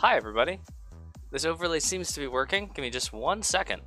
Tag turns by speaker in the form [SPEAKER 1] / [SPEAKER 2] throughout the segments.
[SPEAKER 1] Hi everybody. This overlay seems to be working. Give me just 1 second.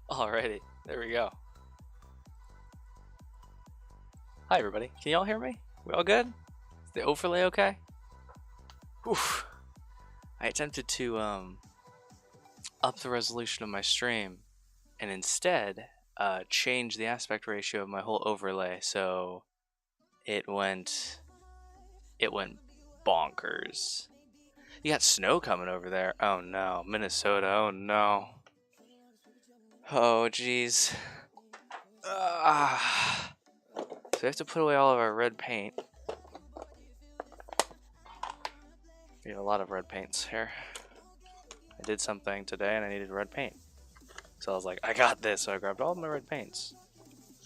[SPEAKER 1] Alrighty, there we go. Hi everybody. Can y'all hear me? We all good? Is the overlay okay? Oof. I attempted to up the resolution of my stream and instead change the aspect ratio of my whole overlay, so it went bonkers. You got snow coming over there. Oh no, Minnesota. Oh no. Oh jeez. So we have to put away all of our red paint. We have a lot of red paints here. I did something today and I needed red paint. So I was like, I got this. So I grabbed all of my red paints.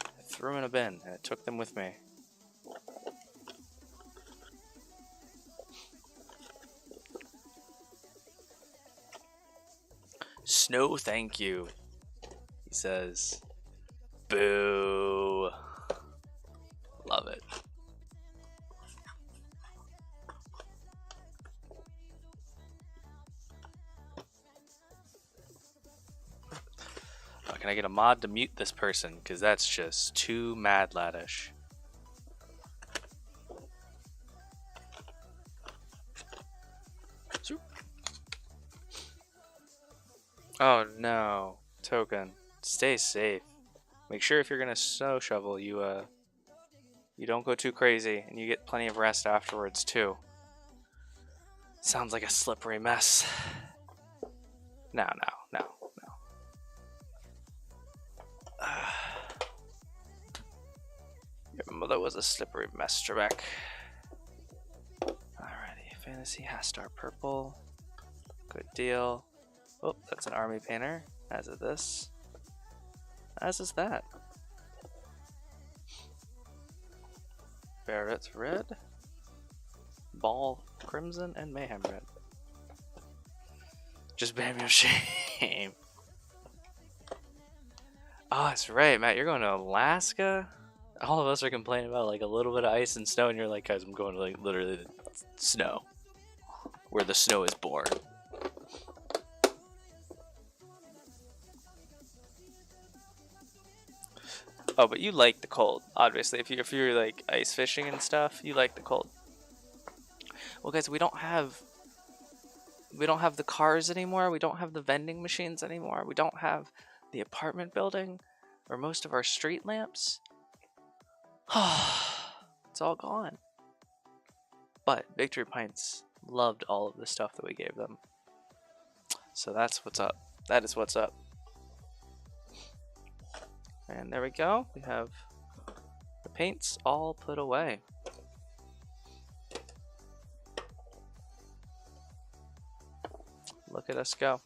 [SPEAKER 1] I threw them in a bin and I took them with me. Snow, thank you. He says, boo. Love it. Oh, can I get a mod to mute this person? Because that's just too mad laddish. Oh no, Token, stay safe. Make sure if you're gonna snow shovel, you don't go too crazy, and you get plenty of rest afterwards too. Sounds like a slippery mess. No. Your mother was a slippery mess, Trebek. Alrighty, Fantasy Hastar purple. Good deal. Oh, that's an army painter. As is this. As is that. Barrett's red. Ball crimson and mayhem red. Just bam your shame. Oh, that's right, Matt. You're going to Alaska? All of us are complaining about like a little bit of ice and snow, and you're like, guys, I'm going to like literally the snow. Where the snow is born. Oh, but you like the cold, obviously. If you're like ice fishing and stuff, you like the cold. Well, guys, we don't have the cars anymore. We don't have the vending machines anymore. We don't have the apartment building or most of our street lamps. It's all gone. But Victory Pints loved all of the stuff that we gave them. So that's what's up. That is what's up. And there we go. We have the paints all put away. Look at us go.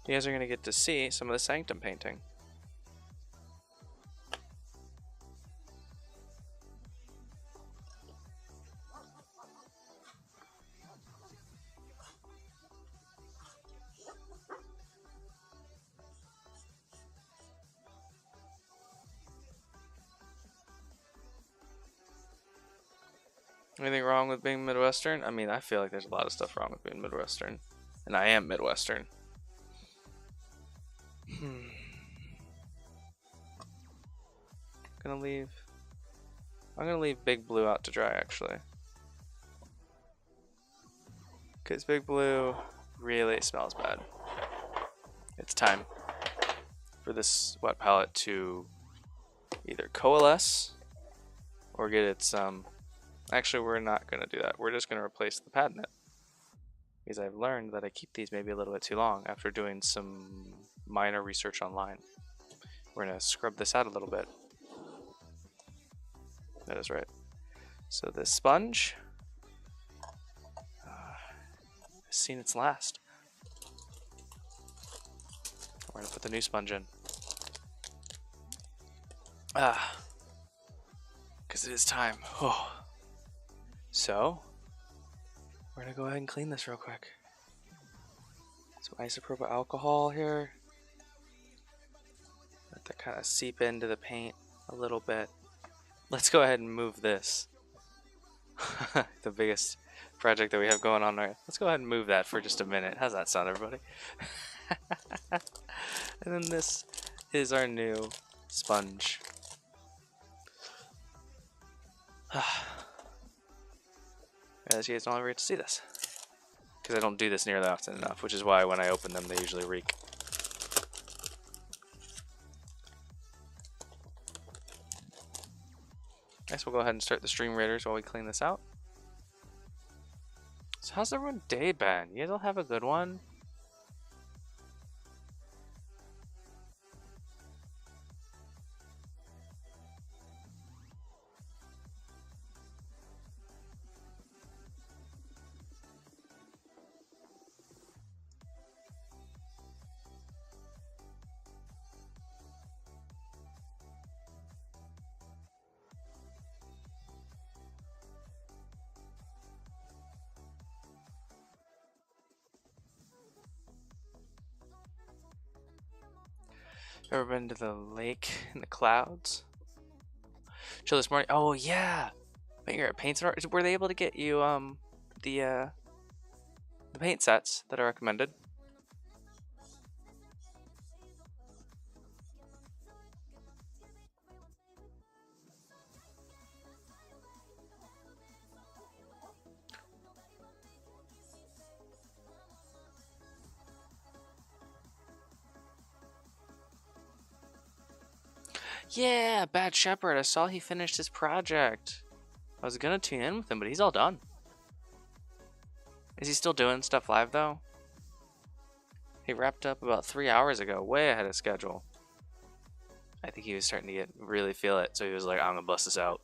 [SPEAKER 1] You guys are going to get to see some of the Sanctum painting. Anything wrong with being Midwestern? I mean, I feel like there's a lot of stuff wrong with being Midwestern. And I am Midwestern. I'm gonna leave Big Blue out to dry, actually. Because Big Blue really smells bad. It's time for this wet palette to either coalesce or get its actually, we're not going to do that. We're just going to replace the pad net. Because I've learned that I keep these maybe a little bit too long after doing some minor research online. We're going to scrub this out a little bit. That is right. So this sponge has seen its last. We're going to put the new sponge in. Because it is time. Oh. So, we're going to go ahead and clean this real quick. Some isopropyl alcohol here. Let that kind of seep into the paint a little bit. Let's go ahead and move this. The biggest project that we have going on right. Let's go ahead and move that for just a minute. How's that sound, everybody? And then this is our new sponge. As you guys don't ever get to see this. Because I don't do this nearly often enough, which is why when I open them they usually reek. Guess we'll go ahead and start the Stream Raiders while we clean this out. So how's everyone's day been? You guys all have a good one? Ever been to the lake in the clouds? Chill this morning. Oh yeah, but you're at Paints and Art. Were they able to get you the paint sets that are recommended? Yeah, Bad Shepherd. I saw he finished his project. I was gonna tune in with him, but he's all done. Is he still doing stuff live though? He wrapped up about 3 hours ago, way ahead of schedule. I think he was starting to really feel it, so he was like, I'm gonna bust this out.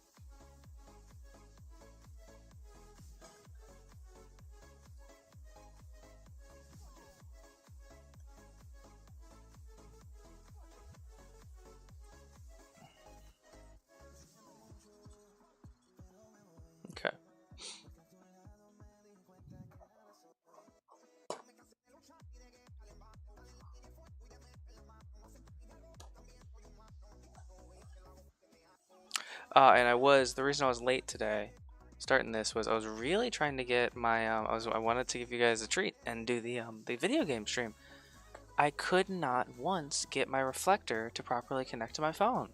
[SPEAKER 1] Okay. And the reason I was late today, starting this, was I was really trying to get my, I wanted to give you guys a treat and do the video game stream. I could not once get my reflector to properly connect to my phone.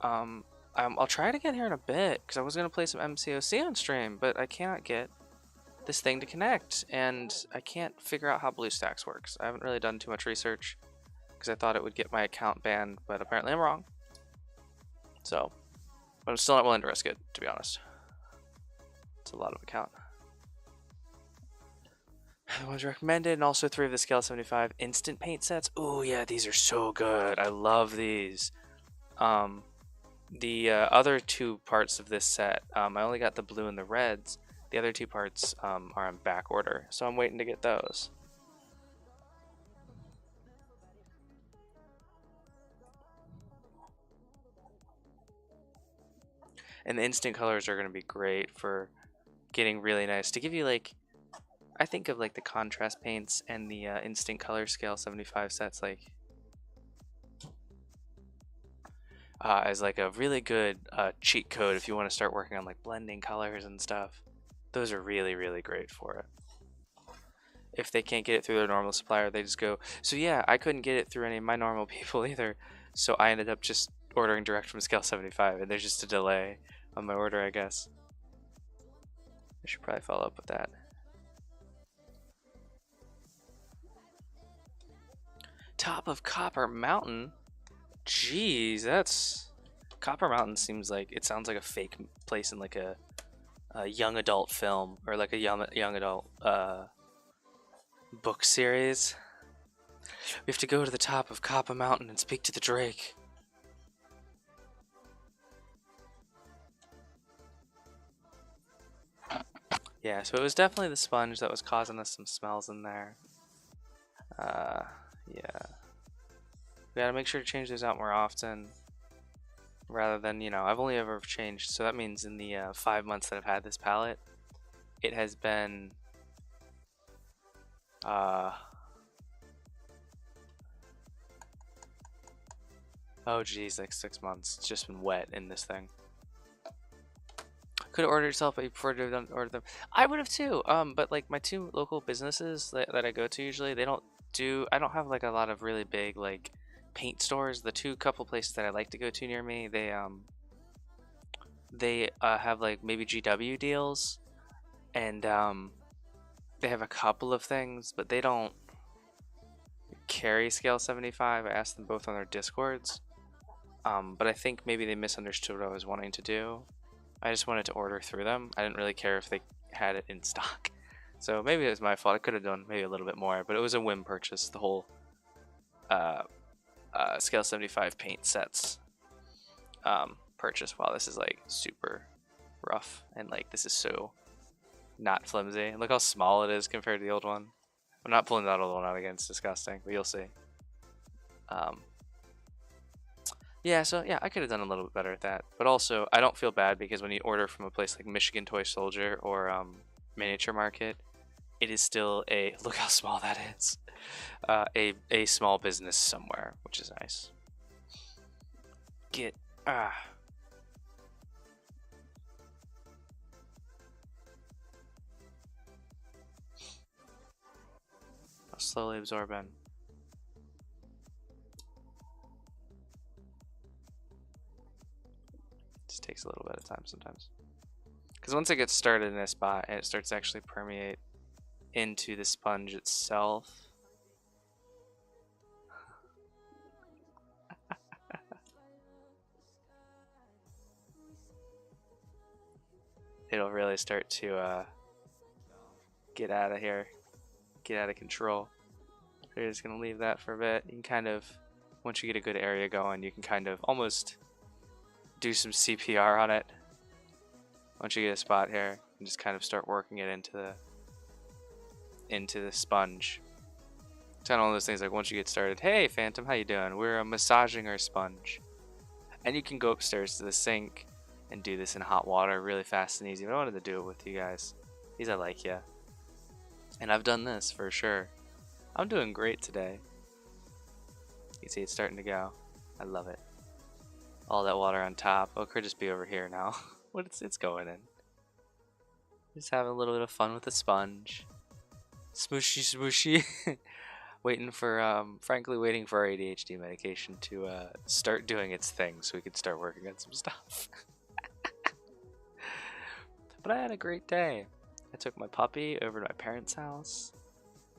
[SPEAKER 1] I'll try it again here in a bit, because I was going to play some MCOC on stream, but I cannot get this thing to connect, and I can't figure out how BlueStacks works. I haven't really done too much research, because I thought it would get my account banned, but apparently I'm wrong. So, but I'm still not willing to risk it, to be honest. It's a lot of account. The ones recommended, and also 3 of the Scale 75 instant paint sets. Oh yeah, these are so good. I love these. The other 2 parts of this set, I only got the blue and the reds. The other 2 parts are on back order, so I'm waiting to get those. And the instant colors are going to be great for getting really nice. To give you like, I think of like the contrast paints and the instant color scale 75 sets like as like a really good cheat code if you want to start working on like blending colors and stuff. Those are really, really great for it. If they can't get it through their normal supplier, they just go. So yeah, I couldn't get it through any of my normal people either. So I ended up just ordering direct from Scale 75, and there's just a delay on my order, I guess. I should probably follow up with that. Top of Copper Mountain? Jeez, that's... Copper Mountain seems like... It sounds like a fake place in like a young adult film, or like a young adult book series. We have to go to the top of Copper Mountain and speak to the Drake. Yeah, so it was definitely the sponge that was causing us some smells in there. Yeah. We gotta make sure to change those out more often. Rather than, I've only ever changed, so that means in the 5 months that I've had this palette, it has been oh geez, like 6 months. It's just been wet in this thing. Could have ordered yourself, but you prefer to have ordered them. I would have too. But like my 2 local businesses that I go to usually, they don't do. I don't have like a lot of really big like paint stores. The 2 couple places that I like to go to near me, they have like maybe GW deals, and they have a couple of things, but they don't carry Scale 75. I asked them both on their Discords, but I think maybe they misunderstood what I was wanting to do. I just wanted to order through them. I didn't really care if they had it in stock. So maybe it was my fault. I could have done maybe a little bit more, but it was a whim purchase, the whole Scale 75 paint sets purchase. Wow, this is like super rough, and like this is so not flimsy. Look how small it is compared to the old one. I'm not pulling that old one out again, it's disgusting, but you'll see. Yeah, so yeah, I could have done a little bit better at that. But also, I don't feel bad because when you order from a place like Michigan Toy Soldier or Miniature Market, it is still a, look how small that is, a small business somewhere, which is nice. I'll slowly absorb in. Just takes a little bit of time sometimes. Because once it gets started in a spot and it starts to actually permeate into the sponge itself. it'll really start to get out of here, get out of control. We're just gonna leave that for a bit. You can kind of, once you get a good area going, you can kind of almost do some CPR on it. Once you get a spot here, and just kind of start working it into the sponge. It's kind of one of those things like once you get started, hey Phantom, how you doing? We're massaging our sponge. And you can go upstairs to the sink and do this in hot water really fast and easy. But I wanted to do it with you guys because I like you. And I've done this for sure. I'm doing great today. You can see it's starting to go. I love it. All that water on top. Oh, it could just be over here now. What it's going in. Just having a little bit of fun with the sponge. Smooshy smooshy. Frankly waiting for our ADHD medication to start doing its thing so we could start working on some stuff. But I had a great day. I took my puppy over to my parents' house,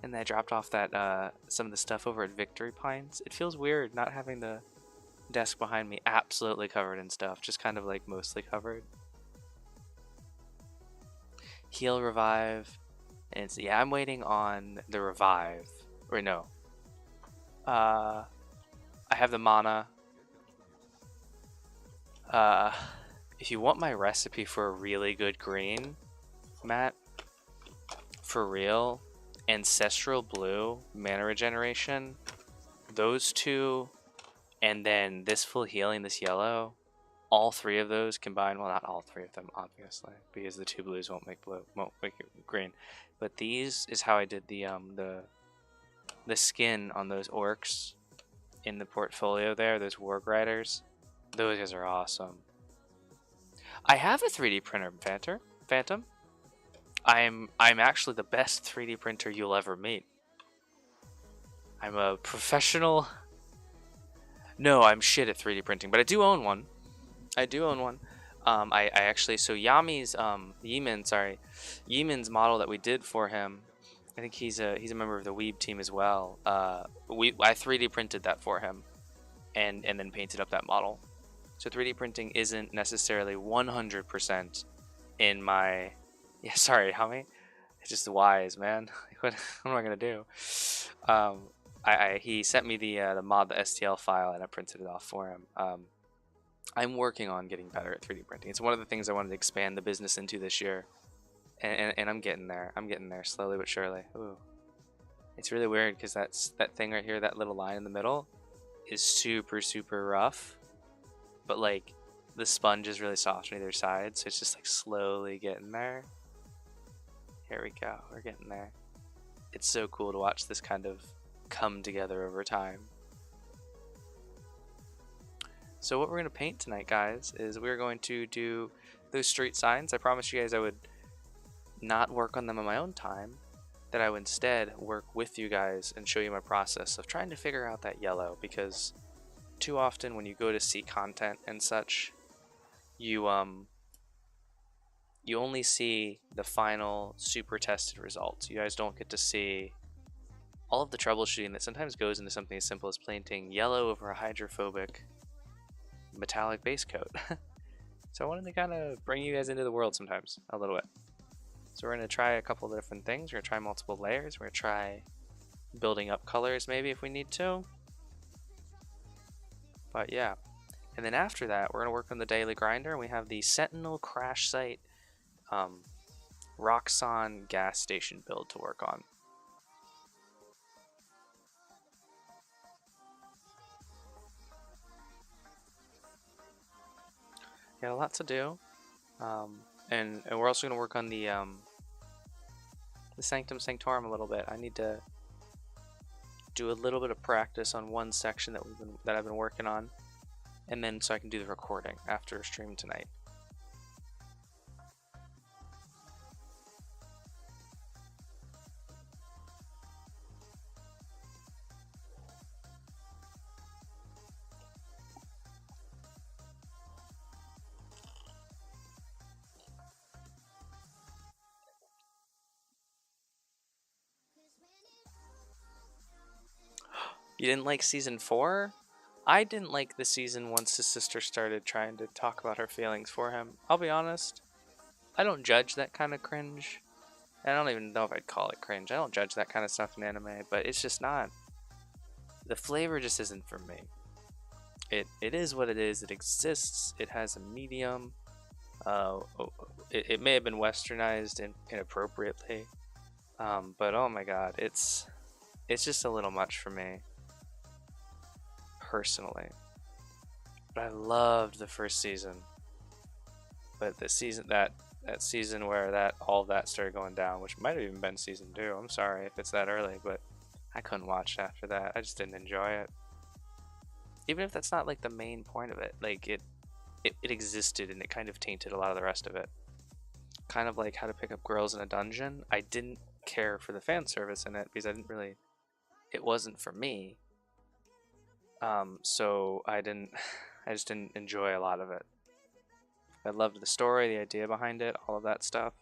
[SPEAKER 1] and then I dropped off that some of the stuff over at Victory Pines. It feels weird not having the desk behind me absolutely covered in stuff, just kind of like mostly covered. Heal, revive, and it's, yeah, I'm waiting on the revive. Wait, no. I have the mana. If you want my recipe for a really good green, Matt, for real, Ancestral Blue, Mana Regeneration, those two, and then this full healing, this yellow, all three of those combined, well, not all three of them, obviously, because the two blues won't make it green, but these is how I did the skin on those orcs in the portfolio there, those warg riders. Those guys are awesome. I have a 3D printer, Phantom. I'm actually the best 3D printer you'll ever meet. I'm a professional. No, I'm shit at 3D printing, but I do own one. I actually, so Yami's Yeeman's model that we did for him. I think he's a member of the Weeb team as well. I 3D printed that for him, and then painted up that model. So 3D printing isn't necessarily 100% in my. Yeah, sorry, Yami. It's just wise, man. What am I gonna do? He sent me the STL file, and I printed it off for him. I'm working on getting better at 3D printing. It's one of the things I wanted to expand the business into this year. And I'm getting there. I'm getting there slowly but surely. Ooh. It's really weird because that thing right here, that little line in the middle, is super, super rough. But like the sponge is really soft on either side, so it's just like slowly getting there. Here we go. We're getting there. It's so cool to watch this kind of come together over time. So what we're going to paint tonight, guys, is we're going to do those street signs. I promised you guys I would not work on them on my own time, that I would instead work with you guys and show you my process of trying to figure out that yellow, because too often when you go to see content and such, you only see the final super tested results. You guys don't get to see all of the troubleshooting that sometimes goes into something as simple as painting yellow over a hydrophobic metallic base coat. So I wanted to kind of bring you guys into the world sometimes a little bit. So we're going to try a couple of different things. We're going to try multiple layers. We're going to try building up colors maybe if we need to. But yeah. And then after that, we're going to work on the daily grinder. And we have the Sentinel Crash Site Roxxon gas station build to work on. Got a lot to do. And we're also going to work on the Sanctum Sanctorum a little bit. I need to do a little bit of practice on one section that I've been working on, and then so I can do the recording after stream tonight. You didn't like season 4? I didn't like the season once his sister started trying to talk about her feelings for him. I'll be honest. I don't judge that kind of cringe. I don't even know if I'd call it cringe. I don't judge that kind of stuff in anime, but it's just not. The flavor just isn't for me. It is what it is. It exists. It has a medium. It may have been westernized inappropriately, but oh my god, it's just a little much for me personally. But I loved the first season. But the season that season where all of that started going down, which might have even been season 2. I'm sorry if it's that early, but I couldn't watch after that. I just didn't enjoy it. Even if that's not like the main point of it, like it existed and it kind of tainted a lot of the rest of it. Kind of like How to Pick Up Girls in a Dungeon. I didn't care for the fan service in it because it wasn't for me. So I just didn't enjoy a lot of it. I loved the story, the idea behind it, all of that stuff.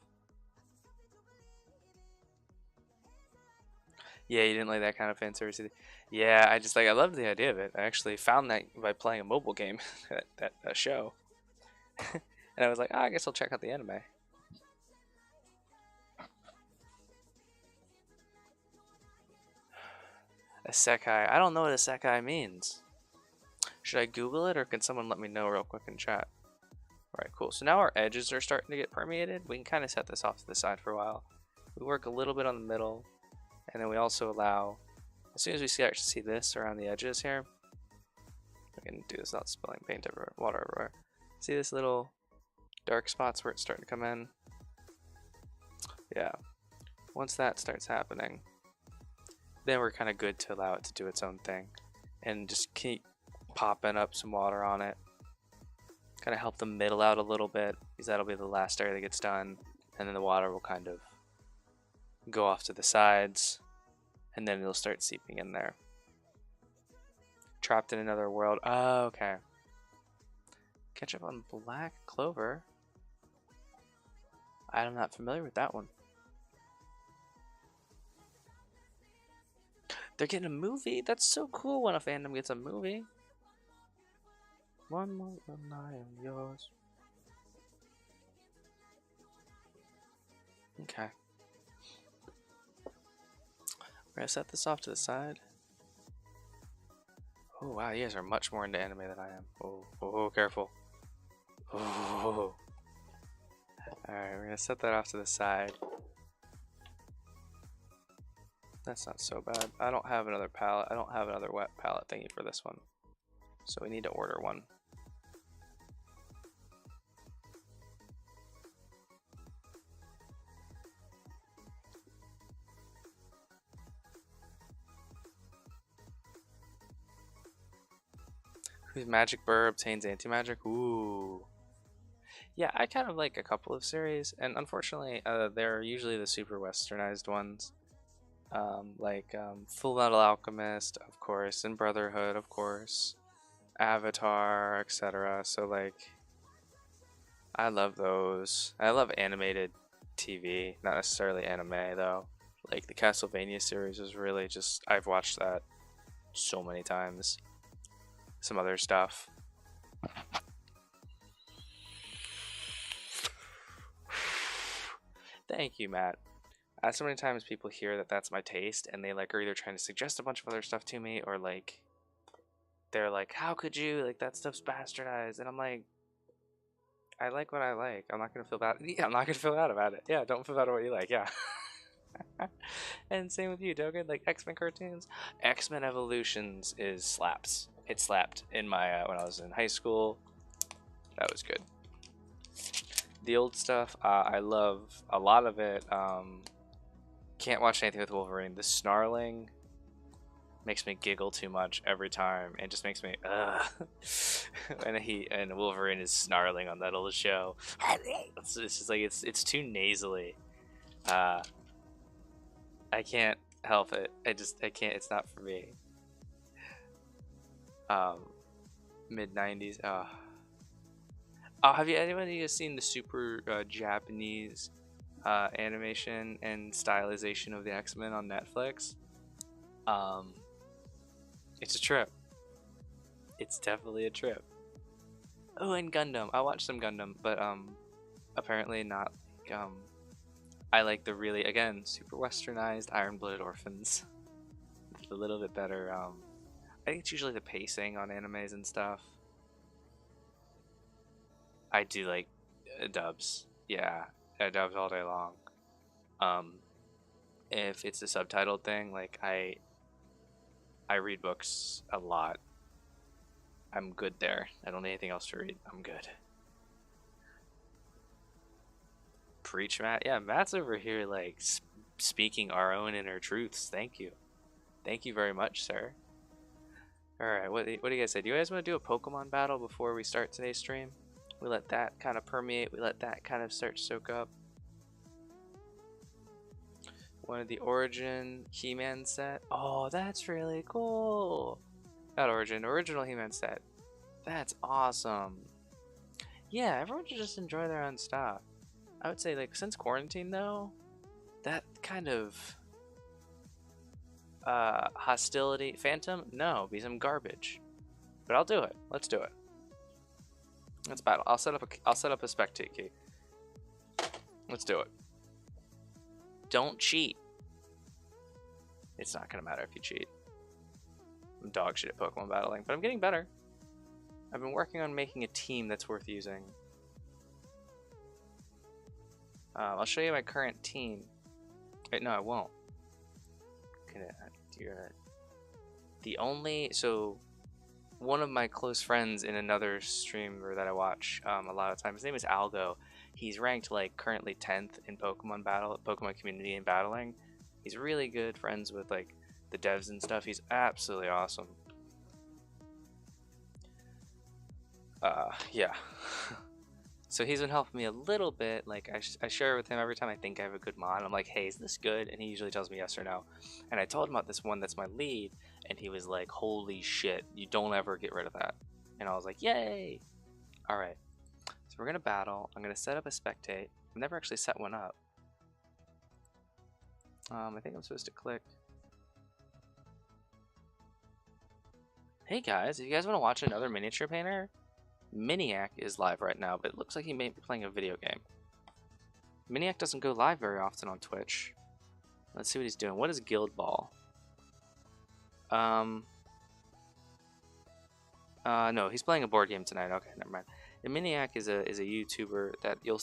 [SPEAKER 1] Yeah, you didn't like that kind of fan service either. Yeah, I loved the idea of it. I actually found that by playing a mobile game, that show. And I was like, I guess I'll check out the anime. Isekai. I don't know what isekai means. Should I Google it, or can someone let me know real quick in chat? Alright, cool. So now our edges are starting to get permeated. We can kind of set this off to the side for a while. We work a little bit on the middle, and then we also allow, as soon as we start to see this around the edges here, we can do this without spilling paint everywhere, water everywhere. See this little dark spots where it's starting to come in? Yeah. Once that starts happening, then we're kind of good to allow it to do its own thing. And just keep popping up some water on it. Kind of help the middle out a little bit, because that'll be the last area that gets done. And then the water will kind of go off to the sides, and then it'll start seeping in there. Trapped in Another World. Oh, okay. Catch Up on Black Clover. I'm not familiar with that one. They're getting a movie? That's so cool when a fandom gets a movie. One more and I am yours. Okay. We're gonna set this off to the side. Oh wow, you guys are much more into anime than I am. Oh, careful. Oh. Alright, we're gonna set that off to the side. That's not so bad. I don't have another palette. I don't have another wet palette thingy for this one. So we need to order one. Whose magic burr obtains anti-magic? Ooh. Yeah, I kind of like a couple of series, and unfortunately, they're usually the super westernized ones. Like Full Metal Alchemist, of course, and Brotherhood, of course, Avatar, etc. So like, I love those. I love animated TV, not necessarily anime though. Like the Castlevania series is really just, I've watched that so many times. Some other stuff. Thank you, Matt. So many times people hear that that's my taste, and they like are either trying to suggest a bunch of other stuff to me, or like they're like, "How could you? Like that stuff's bastardized." And I'm like, I like what I like. I'm not gonna feel bad. Yeah, I'm not gonna feel bad about it. Yeah, don't feel bad about what you like. Yeah. And same with you, Dogen. Like X-Men cartoons, X-Men Evolutions is slaps. It slapped in my when I was in high school. That was good. The old stuff, I love a lot of it. Can't watch anything with Wolverine. The snarling makes me giggle too much every time, and just makes me and Wolverine is snarling on that old show. It's just like it's too nasally. I can't help it. I can't. It's not for me. Mid 90s. Have anybody seen the super Japanese animation and stylization of the X-Men on Netflix? It's a trip. It's definitely a trip. Oh, and Gundam. I watched some Gundam, but apparently not like, I like the really, again, super westernized Iron-Blooded Orphans. It's a little bit better. I think it's usually the pacing on animes and stuff. I do like dubs. Yeah, dubs all day long. Um, if it's a subtitled thing, like I read books a lot. I'm good there. I don't need anything else to read. I'm good. Preach, Matt. Yeah, Matt's over here like speaking our own inner truths. Thank you. Thank you very much, sir. All right, what do you guys say? Do you guys want to do a Pokemon battle before we start today's stream? We let that kind of permeate. We let that kind of start to soak up. One of the Origin He-Man set. Oh, that's really cool. Not Origin, original He-Man set. That's awesome. Yeah, everyone should just enjoy their own stuff. I would say, like, since quarantine though, that kind of hostility, Phantom, no, because I'm garbage. But I'll do it. Let's do it. Let's battle. I'll set up a spectate key. Let's do it. Don't cheat. It's not gonna matter if you cheat. I'm dog shit at Pokemon battling, but I'm getting better. I've been working on making a team that's worth using. I'll show you my current team. Wait, no, I won't. So one of my close friends in another streamer that I watch a lot of times, his name is Algo. He's ranked like currently 10th in Pokemon community and battling. He's really good friends with like the devs and stuff. He's absolutely awesome. Yeah. So he's been helping me a little bit. Like I share with him every time I think I have a good mod. I'm like, hey, is this good? And he usually tells me yes or no. And I told him about this one that's my lead, and he was like, holy shit, you don't ever get rid of that. And I was like, yay! All right. So we're gonna battle. I'm gonna set up a spectate. I've never actually set one up. I think I'm supposed to click. Hey guys, if you guys want to watch another miniature painter, Miniac is live right now, but it looks like he may be playing a video game. Miniac doesn't go live very often on Twitch. Let's see what he's doing. What is Guild Ball? No, he's playing a board game tonight. Okay, never mind. And Miniac is a YouTuber that you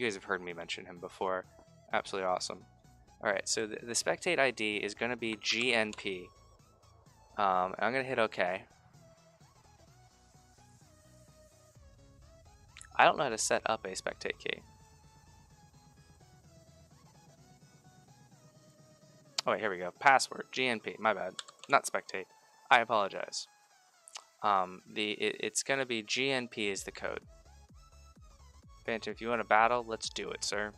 [SPEAKER 1] guys have heard me mention him before. Absolutely awesome. All right, so the spectate ID is going to be GNP. I'm going to hit OK. I don't know how to set up a spectate key. Oh wait, here we go. Password GNP. My bad. Not spectate. I apologize. It's gonna be GNP is the code. Phantom, if you want to battle, let's do it, sir.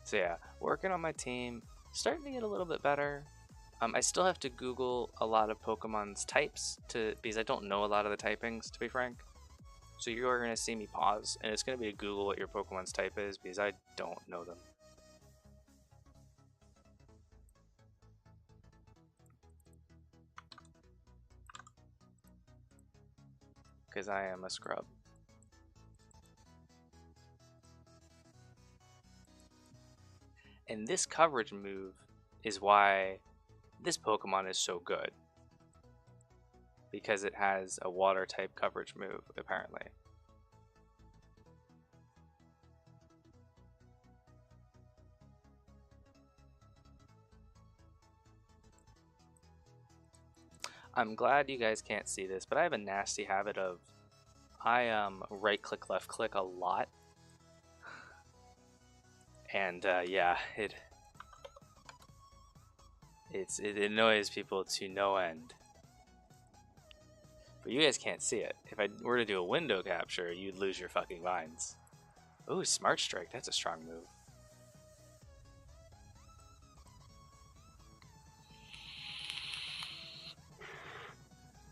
[SPEAKER 1] So yeah, working on my team, starting to get a little bit better. I still have to Google a lot of Pokemon's types because I don't know a lot of the typings, to be frank. So you are going to see me pause, and it's going to be to Google what your Pokemon's type is because I don't know them. Because I am a scrub. And this coverage move is why this Pokemon is so good. Because it has a water type coverage move, apparently. I'm glad you guys can't see this, but I have a nasty habit of I right click, left click a lot. And yeah, it annoys people to no end. But you guys can't see it. If I were to do a window capture, you'd lose your fucking minds. Ooh, Smart Strike, that's a strong move.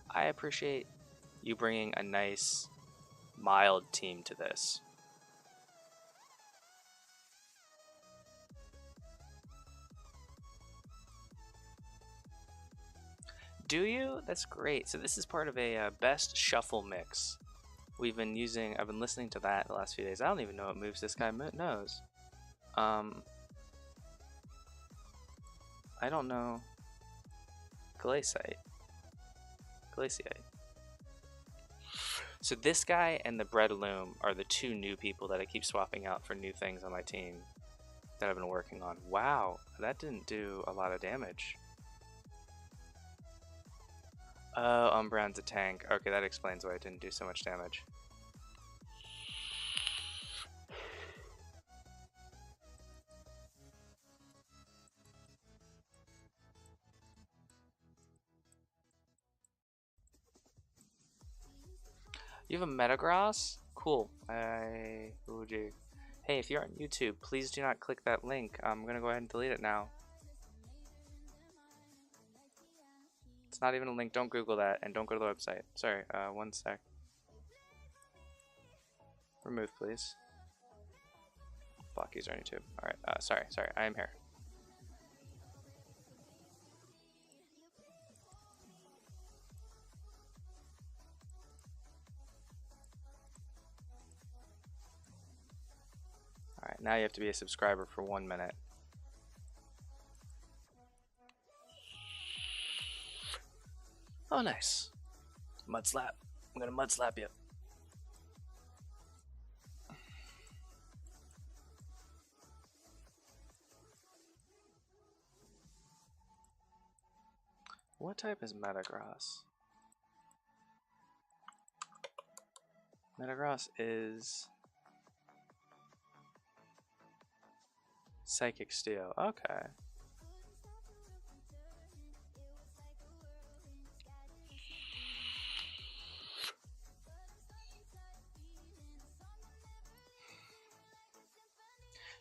[SPEAKER 1] I appreciate you bringing a nice, mild team to this. Do you? That's great. So this is part of a best shuffle mix. We've been using. I've been listening to that the last few days. I don't even know what moves this guy knows. I don't know. Glaciate. So this guy and the Breadaloom are the two new people that I keep swapping out for new things on my team that I've been working on. Wow, that didn't do a lot of damage. Oh, Umbreon's a tank. Okay, that explains why it didn't do so much damage. You have a Metagross? Cool. Hey, if you're on YouTube, please do not click that link. I'm gonna go ahead and delete it now. It's not even a link. Don't Google that, and don't go to the website. Sorry, one sec. Remove, please. Block user on YouTube. Alright, sorry, I am here. Alright, now you have to be a subscriber for 1 minute. Oh, nice. Mud slap. I'm gonna mud slap you. What type is Metagross? Metagross is Psychic Steel. Okay.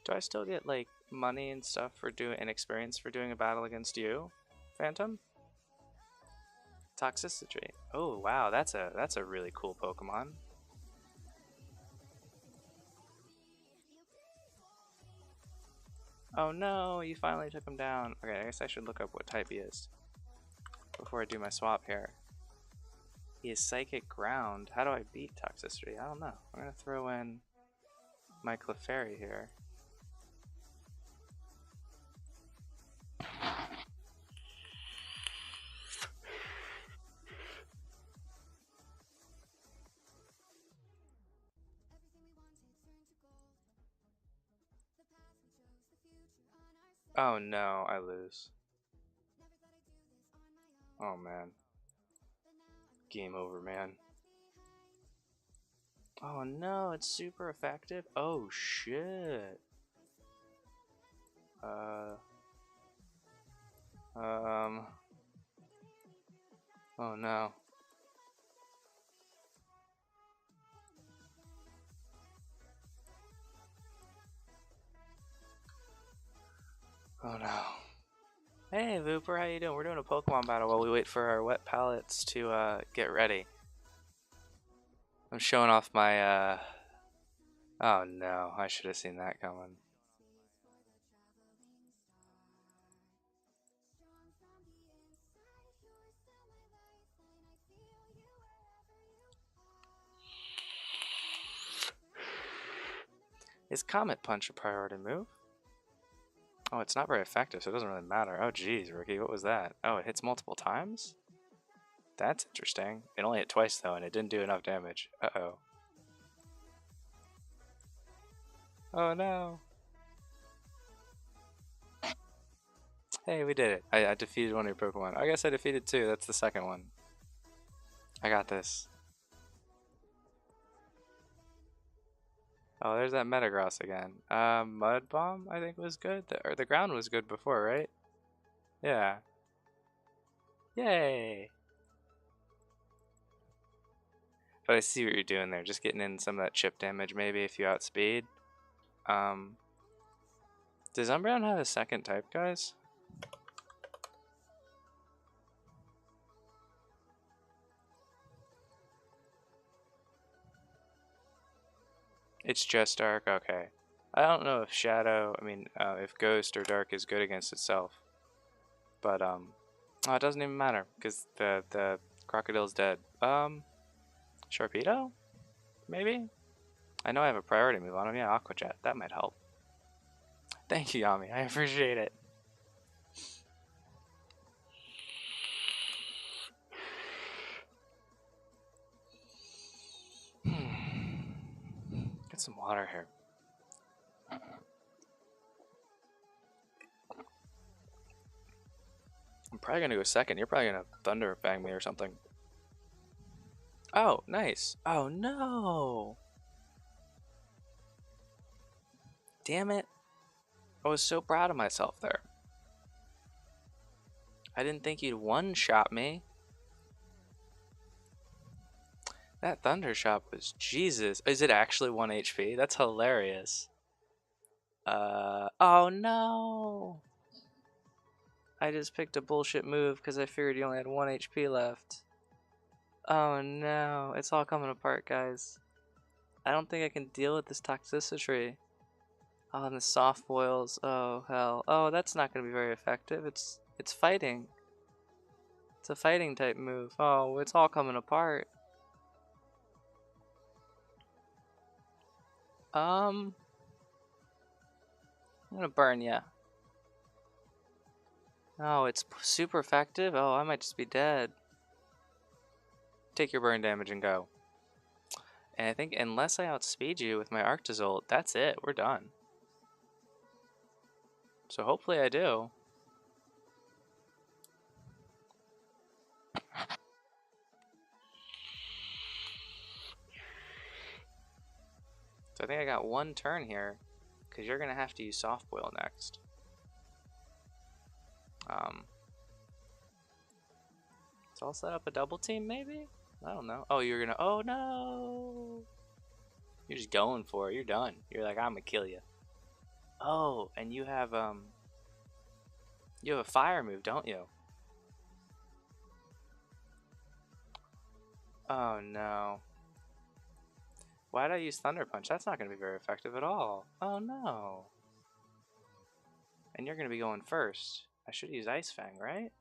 [SPEAKER 1] Do I still get like money and stuff for doing and experience for doing a battle against you, Phantom? Toxicity. Oh wow, that's a really cool Pokemon. Oh no, you finally took him down. Okay, I guess I should look up what type he is before I do my swap here. He is Psychic Ground. How do I beat Toxicity? I don't know. I'm gonna throw in my Clefairy here. Oh no, I lose. Oh man. Game over, man. Oh no, it's super effective. Oh shit. Oh no. Oh no. Hey Vooper, how you doing? We're doing a Pokemon battle while we wait for our wet palettes to get ready. I'm showing off my oh no, I should have seen that coming. Is Comet Punch a priority move? Oh, it's not very effective, so it doesn't really matter. Oh geez, Rookie, what was that? Oh, it hits multiple times? That's interesting. It only hit twice though, and it didn't do enough damage. Uh-oh. Oh no. Hey, we did it. I defeated one of your Pokemon. I guess I defeated two. That's the second one. I got this. Oh, there's that Metagross again. Mud Bomb, I think was good. Or the ground was good before, right? Yeah. Yay! But I see what you're doing there. Just getting in some of that chip damage, maybe, if you outspeed. Does Umbreon have a second type, guys? It's just Dark? Okay. I don't know if Shadow, if Ghost or Dark is good against itself. But, Oh, it doesn't even matter because the crocodile's dead. Sharpedo? Maybe? I know I have a priority move on him. Yeah, Aqua Jet. That might help. Thank you, Yami. I appreciate it. Get some water here. I'm probably gonna go second. You're probably gonna Thunder Fang me or something. Oh, nice. Oh, no. Damn it. I was so proud of myself there. I didn't think you'd one-shot me. That Thunder Shot was Jesus. Is it actually 1 HP? That's hilarious. Oh no. I just picked a bullshit move because I figured you only had 1 HP left. Oh no. It's all coming apart, guys. I don't think I can deal with this toxicity. Oh, and the soft boils. Oh, hell. Oh, that's not going to be very effective. It's fighting. It's a fighting type move. Oh, it's all coming apart. I'm gonna burn ya. Oh, it's super effective? Oh, I might just be dead. Take your burn damage and go. And I think unless I outspeed you with my Arctozolt, that's it. We're done. So hopefully I do. So I think I got one turn here, because you're going to have to use Soft Boil next. So I'll set up a double team maybe? I don't know. Oh, you're going to... Oh, no! You're just going for it. You're done. You're like, I'm going to kill you. Oh, and you have a fire move, don't you? Oh, no. Why'd I use Thunder Punch? That's not going to be very effective at all. Oh, no. And you're going to be going first. I should use Ice Fang, right?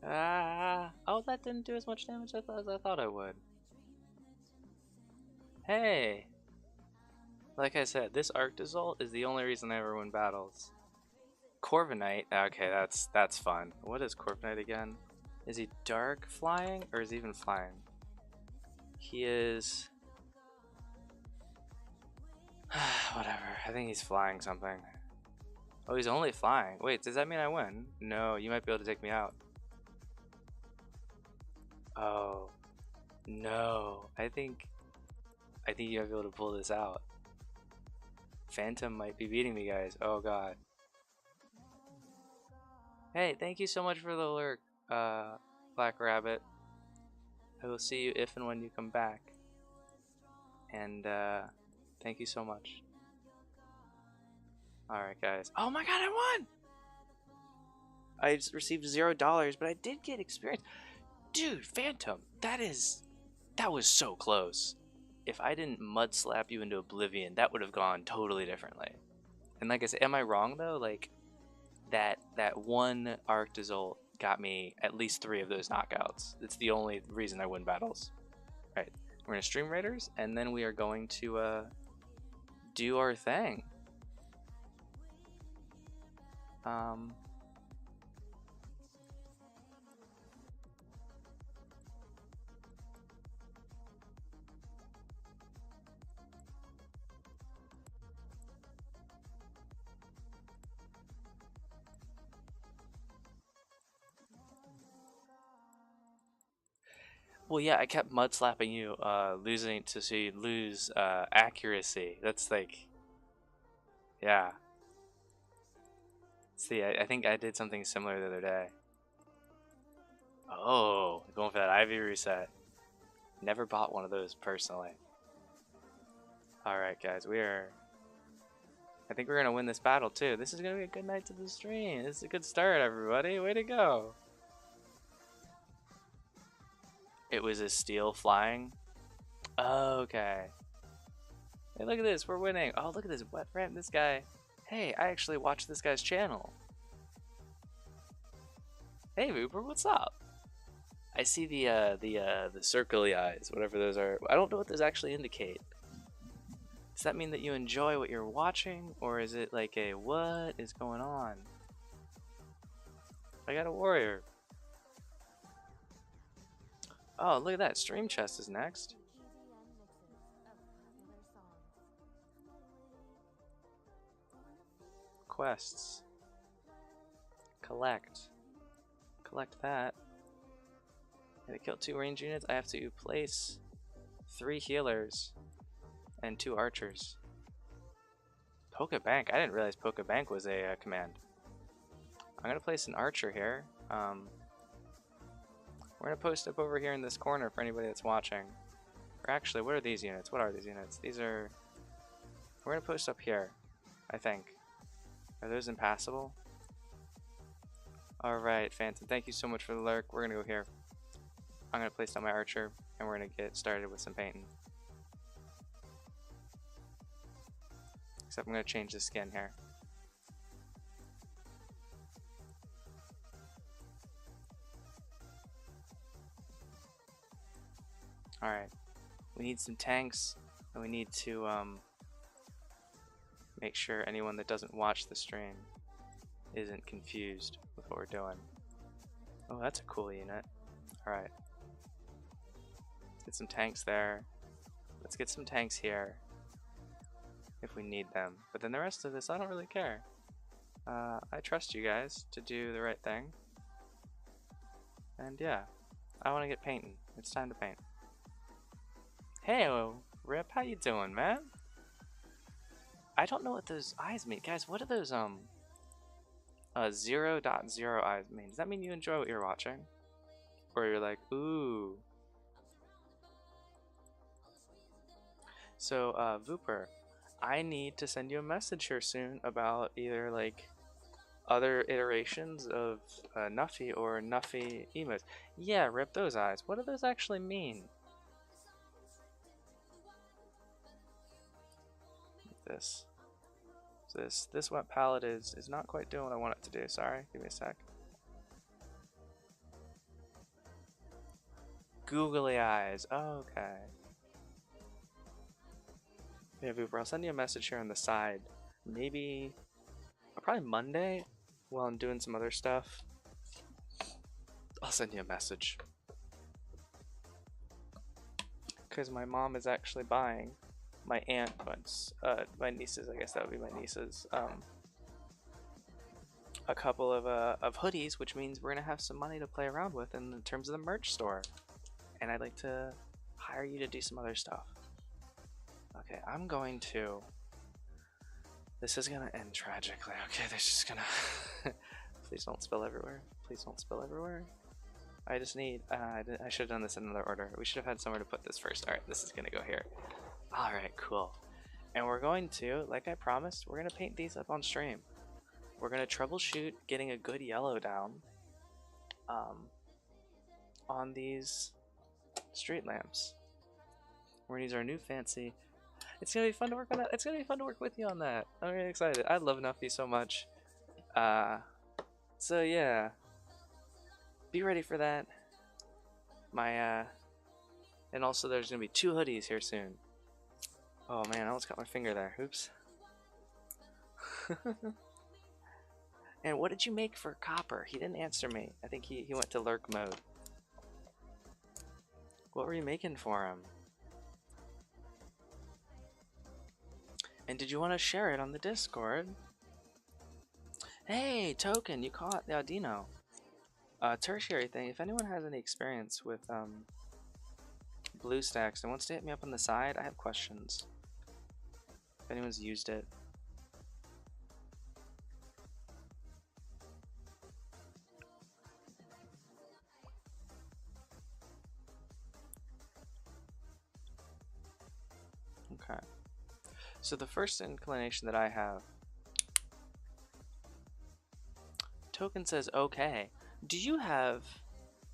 [SPEAKER 1] Ah! Oh, that didn't do as much damage as I thought it would. Hey! Like I said, this Arctozolt is the only reason I ever win battles. Corviknight. Okay, that's fun. What is Corviknight again? Is he dark flying or is he even flying? He is... Whatever. I think he's flying something. Oh, he's only flying. Wait, does that mean I win? No, you might be able to take me out. Oh. No. I think you might be able to pull this out. Phantom might be beating me, guys. Oh god. Hey, thank you so much for the lurk, Black Rabbit. I will see you if and when you come back. And thank you so much. Alright guys. Oh my god, I won! I just received $0, but I did get experience. Dude, Phantom, that was so close. If I didn't mud slap you into oblivion, that would have gone totally differently. And like I said, am I wrong though? Like that one Arctozolt got me at least 3 of those knockouts. It's the only reason I win battles. Right, we're gonna stream Raiders, and then we are going to do our thing. Well, yeah, I kept mud slapping you, losing to so you lose accuracy. That's like, yeah. See, I think I did something similar the other day. Oh, going for that Ivy reset. Never bought one of those personally. Alright guys, we are I think we're gonna win this battle too. This is gonna be a good night to the stream. This is a good start, everybody. Way to go. It was a steel flying. Okay. Hey, look at this. We're winning. Oh, look at this wet ramp. This guy. Hey, I actually watched this guy's channel. Hey, Vooper, what's up? I see the circly eyes, whatever those are. I don't know what those actually indicate. Does that mean that you enjoy what you're watching, or is it like a what is going on? I got a warrior. Oh, look at that. Stream chest is next. Quests. Collect. Collect that. And to kill 2 range units, I have to place 3 healers and 2 archers. Poke Bank. I didn't realize Poke Bank was a command. I'm gonna place an archer here. We're gonna post up over here in this corner for anybody that's watching. Or actually, what are these units? What are these units? These are... We're gonna post up here, I think. Are those impassable? Alright, Phantom, thank you so much for the lurk. We're gonna go here. I'm gonna place down my archer, and we're gonna get started with some painting. Except I'm gonna change the skin here. Alright, we need some tanks, and we need to make sure anyone that doesn't watch the stream isn't confused with what we're doing. Oh, that's a cool unit. Alright. Get some tanks there. Let's get some tanks here if we need them. But then the rest of this, I don't really care. I trust you guys to do the right thing. And yeah, I want to get painting. It's time to paint. Hey, Rip, how you doing, man? I don't know what those eyes mean. Guys, what are those 0.0 eyes mean? Does that mean you enjoy what you're watching? Or you're like, ooh. So, Vooper, I need to send you a message here soon about either like other iterations of Nuffy or Nuffy emotes. Yeah, Rip, those eyes. What do those actually mean? This wet palette is not quite doing what I want it to do. Sorry, give me a sec. Googly eyes. Okay. Yeah, Vooper, I'll send you a message here on the side. Maybe, probably Monday, while I'm doing some other stuff. I'll send you a message. Because my mom is actually buying my aunt, my nieces, I guess that would be my nieces, a couple of hoodies, which means we're going to have some money to play around with in terms of the merch store. And I'd like to hire you to do some other stuff. Okay, I'm going to... This is gonna end tragically. Okay, they're just gonna... Please don't spill everywhere. Please don't spill everywhere. I just need... I should have done this in another order. We should have had somewhere to put this first. Alright, this is gonna go here. Alright, cool. And we're going to, like I promised, we're gonna paint these up on stream. We're gonna troubleshoot getting a good yellow down on these street lamps. We're gonna use our new fancy... It's gonna be fun to work on that. It's gonna be fun to work with you on that. I'm really excited. I love Nuffy so much. So yeah, be ready for that. And also there's gonna be 2 hoodies here soon. Oh man, I almost got my finger there. Oops. And what did you make for Copper? He didn't answer me. I think he went to lurk mode. What were you making for him? And did you want to share it on the Discord? Hey, Token, you caught the Audino. Tertiary thing, if anyone has any experience with BlueStacks and wants to hit me up on the side, I have questions. If anyone's used it. Okay. So the first inclination that I have Token says okay. Do you have...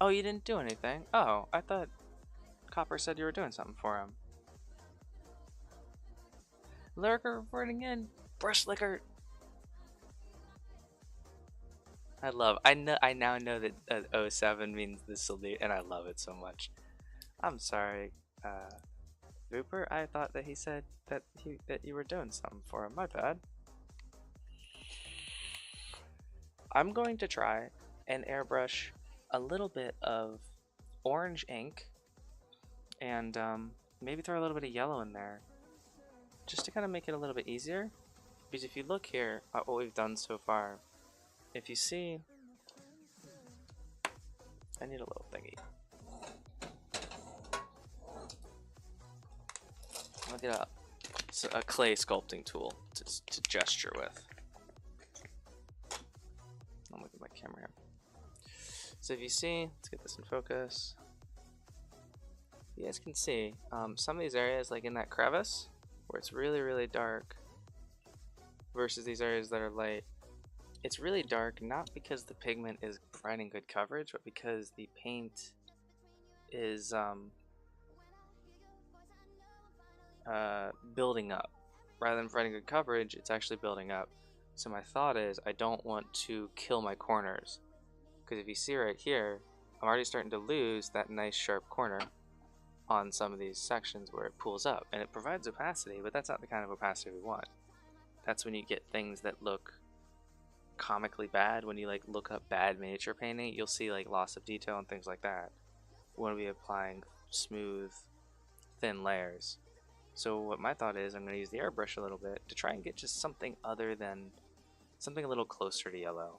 [SPEAKER 1] Oh, you didn't do anything? Oh, I thought Copper said you were doing something for him. Lurker reporting in. Brush Licker. I now know that 07 means the salute, and I love it so much. I'm sorry, Vooper. I thought that he said that you were doing something for him. My bad. I'm going to try and airbrush a little bit of orange ink and maybe throw a little bit of yellow in there just to kind of make it a little bit easier. Because if you look here at what we've done so far, if you see, I need a little thingy. I'll get a clay sculpting tool to gesture with. I'll look at my camera here. So if you see, let's get this in focus. You guys can see some of these areas, like in that crevice, where it's really, really dark, versus these areas that are light. It's really dark not because the pigment is providing good coverage, but because the paint is building up. Rather than providing good coverage, it's actually building up. So my thought is I don't want to kill my corners, because if you see right here, I'm already starting to lose that nice sharp corner on some of these sections where it pulls up, and it provides opacity, but that's not the kind of opacity we want. That's when you get things that look comically bad. When you like look up bad miniature painting, you'll see like loss of detail and things like that. We want to be applying smooth, thin layers. So what my thought is, I'm going to use the airbrush a little bit to try and get just something other than something a little closer to yellow.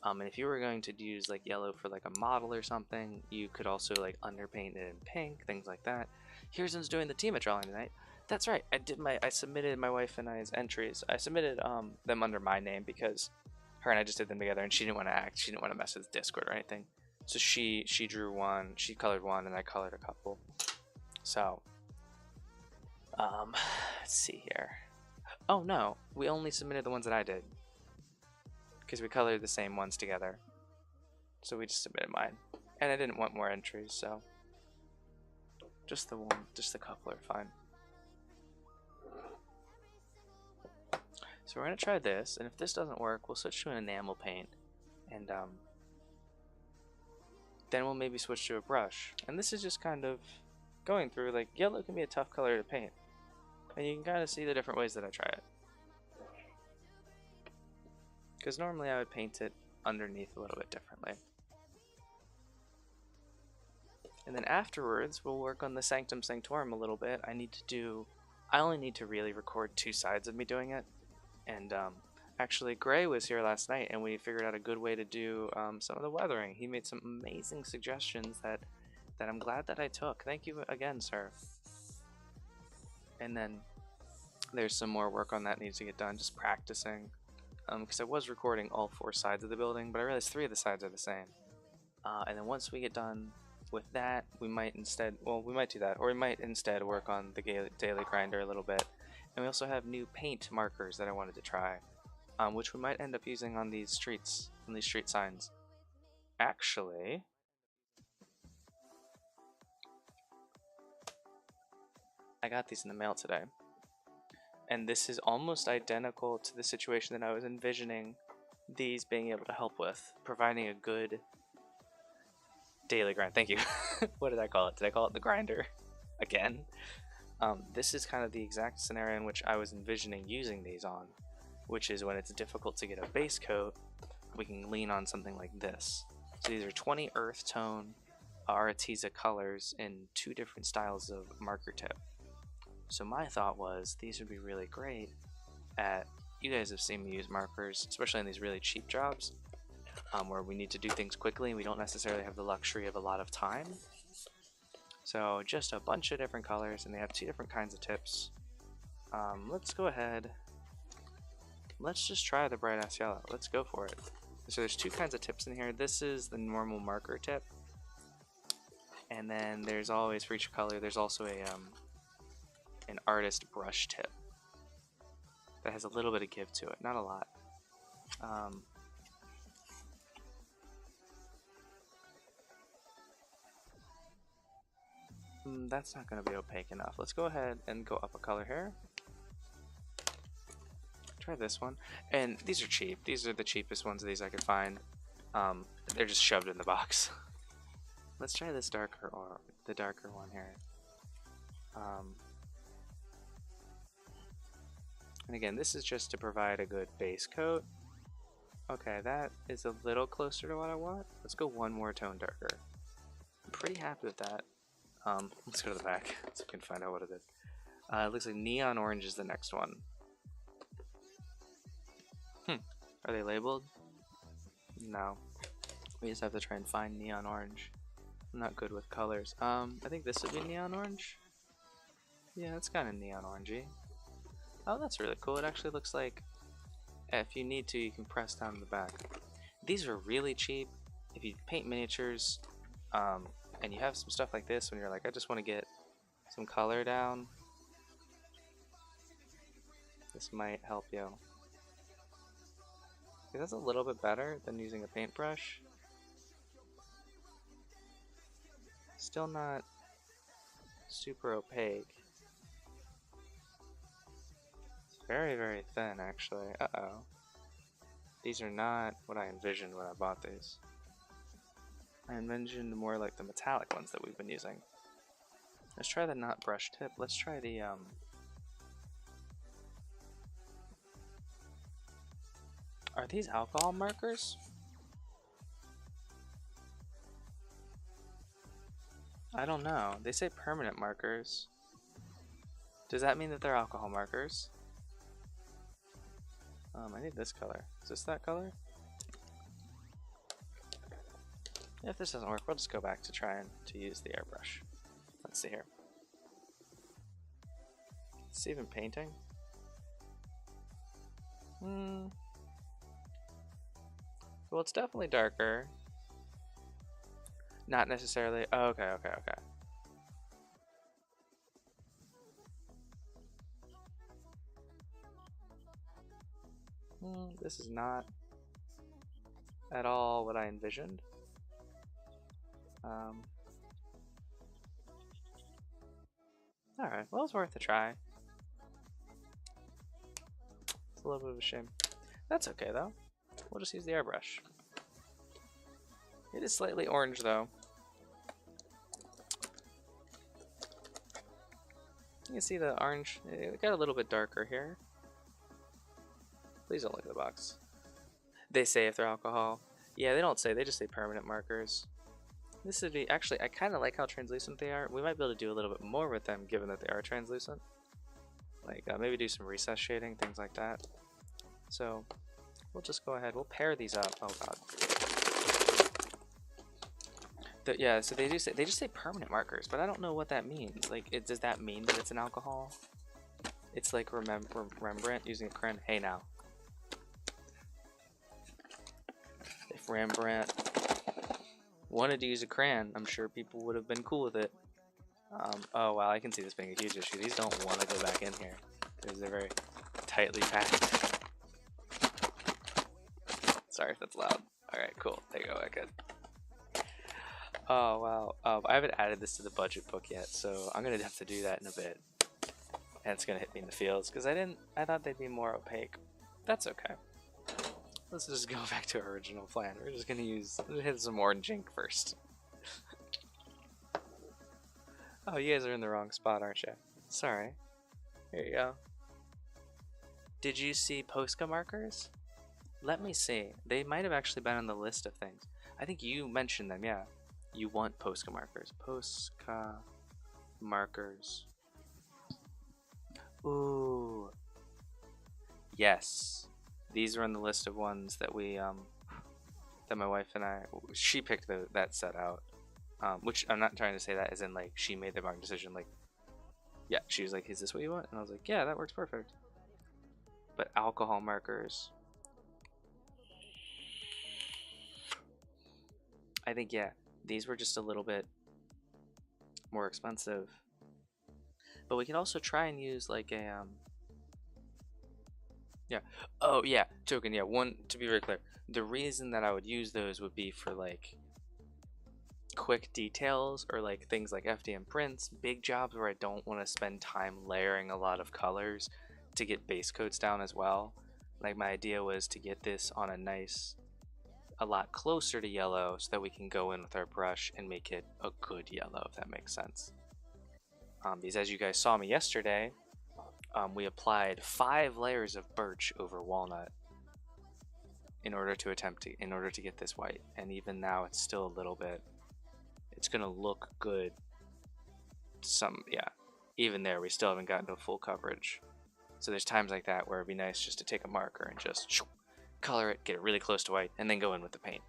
[SPEAKER 1] And if you were going to use like yellow for like a model or something, you could also like underpaint it in pink, things like that. Here's doing the Tima drawing tonight. That's right. I submitted my wife and I's entries. I submitted them under my name because her and I just did them together, and she didn't want to act. She didn't want to mess with Discord or anything. So she drew one, she colored one, and I colored a couple. So let's see here. Oh no, we only submitted the ones that I did, because we colored the same ones together. So we just submitted mine, and I didn't want more entries, so just the one, just the couple are fine. So we're gonna try this, and if this doesn't work, we'll switch to an enamel paint, and then we'll maybe switch to a brush. And this is just kind of going through, like, yellow can be a tough color to paint, and you can kind of see the different ways that I try it. Because normally I would paint it underneath a little bit differently. And then afterwards, we'll work on the Sanctum Sanctorum a little bit. I only need to really record 2 sides of me doing it. And actually, Gray was here last night, and we figured out a good way to do some of the weathering. He made some amazing suggestions that I'm glad that I took. Thank you again, sir. And then there's some more work on that needs to get done, just practicing. Because I was recording all 4 sides of the building, but I realized 3 of the sides are the same. And then once we get done with that, we might do that, or we might instead work on the daily grinder a little bit. And we also have new paint markers that I wanted to try, which we might end up using on these streets, on these street signs. Actually, I got these in the mail today, and this is almost identical to the situation that I was envisioning these being able to help with, providing a good daily grind. Thank you. What did I call it? Did I call it the grinder again? This is kind of the exact scenario in which I was envisioning using these on, which is when it's difficult to get a base coat, we can lean on something like this. So these are 20 earth tone Arteza colors in 2 different styles of marker tip. So my thought was these would be really great at, you guys have seen me use markers, especially in these really cheap jobs, where we need to do things quickly and we don't necessarily have the luxury of a lot of time. So just a bunch of different colors, and they have 2 different kinds of tips. Let's go ahead. Let's just try the bright ass yellow. Let's go for it. So there's 2 kinds of tips in here. This is the normal marker tip, and then there's always, for each color, there's also an artist brush tip that has a little bit of give to it, not a lot. That's not going to be opaque enough. Let's go ahead and go up a color here. Try this one. And these are cheap. These are the cheapest ones of these I could find. They're just shoved in the box. Let's try this darker, or the darker one here. And again, this is just to provide a good base coat. Okay, that is a little closer to what I want. Let's go one more tone darker. I'm pretty happy with that. Let's go to the back so we can find out what it is. It looks like neon orange is the next one. Are they labeled? No. We just have to try and find neon orange. I'm not good with colors. I think this would be neon orange. Yeah, it's kind of neon orangey. Oh, that's really cool. It actually looks like if you need to, you can press down the back. These are really cheap. If you paint miniatures, and you have some stuff like this when you're like, I just want to get some color down, this might help you. That's a little bit better than using a paintbrush. Still not super opaque. It's very, very thin actually. Uh-oh. These are not what I envisioned when I bought these. I envisioned more like the metallic ones that we've been using. Let's try the not brush tip. Let's try the Are these alcohol markers? I don't know. They say permanent markers. Does that mean that they're alcohol markers? I need this color. Is this that color? If this doesn't work, we'll just go back to trying to use the airbrush. Let's see here. It's even painting. Well, it's definitely darker. Not necessarily. Oh, okay. This is not at all what I envisioned. Alright, well, it's worth a try. It's a little bit of a shame. That's okay, though. We'll just use the airbrush. It is slightly orange, though. You can see the orange. It got a little bit darker here. Please don't look at the box. They say if they're alcohol. Yeah, they don't say. They just say permanent markers. This would be... Actually, I kind of like how translucent they are. We might be able to do a little bit more with them, given that they are translucent. Like, maybe do some recess shading, things like that. So, we'll just go ahead. We'll pair these up. Oh, God. Yeah, so they just say permanent markers, but I don't know what that means. Like, does that mean that it's an alcohol? It's like Rembrandt using a crayon. Hey, now. If Rembrandt wanted to use a crayon, I'm sure people would have been cool with it. Oh wow, I can see this being a huge issue. These don't want to go back in here because they're very tightly packed. Sorry if that's loud. Alright, cool. There you go, I could. Oh wow. I haven't added this to the budget book yet, so I'm gonna have to do that in a bit. And it's gonna hit me in the feels because I thought they'd be more opaque. That's okay. Let's just go back to our original plan. We're just gonna hit some orange ink first. Oh, you guys are in the wrong spot, aren't you? Sorry. Here you go. Did you see Posca markers? Let me see. They might have actually been on the list of things. I think you mentioned them, yeah. You want Posca markers. Posca markers. Ooh. Yes. These are on the list of ones that we, that my wife and she picked that set out. Which I'm not trying to say that as in like she made the wrong decision. Like, yeah, she was like, "Is this what you want?" And I was like, "Yeah, that works perfect." But alcohol markers, I think, yeah, these were just a little bit more expensive. But we can also try and use like a yeah. Oh yeah, token. Yeah, one to be very clear. The reason that I would use those would be for like quick details or like things like FDM prints, big jobs where I don't want to spend time layering a lot of colors to get base coats down as well. Like my idea was to get this on a lot closer to yellow so that we can go in with our brush and make it a good yellow, if that makes sense. Because as you guys saw me yesterday, we applied 5 layers of birch over walnut in order to get this white, and even now it's still a little bit, it's gonna look good. Even there we still haven't gotten to full coverage. So there's times like that where it'd be nice just to take a marker and just color it, get it really close to white, and then go in with the paint,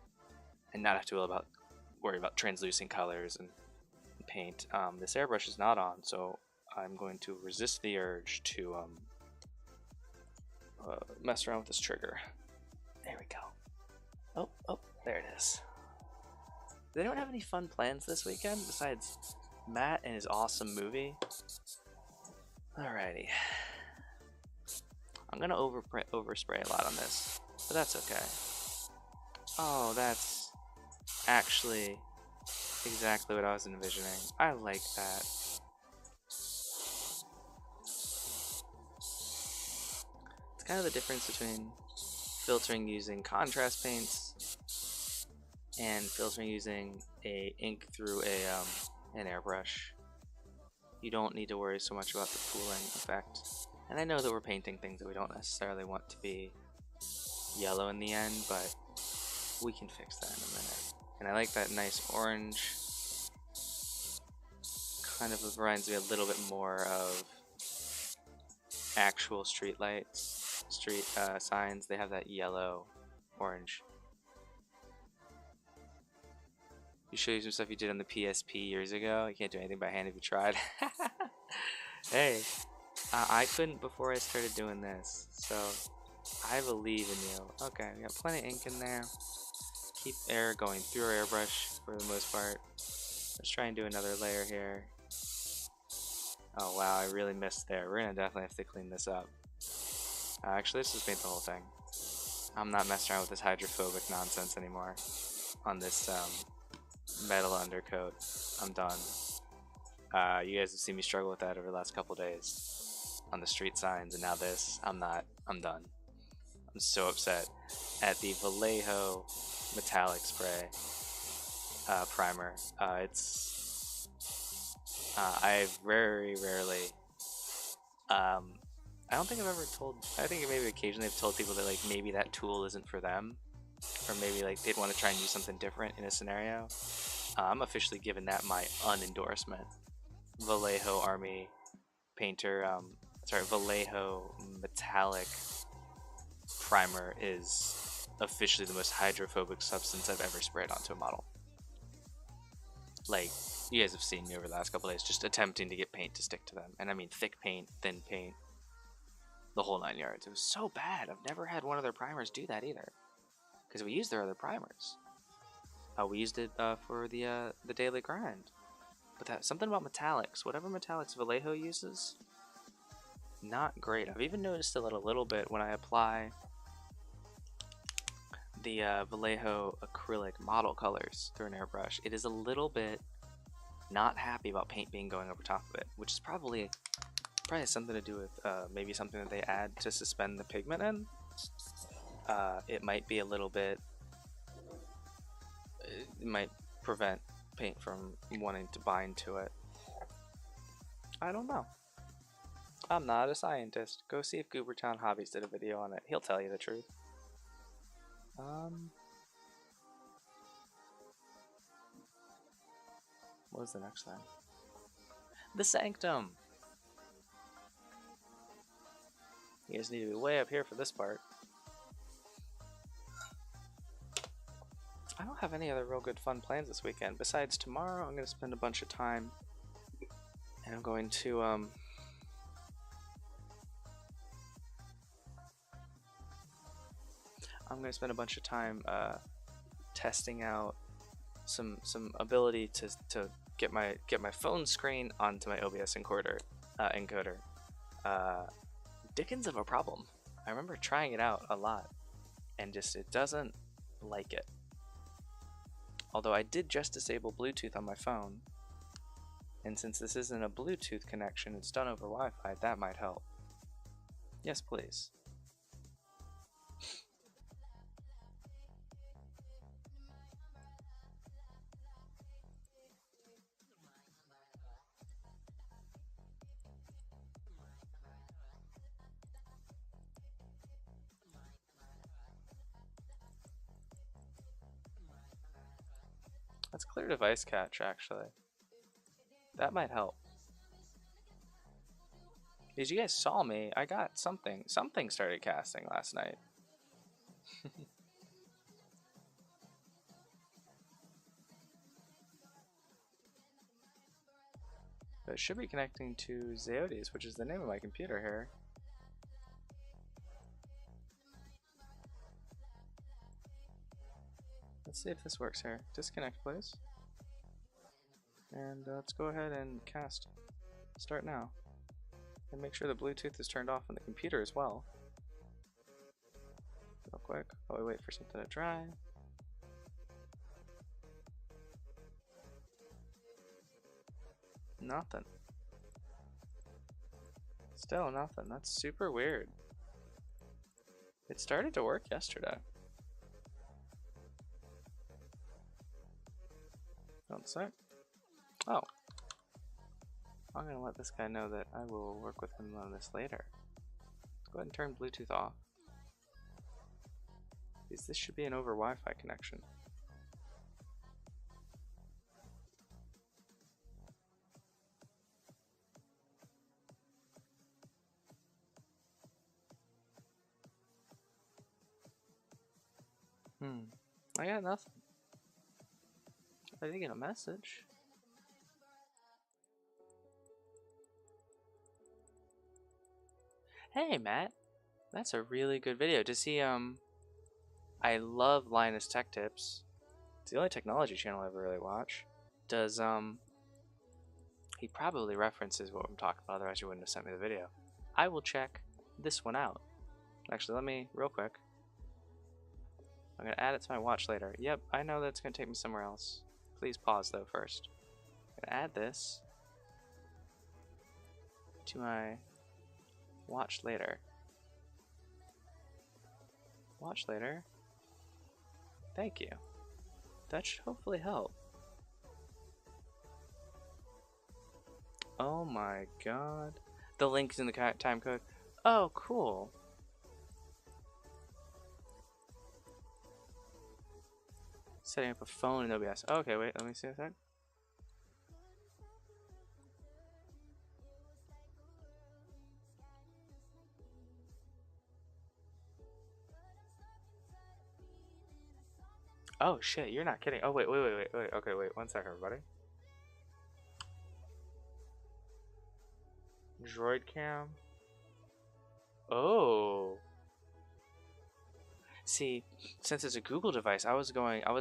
[SPEAKER 1] and not have to worry about translucent colors and paint. This airbrush is not on, so I'm going to resist the urge to mess around with this trigger. There we go. Oh, there it is. Does anyone have any fun plans this weekend besides Matt and his awesome movie? Alrighty. I'm gonna overspray a lot on this, but that's okay. Oh, that's actually exactly what I was envisioning. I like that. It's kind of the difference between filtering using contrast paints and filtering using a ink through an airbrush. You don't need to worry so much about the pooling effect. And I know that we're painting things that we don't necessarily want to be yellow in the end, but we can fix that in a minute. And I like that nice orange. Kind of reminds me a little bit more of actual street lights, street signs. They have that yellow orange. You show you some stuff you did on the PSP years ago. You can't do anything by hand if you tried. Hey, I couldn't before I started doing this, so I believe in you. Okay, we got plenty of ink in there. Keep air going through our airbrush for the most part. Let's try and do another layer here. Oh wow, I really missed there. We're gonna definitely have to clean this up. Actually, let's just paint the whole thing. I'm not messing around with this hydrophobic nonsense anymore on this metal undercoat. I'm done. You guys have seen me struggle with that over the last couple days on the street signs, and now this. I'm done. I'm so upset at the Vallejo metallic spray primer. I very rarely I don't think I've ever told, I think maybe occasionally I've told people that like maybe that tool isn't for them, or maybe like they'd want to try and use something different in a scenario. I'm officially giving that my unendorsement. Vallejo Army Painter, Vallejo metallic primer is officially the most hydrophobic substance I've ever sprayed onto a model. Like, you guys have seen me over the last couple days just attempting to get paint to stick to them. And I mean thick paint, thin paint, the whole 9 yards. It was so bad. I've never had one of their primers do that either. Because we used their other primers. We used it for the daily grind. But something about metallics. Whatever metallics Vallejo uses, not great. I've even noticed it a little bit when I apply the Vallejo acrylic model colors through an airbrush. It is a little bit not happy about paint being going over top of it, which is probably has something to do with maybe something that they add to suspend the pigment in. It might be a little bit, it might prevent paint from wanting to bind to it. I don't know. I'm not a scientist. Go see if Goobertown Hobbies did a video on it. He'll tell you the truth. What was the next thing? The Sanctum! You guys need to be way up here for this part. I don't have any other real good fun plans this weekend. Besides tomorrow, I'm going to spend a bunch of time, and I'm going to I'm going to spend a bunch of time testing out some ability to get my phone screen onto my OBS encoder. Dickens of a problem. I remember trying it out a lot, and just it doesn't like it. Although I did just disable Bluetooth on my phone. And since this isn't a Bluetooth connection, it's done over Wi-Fi, that might help. Yes, please. Let's clear device cache, actually. That might help. Because you guys saw me, I got something. Something started casting last night. But it should be connecting to Zeodes, which is the name of my computer here. Let's see if this works here. Disconnect, please. And let's go ahead and cast. Start now. And make sure the Bluetooth is turned off on the computer as well. Real quick while we wait for something to dry. Nothing. Still nothing. That's super weird. It started to work yesterday. One sec. Oh. I'm gonna let this guy know that I will work with him on this later. Let's go ahead and turn Bluetooth off. Because this should be an over Wi-Fi connection. I got nothing. I didn't get a message. Hey Matt, that's a really good video. Does he I love Linus Tech Tips. It's the only technology channel I ever really watch. Does he probably references what I'm talking about, otherwise he wouldn't have sent me the video. I will check this one out. Actually, let me real quick. I'm gonna add it to my watch later. Yep, I know that's gonna take me somewhere else. Please pause though first. I'm gonna add this to my watch later. Watch later. Thank you. That should hopefully help. Oh my god. The link's in the time code. Oh, cool. Setting up a phone in OBS. Okay, wait, let me see a sec. Oh shit, you're not kidding. Oh wait. Okay, wait, 1 second, everybody. Droid cam. Oh. See, since it's a Google device, I was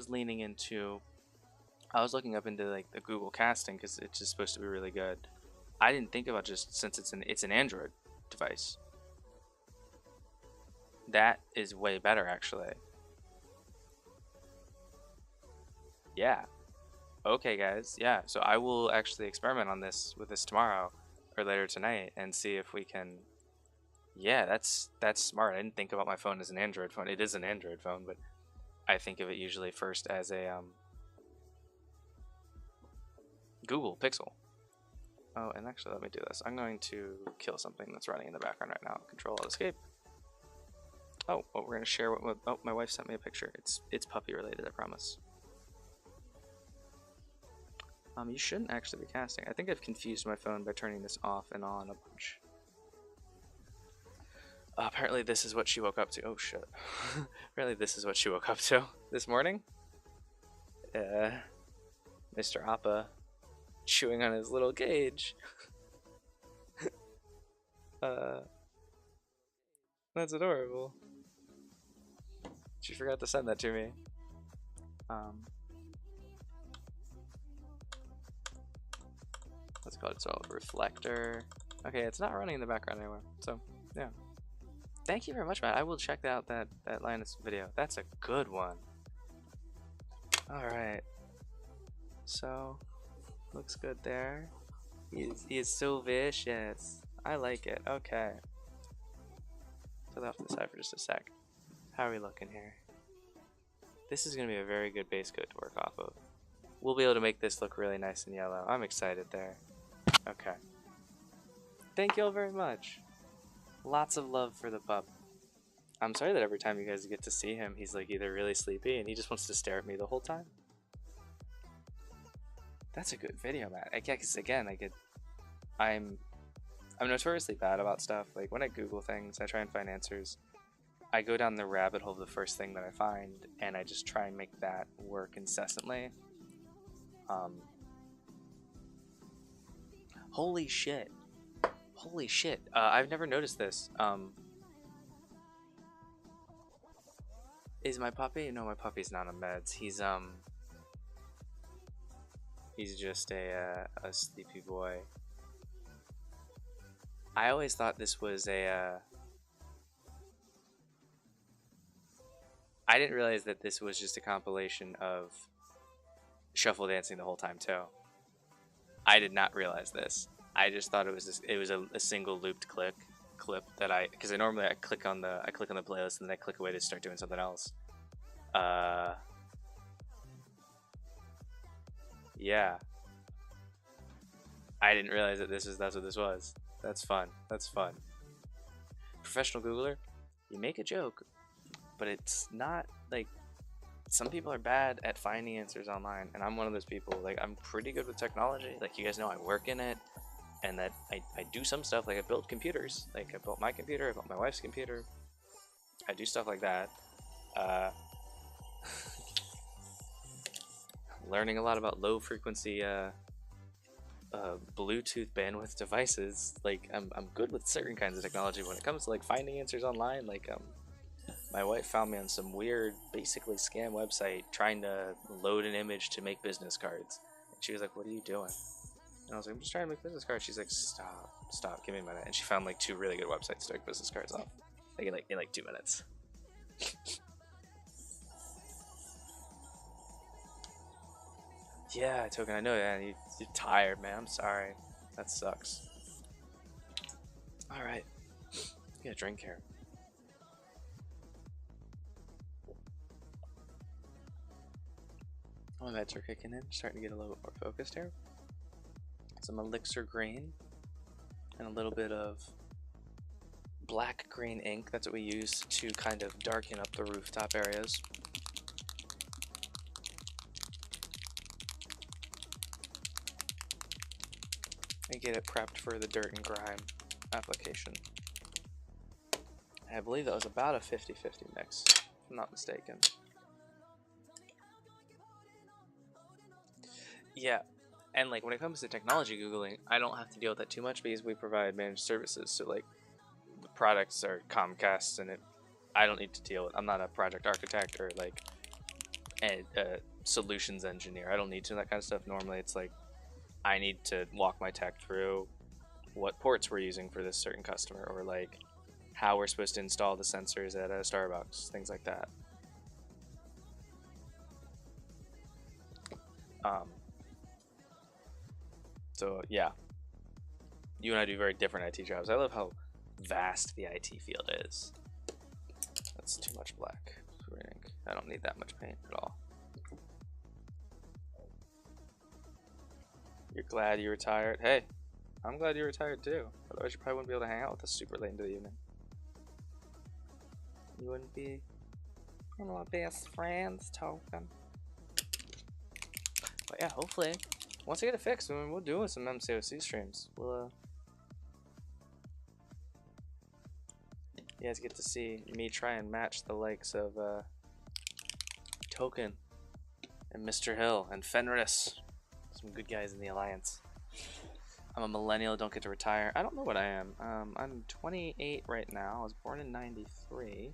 [SPEAKER 1] leaning into, I was looking up into like the Google casting because it's just supposed to be really good. I didn't think about just since it's an Android device. That is way better actually. Yeah. Okay, guys. Yeah. So I will actually experiment on this with this tomorrow or later tonight and see if we can. Yeah, that's smart. I didn't think about my phone as an Android phone. It is an Android phone, but I think of it usually first as a Google Pixel. Oh, and actually, let me do this. I'm going to kill something that's running in the background right now. Control Alt Escape. Oh, well, we're gonna share what. Oh, my wife sent me a picture. It's puppy related, I promise. You shouldn't actually be casting. I think I've confused my phone by turning this off and on a bunch. Apparently this is what she woke up to. Oh shit. Apparently this is what she woke up to this morning. Mr. Appa chewing on his little cage. That's adorable. She forgot to send that to me. What's it called? It's all reflector. Okay, it's not running in the background anymore. So yeah. Thank you very much, Matt. I will check out that Linus video. That's a good one. All right. So, looks good there. He is so vicious. I like it. Okay. Put that off to the side for just a sec. How are we looking here? This is going to be a very good base coat to work off of. We'll be able to make this look really nice and yellow. I'm excited there. Okay. Thank you all very much. Lots of love for the pup. I'm sorry that every time you guys get to see him, he's like either really sleepy and he just wants to stare at me the whole time. That's a good video, Matt. I guess again, I'm notoriously bad about stuff. Like when I Google things, I try and find answers. I go down the rabbit hole of the first thing that I find, and I just try and make that work incessantly. Holy shit. Holy shit. I've never noticed this. Is my puppy? No, my puppy's not on meds. He's just a sleepy boy. I always thought this was I didn't realize that this was just a compilation of shuffle dancing the whole time too. I did not realize this. I just thought it was a single looped clip that because I normally click on the playlist and then I click away to start doing something else. Yeah. I didn't realize that that's what this was. That's fun. That's fun. Professional Googler, you make a joke, but it's not like some people are bad at finding answers online, and I'm one of those people. Like I'm pretty good with technology. Like you guys know, I work in it, and that I do some stuff. Like I build computers. Like I built my computer. I built my wife's computer. I do stuff like that. Learning a lot about low frequency Bluetooth bandwidth devices. Like I'm good with certain kinds of technology. When it comes to like finding answers online, like my wife found me on some weird, basically scam website trying to load an image to make business cards. And she was like, "What are you doing?" And I was like, "I'm just trying to make business cards." She's like, "Stop, give me a minute." And she found like 2 really good websites to make business cards off. Like in 2 minutes. Yeah, Token, I know, yeah, you're tired, man. I'm sorry. That sucks. Alright. Get a drink here. My meds are kicking in, starting to get a little bit more focused here. Some elixir green and a little bit of black green ink. That's what we use to kind of darken up the rooftop areas. And get it prepped for the dirt and grime application. I believe that was about a 50-50 mix, if I'm not mistaken. Yeah, and like when it comes to technology Googling, I don't have to deal with that too much because we provide managed services. So like the products are Comcast, and I don't need to deal with. I'm not a project architect or like a solutions engineer. I don't need to know that kind of stuff. Normally, it's like I need to walk my tech through what ports we're using for this certain customer, or like how we're supposed to install the sensors at a Starbucks, things like that. So yeah, you and I do very different IT jobs. I love how vast the IT field is. That's too much black ink. I don't need that much paint at all. You're glad you retired? Hey, I'm glad you retired too. Otherwise you probably wouldn't be able to hang out with us super late into the evening. You wouldn't be one of my best friends, Token. But yeah, hopefully, once I get it fixed, we'll do some MCOC streams. We'll, you guys get to see me try and match the likes of Token and Mr. Hill and Fenris. Some good guys in the Alliance. I'm a millennial, don't get to retire. I don't know what I am. I'm 28 right now. I was born in 93.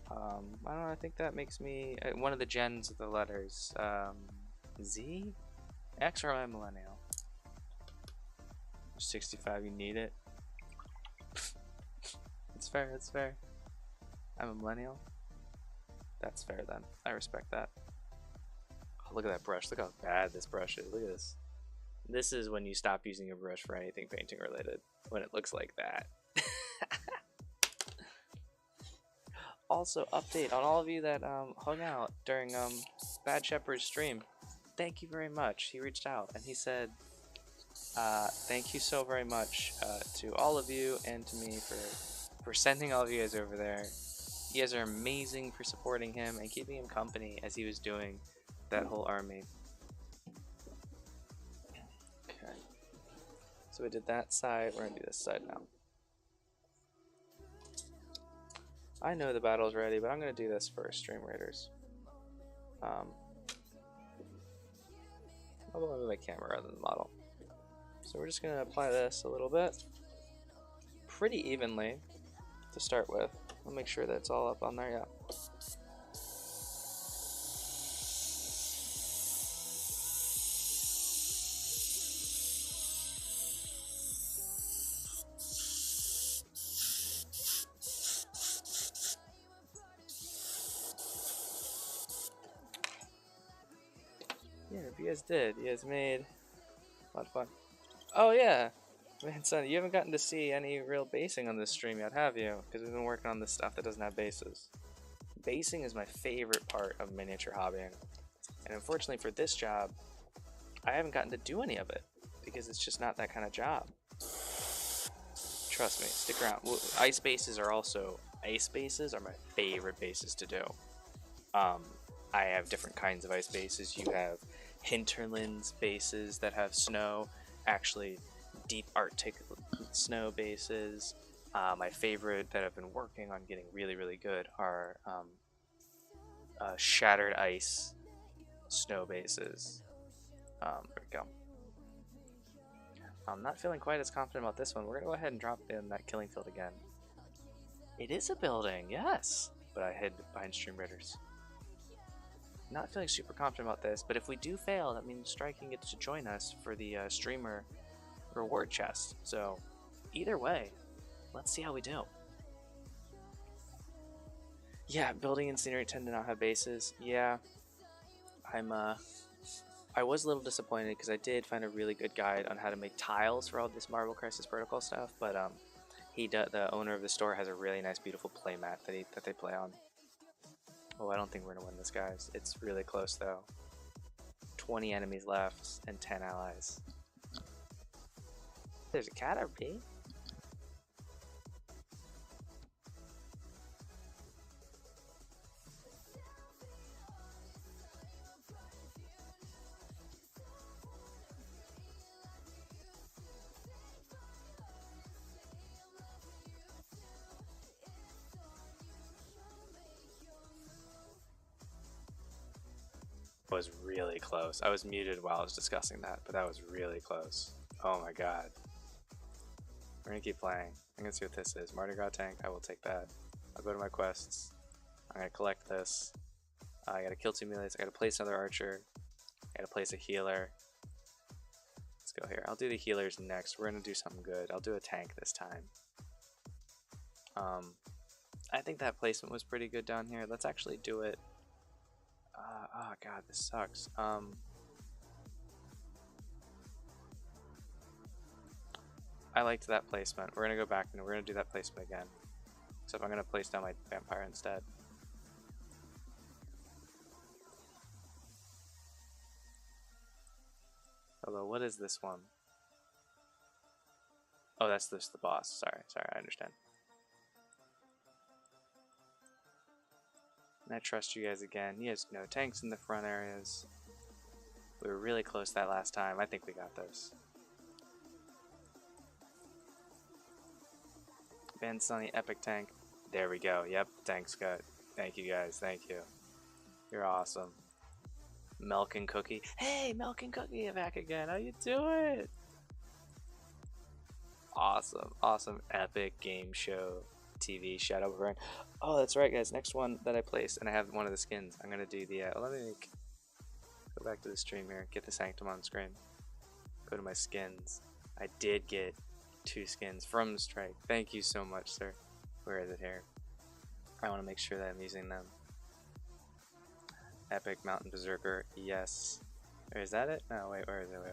[SPEAKER 1] I don't know, I think that makes me one of the gens of the letters. Z? X, or am I a millennial? 65, you need it. It's fair, it's fair. I'm a millennial. That's fair then. I respect that. look at that brush. Look how bad this brush is. Look at this. This is when you stop using a brush for anything painting related. When it looks like that. Also, update on all of you that hung out during Bad Shepherd's stream. Thank you very much. He reached out and he said, thank you so very much to all of you and to me for sending all of you guys over there. You guys are amazing for supporting him and keeping him company as he was doing that whole army. Okay. So we did that side. We're gonna do this side now. I know the battle's ready, but I'm gonna do this first, Stream Raiders. I'll move my camera rather than the model. So we're just gonna apply this a little bit, pretty evenly to start with. I'll make sure that it's all up on there, yeah. Yeah, if you guys did, you guys made a lot of fun. Oh yeah, man, son, you haven't gotten to see any real basing on this stream yet, have you? Because we've been working on this stuff that doesn't have bases. Basing is my favorite part of miniature hobbying, and unfortunately for this job, I haven't gotten to do any of it because it's just not that kind of job. Trust me, stick around. Ice bases are my favorite bases to do. I have different kinds of ice bases. You have hinterlands bases that have snow, actually deep Arctic snow bases. My favorite that I've been working on getting really, really good are shattered ice snow bases. There we go. I'm not feeling quite as confident about this one. We're gonna go ahead and drop in that killing field again. It is a building, yes, but I hid behind Stream Raiders. Not feeling super confident about this, but if we do fail, that means Striking gets to join us for the streamer reward chest. So either way, let's see how we do. Yeah, building and scenery tend to not have bases. Yeah, I was a little disappointed because I did find a really good guide on how to make tiles for all this Marvel Crisis Protocol stuff, but the owner of the store has a really nice, beautiful playmat that they play on. Oh, I don't think we're gonna win this, guys. It's really close though. 20 enemies left and 10 allies. There's a Caterpie. Was really close. I was muted while I was discussing that, but that was really close. Oh my god. We're gonna keep playing. I'm gonna see what this is. Mardi Gras tank, I will take that. I'll go to my quests. I'm gonna collect this. I gotta kill 2 melees. I gotta place another archer. I gotta place a healer. Let's go here. I'll do the healers next. We're gonna do something good. I'll do a tank this time. I think that placement was pretty good down here. Let's actually do it. Oh god, this sucks. I liked that placement. We're gonna go back and we're gonna do that placement again. Except I'm gonna place down my vampire instead. Although, what is this one? Oh, that's the boss. Sorry, I understand. And I trust you guys again. You guys know tanks in the front areas. We were really close that last time. I think we got this. Ben Sunny Epic Tank. There we go. Yep, tank's good. Thank you guys. Thank you. You're awesome. Milk and Cookie. Hey, Milk and Cookie, you're back again. How you doing? Awesome. Awesome. Epic game show. TV Shadowburn. Oh, that's right, guys. Next one that I placed, and I have one of the skins. I'm gonna do the. Let me go back to the stream here. Get the Sanctum on screen. Go to my skins. I did get 2 skins from Strike. Thank you so much, sir. Where is it here? I want to make sure that I'm using them. Epic Mountain Berserker, yes. Or is that it? No, wait, where is it? Wait.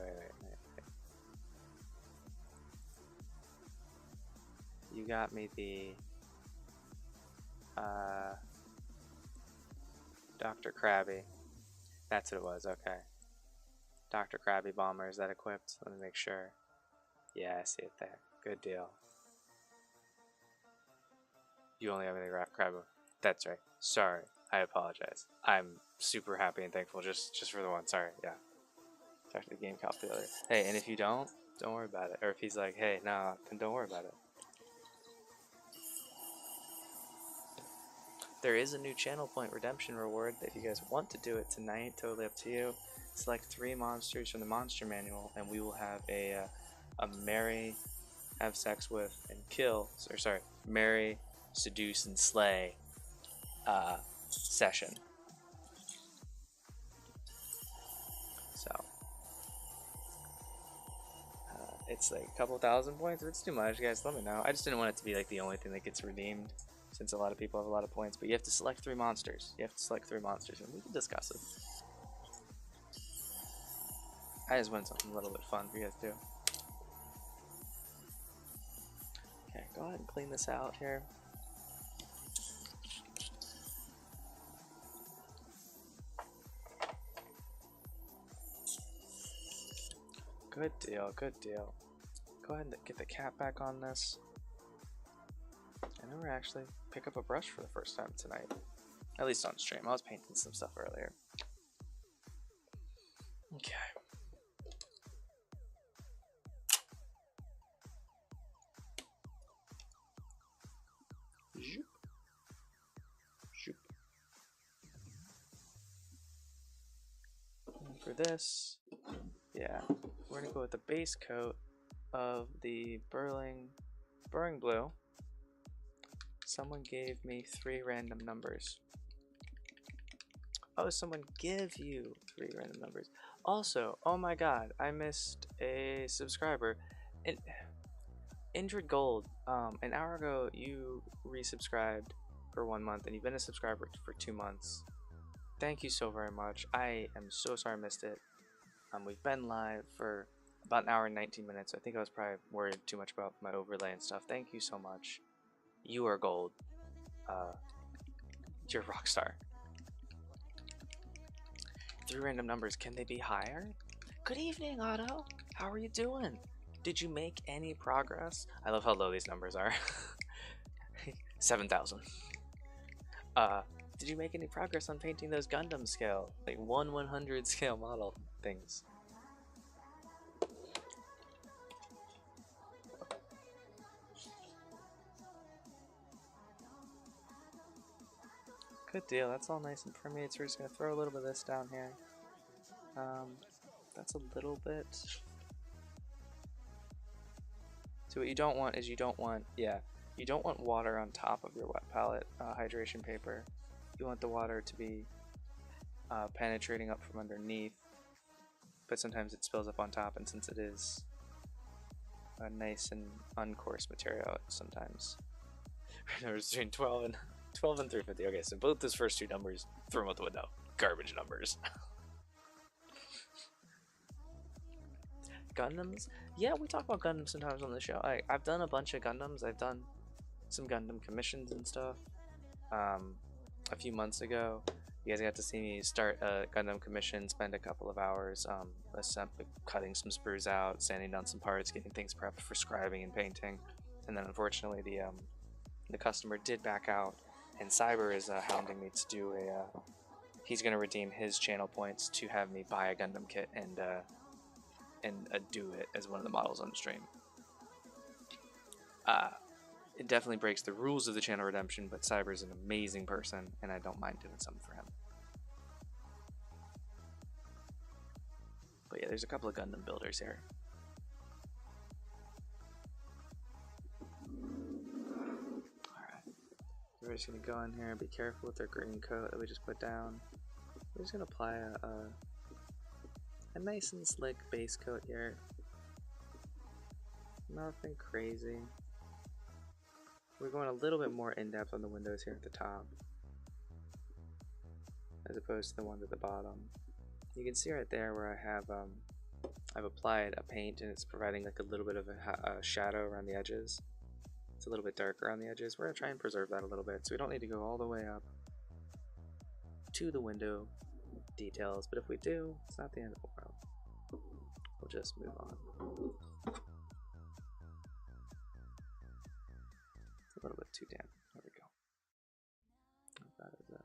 [SPEAKER 1] You got me the Dr. Krabby. That's what it was, okay. Dr. Krabby Bomber, is that equipped? Let me make sure. Yeah, I see it there. Good deal. You only have any Krabby. That's right. Sorry. I apologize. I'm super happy and thankful just for the one. Sorry, yeah. Talk to the game cop the other. Hey, and if you don't worry about it. Or if he's like, hey, nah, then don't worry about it. There is a new channel point redemption reward if you guys want to do it tonight. Totally up to you. Select 3 monsters from the monster manual, and we will have a marry, have sex with, and kill. Or sorry, marry, seduce, and slay session. So it's like a couple thousand points. If it's too much, guys, let me know. I just didn't want it to be like the only thing that gets redeemed, since a lot of people have a lot of points. But you have to select 3 monsters. You have to select 3 monsters, and we can discuss it. I just want something a little bit fun for you guys to do. Okay, go ahead and clean this out here. Good deal, good deal. Go ahead and get the cap back on this. I never actually pick up a brush for the first time tonight. At least on stream. I was painting some stuff earlier. Okay. Zoop. Zoop. And for this, yeah, we're gonna go with the base coat of the Burring Blue. Someone gave me 3 random numbers. Oh, someone give you 3 random numbers. Also, oh my god, I missed a subscriber. Indrid Gold, an hour ago you resubscribed for 1 month and you've been a subscriber for 2 months. Thank you so very much. I am so sorry I missed it. We've been live for about 1 hour and 19 minutes. I think I was probably worried too much about my overlay and stuff. Thank you so much. You are gold. You're a rock star. 3 random numbers. Can they be higher? Good evening, Otto. How are you doing? Did you make any progress? I love how low these numbers are. 7,000. Did you make any progress on painting those Gundam scale, like 1/100 scale model things? Good deal. That's all nice and permeates. We're just gonna throw a little bit of this down here. That's a little bit. So what you don't want is you don't want water on top of your wet palette hydration paper. You want the water to be penetrating up from underneath, but sometimes it spills up on top, and since it is a nice and uncoarse material, sometimes numbers between 12 and 350. Okay, so both those first 2 numbers, throw them out the window. Garbage numbers. Gundams? Yeah, we talk about Gundams sometimes on the show. I've done a bunch of Gundams. I've done some Gundam commissions and stuff. A few months ago, you guys got to see me start a Gundam commission, spend a couple of hours cutting some sprues out, sanding down some parts, getting things prepped for scribing and painting. And then unfortunately the customer did back out, and Cyber is hounding me to do he's going to redeem his channel points to have me buy a Gundam kit and do it as one of the models on the stream. It definitely breaks the rules of the channel redemption, but Cyber is an amazing person, and I don't mind doing something for him. But yeah, there's a couple of Gundam builders here. Alright. We're just going to go in here and be careful with our green coat that we just put down. We're just going to apply a nice and slick base coat here. Nothing crazy. We're going a little bit more in-depth on the windows here at the top. as opposed to the ones at the bottom. You can see right there where I have I've applied a paint and it's providing like a little bit of a shadow around the edges. It's a little bit darker on the edges. We're going to try and preserve that a little bit, so we don't need to go all the way up to the window details, but if we do, it's not the end of the world. We'll just move on. It's a little bit too damp. There we go. That is it.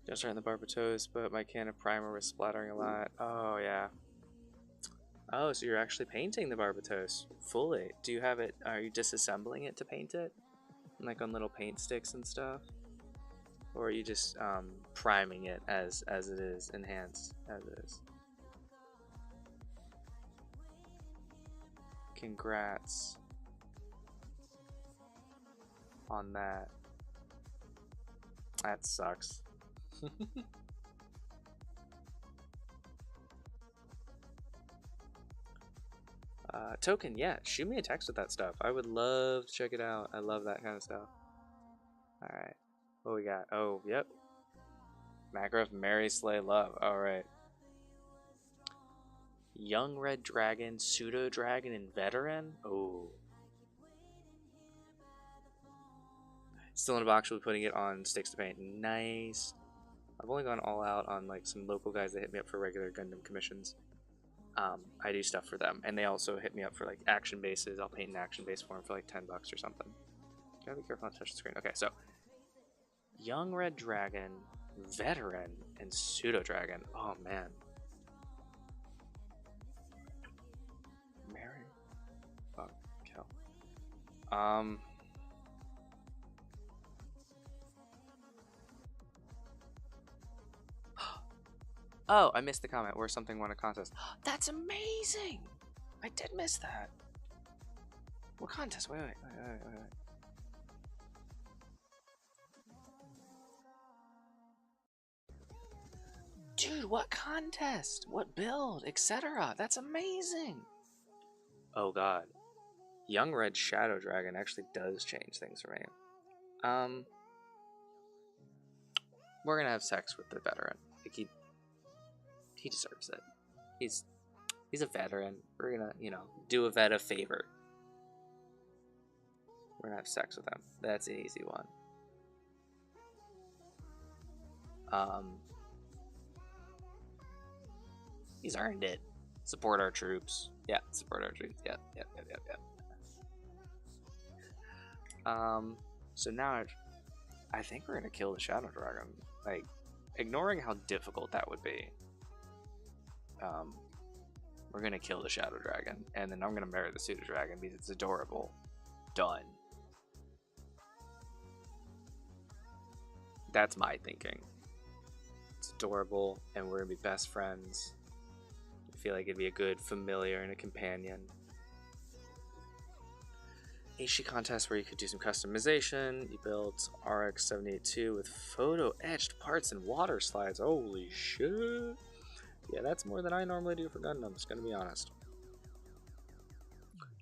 [SPEAKER 1] Just starting the Barbatos, but my can of primer was splattering a lot. Oh yeah. Oh, so you're actually painting the Barbatos fully. Do you have it, are you disassembling it to paint it? Like on little paint sticks and stuff? Or are you just priming it as it is, enhanced as it is? Congrats on that. That sucks. Token, yeah, shoot me a text with that stuff. I would love to check it out. I love that kind of stuff. Alright. What we got? Oh, yep. Magrath, Marry, Slay, Love. Alright. Young Red Dragon, Pseudo Dragon, and Veteran? Oh. Still in a box, we'll be putting it on sticks to paint. Nice. I've only gone all out on like some local guys that hit me up for regular Gundam commissions. I do stuff for them, and they also hit me up for like action bases. I'll paint an action base for them for like $10 or something. Gotta be careful not to touch the screen. Okay, so Young Red Dragon, Veteran, and Pseudo Dragon. Oh man. Marry. Fuck. Kill. Oh, I missed the comment where something won a contest. That's amazing! I did miss that. What contest? Wait. Dude, what contest? What build? Etc. That's amazing! Oh god. Young Red Shadow Dragon actually does change things for me. We're gonna have sex with the veteran. Like he deserves it. He's a veteran. We're gonna, you know, do a vet a favor. We're gonna have sex with him. That's an easy one. He's earned it. Support our troops. Yeah, support our troops. Yep. So now I think we're gonna kill the Shadow Dragon. Like, ignoring how difficult that would be. We're gonna kill the Shadow Dragon, and then I'm gonna marry the Pseudo Dragon because it's adorable. Done. That's my thinking. It's adorable, and we're gonna be best friends. I feel like it'd be a good familiar and a companion. HD contest where you could do some customization. You built RX-782 with photo etched parts and water slides. Holy shit! Yeah, that's more than I normally do for Gundams, gonna be honest.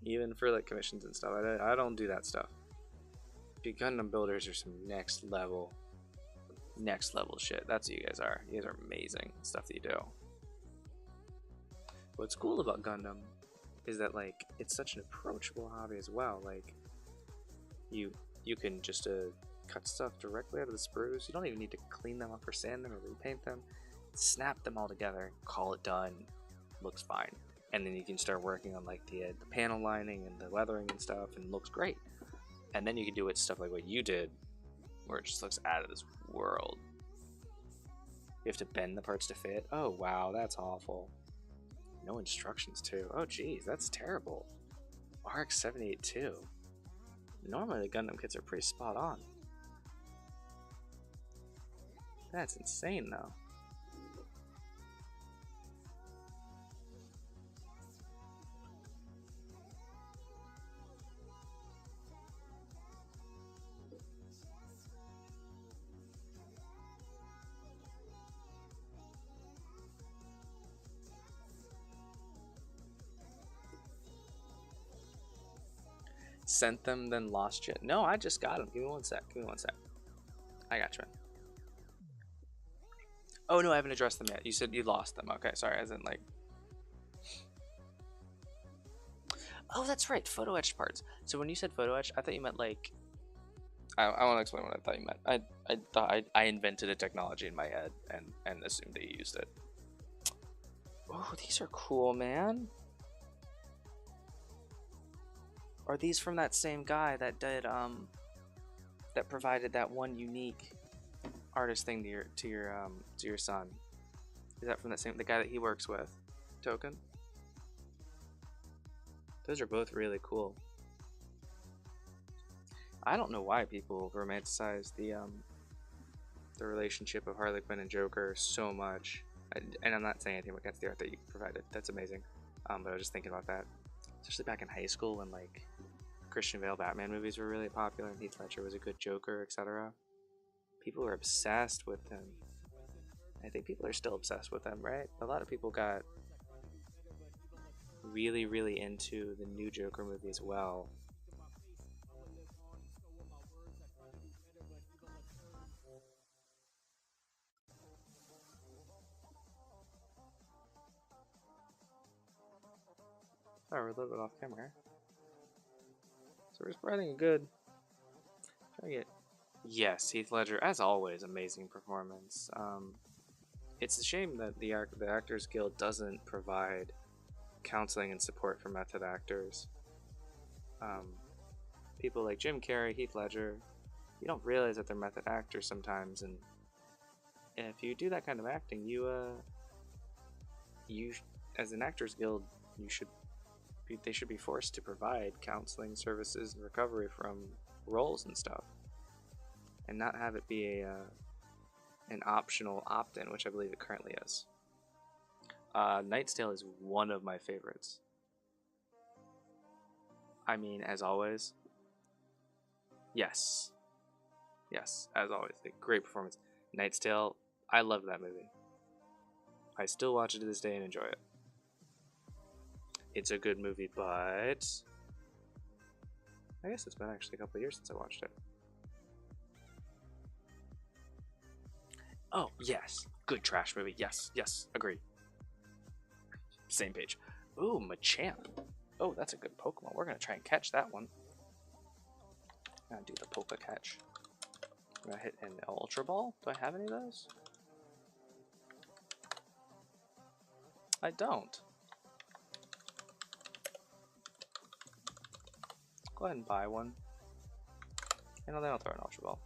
[SPEAKER 1] Even for like commissions and stuff, I don't do that stuff. Dude, Gundam builders are some next level shit. That's what you guys are. You guys are amazing stuff that you do. What's cool about Gundam is that like it's such an approachable hobby as well. Like you can just cut stuff directly out of the sprues. You don't even need to clean them up or sand them or repaint them. Snap them all together, call it done, looks fine, and then you can start working on like the panel lining and the weathering and stuff, and it looks great. And then you can do it stuff like what you did, where it just looks out of this world. You have to bend the parts to fit. Oh wow, that's awful. No instructions too. Oh geez, that's terrible. RX-782. Normally the Gundam kits are pretty spot on. That's insane though. Sent them, then lost you. No, I just got them. Give me one sec. Give me one sec. I got you. Oh no, I haven't addressed them yet. You said you lost them. Okay, sorry. As in like. Oh, that's right. Photo etched parts. So when you said photo etch, I thought you meant like. I want to explain what I thought you meant. I thought I invented a technology in my head and assumed that you used it. Oh, these are cool, man. Are these from that same guy that did that provided that one unique artist thing to your son? Is that from the guy that he works with? Token? Those are both really cool. I don't know why people romanticize the relationship of Harley Quinn and Joker so much. And I'm not saying anything against the art that you provided. That's amazing. But I was just thinking about that, especially back in high school when like Christian Bale Batman movies were really popular and Heath Ledger was a good Joker, etc. People were obsessed with him. I think people are still obsessed with him, right? A lot of people got really, really into the new Joker movie as well. Oh, we're a little bit off camera. So we're just providing a good. Try to get. Yes, Heath Ledger, as always, amazing performance. It's a shame that the Actors Guild doesn't provide counseling and support for method actors. People like Jim Carrey, Heath Ledger, you don't realize that they're method actors sometimes, and if you do that kind of acting, you as an Actors Guild, they should be forced to provide counseling services and recovery from roles and stuff, and not have it be an optional opt-in, which I believe it currently is. Knight's Tale is one of my favorites. I mean, as always, yes, as always, a great performance. Knight's Tale, I love that movie. I still watch it to this day and enjoy it. It's a good movie, but I guess it's been actually a couple of years since I watched it. Oh, yes. Good trash movie. Yes, agree. Same page. Ooh, Machamp. Oh, that's a good Pokemon. We're going to try and catch that one. I'm going to do the Poke catch. I'm going to hit an Ultra Ball. Do I have any of those? I don't. Go ahead and buy one. And then I'll throw an Ultra Ball.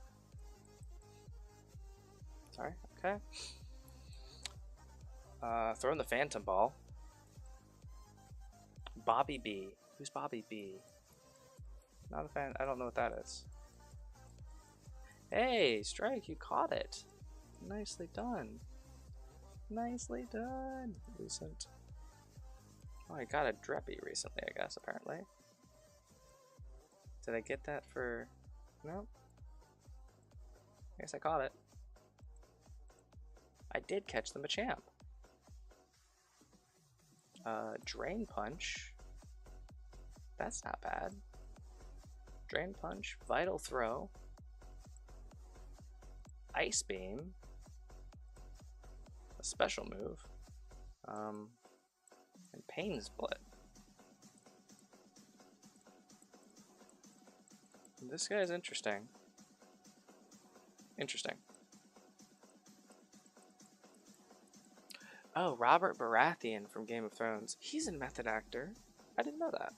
[SPEAKER 1] Sorry, okay. Throw in the Phantom Ball. Bobby B. Who's Bobby B? Not a fan. I don't know what that is. Hey, Strike, you caught it. Nicely done. Nicely done. Recent. Oh, I got a Dreppy recently, I guess, apparently. Did I get that for... No? I guess I caught it. I did catch the Machamp. Drain Punch. That's not bad. Drain Punch, Vital Throw, Ice Beam, a special move, and Pain Split. This guy's interesting. Interesting. Oh, Robert Baratheon from Game of Thrones. He's a method actor. I didn't know that.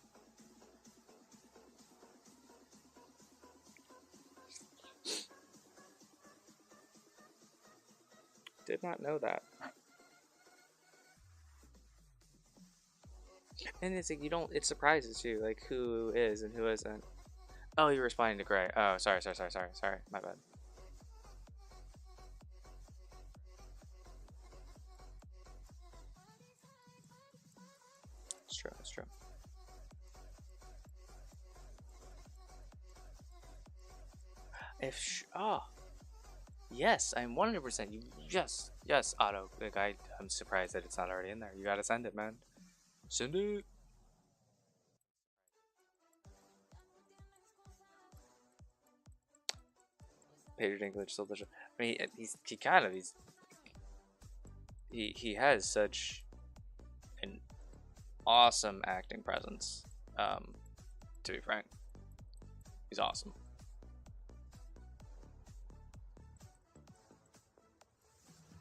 [SPEAKER 1] Did not know that. And it's like, you don't, it surprises you, like, who is and who isn't. Oh, you're responding to Gray. Oh, sorry, my bad. That's true. Yes, I'm 100%. Yes, Otto. The guy, I'm surprised that it's not already in there. You gotta send it, man. Send it. Peter Dinklage still does. I mean, he has such an awesome acting presence. To be frank, he's awesome.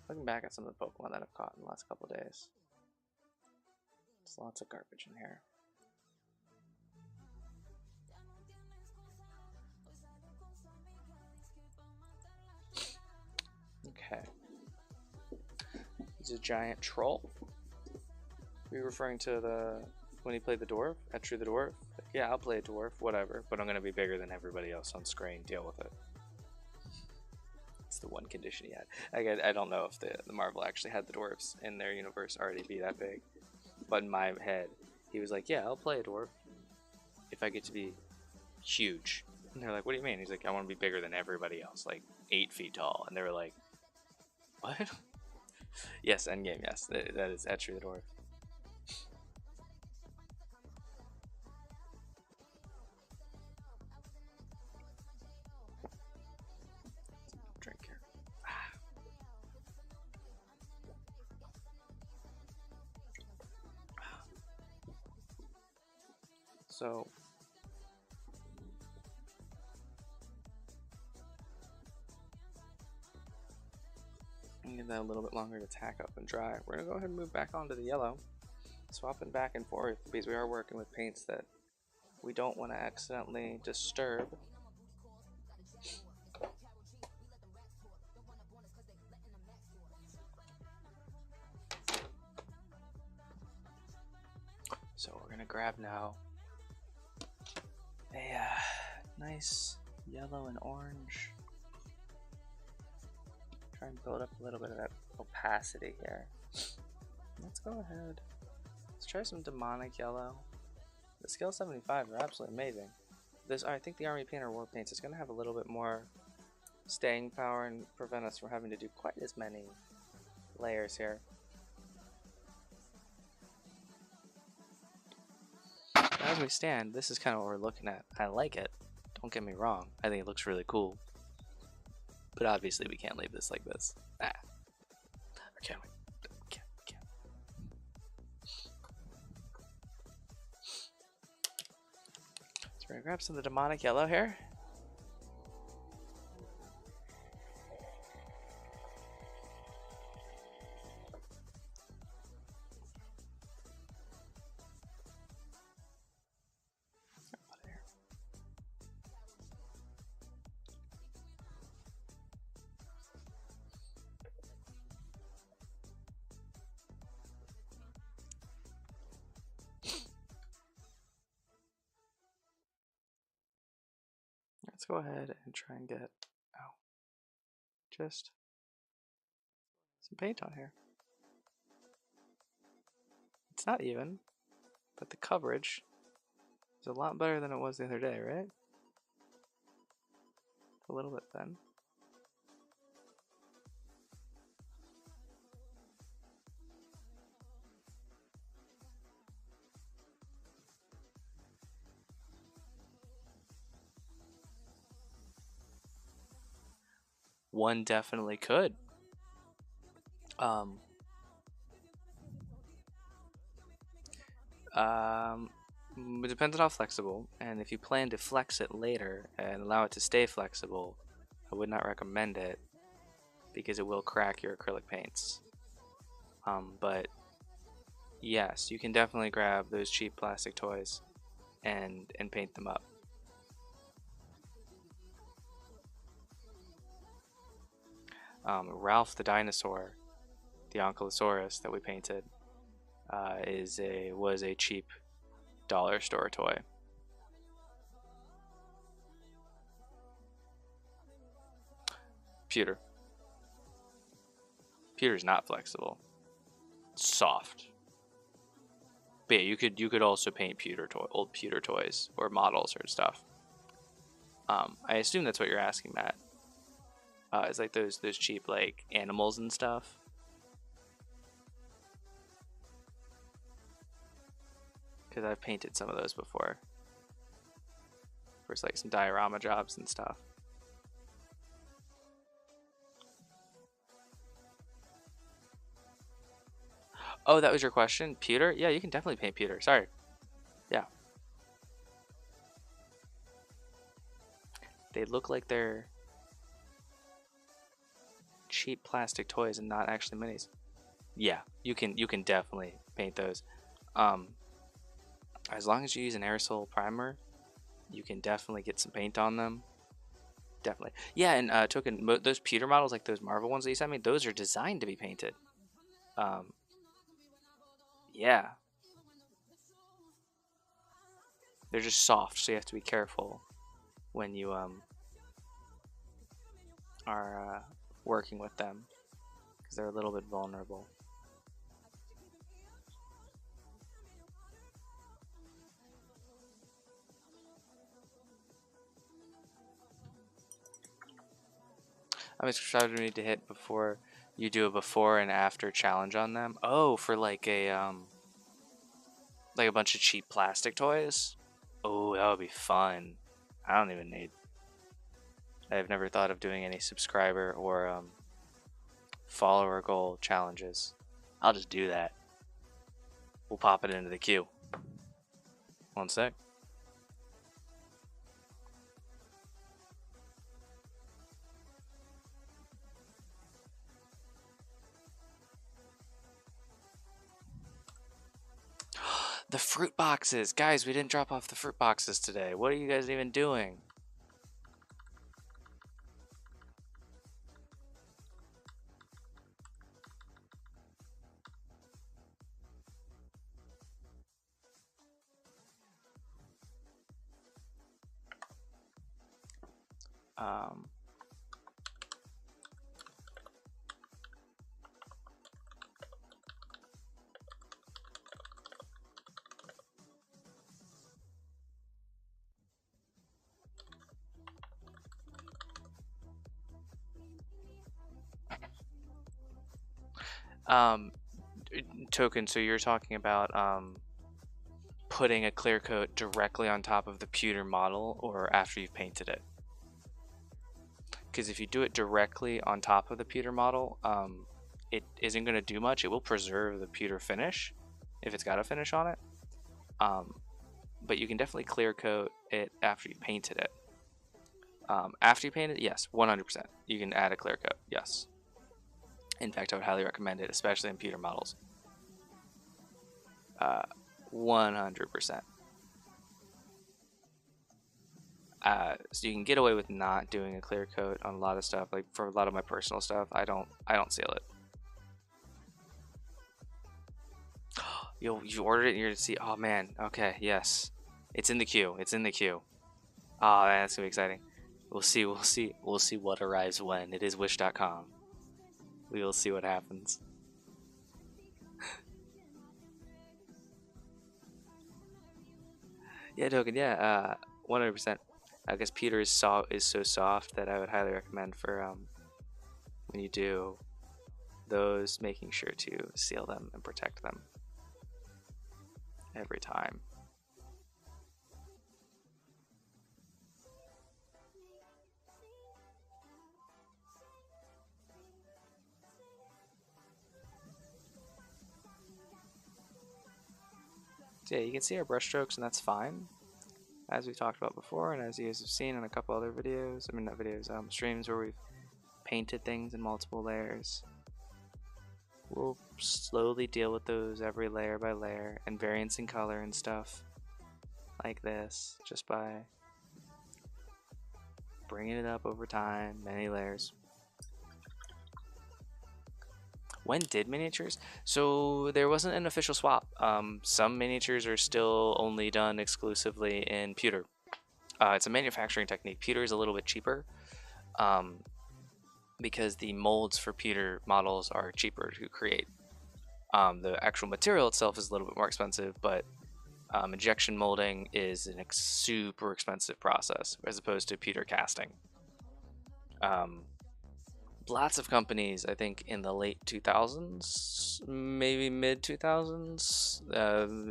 [SPEAKER 1] Looking back at some of the Pokemon that I've caught in the last couple of days, there's lots of garbage in here. Okay. He's a giant troll. Are you referring to when he played the dwarf? Etru the dwarf? Yeah, I'll play a dwarf, whatever. But I'm gonna be bigger than everybody else on screen. Deal with it. It's the one condition he had. I don't know if the Marvel actually had the dwarves in their universe already be that big. But in my head, he was like, yeah, I'll play a dwarf if I get to be huge. And they're like, what do you mean? He's like, I want to be bigger than everybody else, like 8 feet tall. And they were like, what? Yes, Endgame, yes. That is Etru the dwarf. Drink here. So give that a little bit longer to tack up and dry. We're gonna go ahead and move back onto the yellow, swapping back and forth because we are working with paints that we don't want to accidentally disturb. So we're gonna grab now a nice yellow and orange. Try and build up a little bit of that opacity here. Let's go ahead. Let's try some demonic yellow. The scale 75 are absolutely amazing. I think the Army Painter War Paints is going to have a little bit more staying power and prevent us from having to do quite as many layers here. As we stand, this is kind of what we're looking at. I like it. Don't get me wrong. I think it looks really cool. But obviously we can't leave this like this. Or can we? Can't. So we're gonna grab some of the demonic yellow here. Let's go ahead and try and get just some paint on here. It's not even, but the coverage is a lot better than it was the other day, right? A little bit thin. One definitely could. It depends on how flexible, and if you plan to flex it later and allow it to stay flexible, I would not recommend it because it will crack your acrylic paints. But yes, you can definitely grab those cheap plastic toys and paint them up. Ralph the dinosaur, the Ankylosaurus that we painted, was a cheap dollar store toy. Pewter's not flexible. It's soft. But yeah, you could also paint old pewter toys or models or stuff. I assume that's what you're asking, Matt. It's like those cheap like animals and stuff. Because I've painted some of those before. For like some diorama jobs and stuff. Oh, that was your question? Pewter? Yeah, you can definitely paint pewter. Sorry. Yeah. They look like they're cheap plastic toys and not actually minis. Yeah, you can definitely paint those. Um, as long as you use an aerosol primer, you can definitely get some paint on them. Definitely. Yeah, and Token, those pewter models, like those Marvel ones that you sent me, those are designed to be painted. Um, yeah, they're just soft, so you have to be careful when you are working with them because they're a little bit vulnerable. How many subscribers do we need to hit before you do a before and after challenge on them? Oh, for like a bunch of cheap plastic toys. Oh, that would be fun. I don't even need. I've never thought of doing any subscriber or follower goal challenges. I'll just do that. We'll pop it into the queue. One sec. The fruit boxes! Guys, we didn't drop off the fruit boxes today. What are you guys even doing? Um, um, Token, so you're talking about putting a clear coat directly on top of the pewter model or after you've painted it? Because if you do it directly on top of the pewter model, it isn't going to do much. It will preserve the pewter finish if it's got a finish on it. But you can definitely clear coat it after you painted it. After you paint it, yes, 100%. You can add a clear coat, yes. In fact, I would highly recommend it, especially in pewter models. 100%. So you can get away with not doing a clear coat on a lot of stuff. Like for a lot of my personal stuff, I don't seal it. You ordered it and you're gonna see. Oh man, okay, yes, it's in the queue. It's in the queue. Oh man, that's gonna be exciting. We'll see. We'll see what arrives when. It is wish.com. We will see what happens. Yeah, Token. Yeah, 100%. I guess pewter is so soft that I would highly recommend for when you do those, making sure to seal them and protect them every time. So yeah, you can see our brush strokes, and that's fine, as we talked about before, and as you guys have seen in a couple other videos. I mean, not videos, streams where we've painted things in multiple layers. We'll slowly deal with those every layer by layer, and variance in color and stuff like this, just by bringing it up over time, many layers. When did miniatures? So there wasn't an official swap. Some miniatures are still only done exclusively in pewter. It's a manufacturing technique. Pewter is a little bit cheaper because the molds for pewter models are cheaper to create. The actual material itself is a little bit more expensive, but injection molding is a super expensive process as opposed to pewter casting. Lots of companies, I think in the late 2000s, maybe mid 2000s,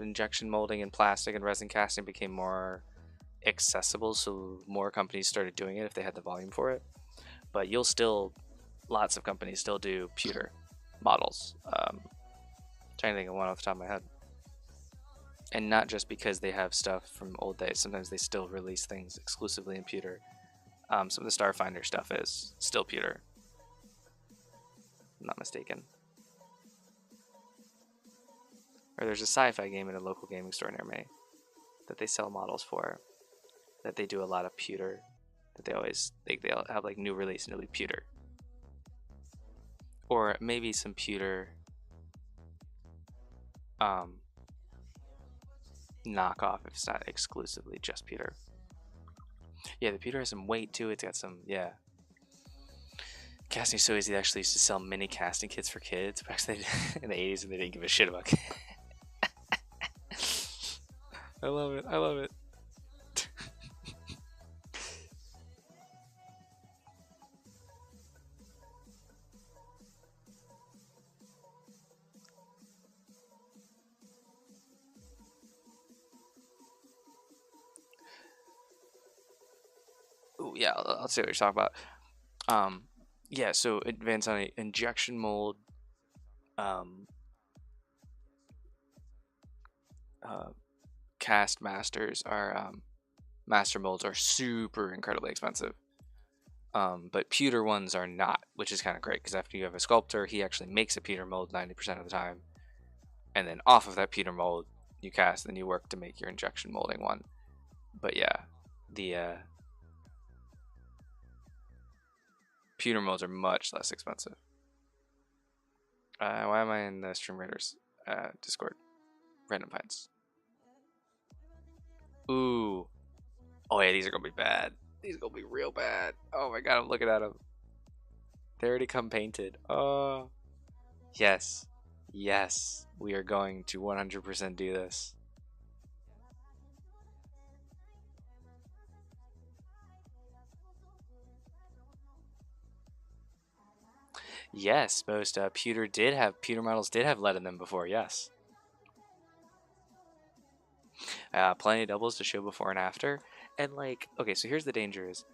[SPEAKER 1] injection molding and plastic and resin casting became more accessible, so more companies started doing it if they had the volume for it. But lots of companies still do pewter models. trying to think of one off the top of my head. And not just because they have stuff from old days. Sometimes they still release things exclusively in pewter. Some of the Starfinder stuff is still pewter. I'm not mistaken. Or there's a sci-fi game at a local gaming store near me that they sell models for. That they do a lot of pewter. That they'll have like new release and it'll be pewter. Or maybe some pewter knockoff if it's not exclusively just pewter. Yeah, the pewter has some weight to it. It's got some, yeah. Casting's so easy. They actually used to sell mini casting kits for kids back in the 80s and they didn't give a shit about kids. I love it. I love it. Ooh, yeah, I'll see what you're talking about. Yeah, so advanced on injection mold, cast masters are master molds are super incredibly expensive. But pewter ones are not, which is kind of great because after you have a sculptor, he actually makes a pewter mold 90% of the time, and then off of that pewter mold you cast, then you work to make your injection molding one. But yeah, the pewter molds are much less expensive. Why am I in the Stream Raiders Discord? Random finds. Ooh. Oh yeah, these are gonna be bad. These are gonna be real bad. Oh my god, I'm looking at them. They already come painted. Oh. Yes. Yes. We are going to 100% do this. Yes, most pewter models did have lead in them before, yes. Plenty of doubles to show before and after. And like, okay, so here's the danger is,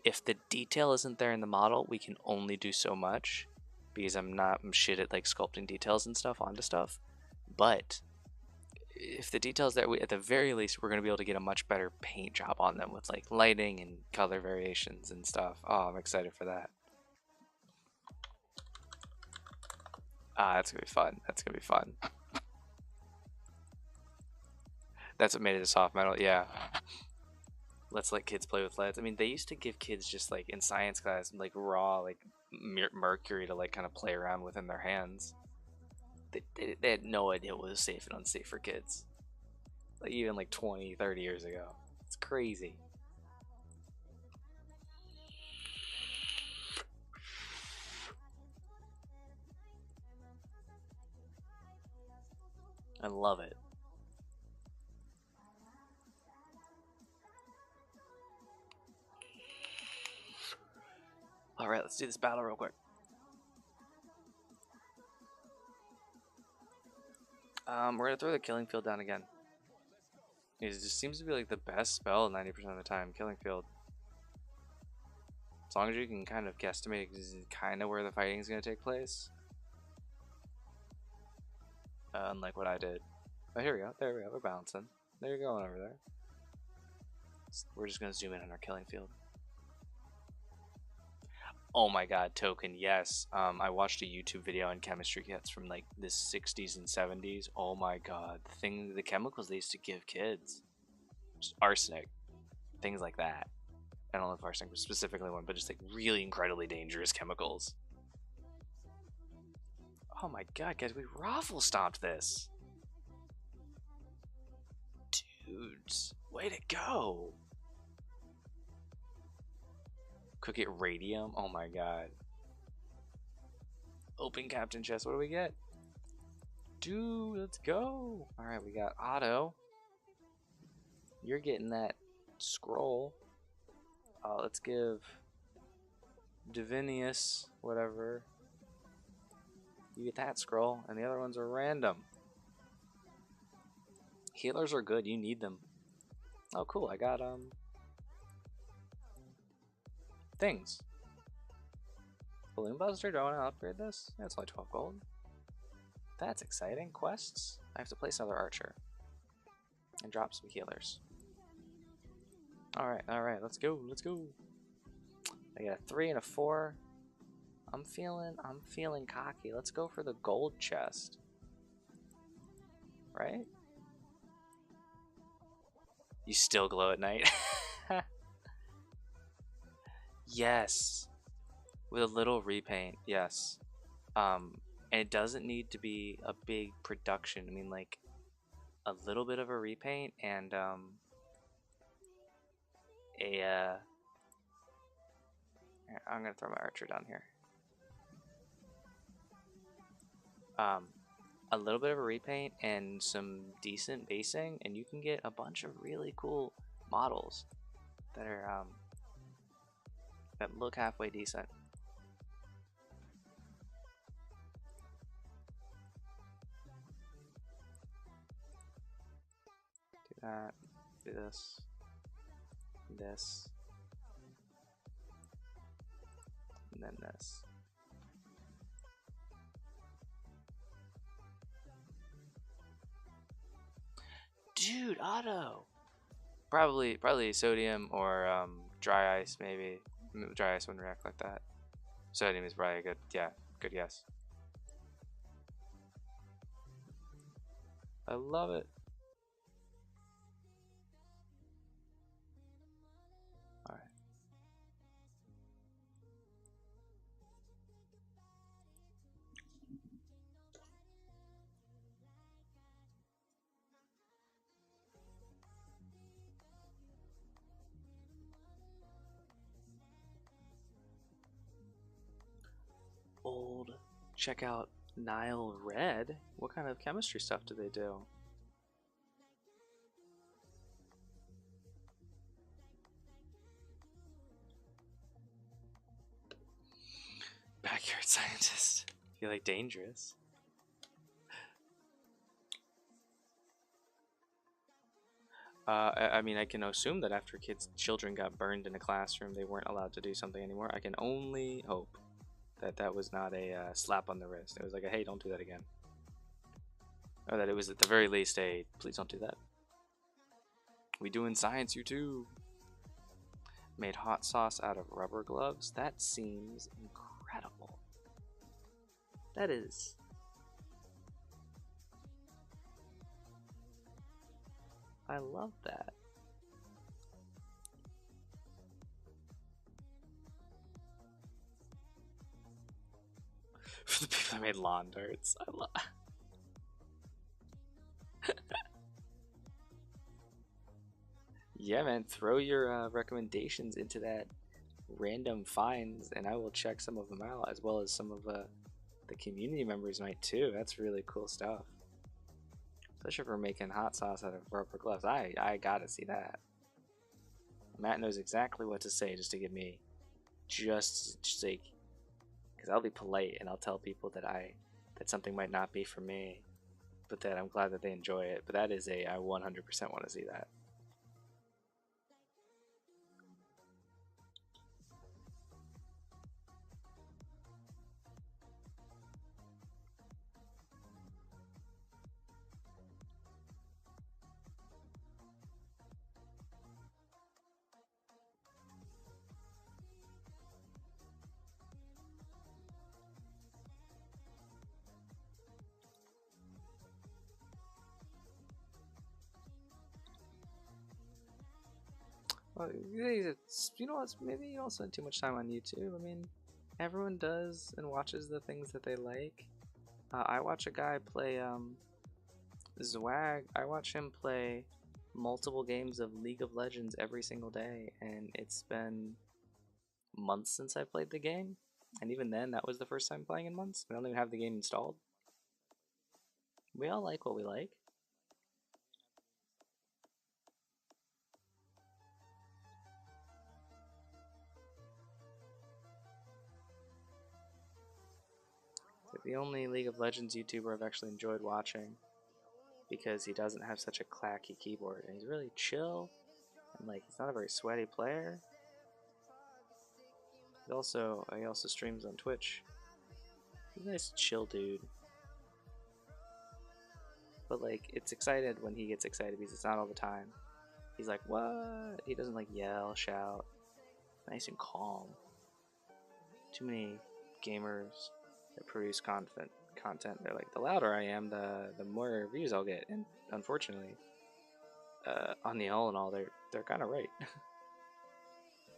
[SPEAKER 1] if the detail isn't there in the model, we can only do so much. Because I'm shit at like sculpting details and stuff onto stuff. But if the details there, at the very least, we're going to be able to get a much better paint job on them with like lighting and color variations and stuff. Oh, I'm excited for that. That's going to be fun. That's going to be fun. That's what made it a soft metal, yeah. Let's let kids play with leads. I mean, they used to give kids just like in science class, like raw, like mercury to like kind of play around with in their hands. They had no idea what was safe and unsafe for kids. Like even like 20, 30 years ago. It's crazy. I love it. Alright, let's do this battle real quick. We're gonna throw the Killing Field down again. It just seems to be like the best spell 90% of the time. Killing Field. As long as you can kind of guesstimate kind of where the fighting is gonna take place. Unlike what I did. Oh, here we go. There we go. We're bouncing. There you're going over there. We're just gonna zoom in on our Killing Field. Oh my god, Token, yes. I watched a YouTube video on chemistry kits from like the 60s and 70s. Oh my god, the chemicals they used to give kids. Just arsenic. Things like that. I don't know if arsenic was specifically one, but just like really incredibly dangerous chemicals. Oh my god, guys, we raffle stomped this. Dudes, way to go. Cook it radium. Oh my god. Open captain chest. What do we get? Dude, let's go. Alright, we got Otto. You're getting that scroll. Let's give Divinius whatever. You get that scroll, and the other ones are random. Healers are good. You need them. Oh, cool. I got things. Balloon Buster, do I want to upgrade this? Yeah, it's only 12 gold. That's exciting. Quests? I have to place another archer. And drop some healers. Alright, let's go, let's go. I got a 3 and a 4. I'm feeling cocky. Let's go for the gold chest. Right? You still glow at night. Yes. With a little repaint, yes. And it doesn't need to be a big production. I mean, like, a little bit of a repaint and, I'm gonna throw my archer down here. A little bit of a repaint and some decent basing, and you can get a bunch of really cool models that are, that look halfway decent. Do that, do this, this, and then this. Dude, auto! Probably sodium or dry ice, maybe. Dry ice wouldn't react like that. Sodium is probably a good, yeah, good guess. I love it. Alright. Old. Check out Nile Red. What kind of chemistry stuff do they do? Backyard scientist. Feel like dangerous. I mean, I can assume that after children got burned in a classroom, they weren't allowed to do something anymore. I can only hope that that was not a slap on the wrist. It was like a, hey, don't do that again. Or that it was at the very least a, please don't do that. We doing science, you too. Made hot sauce out of rubber gloves. That seems incredible. That is. I love that. For the people that made lawn darts. I love. Yeah, man. Throw your recommendations into that random finds, and I will check some of them out, as well as some of the community members might too. That's really cool stuff. Especially if we're making hot sauce out of rubber gloves. I gotta see that. Matt knows exactly what to say just to get me just like, because I'll be polite and I'll tell people that that something might not be for me, but that I'm glad that they enjoy it. But that is I 100% want to see that. Well, you know what? Maybe you don't spend too much time on YouTube. I mean, everyone does and watches the things that they like. I watch a guy play Zwag. I watch him play multiple games of League of Legends every single day, and it's been months since I played the game. And even then, that was the first time playing in months. I don't even have the game installed. We all like what we like. The only League of Legends YouTuber I've actually enjoyed watching, because he doesn't have such a clacky keyboard, and he's really chill, and like he's not a very sweaty player. He also streams on Twitch. He's a nice chill dude. but like it's excited when he gets excited because it's not all the time. He's like, what? He doesn't like yell, shout. Nice and calm. Too many gamers that produce content. They're like, the louder I am, the more views I'll get. And unfortunately, on the all in all, they're kind of right.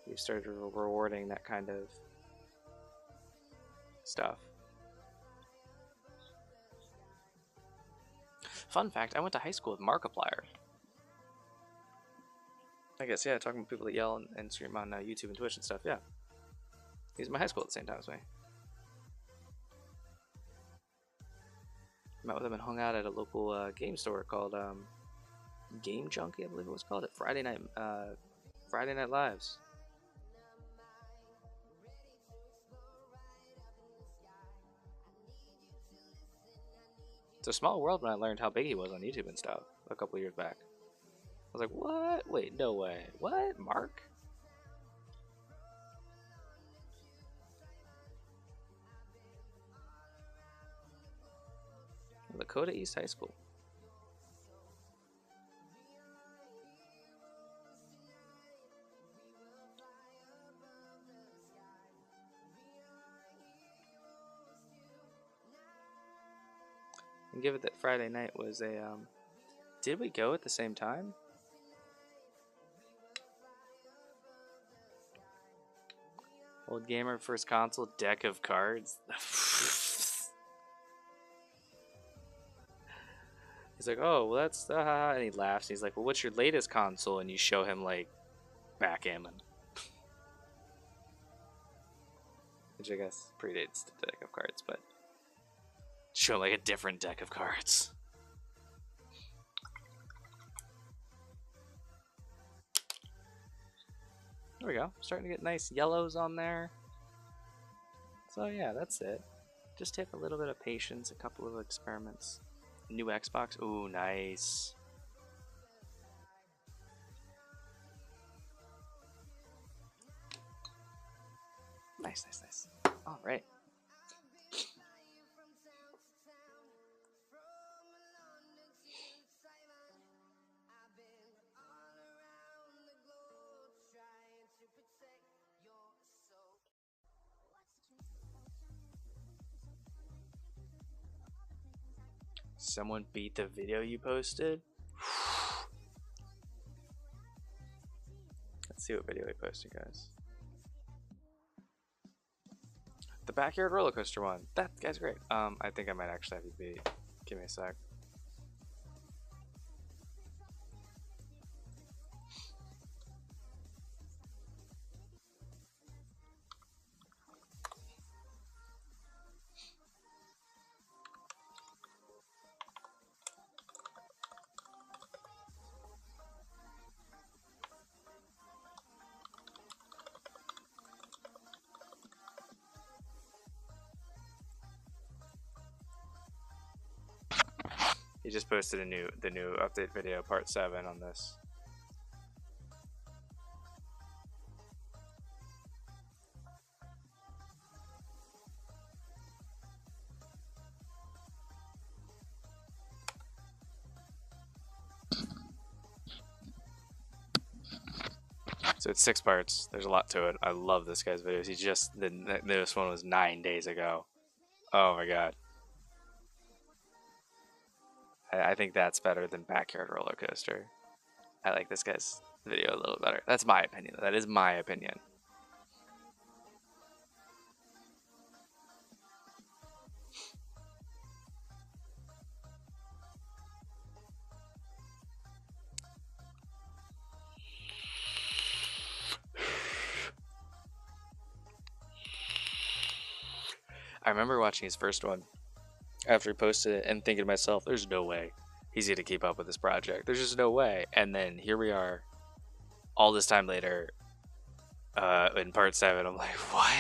[SPEAKER 1] We've started rewarding that kind of stuff. Fun fact, I went to high school with Markiplier. I guess, yeah, talking about people that yell and stream on YouTube and Twitch and stuff, yeah. He was in my high school at the same time as me. Met with him and hung out at a local game store called Game Junkie, I believe it was called, at Friday Night Lives. It's a small world when I learned how big he was on YouTube and stuff a couple years back. I was like, what? Wait, no way. What? Mark? Lakota East High School. And give it that Friday night was a did we go at the same time? Old gamer, first console, deck of cards. He's like, oh, well, that's and he laughs. He's like, well, what's your latest console? And you show him like backgammon, which I guess predates the deck of cards, but show like a different deck of cards. There we go. Starting to get nice yellows on there. So yeah, that's it. Just take a little bit of patience, a couple of experiments. New Xbox. Ooh, nice. Nice, nice, nice. All right. Someone beat the video you posted? Let's see what video I posted, guys. The backyard roller coaster one. That guy's great. I think I might actually have you beat. Give me a sec. He just posted the new update video, part 7 on this. So it's 6 parts. There's a lot to it. I love this guy's videos. He just the newest one was 9 days ago. Oh my god. I think that's better than Backyard Roller Coaster. I like this guy's video a little better. That's my opinion. That is my opinion. I remember watching his first one after he posted it and thinking to myself, there's no way he's going to keep up with this project. There's just no way. And then here we are all this time later in part 7. I'm like, what?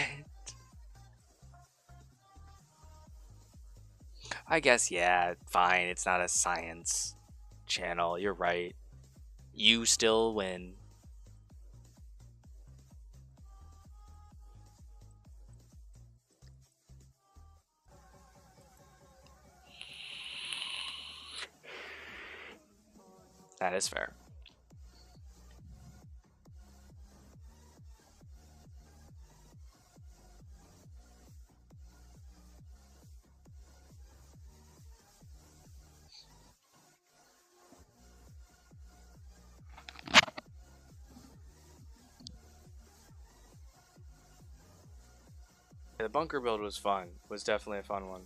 [SPEAKER 1] I guess, yeah, fine. It's not a science channel. You're right. You still win. That is fair. Yeah, the bunker build was fun. Was definitely a fun one.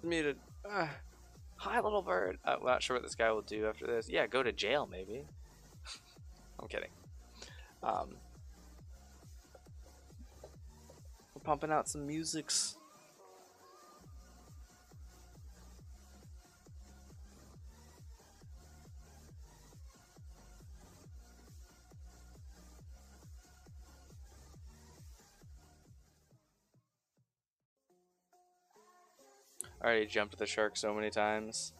[SPEAKER 1] Muted. Hi, little bird. I'm not sure what this guy will do after this. Yeah, go to jail, maybe. I'm kidding. We're pumping out some musics. I already jumped the shark so many times.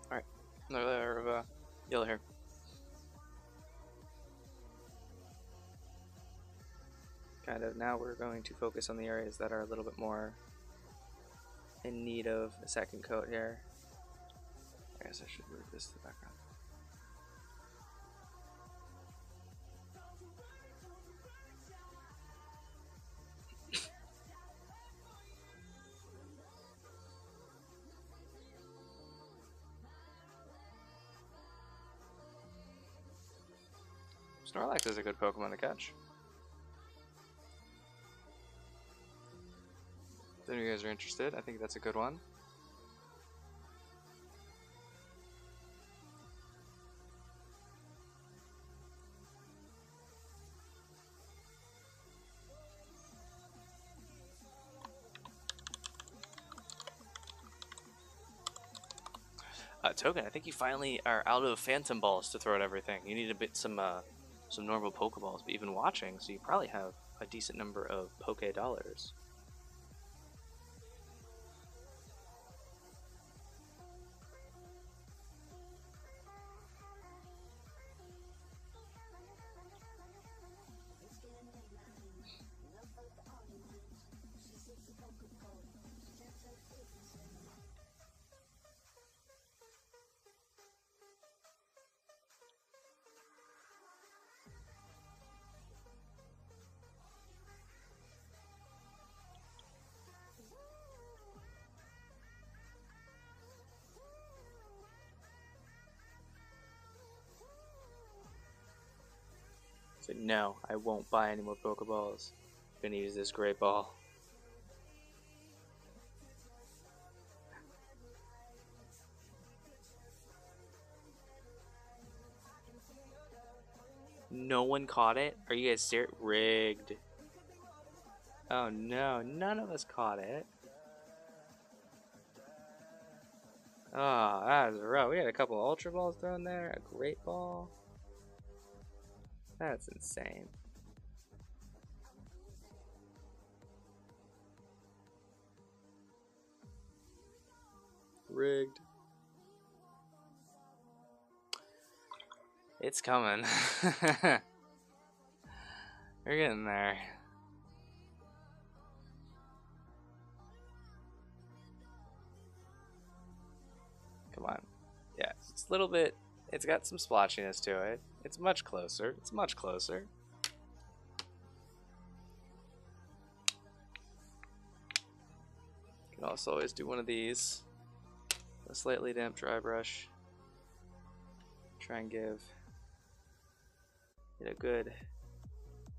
[SPEAKER 1] Alright. Another layer of yellow hair. Kind of now we're going to focus on the areas that are a little bit more in need of a second coat here. I guess I should move this to the background. Snorlax is a good Pokemon to catch. If any of you guys are interested, I think that's a good one. Token, I think you finally are out of Phantom Balls to throw at everything. You need a bit some normal Pokeballs, but you've been watching, so you probably have a decent number of Poke Dollars. So no, I won't buy any more Pokeballs. I'm gonna use this Great Ball. No one caught it? Are you guys serious? Rigged. Oh no, none of us caught it. Oh, that was rough. We had a couple Ultra Balls thrown there, a Great Ball. That's insane. Rigged. It's coming. We're getting there. Come on. Yeah, it's a little bit. It's got some splotchiness to it. It's much closer. It's much closer. can also always do one of these, a slightly damp dry brush. Try and give it a good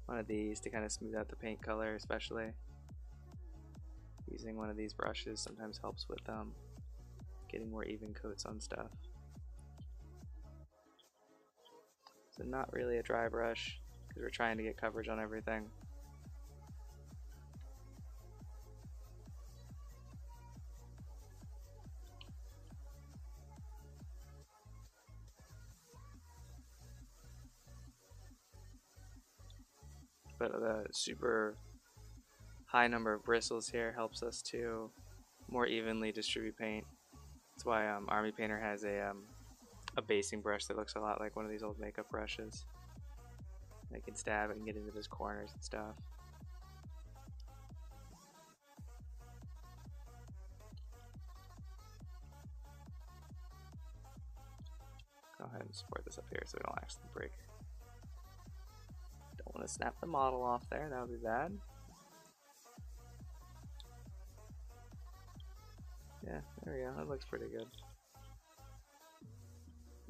[SPEAKER 1] one of these to kind of smooth out the paint color, especially. Using one of these brushes sometimes helps with getting more even coats on stuff. So not really a dry brush because we're trying to get coverage on everything. But the super high number of bristles here helps us to more evenly distribute paint. That's why Army Painter has a basing brush that looks a lot like one of these old makeup brushes. I can stab it and get into those corners and stuff. Go ahead and support this up here so we don't actually break. Don't want to snap the model off there, that would be bad. Yeah, there we go, that looks pretty good.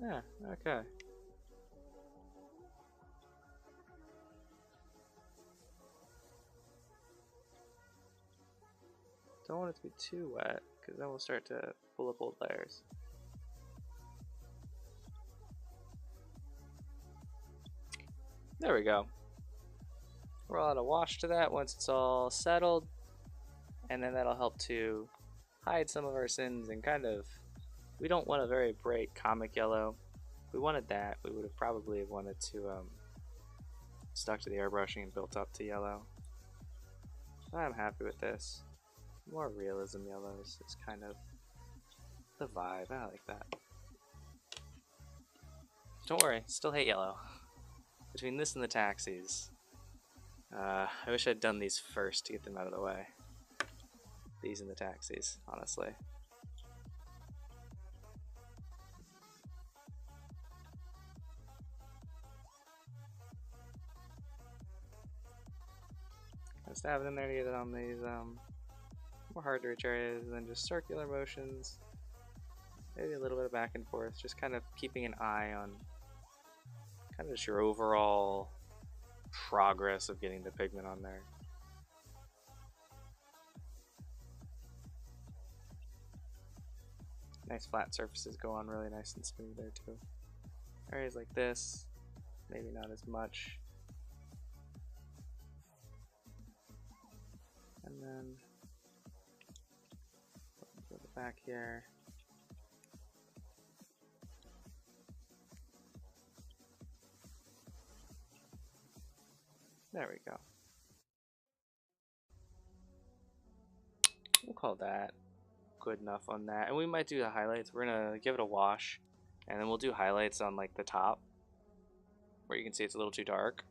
[SPEAKER 1] Yeah, okay. Don't want it to be too wet, because then we'll start to pull up old layers. There we go. We'll add a wash to that once it's all settled, and then that'll help to hide some of our sins and kind of, we don't want a very bright comic yellow. If we wanted that, we would have probably wanted to stuck to the airbrushing and built up to yellow. I'm happy with this. More realism yellows is kind of the vibe. I like that. Don't worry, still hate yellow. Between this and the taxis, I wish I'd done these first to get them out of the way. These and the taxis, honestly. I stab it in there to get it on these more hard to reach areas, and then just circular motions. Maybe a little bit of back and forth, just kind of keeping an eye on kind of just your overall progress of getting the pigment on there. Nice flat surfaces go on really nice and smooth there too. Areas like this, maybe not as much. And then go to the back here. There we go. We'll call that good enough on that. And we might do the highlights. We're gonna give it a wash, and then we'll do highlights on like the top where you can see it's a little too dark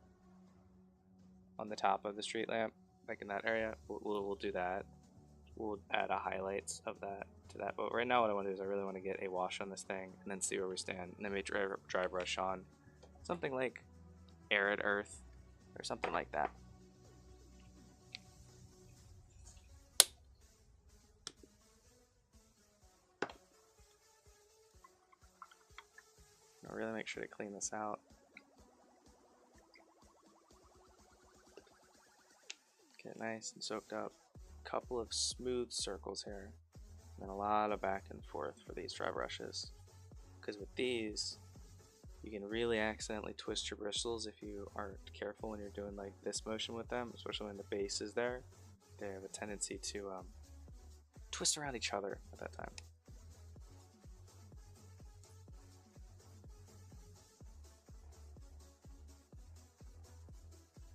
[SPEAKER 1] on the top of the street lamp, like in that area. We'll do that. We'll add a highlights of that to that. But right now what I want to do is I really want to get a wash on this thing and then see where we stand, and then maybe dry brush on something like Arid Earth or something like that. I'll really make sure to clean this out. Get it nice and soaked up. Couple of smooth circles here, and then a lot of back and forth for these dry brushes, because with these you can really accidentally twist your bristles if you aren't careful when you're doing like this motion with them, especially when the base is there. They have a tendency to twist around each other at that time.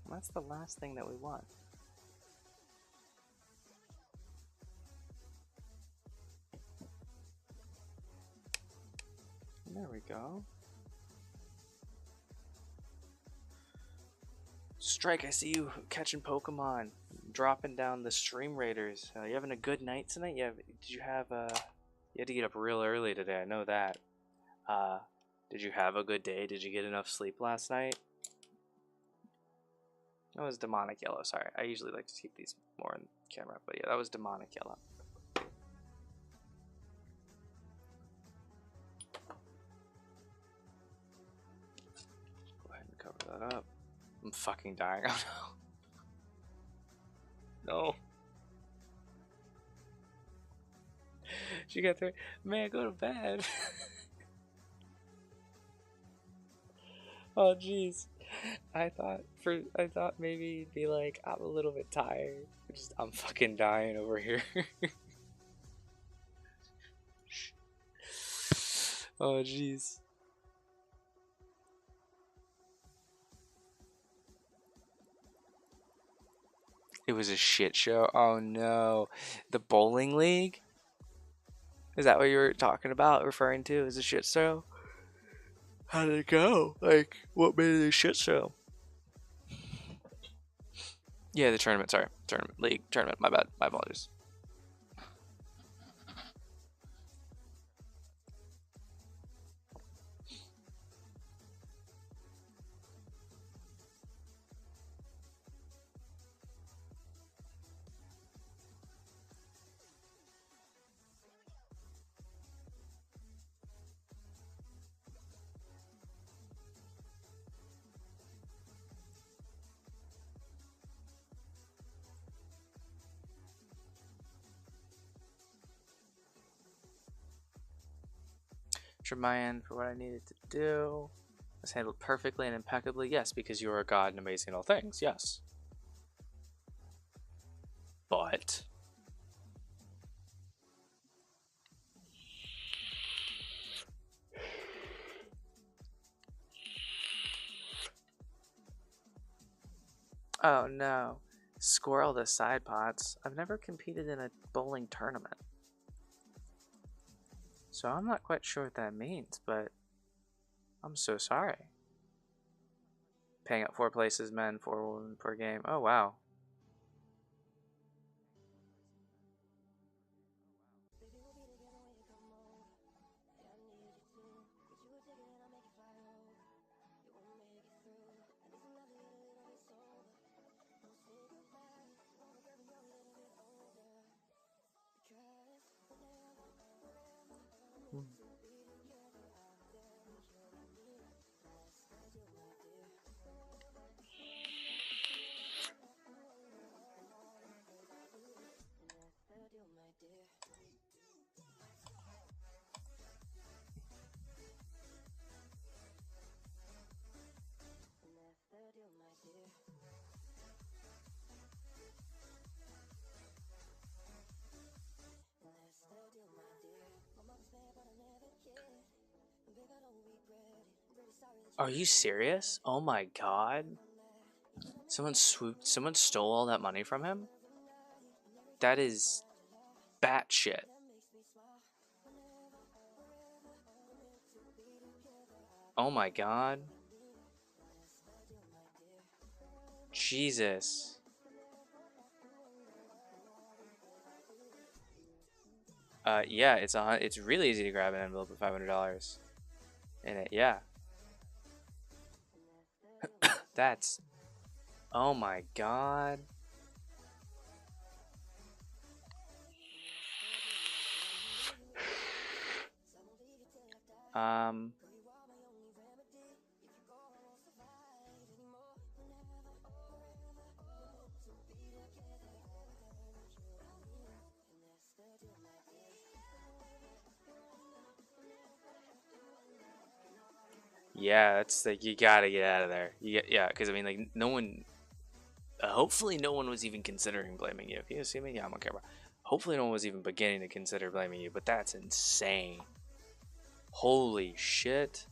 [SPEAKER 1] And that's the last thing that we want. And there we go. Strike, I see you catching Pokemon, dropping down the Stream Raiders. You having a good night tonight? Did you have you had to get up real early today, I know that. Did you have a good day? Did you get enough sleep last night? That was demonic yellow, sorry. I usually like to keep these more in camera, but yeah, that was demonic yellow. up. I'm fucking dying. Oh no. No. She got there. Man, go to bed. Oh jeez. I thought maybe you'd be like, I'm a little bit tired. I'm fucking dying over here. Oh jeez. It was a shit show. Oh no. The bowling league? Is that what you were talking about, referring to as a shit show? How did it go? Like, what made it a shit show? Yeah, the tournament. Sorry, tournament, league, tournament. My bad. My apologies. Trim my end for what I needed to do. Was handled perfectly and impeccably. Yes, because you are a god and amazing in all things. Yes. But oh no. Squirrel the side pots. I've never competed in a bowling tournament. So I'm not quite sure what that means, but I'm so sorry. Paying up 4 places, men, 4 women per game. Oh wow. Are you serious? Oh my god. Someone stole all that money from him? That is batshit. Oh my god. Jesus. Yeah, it's really easy to grab an envelope with $500 in it. Yeah. That's oh my god. Um Yeah, it's like you gotta get out of there. Yeah, because I mean, like no one. Hopefully, no one was even considering blaming you. Can you see me? Yeah, I'm on camera. Hopefully, no one was even beginning to consider blaming you. But that's insane. Holy shit.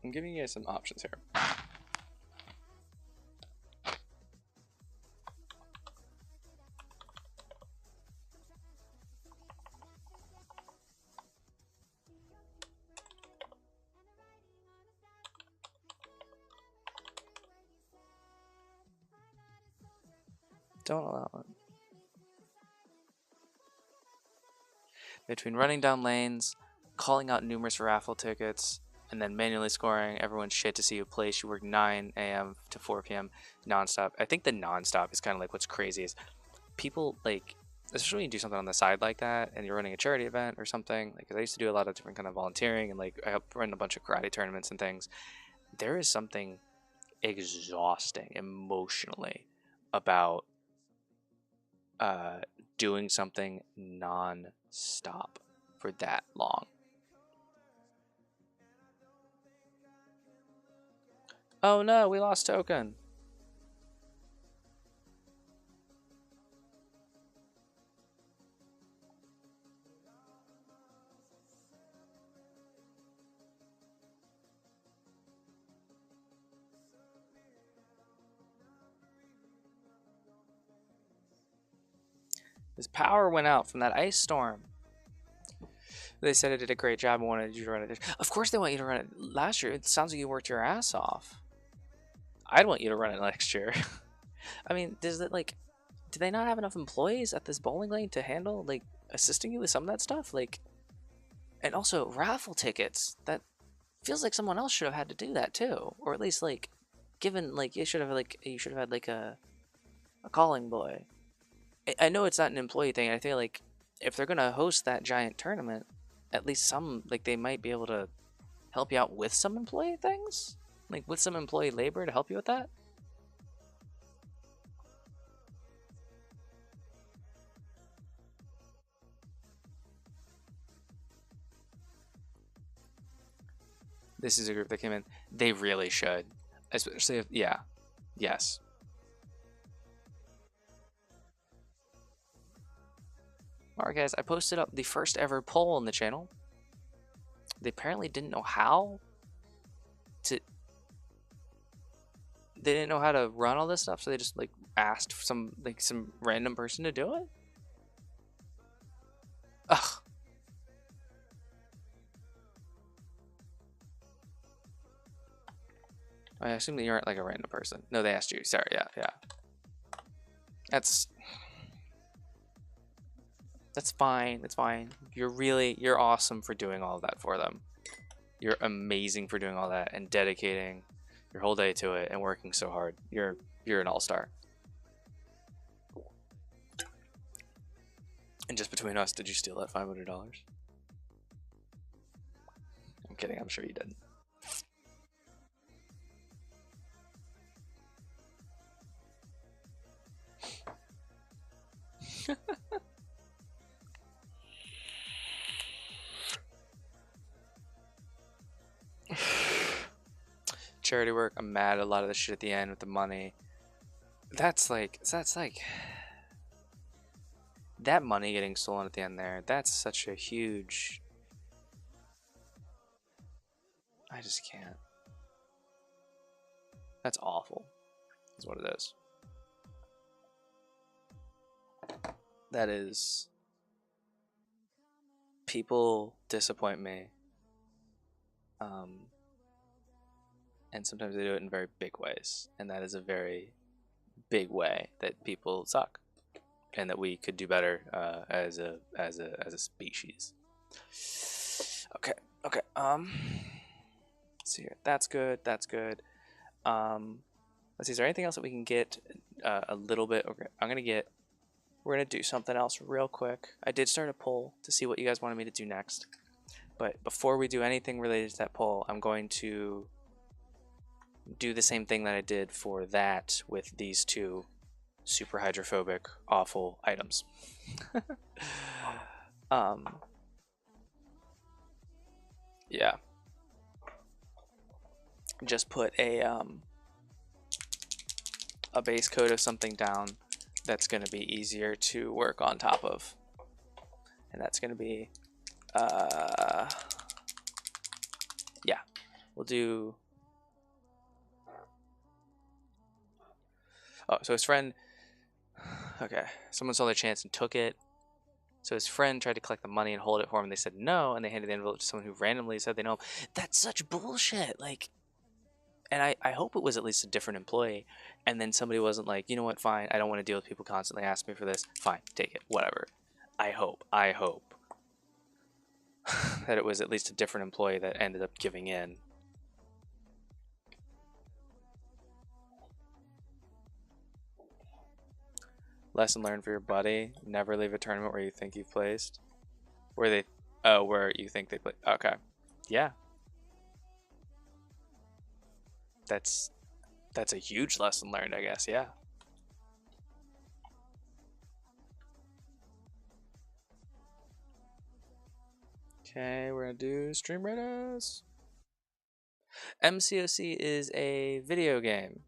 [SPEAKER 1] I'm giving you guys some options here. Don't allow it. Between running down lanes, calling out numerous raffle tickets, and then manually scoring everyone's shit to see who plays. You work 9 a.m. to 4 p.m. nonstop. I think the nonstop is kind of like what's crazy is people like, especially when you do something on the side like that and you're running a charity event or something. Like, 'cause I used to do a lot of different kind of volunteering and like I helped run a bunch of karate tournaments and things. There is something exhausting emotionally about doing something non-stop for that long. Oh no, we lost token. His power went out from that ice storm. They said I did a great job and wanted you to run it. Of course they want you to run it. Last year, it sounds like you worked your ass off. I'd want you to run it next year. I mean, does it like, do they not have enough employees at this bowling lane to handle like assisting you with some of that stuff? Like, and also raffle tickets. That feels like someone else should have had to do that too, or at least like, given like you should have had like a calling boy. I know it's not an employee thing. I feel like if they're gonna host that giant tournament, at least some like they might be able to help you out with some employee things, like with some employee labor to help you with that. This is a group that came in. They really should, especially if yeah, yes. Alright guys, I posted up the first ever poll on the channel. They apparently didn't know how to they didn't know how to run all this stuff, so they just like asked some random person to do it. Ugh. I assume that you aren't like a random person. No, they asked you. Sorry, yeah. That's fine. That's fine. You're awesome for doing all of that for them. You're amazing for doing all that and dedicating your whole day to it and working so hard. You're an all-star. And just between us, did you steal that $500? I'm kidding. I'm sure you didn't. Charity work. I'm mad at a lot of the shit at the end with the money. That's like that money getting stolen at the end there. That's such a huge. I just can't. That's awful. Is what it is. That is. People disappoint me. And sometimes they do it in very big ways, and that is a very big way that people suck, and that we could do better as a species. Okay. Let's see here. That's good. Let's see. Is there anything else that we can get a little bit? Okay, we're gonna do something else real quick. I did start a poll to see what you guys wanted me to do next, but before we do anything related to that poll, I'm going to do the same thing that I did for that with these two super hydrophobic, awful items. Yeah. Just put a base coat of something down that's going to be easier to work on top of. And that's going to be, yeah, we'll do. Oh, so his friend, okay, someone saw their chance and took it. So his friend tried to collect the money and hold it for him, and they said no, and they handed the envelope to someone who randomly said they know. That's such bullshit. Like, and I hope it was at least a different employee, and then somebody wasn't like, you know what, fine, I don't want to deal with people constantly asking me for this. Fine, take it, whatever. I hope. that it was at least a different employee that ended up giving in. Lesson learned for your buddy: never leave a tournament where you think you've placed. Where you think they play. Okay, yeah, that's a huge lesson learned, I guess. Yeah. Okay, we're gonna do Stream Raiders. MCOC is a video game,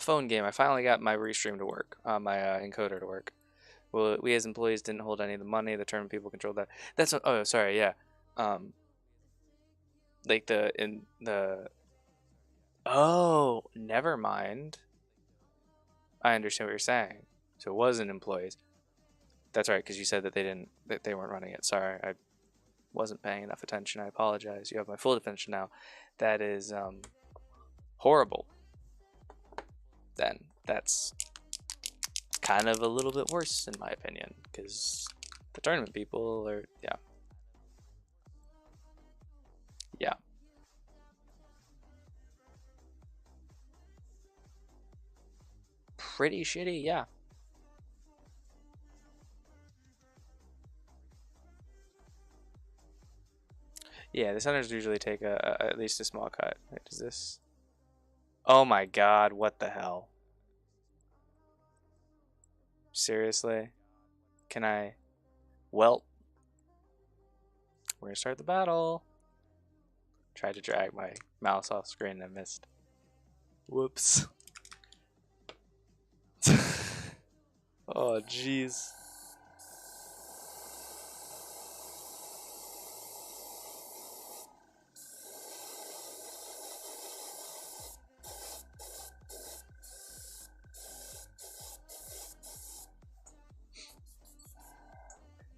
[SPEAKER 1] phone game. I finally got my restream to work, my encoder to work. Well, we as employees didn't hold any of the money. The tournament people controlled that. That's what, oh, sorry, yeah. Like oh, never mind. I understand what you're saying. So it wasn't employees. That's right, because you said that they weren't running it. Sorry, I wasn't paying enough attention. I apologize. You have my full attention now. That is horrible. Then that's kind of a little bit worse in my opinion, because the tournament people are, yeah. Pretty shitty, yeah. Yeah, the centers usually take at least a small cut. Wait, does this? Oh my god, what the hell? Seriously? Can I? Well, we're gonna start the battle. Tried to drag my mouse off screen and I missed. Whoops. Oh, jeez.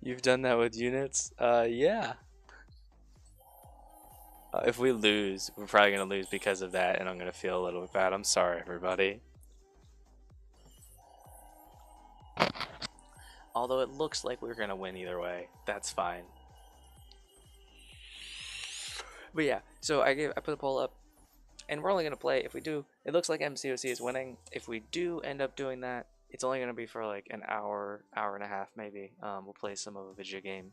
[SPEAKER 1] You've done that with units? Yeah. If we lose, we're probably gonna lose because of that, and I'm gonna feel a little bit bad. I'm sorry, everybody. Although it looks like we're gonna win either way, that's fine. But yeah, so I put the poll up, and we're only gonna play if we do. It looks like MCOC is winning. If we do end up doing that, it's only gonna be for like an hour, hour and a half maybe. We'll play some of a video game.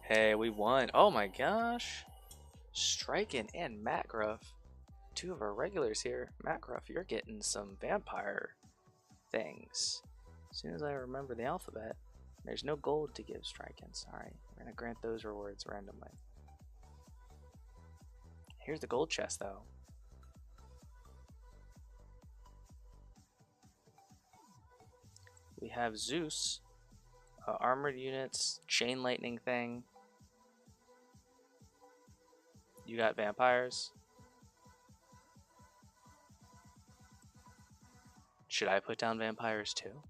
[SPEAKER 1] Hey, we won! Oh my gosh, Striken and Matt Gruff, two of our regulars here. Matt Gruff, you're getting some vampire things. As soon as I remember the alphabet. There's no gold to give Striken. Sorry, we're gonna grant those rewards randomly. Here's the gold chest though. We have Zeus, armored units, chain lightning thing. You got vampires. Should I put down vampires too?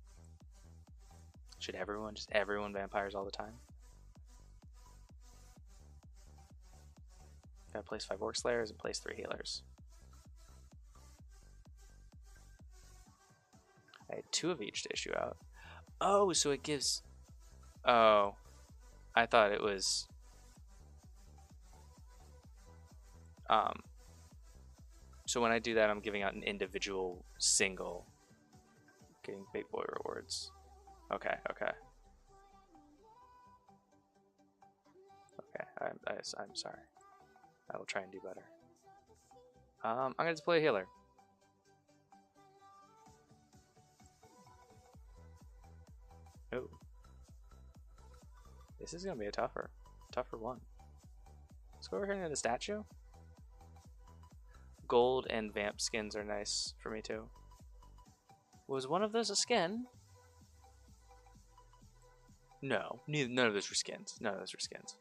[SPEAKER 1] Should everyone, just everyone vampires all the time? Gotta place 5 Orc Slayers and place 3 healers. I had 2 of each to issue out. Oh, so it gives... Oh, I thought it was... So when I do that, I'm giving out an individual single, getting big boy rewards. Okay, okay. Okay, I'm sorry. I will try and do better. I'm gonna just play a healer. Oh. This is gonna be a tougher one. Let's go over here into the statue. Gold and vamp skins are nice for me too. Was one of those a skin? No, none of those were skins. None of those were skins.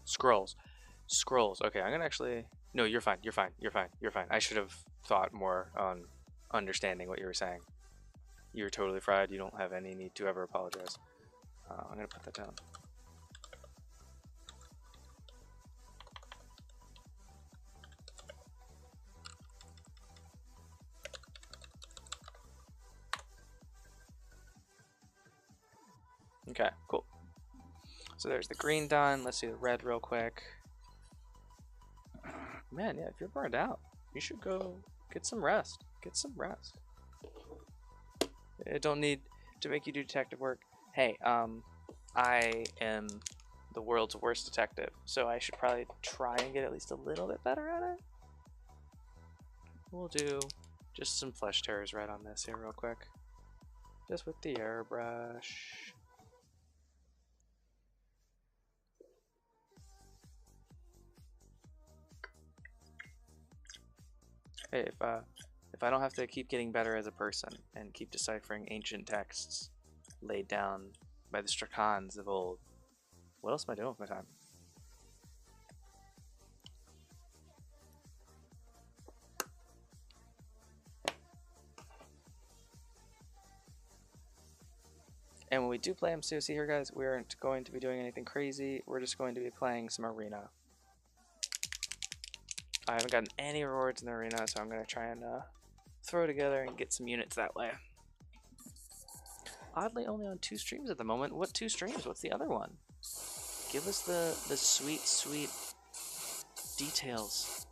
[SPEAKER 1] Scrolls. Scrolls. Okay, I'm gonna actually... No, you're fine. I should have thought more on understanding what you were saying. you're totally fried. You don't have any need to ever apologize. I'm gonna put that down. Okay, cool. So there's the green done. Let's do the red real quick. Man, yeah, if you're burned out, you should go get some rest. Get some rest. It don't need to make you do detective work. Hey, I am the world's worst detective, so I should probably try and get at least a little bit better at it. We'll do just some flesh tears right on this here real quick. Just with the airbrush. Hey, if I don't have to keep getting better as a person and keep deciphering ancient texts laid down by the Strakhans of old, what else am I doing with my time? And when we do play MCOC here, guys, we aren't going to be doing anything crazy. We're just going to be playing some arena. I haven't gotten any rewards in the arena, so I'm going to try and throw together and get some units that way. Oddly, only on 2 streams at the moment. What 2 streams? What's the other one? Give us the sweet, sweet details.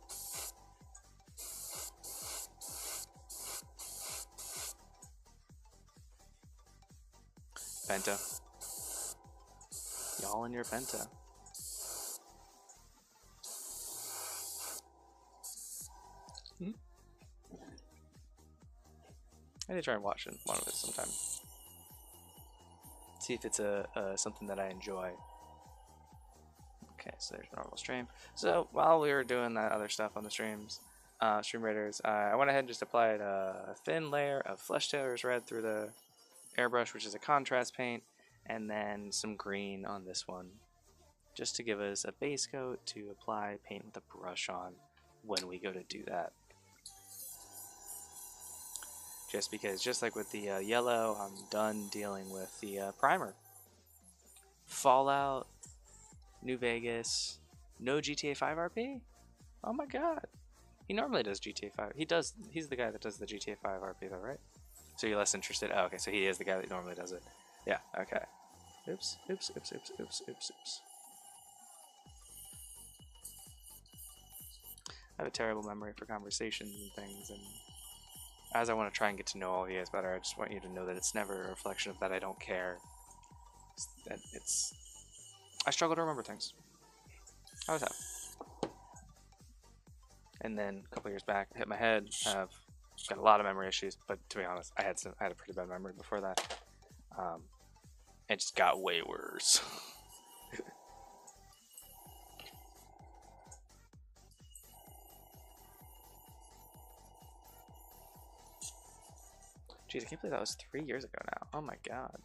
[SPEAKER 1] Penta. Y'all in your Penta. I need to try and watch one of it sometime. See if it's something that I enjoy. Okay, so there's a normal stream. So while we were doing that other stuff on the streams, Stream Raiders, I went ahead and just applied a thin layer of Flesh Tear's Red through the airbrush, which is a contrast paint, and then some green on this one, just to give us a base coat to apply paint with a brush on when we go to do that. Just because, just like with the yellow, I'm done dealing with the primer. Fallout, New Vegas, no GTA 5 RP? Oh my god. He normally does GTA 5. He's the guy that does the GTA 5 RP though, right? So you're less interested? Oh, okay, so he is the guy that normally does it. Yeah, okay. Oops, oops, oops, oops, oops, oops, oops. I have a terrible memory for conversations and things, and as I want to try and get to know all of you guys better, I just want you to know that it's never a reflection of that I don't care. I struggle to remember things. I always have. And then a couple years back, I hit my head. I've got a lot of memory issues, but to be honest, I had a pretty bad memory before that. It just got way worse. Jeez, I can't believe that was 3 years ago now. Oh my god.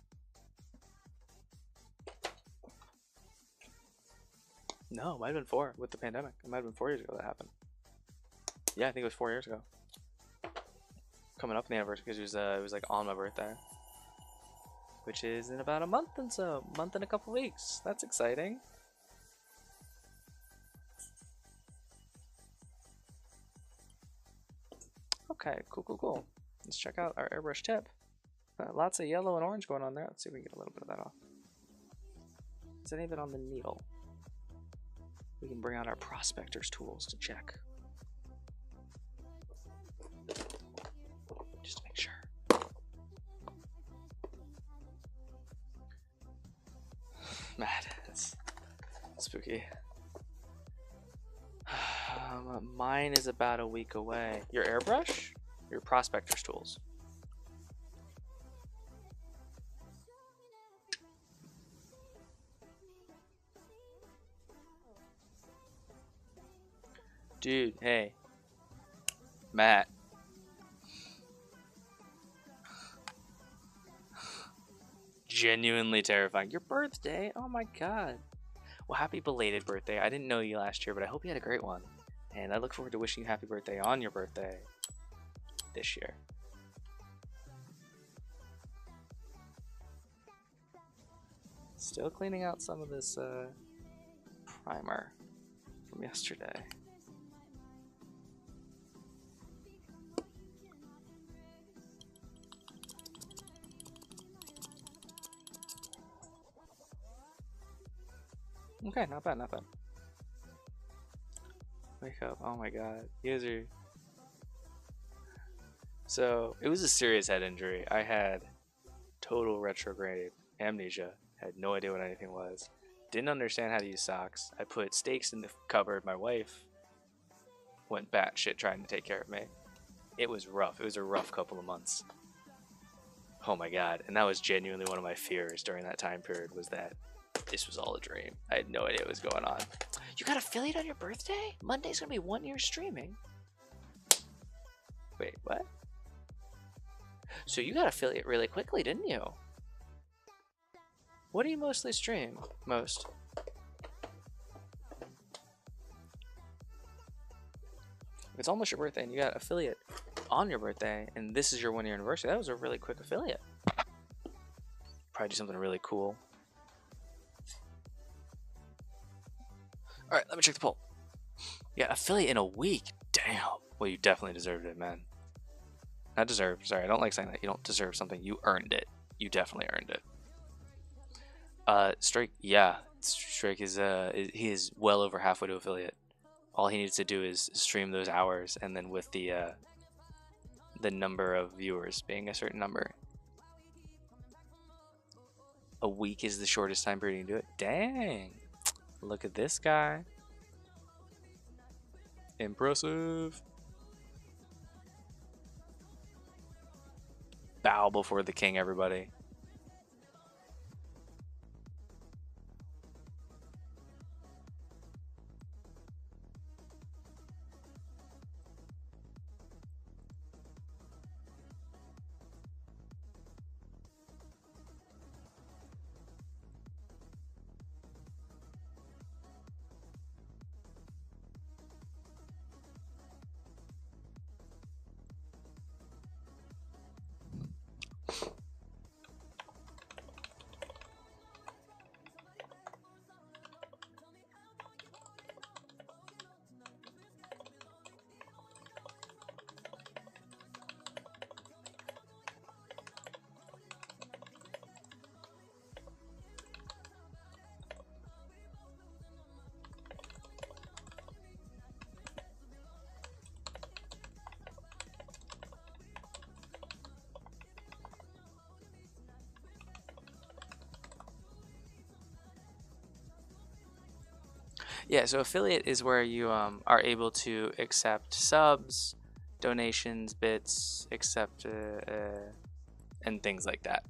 [SPEAKER 1] No, it might have been 4 with the pandemic. It might have been 4 years ago that happened. Yeah, I think it was 4 years ago. Coming up in the anniversary because it was like on my birthday, which is in about a month and a couple weeks. That's exciting. Okay, cool. Let's check out our airbrush tip. Lots of yellow and orange going on there. Let's see if we can get a little bit of that off. Is any of it on the needle? We can bring out our prospector's tools to check. Just to make sure. Mad, that's spooky. Mine is about a week away. Your airbrush? Your prospector's tools? Dude, hey. Matt. Genuinely terrifying. Your birthday? Oh my god. Well, happy belated birthday. I didn't know you last year, but I hope you had a great one. And I look forward to wishing you happy birthday on your birthday this year. Still cleaning out some of this primer from yesterday. Okay, not bad, not bad. Wake up. Oh my god. You guys are... So, it was a serious head injury. I had total retrograde amnesia. Had no idea what anything was. Didn't understand how to use socks. I put steaks in the cupboard. My wife went batshit trying to take care of me. It was rough. It was a rough couple of months. Oh my god. And that was genuinely one of my fears during that time period, was that this was all a dream. I had no idea what was going on. You got affiliate on your birthday? Monday's gonna be 1 year streaming. Wait, what? So you got affiliate really quickly, didn't you? What do you mostly stream? Most? It's almost your birthday and you got affiliate on your birthday, and this is your 1 year anniversary. That was a really quick affiliate. Probably do something really cool. Alright, let me check the poll. Yeah, affiliate in a week. Damn. Well, you definitely deserved it, man. Not deserved. Sorry, I don't like saying that. You don't deserve something. You earned it. You definitely earned it. Strike. Yeah, Strike is he is well over halfway to affiliate. All he needs to do is stream those hours, and then with the number of viewers being a certain number, a week is the shortest time period you can do it. Dang. Look at this guy. Impressive. Bow before the king, everybody. Yeah, so affiliate is where you are able to accept subs, donations, bits, accept and things like that.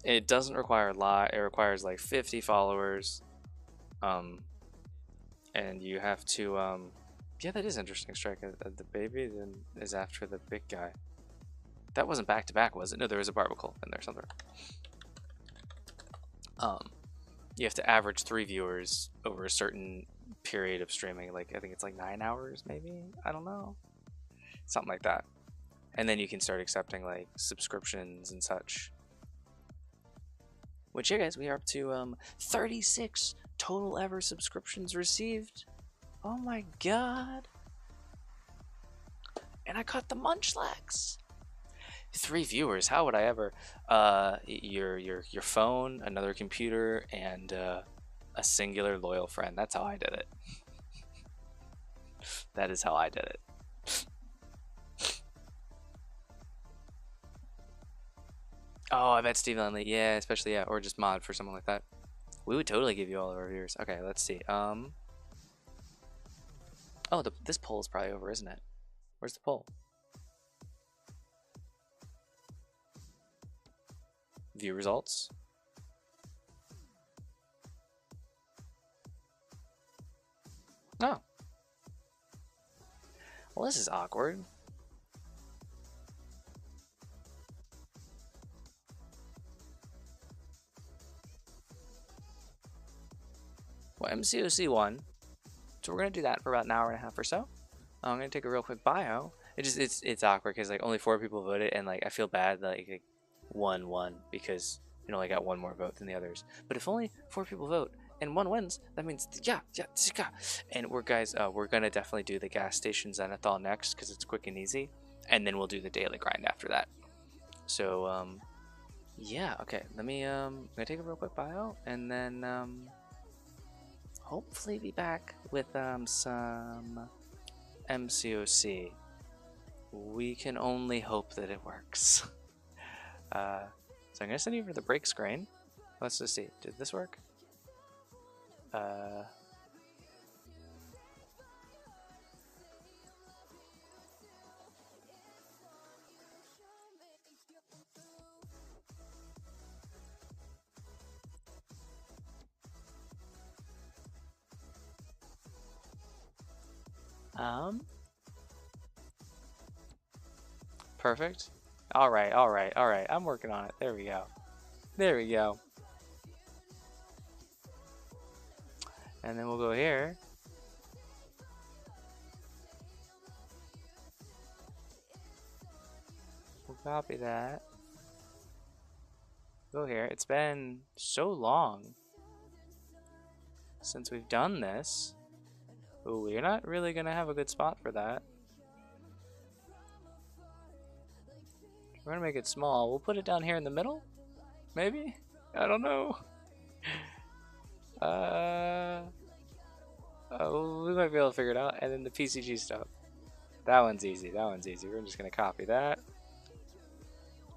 [SPEAKER 1] It doesn't require a lot. It requires like 50 followers, and you have to yeah, that is interesting. Strike the baby then is after the big guy. That wasn't back to back, was it? No, there was a barbacle in there somewhere. You have to average 3 viewers over a certain period of streaming. Like, I think it's like 9 hours, maybe? I don't know. Something like that. And then you can start accepting like subscriptions and such. Which, yeah, guys, we are up to 36 total ever subscriptions received. Oh my god. And I caught the Munchlax. 3 viewers, how would I ever? Your phone, another computer, and a singular loyal friend. That's how I did it. That is how I did it. Oh, I bet Steve Lindley. Yeah, especially, yeah, or just mod for someone like that. We would totally give you all of our viewers. Okay, let's see. Oh, this poll is probably over, isn't it? Where's the poll? View results. Oh. Well, this is awkward. Well, MCOC won. So we're gonna do that for about an hour and a half or so. I'm gonna take a real quick bio. It's awkward because like only 4 people voted, and like I feel bad that like 1 won because You only got one more vote than the others. But if only 4 people vote and 1 wins, that means yeah. And we're gonna definitely do the gas station Zenithal next because it's quick and easy, and then we'll do the daily grind after that. So yeah, okay. Let me I'm gonna take a real quick bio and then hopefully be back with some MCOC. We can only hope that it works. So I'm gonna send you for the break screen. Let's just see. Did this work? Perfect. All right. I'm working on it. There we go. And then we'll go here. We'll copy that. Go here. It's been so long since we've done this. Ooh, we're not really gonna have a good spot for that. We're gonna make it small. We'll put it down here in the middle? Maybe? I don't know. We might be able to figure it out. And then the PCG stuff. That one's easy. We're just gonna copy that.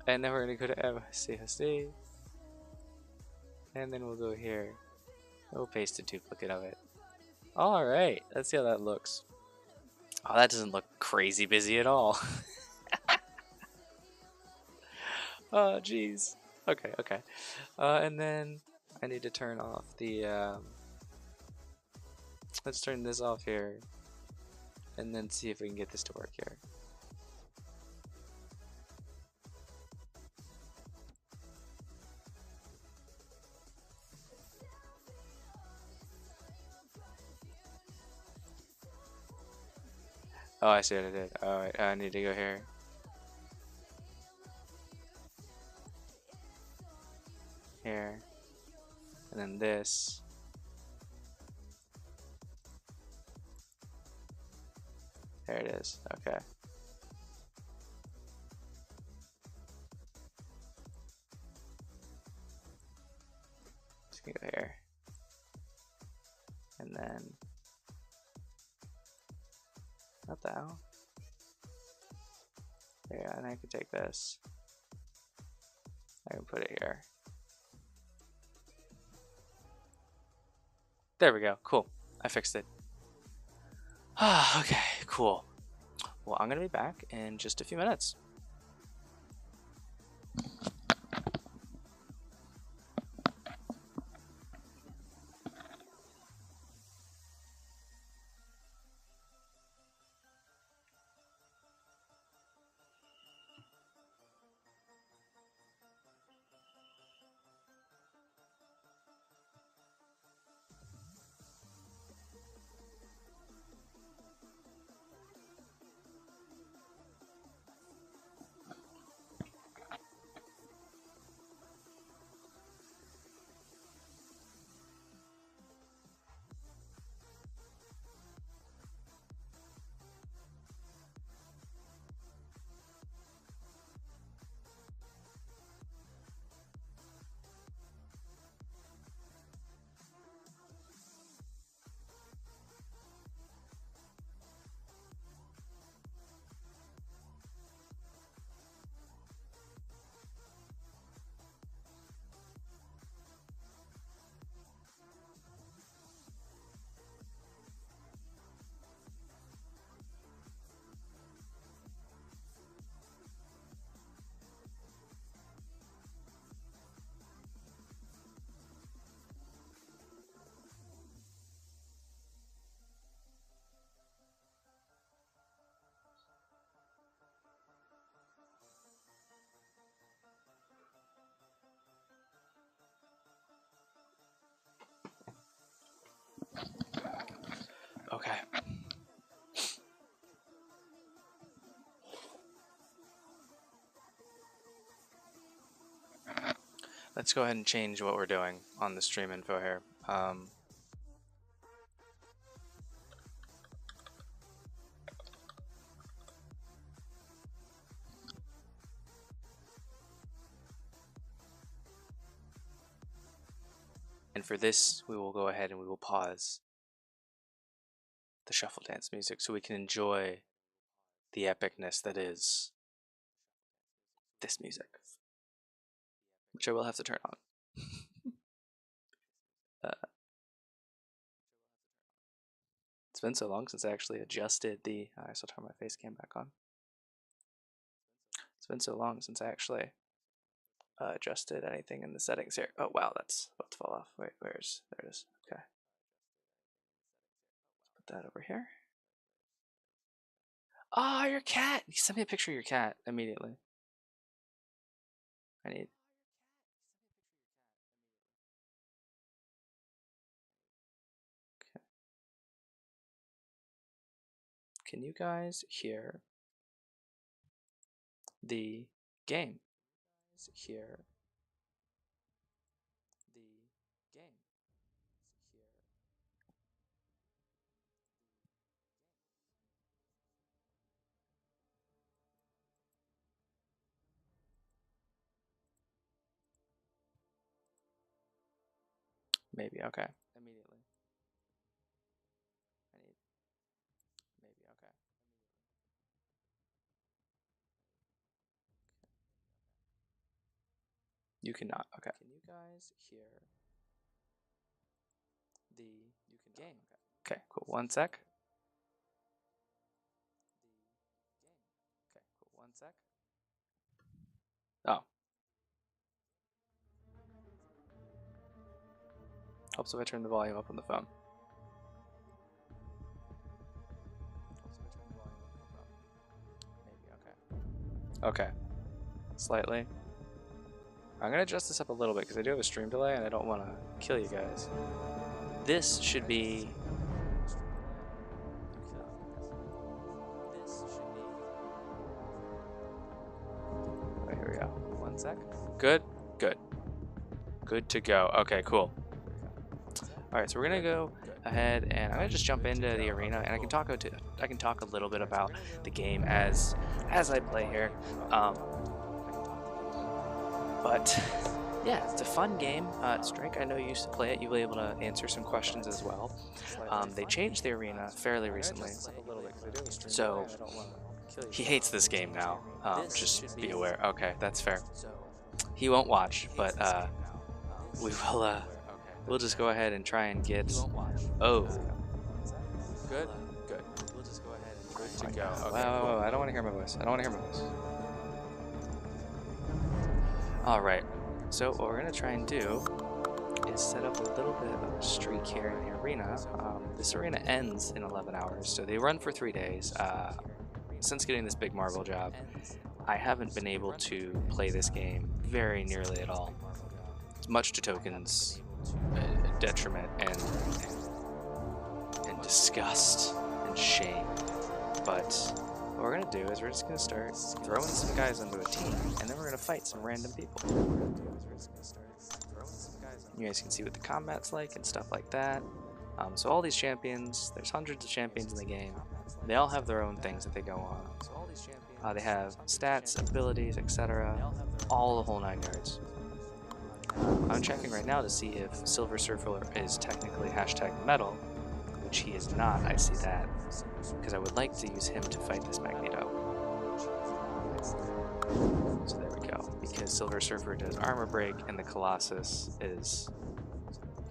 [SPEAKER 1] And then we're gonna go to MCSD. And then we'll go here. We'll paste a duplicate of it. Alright, let's see how that looks. Oh, that doesn't look crazy busy at all. Oh, jeez. Okay. And then I need to turn off the, let's turn this off here. And then see if we can get this to work here. Oh, I see what I did. Alright, I need to go here. Here. And then this. There it is. Okay. Just gonna go here. And then what the hell? Yeah, and I can take this. I can put it here. There we go. Cool. I fixed it. Okay, cool. Well, I'm gonna be back in just a few minutes. let's go ahead and change what we're doing on the stream info here. And for this, we will go ahead and we will pause the shuffle dance music so we can enjoy the epicness that is this music, which I will have to turn on. It's been so long since I actually adjusted the. I still turn my face cam back on. It's been so long since I actually adjusted anything in the settings here. Oh wow, that's about to fall off. Wait, there it is. Okay. Let's put that over here. Oh, your cat! You sent me a picture of your cat immediately. I need. Okay. Can you guys hear the game? Hear the game. Maybe, okay. Immediately. I need. Maybe, okay. You cannot, okay. Can you guys hear the game? Okay, cool. One sec. Okay, cool. One sec. Oh. Helps if I turn the volume up on the phone. Maybe, okay. Okay. Slightly. I'm gonna adjust this up a little bit because I do have a stream delay and I don't want to kill you guys. This should be. Oh, here we go. One sec. Good. Good. Good to go. Okay, cool. All right, so we're gonna go ahead and I'm gonna just jump into the arena, and I can talk a little bit about the game as I play here. But yeah, it's a fun game. Strike, I know you used to play it. You were able to answer some questions as well. They changed the arena fairly recently, so he hates this game now. Just be aware. Okay, that's fair. He won't watch, but we will. We'll just go ahead and try and get. Oh, good. We'll just go ahead and try and go. Okay, wow, I don't want to hear my voice. All right. So what we're gonna try and do is set up a little bit of a streak here in the arena. This arena ends in 11 hours, so they run for 3 days. Since getting this big Marvel job, I haven't been able to play this game very nearly at all, much to Token's detriment and disgust and shame. But what we're gonna do is we're just gonna start throwing some guys onto a team, and then we're gonna fight some random people. You guys can see what the combat's like and stuff like that. So all these champions, there's hundreds of champions in the game. They all have their own things that they go on. They have stats, abilities, etc. All the whole 9 yards. I'm checking right now to see if Silver Surfer is technically #metal, which he is not. I see that, because I would like to use him to fight this Magneto. So there we go, because Silver Surfer does armor break and the Colossus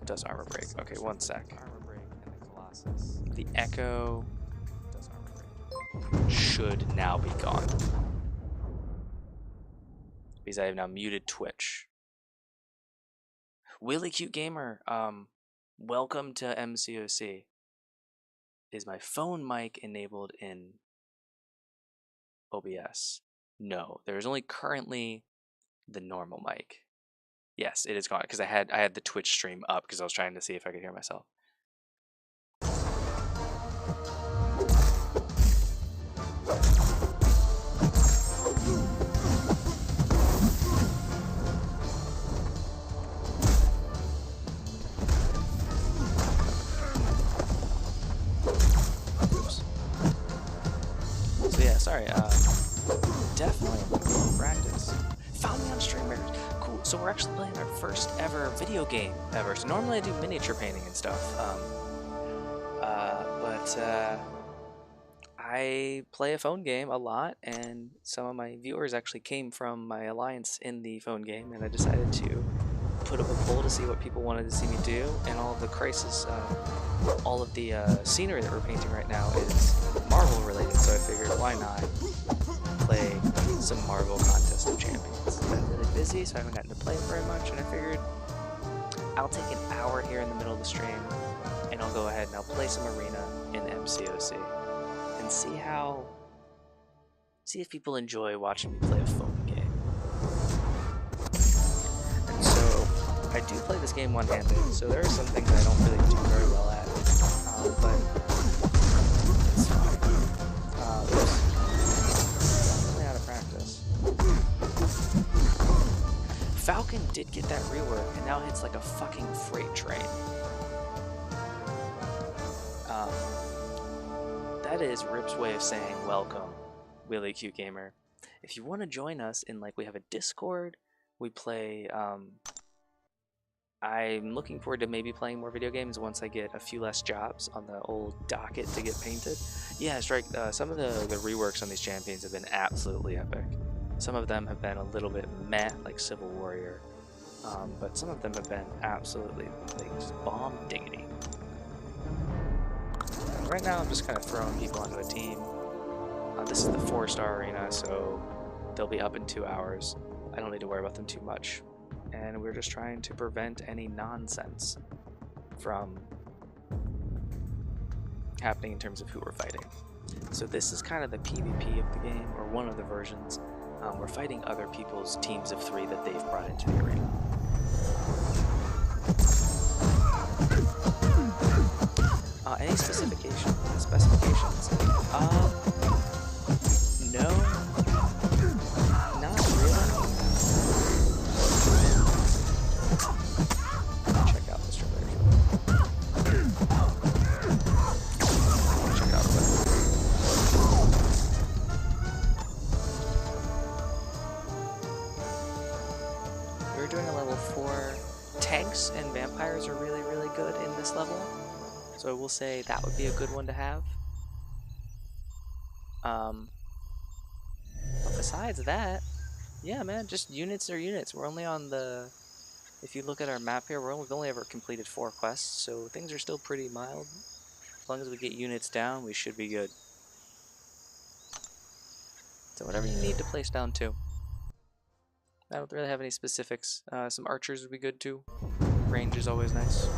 [SPEAKER 1] does armor break. Okay, one sec. The Echo should now be gone, because I have now muted Twitch. Willy Cute Gamer, welcome to MCOC. Is my phone mic enabled in OBS? No, there is only currently the normal mic. Yes, it is gone because I had the Twitch stream up because I was trying to see if I could hear myself. sorry. Definitely a little bit of practice. Found me on Streamers. Cool. So we're actually playing our first ever video game ever. So normally I do miniature painting and stuff. But I play a phone game a lot, and some of my viewers actually came from my alliance in the phone game, and I decided to put up a poll to see what people wanted to see me do, and all of the crisis, all of the scenery that we're painting right now is Marvel related, so I figured why not play some Marvel Contest of Champions. I've been really busy, so I haven't gotten to play it very much, and I figured I'll take an hour here in the middle of the stream, and I'll go ahead and I'll play some Arena in MCOC, and see if people enjoy watching me play a phone game. And so, I do play this game one-handed, so there are some things I don't really do very well at, but it's fine. Definitely out of practice. Falcon did get that rework, and now it's like a fucking freight train. That is Rip's way of saying welcome, Willy Q Gamer. If you want to join us in, like, we have a Discord, we play, I'm looking forward to maybe playing more video games once I get a few less jobs on the old docket to get painted. Yeah, Strike, some of the reworks on these champions have been absolutely epic. Some of them have been a little bit meh, like Civil Warrior, but some of them have been absolutely, like, just bomb diggity. Right now I'm just kind of throwing people onto a team. This is the 4-star arena, so they'll be up in 2 hours. I don't need to worry about them too much. And we're just trying to prevent any nonsense from happening in terms of who we're fighting. So this is kind of the PvP of the game, or one of the versions. We're fighting other people's teams of 3 that they've brought into the arena. Any specifications? No, not really. Check out this trailer. Check it out real quick. We're doing a level 4. Tanks and vampires are really, really good in this level. So I will say that would be a good one to have. But besides that, yeah, man, just units are units. We're only on the... If you look at our map here, we've only ever completed 4 quests, so things are still pretty mild. As long as we get units down, we should be good. So whatever you need to place down too. I don't really have any specifics. Some archers would be good too. Range is always nice.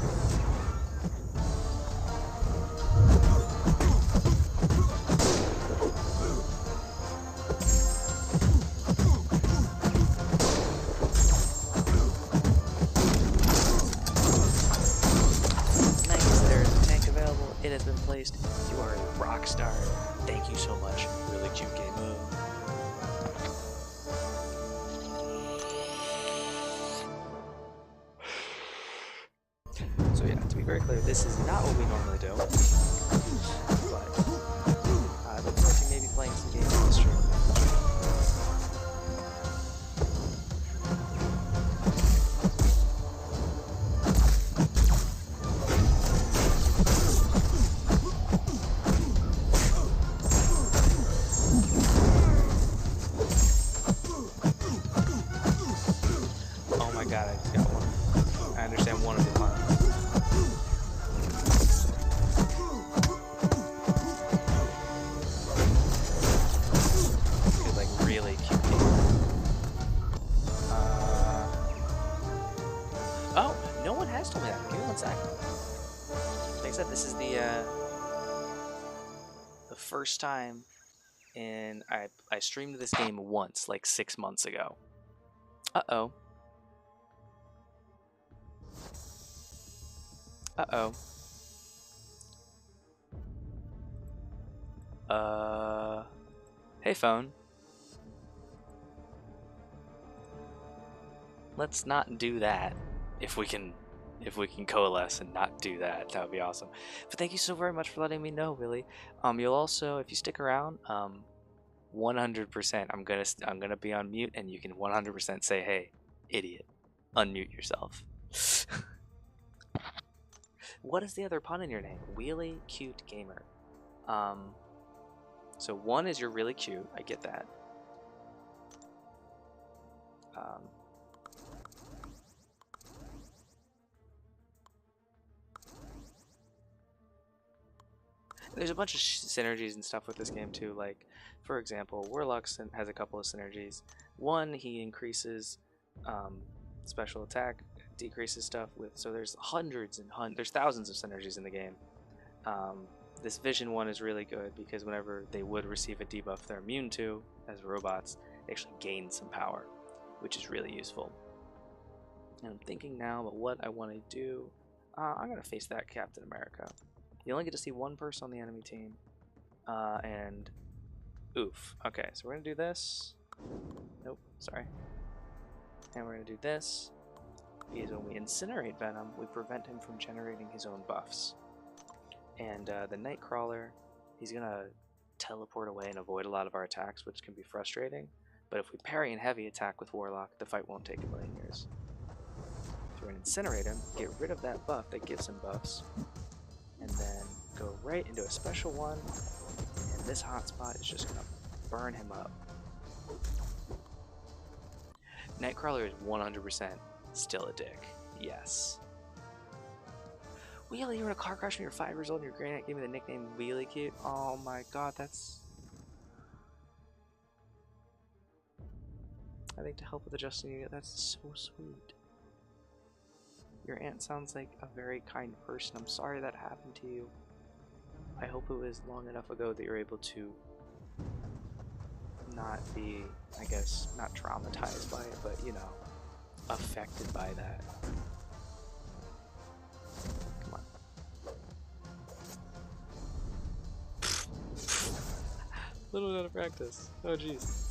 [SPEAKER 1] It has been placed. You are a rock star. Thank you so much. Really cute game. So yeah, to be very clear, this is not what we normally do. But I look forward to maybe playing some games on the stream. God, I just got one. I understand one of the puns. Good, like, really cute game. Oh, no one has told me that. Give me 1 sec. Like I said, this is the first time in... I streamed this game once, like 6 months ago. Uh-oh. Hey phone. Let's not do that. If we can coalesce and not do that, that would be awesome. But thank you so very much for letting me know, Willy. You'll also, if you stick around, 100%. I'm gonna be on mute, and you can 100% say, "Hey, idiot, unmute yourself." What is the other pun in your name? Wheelie Cute Gamer. So one is you're really cute. I get that. There's a bunch of synergies and stuff with this game too. Like, for example, Warlock has a couple of synergies. One, he increases special attack, decreases stuff with. So there's there's thousands of synergies in the game. This Vision one is really good because whenever they would receive a debuff they're immune to as robots, they actually gain some power, which is really useful. And I'm thinking now about what I want to do. I'm gonna face that Captain America. You only get to see one person on the enemy team. And oof. Okay, so we're gonna do this. Nope, sorry. And we're gonna do this. Because when we incinerate Venom, we prevent him from generating his own buffs. And the Nightcrawler, he's gonna teleport away and avoid a lot of our attacks, which can be frustrating. But if we parry and heavy attack with Warlock, the fight won't take a million years. So we're gonna incinerate him, get rid of that buff that gives him buffs, and then go right into a special one, and this hotspot is just gonna burn him up. Nightcrawler is 100% still a dick. Yes. Wheelie, you were in a car crash when you were 5 years old and your granddad gave me the nickname Wheelie Cute? Oh my god, that's... I think to help with adjusting you, that's so sweet. Your aunt sounds like a very kind person. I'm sorry that happened to you. I hope it was long enough ago that you're able to not be, I guess, not traumatized by it, but, you know, affected by that. Come on. Little out of practice. Oh, jeez.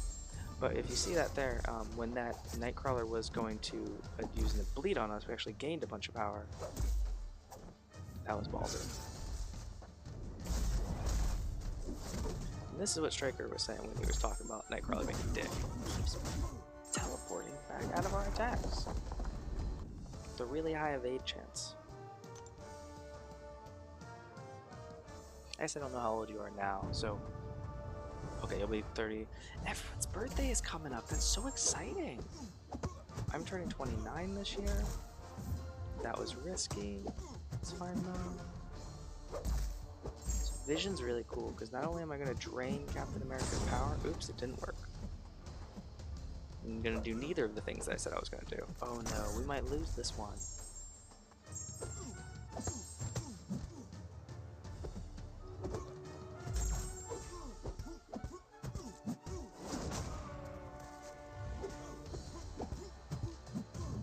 [SPEAKER 1] But if you see that there, when that Nightcrawler was going to use the bleed on us, we actually gained a bunch of power. That was ballsy. And this is what Stryker was saying when he was talking about Nightcrawler being a dick. He keeps teleporting back out of our attacks. The really high evade chance. I guess I don't know how old you are now, so... Okay, you'll be 30. Everyone's birthday is coming up. That's so exciting. I'm turning 29 this year. That was risky. It's fine though. So Vision's really cool because not only am I going to drain Captain America's power. Oops, it didn't work. I'm going to do neither of the things that I said I was going to do. Oh no, we might lose this one.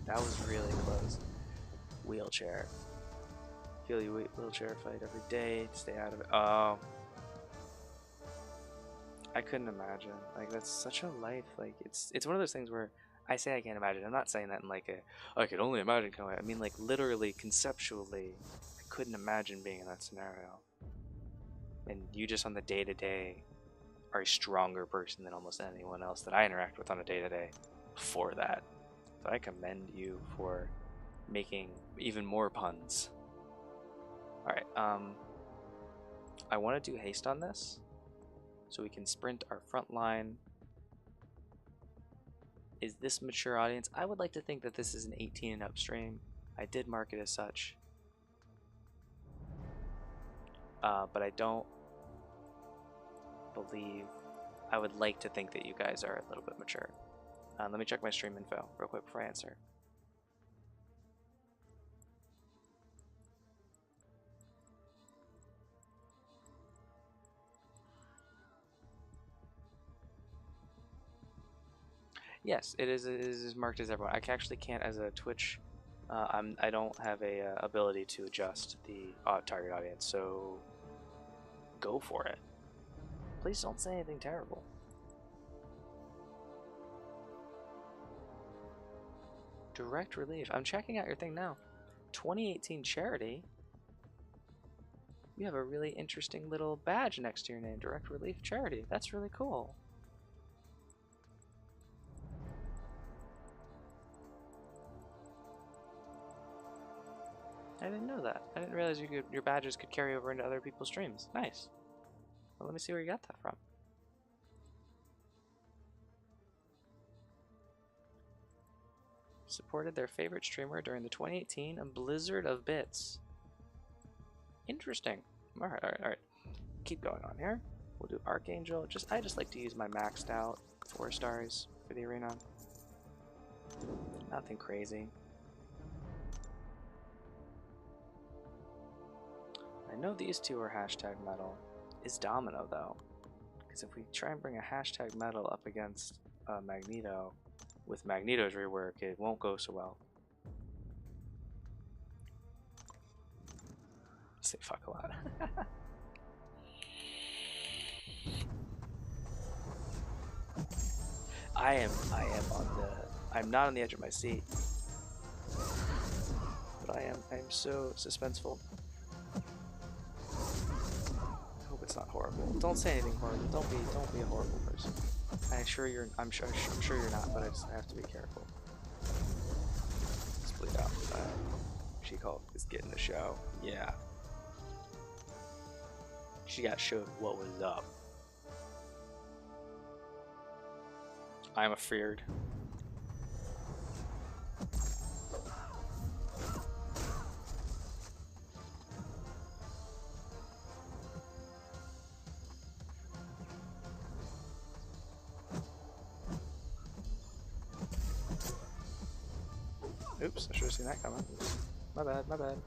[SPEAKER 1] That was really close. Wheelchair. Feel you wheelchair fight every day to stay out of it. Oh. I couldn't imagine. Like, that's such a life. Like, it's one of those things where I say I can't imagine. I'm not saying that in like a, I could only imagine kind of way. I mean, like, literally, conceptually, I couldn't imagine being in that scenario. And you just on the day-to-day are a stronger person than almost anyone else that I interact with on a day-to-day for that. So I commend you for making even more puns. Alright, I want to do haste on this so we can sprint our front line. Is this mature audience? I would like to think that this is an 18 and up stream. I did mark it as such. But I don't believe... I would like to think that you guys are a little bit mature. Let me check my stream info real quick before I answer. Yes, it is marked as everyone. I actually can't as a Twitch. I don't have a ability to adjust the target audience, so go for it. Please don't say anything terrible. Direct Relief. I'm checking out your thing now. 2018 charity. You have a really interesting little badge next to your name. Direct Relief Charity. That's really cool. didn't know that. I didn't realize your badges could carry over into other people's streams. Nice. Well, let me see where you got that from. Supported their favorite streamer during the 2018 Blizzard of Bits. Interesting. Alright, alright, alright. Keep going on here. We'll do Archangel. I just like to use my maxed out 4 stars for the arena. Nothing crazy. I know these two are hashtag metal. Is Domino though? Because if we try and bring a hashtag metal up against Magneto with Magneto's rework, it won't go so well. Say fuck a lot. I am I'm not on the edge of my seat. But I am so suspenseful. I hope it's not horrible. Don't say anything horrible. Don't be a horrible person. I'm sure you're not, but I have to be careful. Split out. She-Hulk is getting the show. Yeah. She got showed what was up. I'm afeared. Oops, I should have seen that coming. My bad, my bad.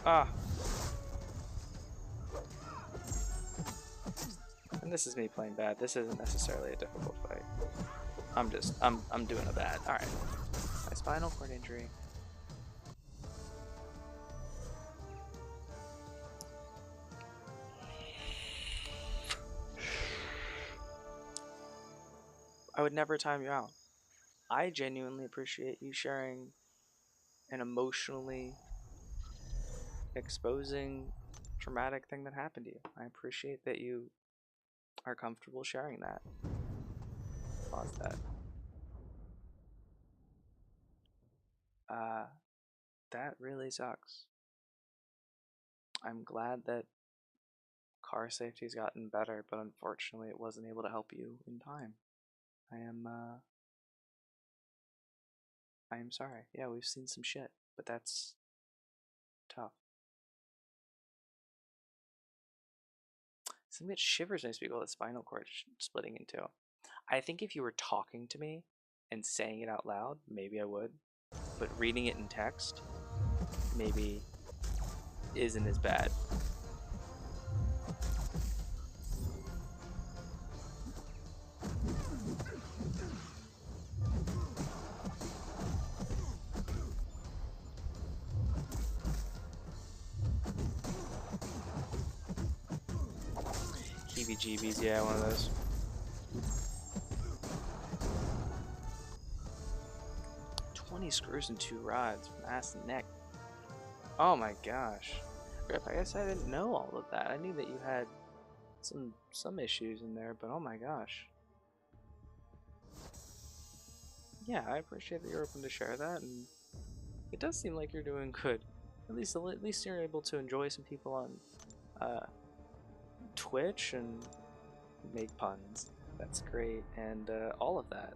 [SPEAKER 1] Ah. And this is me playing bad. This isn't necessarily a difficult fight. I'm doing a bad. Alright. My spinal cord injury. I would never time you out. I genuinely appreciate you sharing an emotionally exposing, traumatic thing that happened to you. I appreciate that you are comfortable sharing that. Pause that. That really sucks. I'm glad that car safety's gotten better, but unfortunately it wasn't able to help you in time. I am sorry. Yeah, we've seen some shit, but that's tough. Something that shivers makes me go the spinal cord splitting in two. I think if you were talking to me and saying it out loud, maybe I would. But reading it in text, maybe isn't as bad. Heebie-jeebies, yeah, one of those. Screws and 2 rods from ass and neck. Oh my gosh. Rip, I guess I didn't know all of that. I knew that you had some issues in there, but oh my gosh. Yeah, I appreciate that you're open to share that, and it does seem like you're doing good. At least you're able to enjoy some people on Twitch and make puns. That's great, and all of that.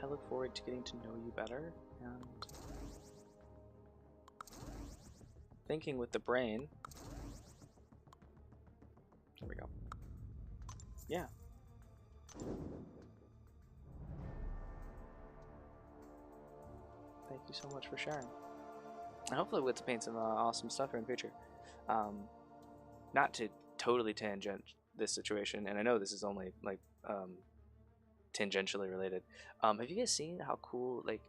[SPEAKER 1] I look forward to getting to know you better and thinking with the brain. There we go. Yeah. Thank you so much for sharing. And hopefully we'll get to paint some awesome stuff here in the future. Not to totally tangent this situation, and I know this is only like tangentially related. Have you guys seen how cool like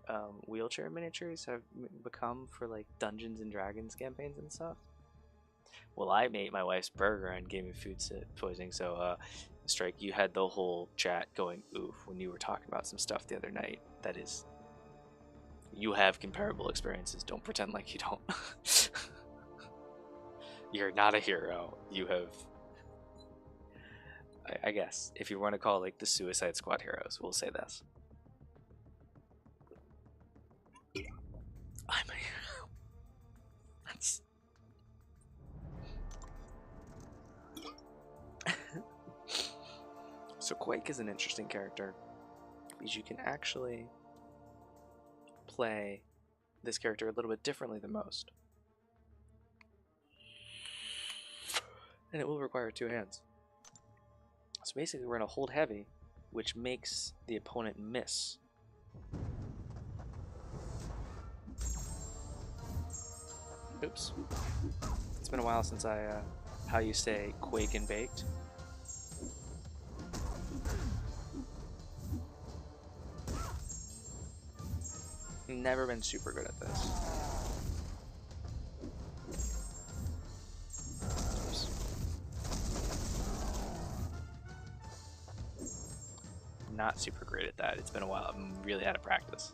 [SPEAKER 1] wheelchair miniatures have become for like Dungeons and Dragons campaigns and stuff? Well, I ate my wife's burger and gave me food poisoning, so Strike, you had the whole chat going oof when you were talking about some stuff the other night. That is, you have comparable experiences. Don't pretend like you don't. You're not a hero. You have I guess if you want to call like the Suicide Squad heroes, we'll say this. I'm a hero. That's so Quake is an interesting character because you can actually play this character a little bit differently than most. And it will require 2 hands. So basically we're going to hold heavy, which makes the opponent miss. Oops. It's been a while since how you say Quake and baked. Never been super good at this. Oops. Not super great at that. It's been a while. I'm really out of practice.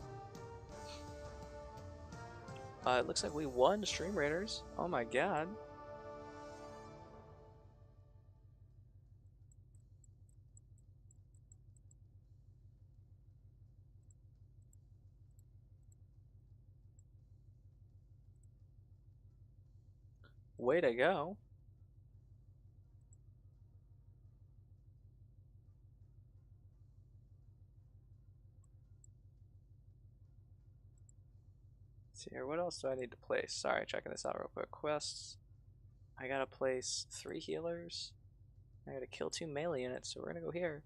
[SPEAKER 1] It looks like we won Stream Raiders. Oh my god. Way to go. Let's see here, what else do I need to place? Sorry, checking this out real quick. Quests. I gotta place 3 healers. I gotta kill 2 melee units, so we're gonna go here.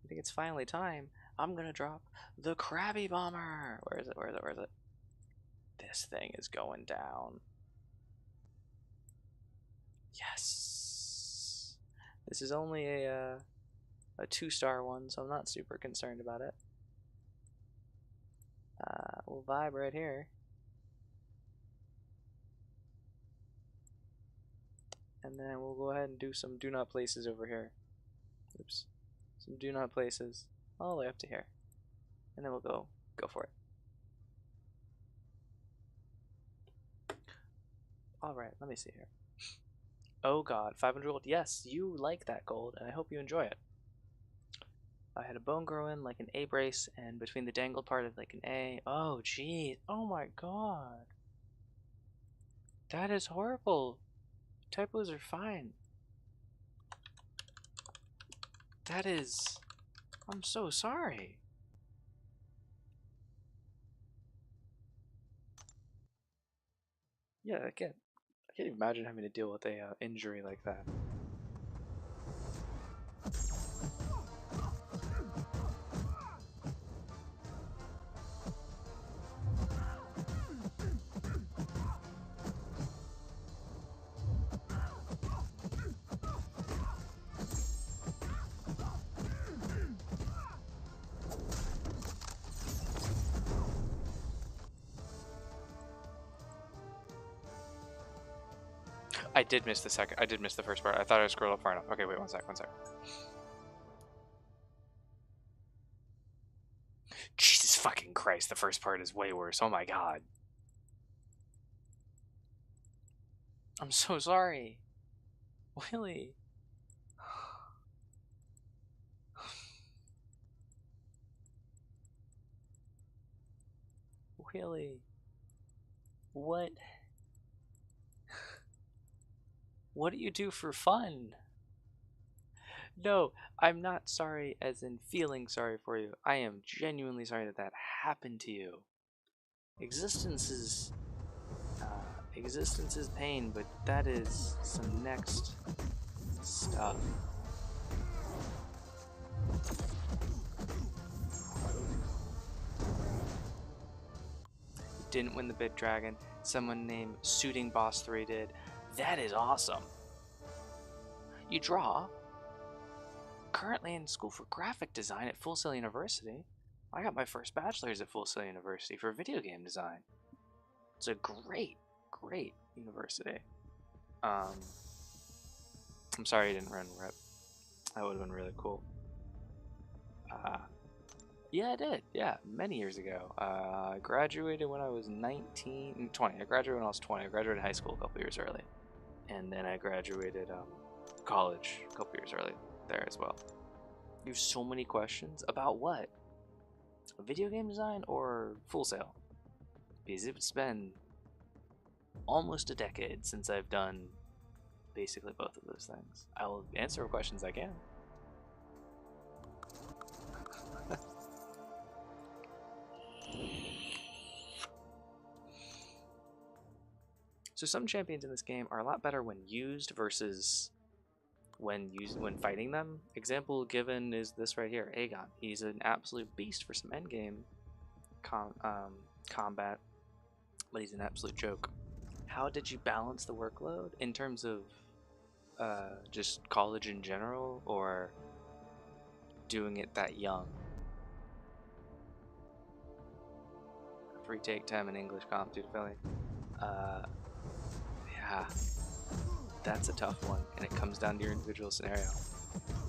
[SPEAKER 1] I think it's finally time. I'm gonna drop the Krabby Bomber. Where is it? Where is it? Where is it? This thing is going down. Yes. This is only a 2-star one, so I'm not super concerned about it. We'll vibe right here. And then we'll go ahead and do some do not places over here. Oops. Some do not places all the way up to here. And then we'll go for it. Alright, let me see here. Oh god, 500 gold. Yes, you like that gold, and I hope you enjoy it. I had a bone grow in like an A brace, and between the dangled part of like an A. Oh, geez. Oh my god. That is horrible. Typos are fine. That is... I'm so sorry. Yeah, I can't even imagine having to deal with a injury like that. I did miss the first part. I thought I scrolled up far enough. Okay, wait, one sec. Jesus fucking Christ, the first part is way worse. Oh my god. I'm so sorry. Willie. Willie. What? What do you do for fun? No, I'm not sorry as in feeling sorry for you. I am genuinely sorry that that happened to you. Existence is pain, but that is some next stuff. You didn't win the Big Dragon. Someone named Suiting Boss 3 did. That is awesome. You draw. Currently in school for graphic design at Full Sail University. I got my first bachelor's at Full Sail University for video game design. It's a great university. I'm sorry you didn't run RIP. That would have been really cool. Yeah, I did. Yeah, many years ago. I graduated when I was 20. I graduated when I was 20. I graduated high school a couple years early. And then I graduated college a couple years early. there as well. You have so many questions about what? Video game design or Full Sail? Because it's been almost a decade since I've done basically both of those things. I will answer questions I can. So some champions in this game are a lot better when used versus when fighting them. Example given is this right here, Aegon. He's an absolute beast for some endgame combat, but he's an absolute joke. How did you balance the workload in terms of just college in general, or doing it that young? Free take 10 in English comp, dude, Philly. Yeah, that's a tough one, and it comes down to your individual scenario.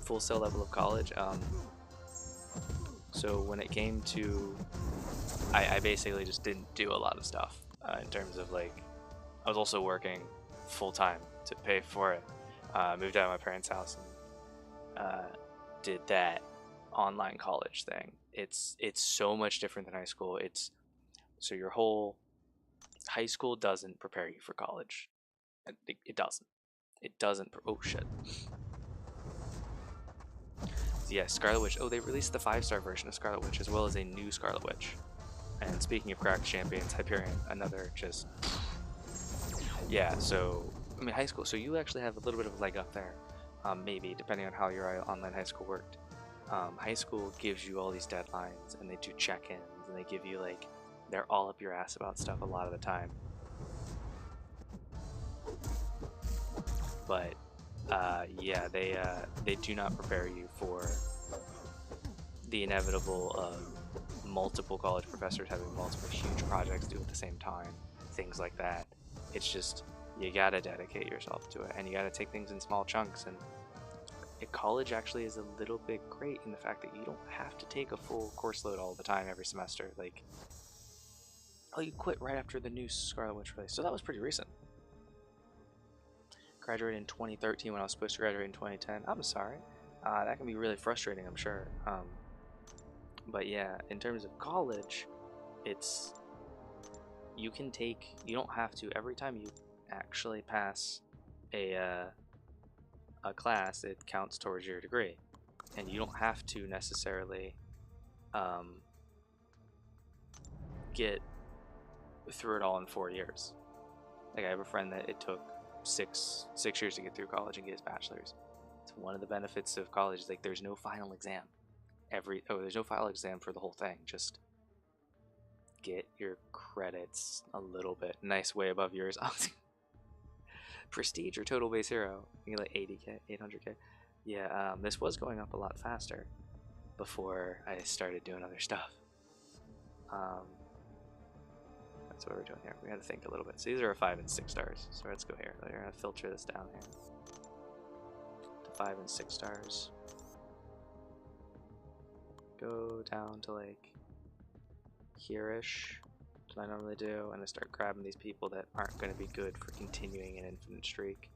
[SPEAKER 1] Full Sail level of college. So when it came to, I basically just didn't do a lot of stuff in terms of like, I was also working full time to pay for it. Moved out of my parents' house and did that online college thing. It's so much different than high school. So your whole high school doesn't prepare you for college. It doesn't. It doesn't. Oh shit. So yeah, Scarlet Witch. Oh, they released the 5-star version of Scarlet Witch as well as a new Scarlet Witch. And speaking of cracked champions, Hyperion, another just. Yeah, so I mean high school. So you actually have a little bit of a leg up there, maybe depending on how your online high school worked. High school gives you all these deadlines, and they do check-ins, and they give you like, they're all up your ass about stuff a lot of the time. But yeah, they do not prepare you for the inevitable of multiple college professors having multiple huge projects due at the same time, things like that. It's just, you gotta dedicate yourself to it, and you gotta take things in small chunks. And college actually is a little bit great in the fact that you don't have to take a full course load all the time every semester. Like, oh, you quit right after the new Scarlet Witch release, so that was pretty recent. Graduated in 2013 when I was supposed to graduate in 2010. I'm sorry. That can be really frustrating, I'm sure. But yeah, in terms of college, you don't have to, every time you actually pass a class, it counts towards your degree. And you don't have to necessarily get through it all in 4 years. Like, I have a friend that it took six years to get through college and get his bachelor's. It's one of the benefits of college is like there's no final exam. There's no final exam for the whole thing. Just get your credits a little bit nice, way above yours. Prestige or total base hero, you get like 80k, 800k. Yeah, this was going up a lot faster before I started doing other stuff. That's what we're doing here. We got to think a little bit. So these are 5 and 6 stars. So let's go here. We're gonna filter this down here to 5 and 6 stars. Go down to like here-ish, which I normally do, and I start grabbing these people that aren't going to be good for continuing an infinite streak.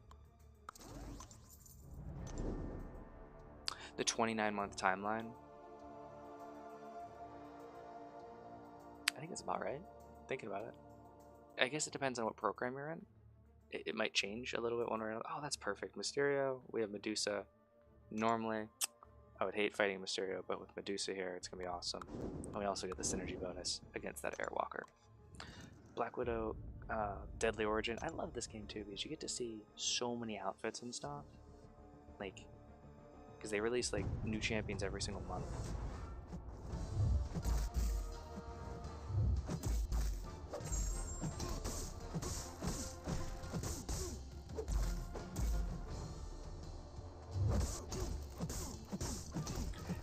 [SPEAKER 1] The 29-month timeline, I think that's about right. Thinking about it, I guess it depends on what program you're in. It might change a little bit one way or another. Oh, that's perfect. Mysterio, we have Medusa. Normally, I would hate fighting Mysterio, but with Medusa here, it's going to be awesome. And we also get the synergy bonus against that Airwalker. Black Widow, Deadly Origin. I love this game too because you get to see so many outfits and stuff. Like, because they release like new champions every single month.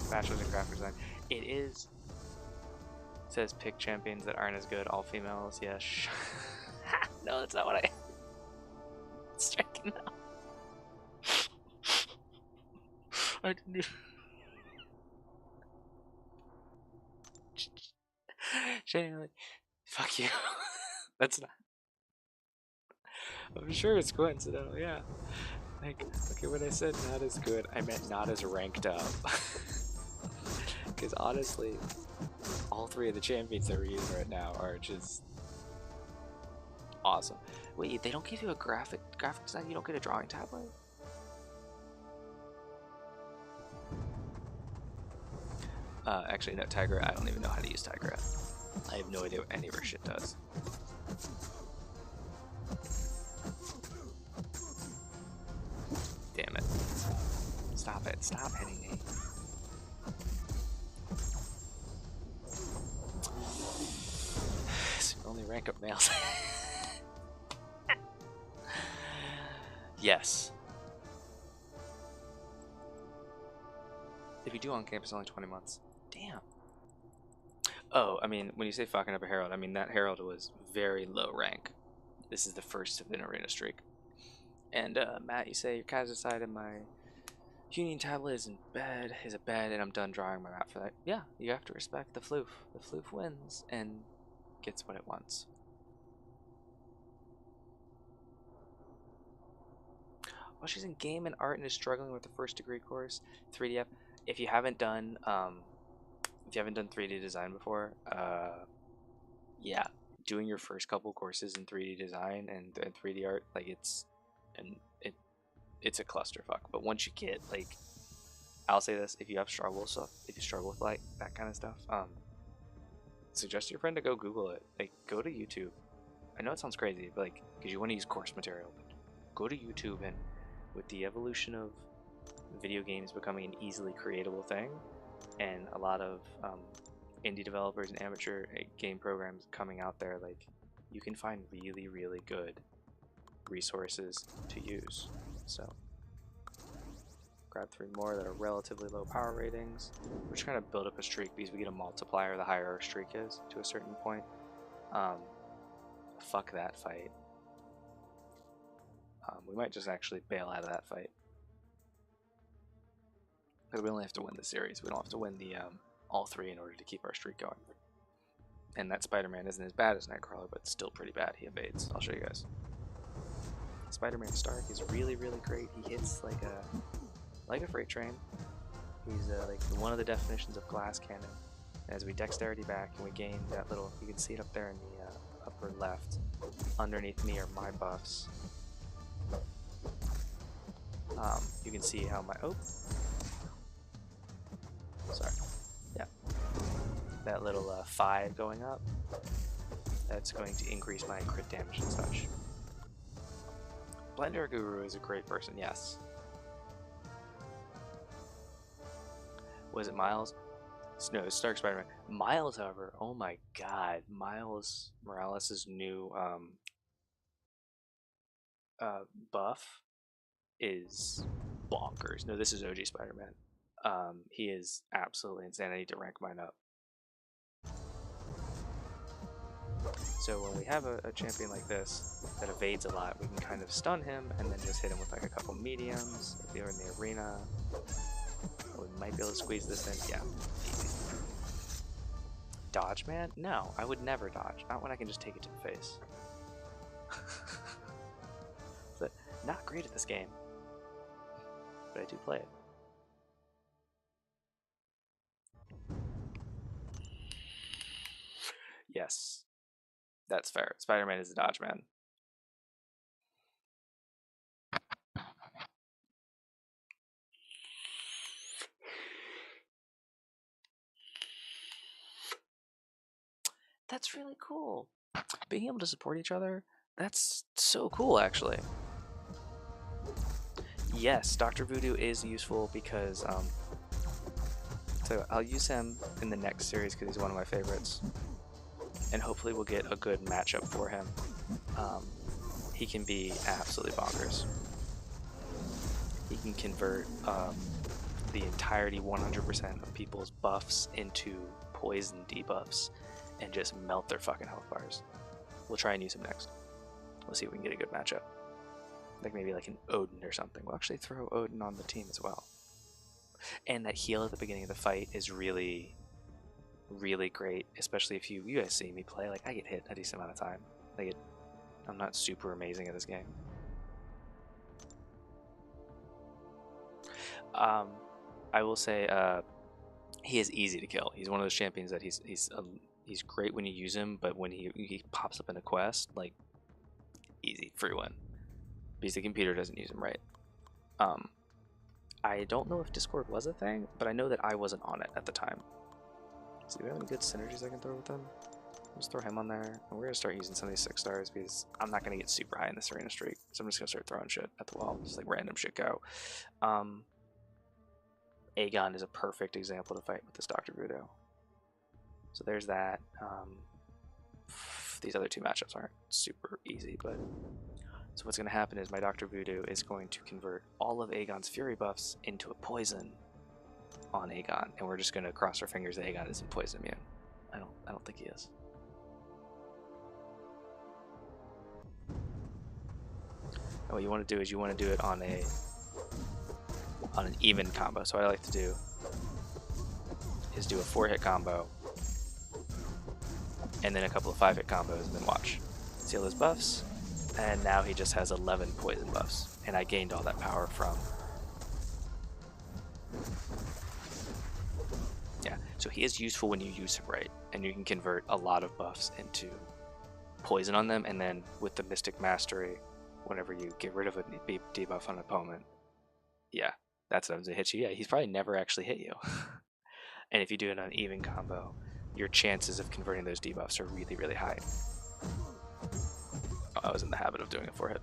[SPEAKER 1] Bachelor's in graphic design. It is. It says pick champions that aren't as good, all females. Yes. No, that's not what I. Striking out. I didn't. Shane, fuck you. That's not. I'm sure it's coincidental. Yeah. Like, okay, when I said not as good, I meant not as ranked up. Because honestly, all three of the champions that we're using right now are just awesome. Wait, they don't give you a graphic design? You don't get a drawing tablet? Actually, no, Tigra. I don't even know how to use Tigra. I have no idea what any of her shit does. Damn it. Stop it. Stop hitting me. So only rank up males. Yes. If you do on campus, only 20 months. Damn. Oh, I mean, when you say fucking up a Herald, I mean that Herald was very low rank. This is the first of an arena streak. And Matt, you say your Kaiser side of my Union tablet is in bed, is a bed, and I'm done drawing my map for that. Yeah, you have to respect the floof. The floof wins and gets what it wants. Well, she's in game and art and is struggling with the first degree course, 3DF. If you haven't done 3D design before, yeah, doing your first couple courses in 3D design and 3D art, like it's a clusterfuck. But once you get like, I'll say this: if you struggle with like that kind of stuff, suggest to your friend to go Google it. Like, go to YouTube. I know it sounds crazy, but like, because you want to use course material, but go to YouTube, and with the evolution of video games becoming an easily creatable thing, and a lot of indie developers and amateur game programs coming out there, like, you can find really, really good resources to use. So grab 3 more that are relatively low power ratings. We're just trying to build up a streak because we get a multiplier the higher our streak is to a certain point. Fuck that fight. We might just actually bail out of that fight, because we only have to win the series. We don't have to win the all 3 in order to keep our streak going. And that Spider-Man isn't as bad as Nightcrawler, but still pretty bad. He evades. I'll show you guys. Spider-Man Stark is really, really great. He hits like a freight train. He's like one of the definitions of glass cannon. As we dexterity back and we gain that little, you can see it up there in the upper left. Underneath me are my buffs. You can see how my, sorry, yeah, that little 5 going up, that's going to increase my crit damage and such. Blender Guru is a great person, yes. Was it Miles? No, it's Stark Spider-Man. Miles, however, oh my god, Miles Morales' new buff is bonkers. No, this is OG Spider-Man. He is absolutely insane. I need to rank mine up. So when we have a champion like this that evades a lot, we can kind of stun him and then just hit him with like a couple mediums. If they're in the arena, we might be able to squeeze this in. Yeah, easy. Dodge, man? No, I would never dodge. Not when I can just take it to the face. So, not great at this game, but I do play it. Yes, that's fair. Spider-Man is a dodge man. That's really cool. Being able to support each other, that's so cool, actually. Yes, Dr. Voodoo is useful because, so I'll use him in the next series because he's one of my favorites. And hopefully we'll get a good matchup for him. He can be absolutely bonkers. He can convert the entirety 100% of people's buffs into poison debuffs and just melt their fucking health bars. We'll try and use him next. We'll see if we can get a good matchup. Like maybe like an Odin or something. We'll actually throw Odin on the team as well. And that heal at the beginning of the fight is really, really great, especially if you guys see me play. Like, I get hit a decent amount of time. I'm not super amazing at this game. I will say, he is easy to kill. He's one of those champions that he's great when you use him, but when he pops up in a quest, like, easy, free win. Because the computer doesn't use him right. I don't know if Discord was a thing, but I know that I wasn't on it at the time. So do we have any good synergies I can throw with him? Let's throw him on there. And we're going to start using some of these 6 stars because I'm not going to get super high in this arena streak. So I'm just going to start throwing shit at the wall. Just like random shit go. Aegon is a perfect example to fight with this Dr. Voodoo. So there's that. These other 2 matchups aren't super easy, but... So what's going to happen is my Dr. Voodoo is going to convert all of Aegon's Fury buffs into a poison on Aegon, and we're just going to cross our fingers that Aegon isn't poison immune. I don't think he is. And what you want to do is you want to do it on an even combo. So what I like to do is do a 4-hit combo and then a couple of 5-hit combos and then watch. See all those buffs? And now he just has 11 poison buffs, and I gained all that power from... Yeah, so he is useful when you use him right, and you can convert a lot of buffs into poison on them, and then with the Mystic Mastery, whenever you get rid of a debuff on an opponent, yeah, that's what happens. It hits you. Yeah, he's probably never actually hit you. And if you do it on an even combo, your chances of converting those debuffs are really, really high. I was in the habit of doing a 4-hit.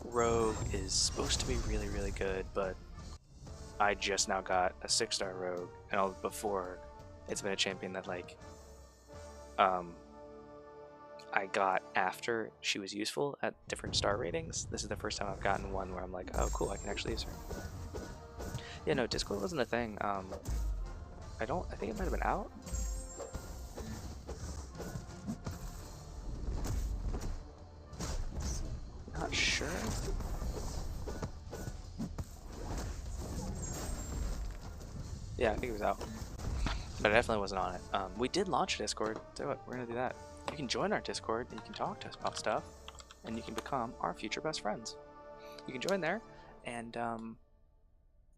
[SPEAKER 1] Rogue is supposed to be really, really good, but I just now got a 6-star Rogue, and all before it's been a champion that like I got after she was useful at different star ratings. This is the first time I've gotten one where I'm like, oh cool, I can actually use her. Yeah, no, Discord wasn't a thing. I think it might have been out. Not sure. Yeah, I think it was out. But I definitely wasn't on it. We did launch Discord. So what, we're gonna do that. You can join our Discord and you can talk to us about stuff, and you can become our future best friends. You can join there, and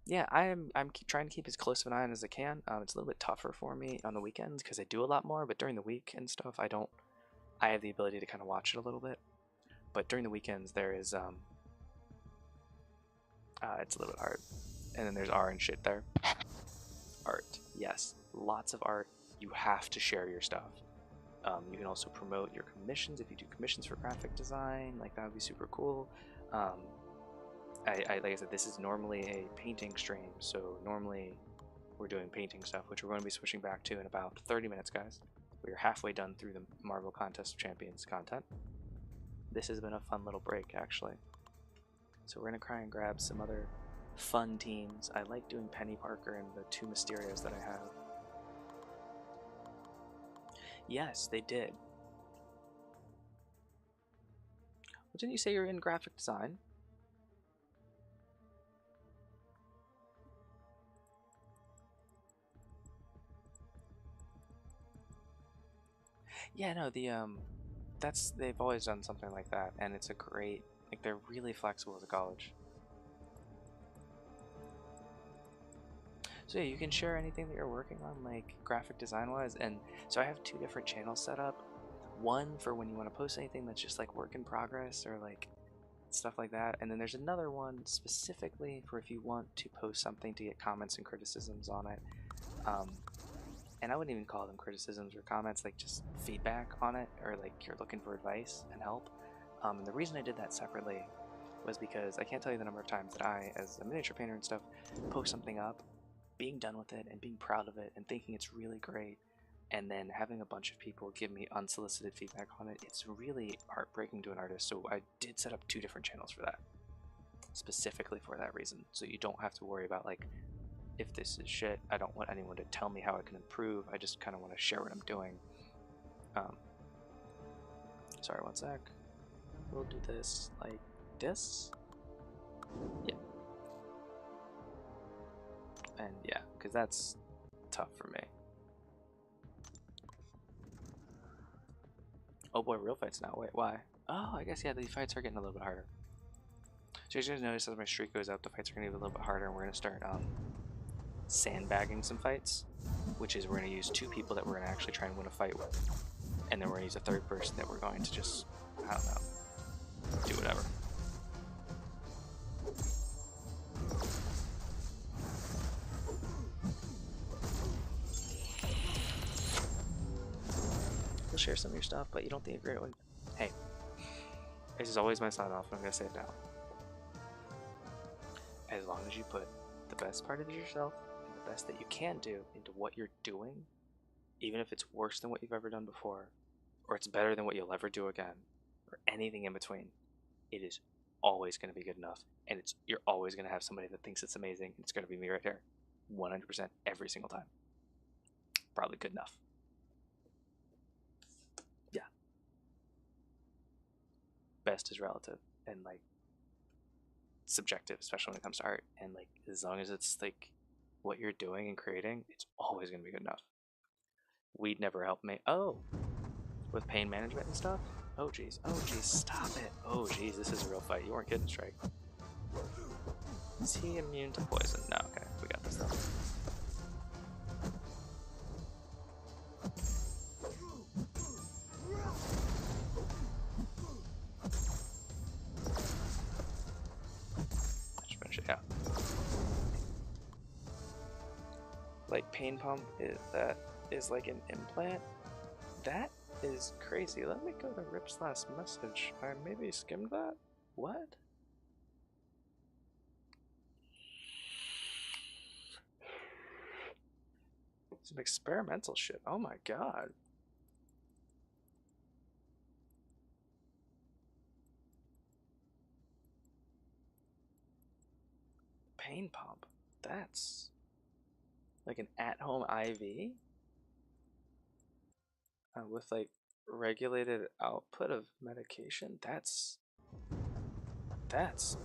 [SPEAKER 1] yeah, I'm trying to keep as close of an eye on as I can. It's a little bit tougher for me on the weekends because I do a lot more, but during the week and stuff, I have the ability to kind of watch it a little bit. But during the weekends, there is it's a little bit hard. And then there's R and shit there. Art, yes, lots of art. You have to share your stuff. You can also promote your commissions if you do commissions for graphic design. Like that would be super cool. Like I said, this is normally a painting stream, so normally we're doing painting stuff, which we're going to be switching back to in about 30 minutes, guys. We are halfway done through the Marvel Contest of Champions content. This has been a fun little break, actually. So we're going to try and grab some other fun teams. I like doing Penny Parker and the 2 Mysterios that I have. Yes, they did. Well, didn't you say you're in graphic design? Yeah, no, they've always done something like that, and it's a great, like, they're really flexible as a college. So yeah, you can share anything that you're working on, like graphic design wise, and so I have 2 different channels set up. One for when you want to post anything that's just like work in progress or like stuff like that, and then there's another one specifically for if you want to post something to get comments and criticisms on it. And I wouldn't even call them criticisms or comments, like just feedback on it, or like you're looking for advice and help. And the reason I did that separately was because I can't tell you the number of times that I, as a miniature painter and stuff, post something up, being done with it and being proud of it and thinking it's really great, and then having a bunch of people give me unsolicited feedback on it. It's really heartbreaking to an artist. So I did set up 2 different channels for that, specifically for that reason, so you don't have to worry about like, if this is shit, I don't want anyone to tell me how I can improve. I just kind of want to share what I'm doing. Sorry, one sec. We'll do this like this. Yeah. And yeah, because that's tough for me. Oh boy, real fights now. Wait, why? Oh, I guess, yeah, the fights are getting a little bit harder. So you guys notice as my streak goes up, the fights are going to get a little bit harder, and we're going to start sandbagging some fights, which is we're going to use 2 people that we're going to actually try and win a fight with. And then we're going to use a 3rd person that we're going to just, I don't know, do whatever. You'll share some of your stuff, but you don't think a great one. Hey, this is always my sign off, and I'm going to say it now. As long as you put the best part of yourself and the best that you can do into what you're doing, even if it's worse than what you've ever done before, or it's better than what you'll ever do again, or anything in between, it is always going to be good enough. And you're always going to have somebody that thinks it's amazing. It's going to be me right here. 100% every single time. Probably good enough. Yeah. Best is relative and like subjective, especially when it comes to art. And like as long as it's like what you're doing and creating, it's always going to be good enough. We'd never help me. Oh, with pain management and stuff. Oh geez. Oh geez. Stop it. Oh geez. This is a real fight. You weren't kidding, Strike. Is he immune to poison? No. Okay. We got this though. Just finish it out. Like pain pump is like an implant. That is crazy. Let me go to Rip's last message. I maybe skimmed that. What? Some experimental shit. Oh my god. Pain pump. That's like an at-home IV with like regulated output of medication. That's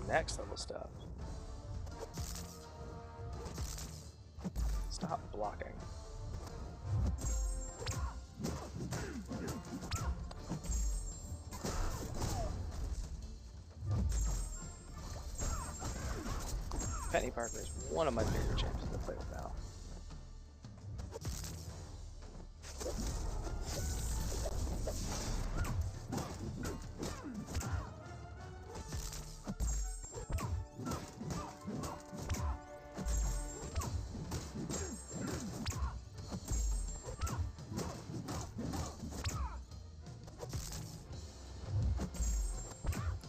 [SPEAKER 1] next level stuff. Stop blocking. Penny Parker is one of my favorite champions to play with now.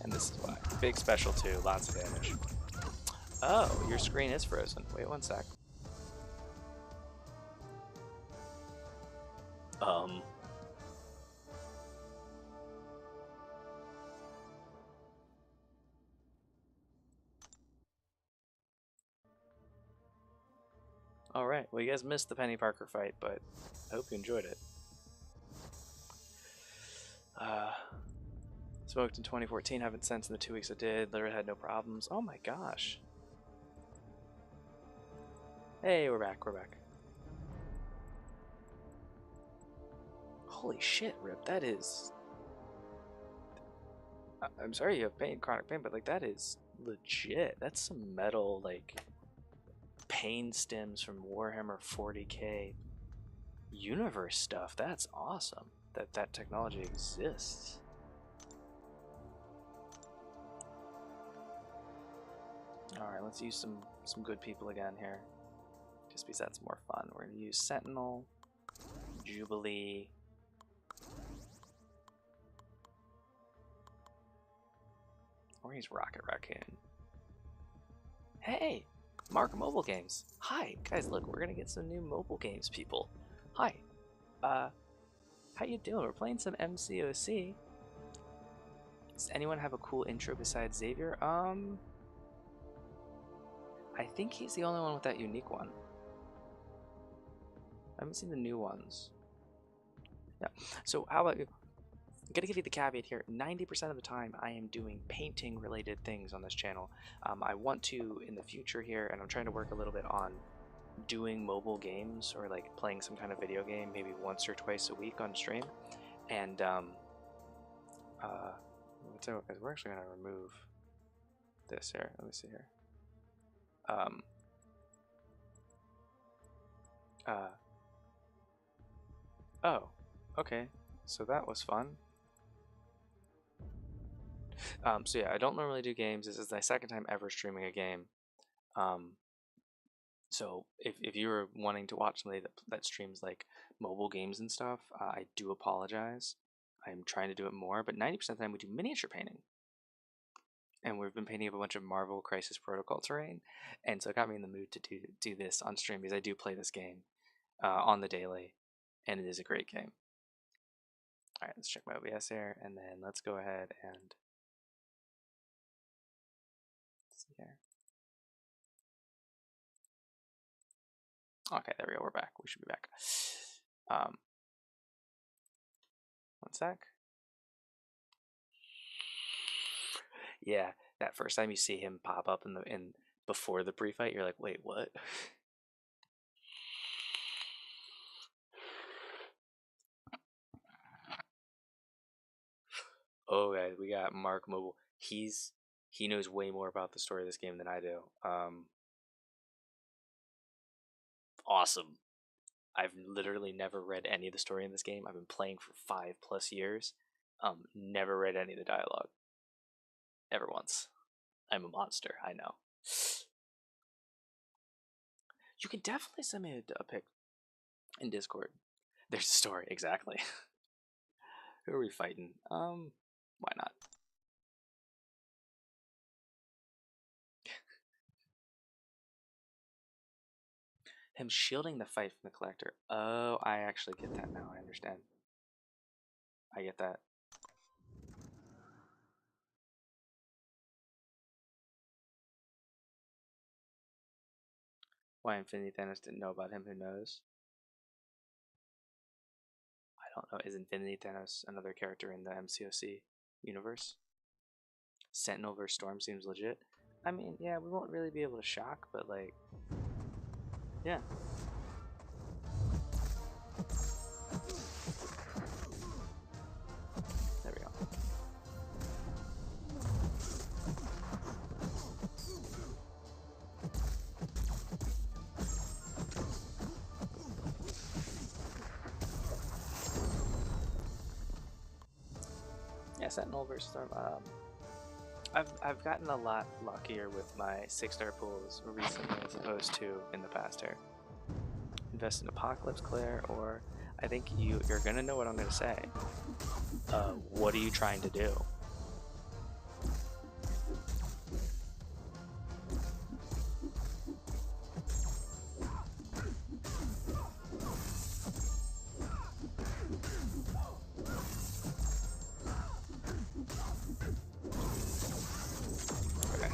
[SPEAKER 1] And this is why. Big special too, lots of damage. Oh, your screen is frozen. Wait 1 sec. Alright, well you guys missed the Penny Parker fight, but I hope you enjoyed it. Smoked in 2014, haven't since in the 2 weeks I did. Literally had no problems. Oh my gosh. Hey, we're back, we're back. Holy shit, Rip, that is... I'm sorry you have pain, chronic pain, but like that is legit. That's some metal, like, pain stems from Warhammer 40k universe stuff. That's awesome that that technology exists. Alright, let's use some good people again here. Just because that's more fun. We're going to use Sentinel, Jubilee, or use Rocket Raccoon. Hey! Mark Mobile Games. Hi! Guys, look, we're going to get some new mobile games, people. Hi. How you doing? We're playing some MCOC. Does anyone have a cool intro besides Xavier? I think he's the only one with that unique one. I haven't seen the new ones. Yeah. So how about you? I'm gonna give you the caveat here. 90% of the time I am doing painting related things on this channel. I want to in the future here, and I'm trying to work a little bit on doing mobile games or like playing some kind of video game maybe once or twice a week on stream. And so is we're actually gonna remove this here. Let me see here. Oh, okay. So that was fun. So yeah, I don't normally do games. This is my second time ever streaming a game. So if you were wanting to watch somebody that streams like mobile games and stuff, I do apologize. I'm trying to do it more, but 90% of the time we do miniature painting. And we've been painting up a bunch of Marvel Crisis Protocol terrain, and so it got me in the mood to do this on stream because I do play this game on the daily, and it is a great game. All right, let's check my OBS here, and then let's go ahead and see here. Okay, there we go. We're back. We should be back. One sec. Yeah, that first time you see him pop up in before the pre-fight, you're like, wait, what? Oh, guys, we got Mark Mobile. He knows way more about the story of this game than I do. Awesome. I've literally never read any of the story in this game. I've been playing for 5+ years. Never read any of the dialogue. Ever once. I'm a monster, I know. You can definitely send me a pic in Discord. There's a story, exactly. Who are we fighting? Why not? Him shielding the fight from the collector. Oh, I actually get that now. I understand. I get that. Why Infinity Thanos didn't know about him, who knows? I don't know. Is Infinity Thanos another character in the MCOC universe? Sentinel vs. Storm seems legit. I mean, yeah, we won't really be able to shock, but like, yeah. There we go. Yeah, Sentinel vs. Storm. I've gotten a lot luckier with my 6-star pools recently as opposed to in the past here. Invest in Apocalypse, Claire, or I think you're gonna know what I'm gonna say. What are you trying to do? Okay.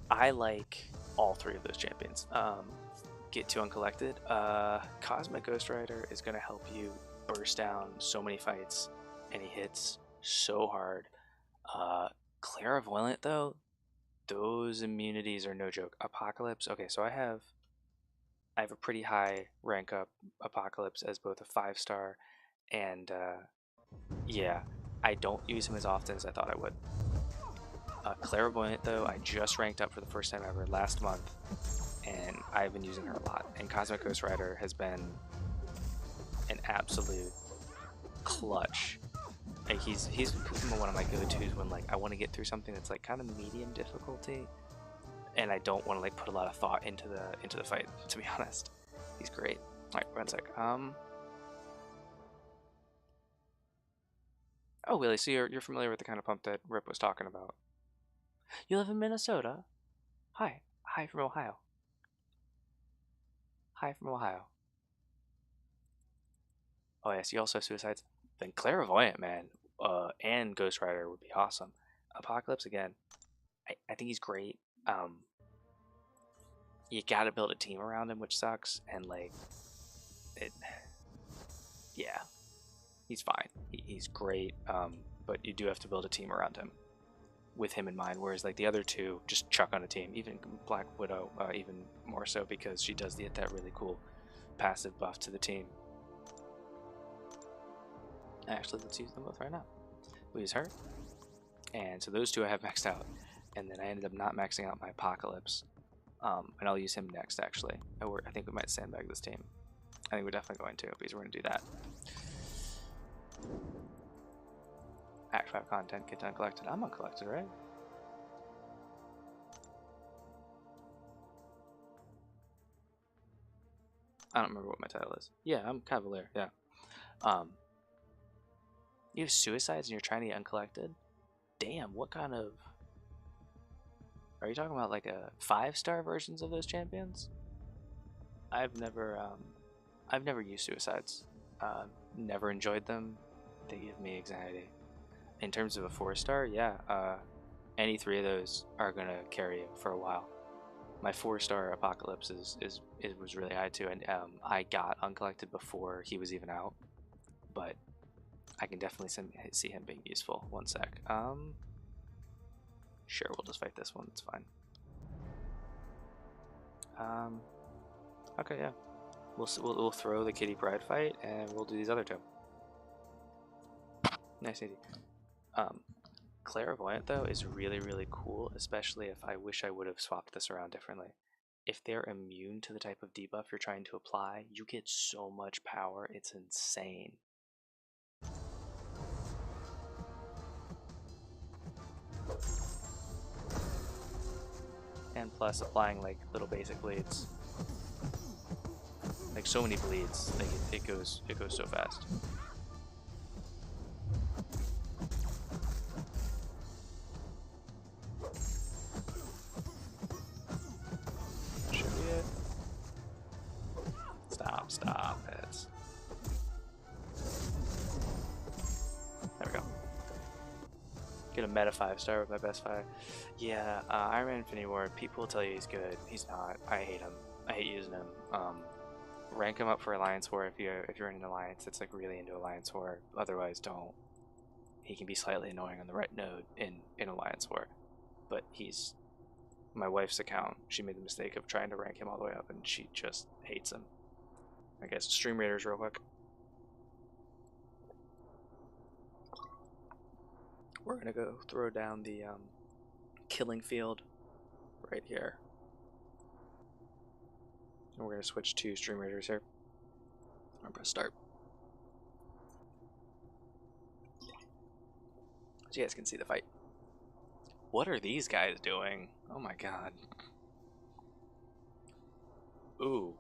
[SPEAKER 1] I like all three of those champions. Get to Uncollected. Cosmic Ghost Rider is going to help you burst down so many fights, and he hits so hard. Clairvoyant, though, those immunities are no joke. Apocalypse. Okay, so I have a pretty high rank up Apocalypse as both a 5-star and yeah, I don't use him as often as I thought I would. Clairvoyant, though, I just ranked up for the first time ever last month, and I've been using her a lot. And Cosmic Ghost Rider has been an absolute clutch. Like he's one of my go-tos when like I want to get through something that's like kind of medium difficulty, and I don't want to like put a lot of thought into the fight. To be honest, he's great. All right, one sec. Oh, Willie, so you're familiar with the kind of pump that Rip was talking about? You live in Minnesota? Hi. Hi from Ohio. Hi from Ohio. Oh yes, you also have suicides. Then Clairvoyant, man, and Ghost Rider would be awesome. Apocalypse again. I think he's great. You gotta build a team around him, which sucks, and like it. Yeah, he's fine. He's great. But you do have to build a team around him, with him in mind. Whereas like the other two, just chuck on a team. Even Black Widow, even more so because she does that really cool passive buff to the team. Actually, let's use them both right now. we'll use her. And so those two I have maxed out. And then I ended up not maxing out my Apocalypse. And I'll use him next, actually. I think we might sandbag this team. I think we're definitely going to, because we're going to do that. Act 5 content, get uncollected. I'm uncollected, right? I don't remember what my title is. Yeah, I'm Cavalier, yeah. You have suicides and you're trying to get uncollected? Damn, what kind of... Are you talking about like a 5-star versions of those champions? I've never used suicides. Never enjoyed them. They give me anxiety. In terms of a 4-star, yeah, any 3 of those are gonna carry you for a while. My 4-star Apocalypse was really high too, and I got uncollected before he was even out, but I can definitely see him being useful. One sec. Sure, we'll just fight this one. It's fine. Okay, yeah. We'll throw the Kitty Pride fight, and we'll do these other 2. Nice, easy. Clairvoyant though is really cool, especially if I wish I would have swapped this around differently. If they're immune to the type of debuff you're trying to apply, you get so much power, it's insane. And plus applying like little basic bleeds. Like so many bleeds, like it goes so fast. Should be it. Stop it. There we go. Get a meta 5-star with my best 5. Yeah, Iron Man Infinity War, people tell you he's good. He's not. I hate him. I hate using him. Rank him up for Alliance War if you're in an alliance that's like really into Alliance War. Otherwise, don't. He can be slightly annoying on the right node in Alliance War, but he's my wife's account. She made the mistake of trying to rank him all the way up, and she just hates him. I guess Stream Raiders real quick. We're gonna go throw down the killing field right here. And we're gonna switch to Stream Raiders here. I'm gonna start. So you guys can see the fight. What are these guys doing? Oh my god. Ooh.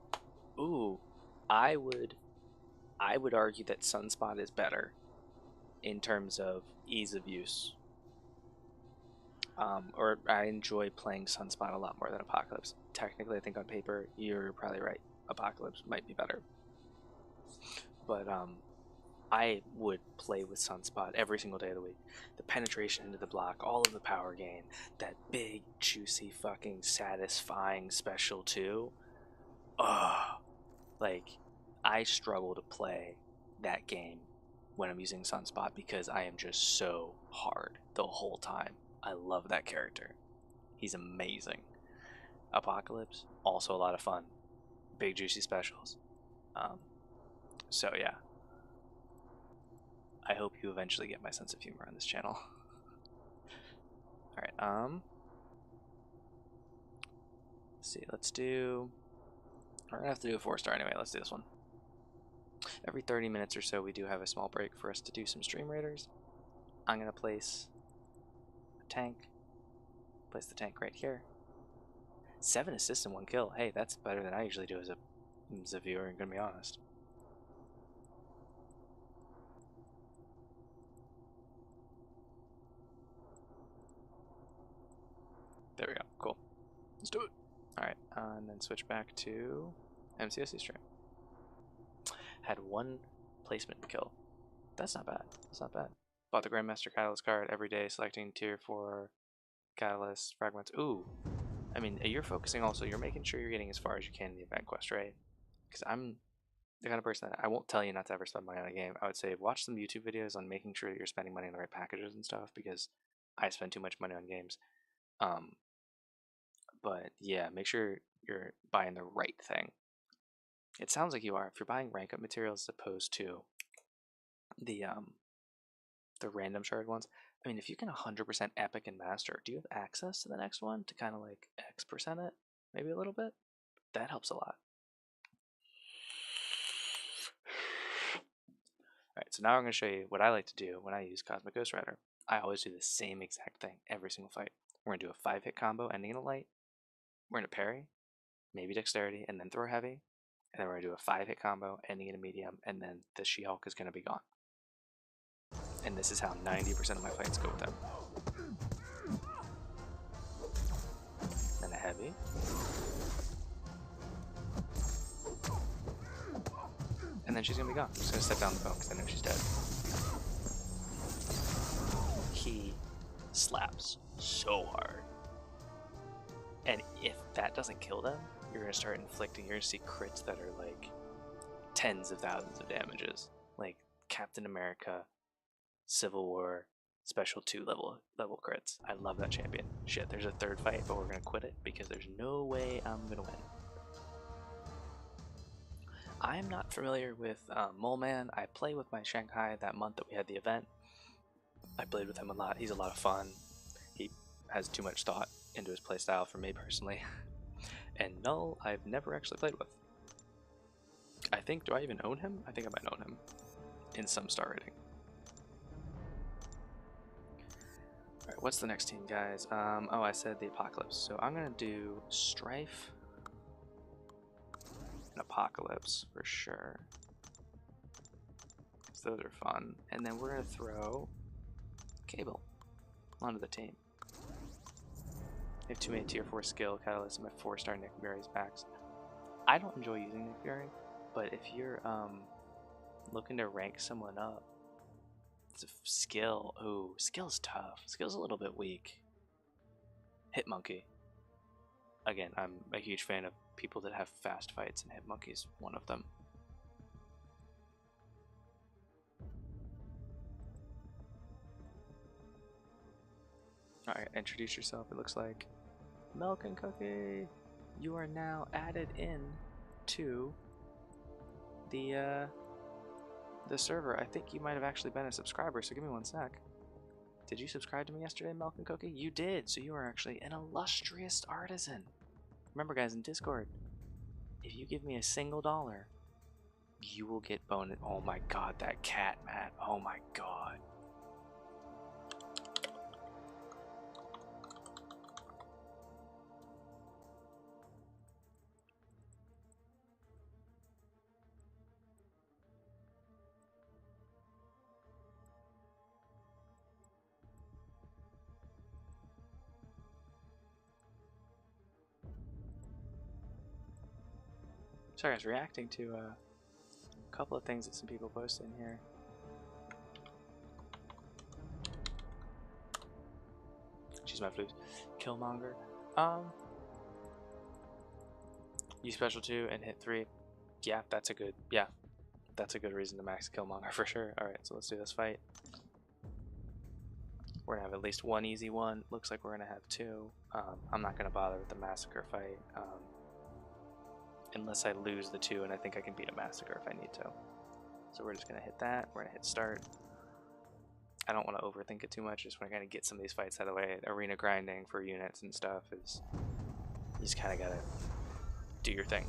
[SPEAKER 1] I would argue that Sunspot is better in terms of ease of use. Or I enjoy playing Sunspot a lot more than Apocalypse. Technically, I think on paper, you're probably right. Apocalypse might be better. But I would play with Sunspot every single day of the week. The penetration into the block, all of the power gain, that big, juicy, fucking satisfying special too. Ugh. Like, I struggle to play that game when I'm using Sunspot because I am just so hard the whole time. I love that character. He's amazing. Apocalypse, also a lot of fun. Big juicy specials. So yeah. I hope you eventually get my sense of humor on this channel. Alright, let's see, we're gonna have to do a 4-star anyway, let's do this one. Every 30 minutes or so we do have a small break for us to do some Stream Raiders. I'm gonna place a tank. Place the tank right here. 7 assists and 1 kill. Hey, that's better than I usually do as a viewer, I'm gonna be honest. There we go, cool. Let's do it. Alright, and then switch back to MCSC stream. Had 1 placement kill. That's not bad. That's not bad. Bought the Grandmaster Catalyst card every day, selecting tier 4 Catalyst fragments. Ooh. I mean, you're focusing also, you're making sure you're getting as far as you can in the event quest, right? Because I'm the kind of person that I won't tell you not to ever spend money on a game. I would say watch some YouTube videos on making sure that you're spending money on the right packages and stuff, because I spend too much money on games. But yeah, make sure you're buying the right thing. It sounds like you are. If you're buying rank up materials as opposed to the the random shard ones. I mean, if you can 100% epic and master, do you have access to the next one to kind of like X% it? Maybe a little bit? That helps a lot. Alright, so now I'm going to show you what I like to do when I use Cosmic Ghost Rider. I always do the same exact thing every single fight. We're going to do a 5-hit combo ending in a light. We're going to parry, maybe dexterity, and then throw heavy. And then we're going to do a 5-hit combo ending in a medium, and then the She-Hulk is going to be gone. And this is how 90% of my fights go with him. Then a heavy. And then she's going to be gone. I'm just going to step down the phone because I know she's dead. He slaps so hard. And if that doesn't kill them, you're going to start inflicting, you're going to see crits that are like tens of thousands of damages. Like Captain America, Civil War, Special 2 level crits. I love that champion. Shit, there's a third fight, but we're going to quit it because there's no way I'm going to win. I'm not familiar with Mole Man. I played with my Shanghai that month that we had the event. I played with him a lot. He's a lot of fun. He has too much thought into his playstyle for me personally. And Null, I've never actually played with. I think, do I even own him? I think I might own him in some star rating. Alright, what's the next team, guys? Oh, I said the Apocalypse. So I'm going to do Strife and Apocalypse for sure. Those are fun. And then we're going to throw Cable onto the team. I have too many tier 4 skill catalysts in my 4-star Nick Fury's packs. I don't enjoy using Nick Fury, but if you're looking to rank someone up, it's a skill. Ooh, skill's tough. Skill's a little bit weak. Hitmonkey. Again, I'm a huge fan of people that have fast fights, and Hitmonkey's one of them. Alright, introduce yourself, it looks like. Milk and Cookie, you are now added in to the server. I think you might have actually been a subscriber, so give me one sec. Did you subscribe to me yesterday, Milk and Cookie? You did, so you are actually an illustrious artisan. Remember, guys, in Discord, if you give me a single $1, you will get bonus. Oh my god, that cat, Matt. Oh my god. Sorry, I was reacting to a couple of things that some people posted in here. She's my flute. Killmonger. Use special 2 and hit 3. Yeah, that's a good reason to max Killmonger for sure. Alright, so let's do this fight. We're gonna have at least one easy one. Looks like we're gonna have 2. I'm not gonna bother with the massacre fight. Unless I lose the 2, and I think I can beat a massacre if I need to. So we're just going to hit that. We're going to hit start. I don't want to overthink it too much. Just want to kind of get some of these fights out of the way. Arena grinding for units and stuff is... You just kind of got to do your thing.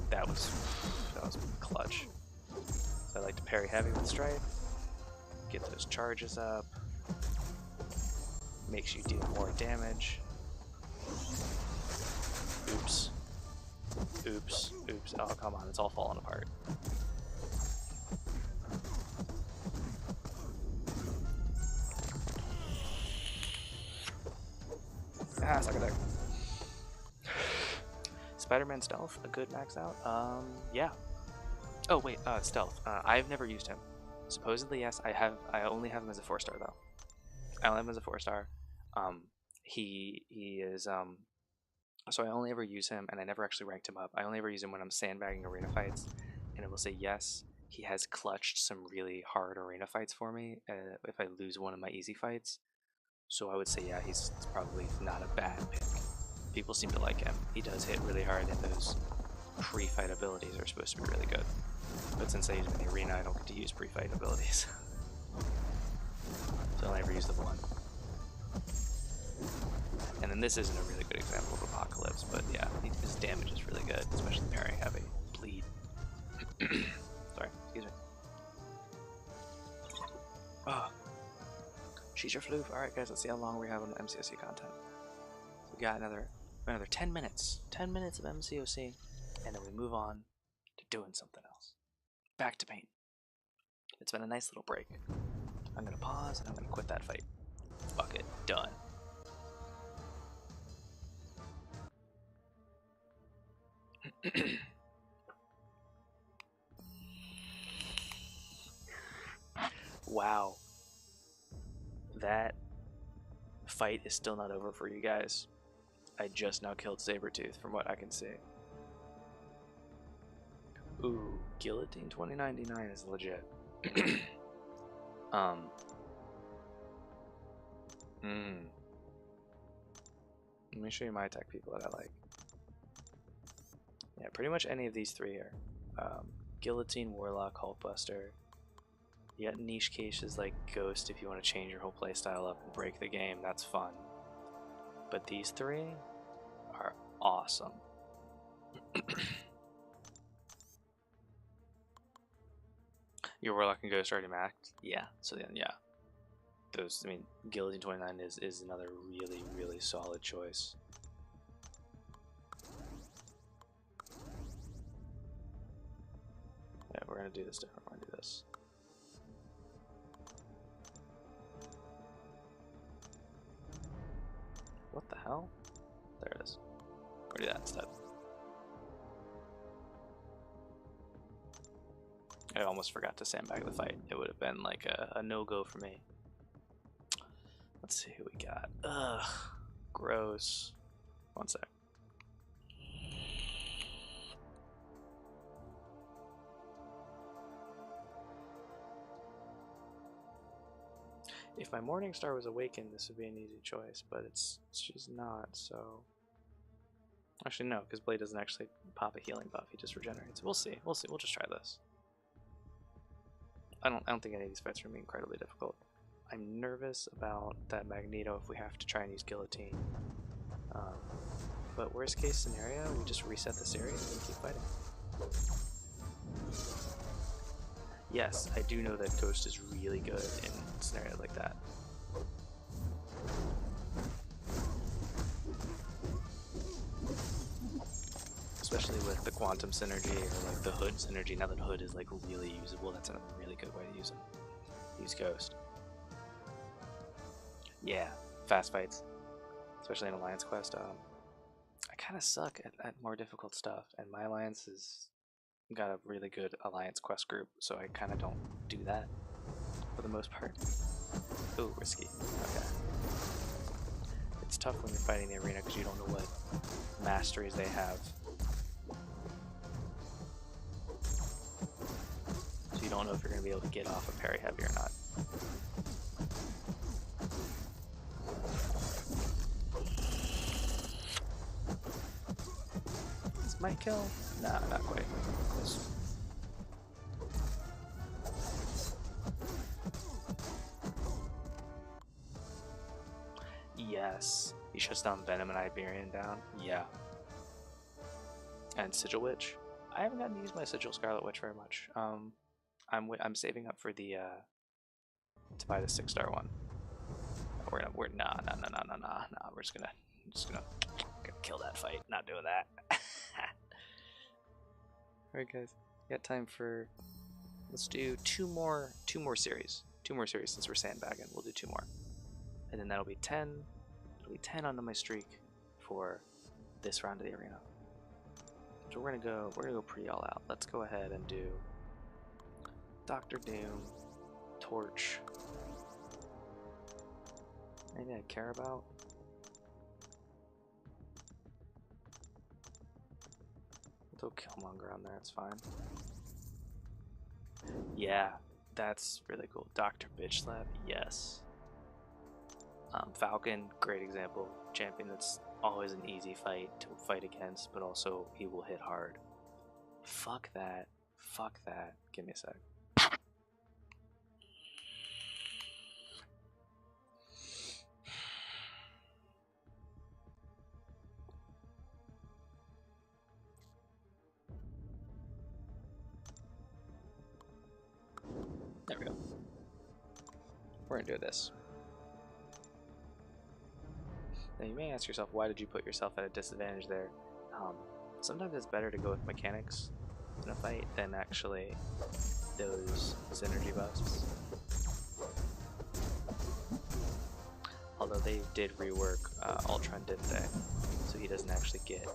[SPEAKER 1] That was clutch. So I like to parry heavy with Strife. Get those charges up. Makes you deal more damage. Oops. Oops, oops, oh come on, it's all falling apart. Ah, suck it there. Spider-Man Stealth, a good max out? Yeah. Oh wait, Stealth. I've never used him. Supposedly, yes, I only have him as a 4-star though. I only have him as a 4-star. He is, so I only ever use him, and I never actually ranked him up. I only ever use him when I'm sandbagging arena fights, and it will say yes, he has clutched some really hard arena fights for me if I lose one of my easy fights. So I would say yeah, he's probably not a bad pick. People seem to like him. He does hit really hard, and those pre-fight abilities are supposed to be really good. But since I use him in the arena, I don't get to use pre-fight abilities. only ever use the one. And then this isn't a really good example of Apocalypse, but yeah, his damage is really good, especially parry heavy. Bleed. Sorry, excuse me. Oh. She's your floof. Alright guys, let's see how long we have on MCOC content. So we got another 10 minutes. 10 minutes of MCOC, and then we move on to doing something else. Back to paint. It's been a nice little break. I'm gonna pause and I'm gonna quit that fight. Fuck it. Done. Wow. That fight is still not over for you guys. I just now killed Sabretooth from what I can see. Ooh, Guillotine 2099 is legit. Let me show you my attack people that I like. Yeah, pretty much any of these three here. Guillotine, Warlock, Hulkbuster. You got niche cases like Ghost if you want to change your whole playstyle up and break the game, that's fun. But these three are awesome. Your Warlock and Ghost are already maxed? Yeah, so then yeah. Those, I mean, Guillotine 29 is another really, really solid choice. Yeah, we're gonna do this different. We're gonna do this. What the hell? There it is. We're gonna do that instead. I almost forgot to sandbag the fight. It would have been like a no-go for me. Let's see who we got. Ugh. Gross. One sec. If my Morningstar was awakened, this would be an easy choice, but she's not, so... Actually, no, because Blade doesn't actually pop a healing buff, he just regenerates. We'll see, we'll just try this. I don't think any of these fights are going to be incredibly difficult. I'm nervous about that Magneto if we have to try and use Guillotine. But worst case scenario, we just reset the series and keep fighting. Yes, I do know that Ghost is really good in scenarios like that. Especially with the Quantum Synergy or like the Hood Synergy. Now that Hood is like really usable, that's another really good way to use him. Use Ghost. Yeah, fast fights. Especially in Alliance Quest. I kind of suck at more difficult stuff, and my Alliance has got a really good Alliance Quest group, so I kind of don't do that for the most part. Ooh, risky. Okay. It's tough when you're fighting the arena because you don't know what masteries they have. So you don't know if you're going to be able to get off a parry heavy or not. This might kill? Nah, not quite. Yes. He shuts down Venom and Iberian down. Yeah. And Sigil Witch. I haven't gotten to use my Sigil Scarlet Witch very much. I'm saving up for the to buy the 6-star one. We're nah. We're just gonna kill that fight. Not doing that. Alright guys, got time for, let's do two more series. Two more series since we're sandbagging. We'll do 2 more. And then that'll be 10. It'll be 10 onto my streak for this round of the arena. So we're gonna go pretty all out. Let's go ahead and do Doctor Doom, Torch. Anything I care about? Throw Killmonger on there, it's fine. Yeah, that's really cool. Dr. Bitch Slap, yes. Falcon, great example. Champion that's always an easy fight to fight against, but also he will hit hard. Fuck that. Fuck that. Give me a sec. There we go. We're gonna do this. Now you may ask yourself, why did you put yourself at a disadvantage there? Sometimes it's better to go with mechanics in a fight than actually those synergy buffs. Although they did rework Ultron, didn't they? So he doesn't actually get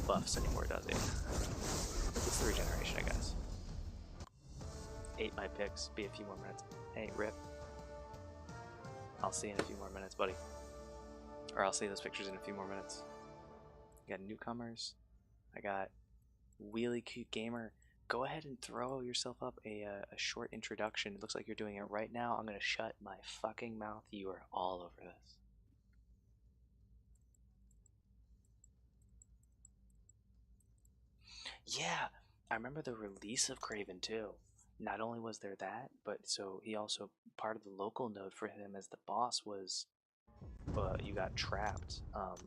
[SPEAKER 1] buffs anymore, does he? It's the regeneration, I guess. 8 my picks, be a few more minutes. Hey, Rip. I'll see you in a few more minutes, buddy. Or I'll see those pictures in a few more minutes. I got newcomers. I got Wheelie Cute Gamer. Go ahead and throw yourself up a short introduction. It looks like you're doing it right now. I'm going to shut my fucking mouth. You are all over this. Yeah, I remember the release of Craven too. Not only was there that, but so he also, part of the local node for him as the boss was you got trapped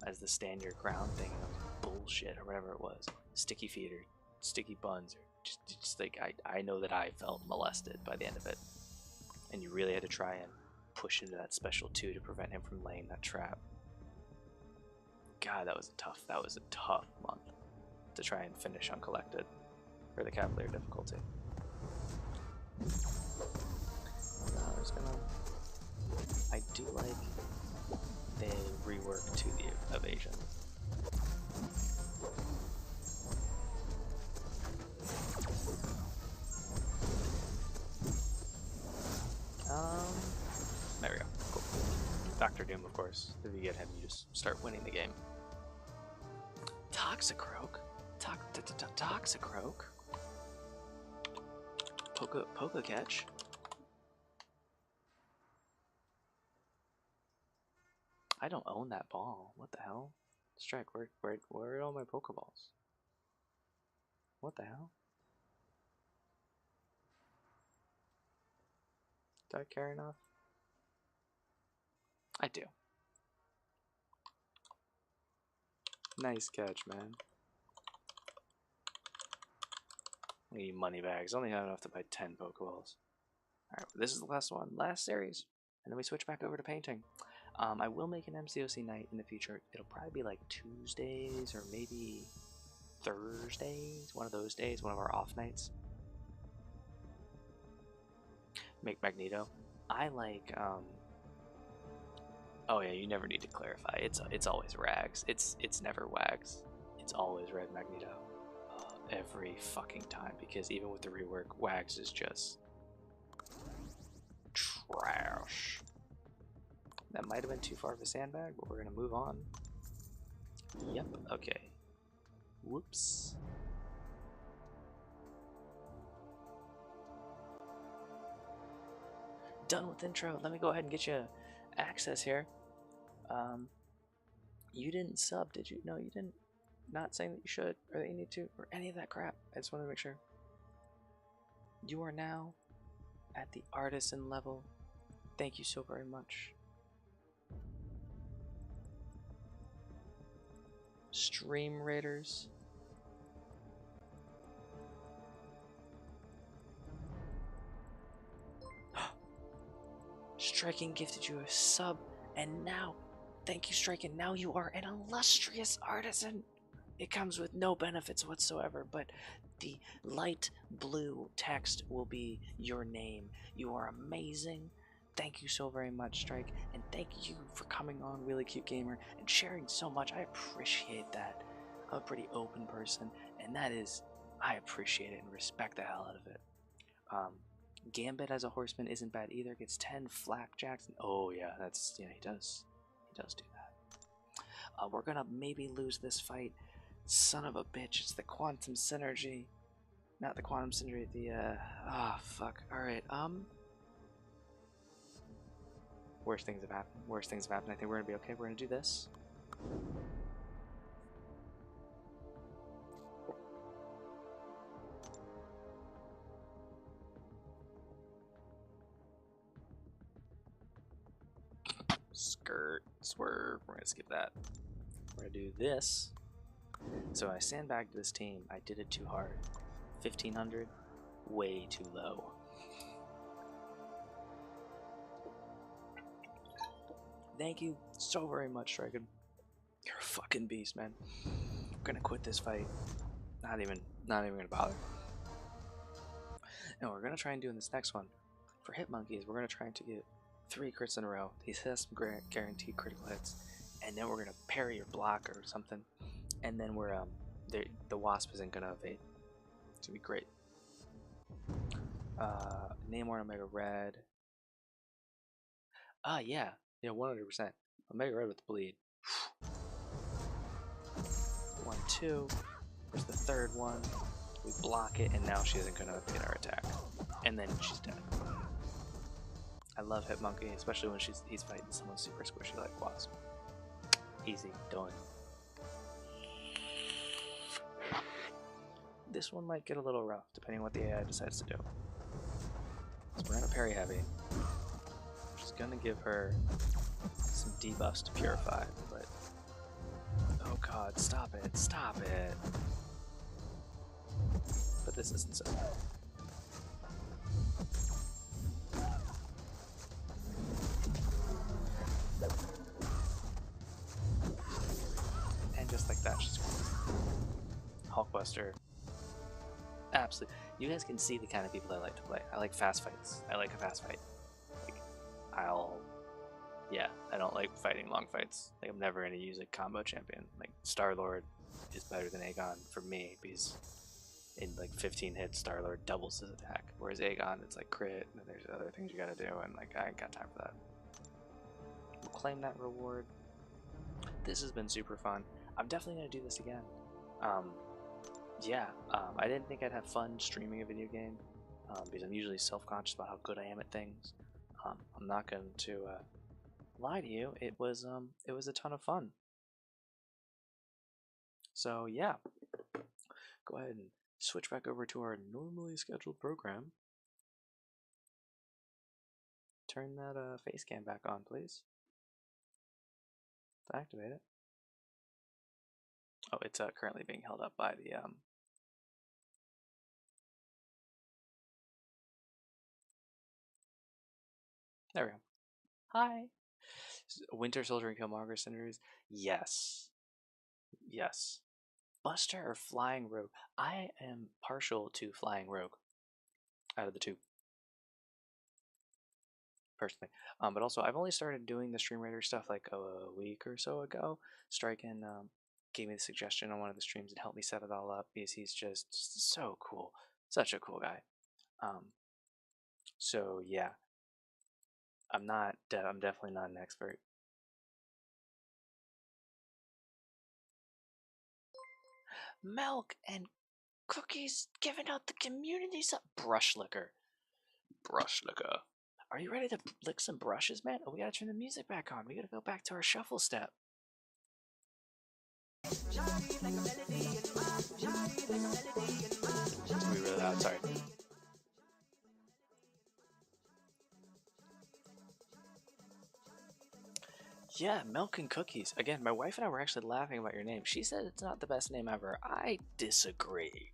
[SPEAKER 1] as the stand your ground thing, and it was bullshit or whatever it was. Sticky feet or sticky buns, or just like I know that I felt molested by the end of it, and you really had to try and push into that special 2 to prevent him from laying that trap. God, that was a tough month to try and finish Uncollected for the Cavalier difficulty. I do like they rework to the evasion. There we go. Cool. Dr. Doom, of course. If you get him, you just start winning the game. Toxicroak? Toxicroak? Poke catch? I don't own that ball. What the hell? Strike, where are all my Pokeballs? What the hell? Do I care enough? I do. Nice catch, man. I need money bags. I only have enough to buy 10 Pokeballs. Alright, this is the last one. Last series. And then we switch back over to painting. I will make an MCOC night in the future. It'll probably be like Tuesdays or maybe Thursdays. One of those days. One of our off nights. Make Magneto. I like, oh yeah, you never need to clarify. It's always Rags. It's never Wags. It's always Red Magneto. Every fucking time, because even with the rework, Wags is just trash. That might have been too far of a sandbag, but we're gonna move on. Yep, okay. Whoops. Done with intro. Let me go ahead and get you access here. You didn't sub, did you? No, you didn't. Not saying that you should, or that you need to, or any of that crap. I just wanted to make sure. You are now at the artisan level. Thank you so very much. Stream Raiders. Striking gifted you a sub, and now, thank you, Striking. Now you are an illustrious artisan. It comes with no benefits whatsoever, but the light blue text will be your name. You are amazing. Thank you so very much, Strike, and thank you for coming on, Wheelie Cute Gamer, and sharing so much. I appreciate that. I'm a pretty open person, and that is, I appreciate it and respect the hell out of it. Gambit as a horseman isn't bad either. Gets 10 flakjacks. Oh yeah, that's, yeah, he does do that. We're gonna maybe lose this fight. Son of a bitch, it's the quantum synergy. Not the quantum synergy, the fuck. Alright, worst things have happened. Worst things have happened. I think we're gonna be okay. We're gonna do this. Skirt, swerve. We're gonna skip that. We're gonna do this. So I sandbagged this team. I did it too hard. 1500, way too low. Thank you so very much, Dragon. You're a fucking beast, man. I'm gonna quit this fight. Not even gonna bother. No, we're gonna try and do in this next one. For Hitmonkeys, we're gonna try to get 3 crits in a row. These has some guaranteed critical hits, and then we're gonna parry or block or something, and then we're the wasp isn't gonna evade. It's gonna be great. Namor Omega Red. Yeah, 100%. Omega Red with the bleed. 1, 2. There's the third one. We block it, and now she isn't gonna evade our attack, and then she's dead. I love Hitmonkey, especially when he's fighting someone super squishy like Wasp. Easy, done. This one might get a little rough, depending on what the AI decides to do. So we're gonna parry heavy. Which is gonna give her some debuffs to purify, but oh god, stop it, stop it. But this isn't so bad. And just like that, she's gone. Hulkbuster. Absolutely. You guys can see the kind of people I like to play. I like fast fights. I like a fast fight. Like, I don't like fighting long fights. Like, I'm never going to use a combo champion. Like, Star-Lord is better than Aegon for me, because in like 15 hits, Star-Lord doubles his attack. Whereas Aegon, it's like crit, and there's other things you gotta do, and like, I ain't got time for that. We'll claim that reward. This has been super fun. I'm definitely going to do this again. I didn't think I'd have fun streaming a video game, because I'm usually self-conscious about how good I am at things. I'm not going to lie to you. It was a ton of fun. So yeah, go ahead and switch back over to our normally scheduled program. Turn that face cam back on, please. Activate it. Oh, it's currently being held up by the There we go. Hi. Winter Soldier and Killmonger Senators. Yes. Yes. Buster or Flying Rogue? I am partial to Flying Rogue out of the two, personally. But also, I've only started doing the Stream Raider stuff like a week or so ago. Striken gave me the suggestion on one of the streams and helped me set it all up, because he's just so cool. Such a cool guy. So yeah, I'm definitely not an expert. Milk and cookies giving out the community some brush liquor. Brush liquor. Are you ready to lick some brushes, man? Oh, we gotta turn the music back on. We gotta go back to our shuffle step. It's gonna be really loud, sorry. Yeah, milk and cookies. Again, my wife and I were actually laughing about your name. She said it's not the best name ever. I disagree.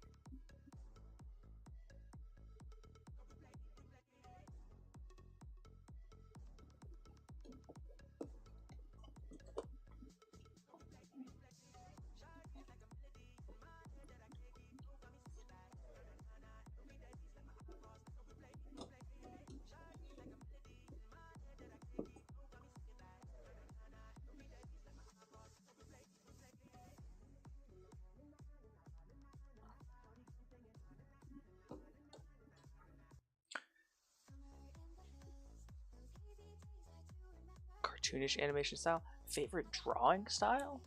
[SPEAKER 1] Cartoonish animation style? Favorite drawing style?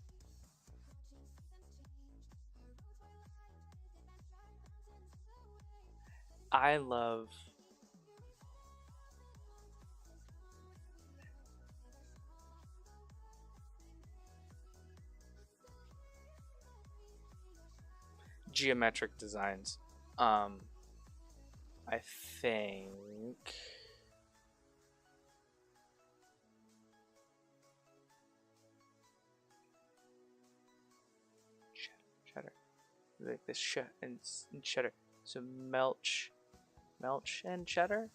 [SPEAKER 1] I love geometric designs. I think cheddar, like this and cheddar. So Melch and cheddar.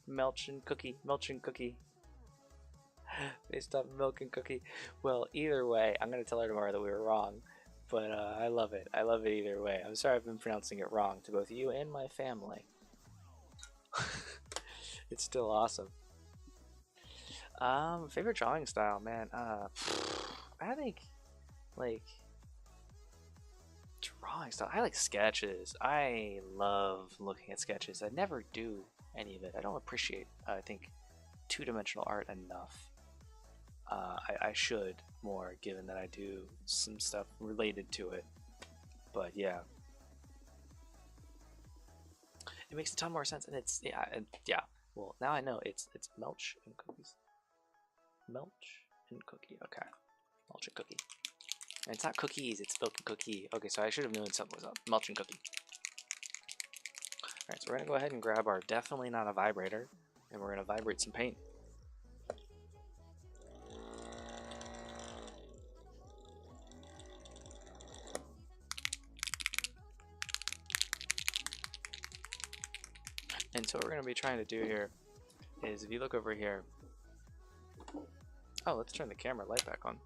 [SPEAKER 1] Melch and cookie. Based on Milk and Cookie. Well, either way, I'm gonna tell her tomorrow that we were wrong. But I love it. I love it either way. I'm sorry I've been pronouncing it wrong to both you and my family. It's still awesome. Favorite drawing style, man. I think like drawing style. I like sketches. I love looking at sketches. I never do any of it. I don't appreciate, I think, two-dimensional art enough. I should more, given that I do some stuff related to it. But yeah, it makes a ton more sense, and it's yeah. Well, now I know it's Melch and Cookies. Melch and Cookie. Okay, Melch and Cookie. And it's not cookies, it's Milk and Cookie. Okay, so I should have known something was up. Melch and Cookie. Alright, so we're gonna go ahead and grab our definitely not a vibrator, and we're gonna vibrate some paint. And so what we're going to be trying to do here is, if you look over here, oh, let's turn the camera light back on.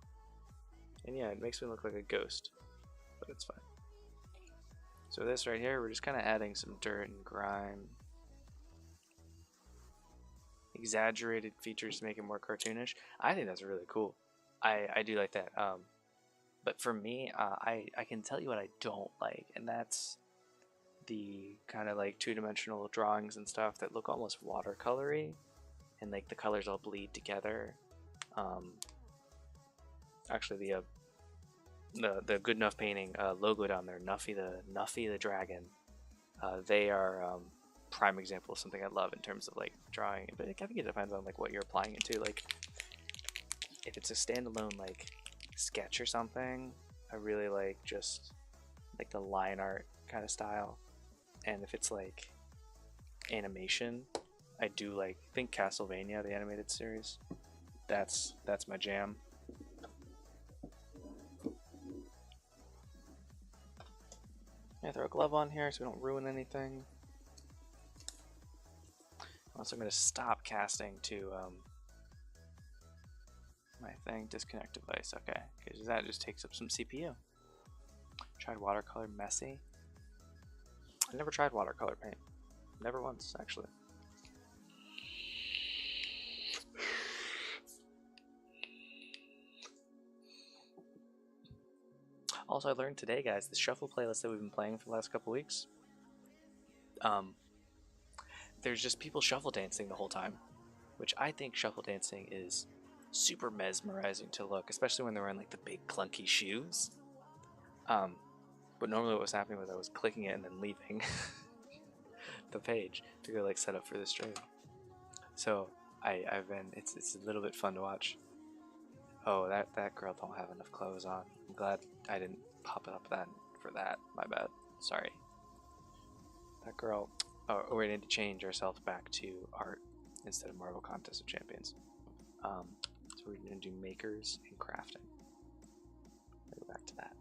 [SPEAKER 1] And yeah, it makes me look like a ghost, but it's fine. So this right here, we're just kind of adding some dirt and grime, exaggerated features to make it more cartoonish. I think that's really cool. I do like that. But for me, I can tell you what I don't like, and that's the kind of like two-dimensional drawings and stuff that look almost watercolory, and like the colors all bleed together. Actually, the Good Enough Painting logo down there, Nuffy the dragon, they are prime example of something I love in terms of like drawing. But I think it depends on like what you're applying it to. Like if it's a standalone like sketch or something, I really like just like the line art kind of style. And if it's like animation, I do like, think Castlevania, the animated series. That's my jam. I throw a glove on here so we don't ruin anything. Also, I'm going to stop casting to my thing, disconnect device. Okay, because that just takes up some CPU. Tried watercolor, messy. I never tried watercolor paint. Never once, actually. Also, I learned today, guys, the shuffle playlist that we've been playing for the last couple weeks, there's just people shuffle dancing the whole time, which I think shuffle dancing is super mesmerizing to look, especially when they're wearing like the big clunky shoes. But normally what was happening was I was clicking it and then leaving the page to go like set up for the stream. So I've been, it's a little bit fun to watch. Oh, that girl don't have enough clothes on. I'm glad I didn't pop it up then for that. My bad. Sorry. That girl. Oh, we need to change ourselves back to art instead of Marvel Contest of Champions. So we're gonna do makers and crafting. Go back to that.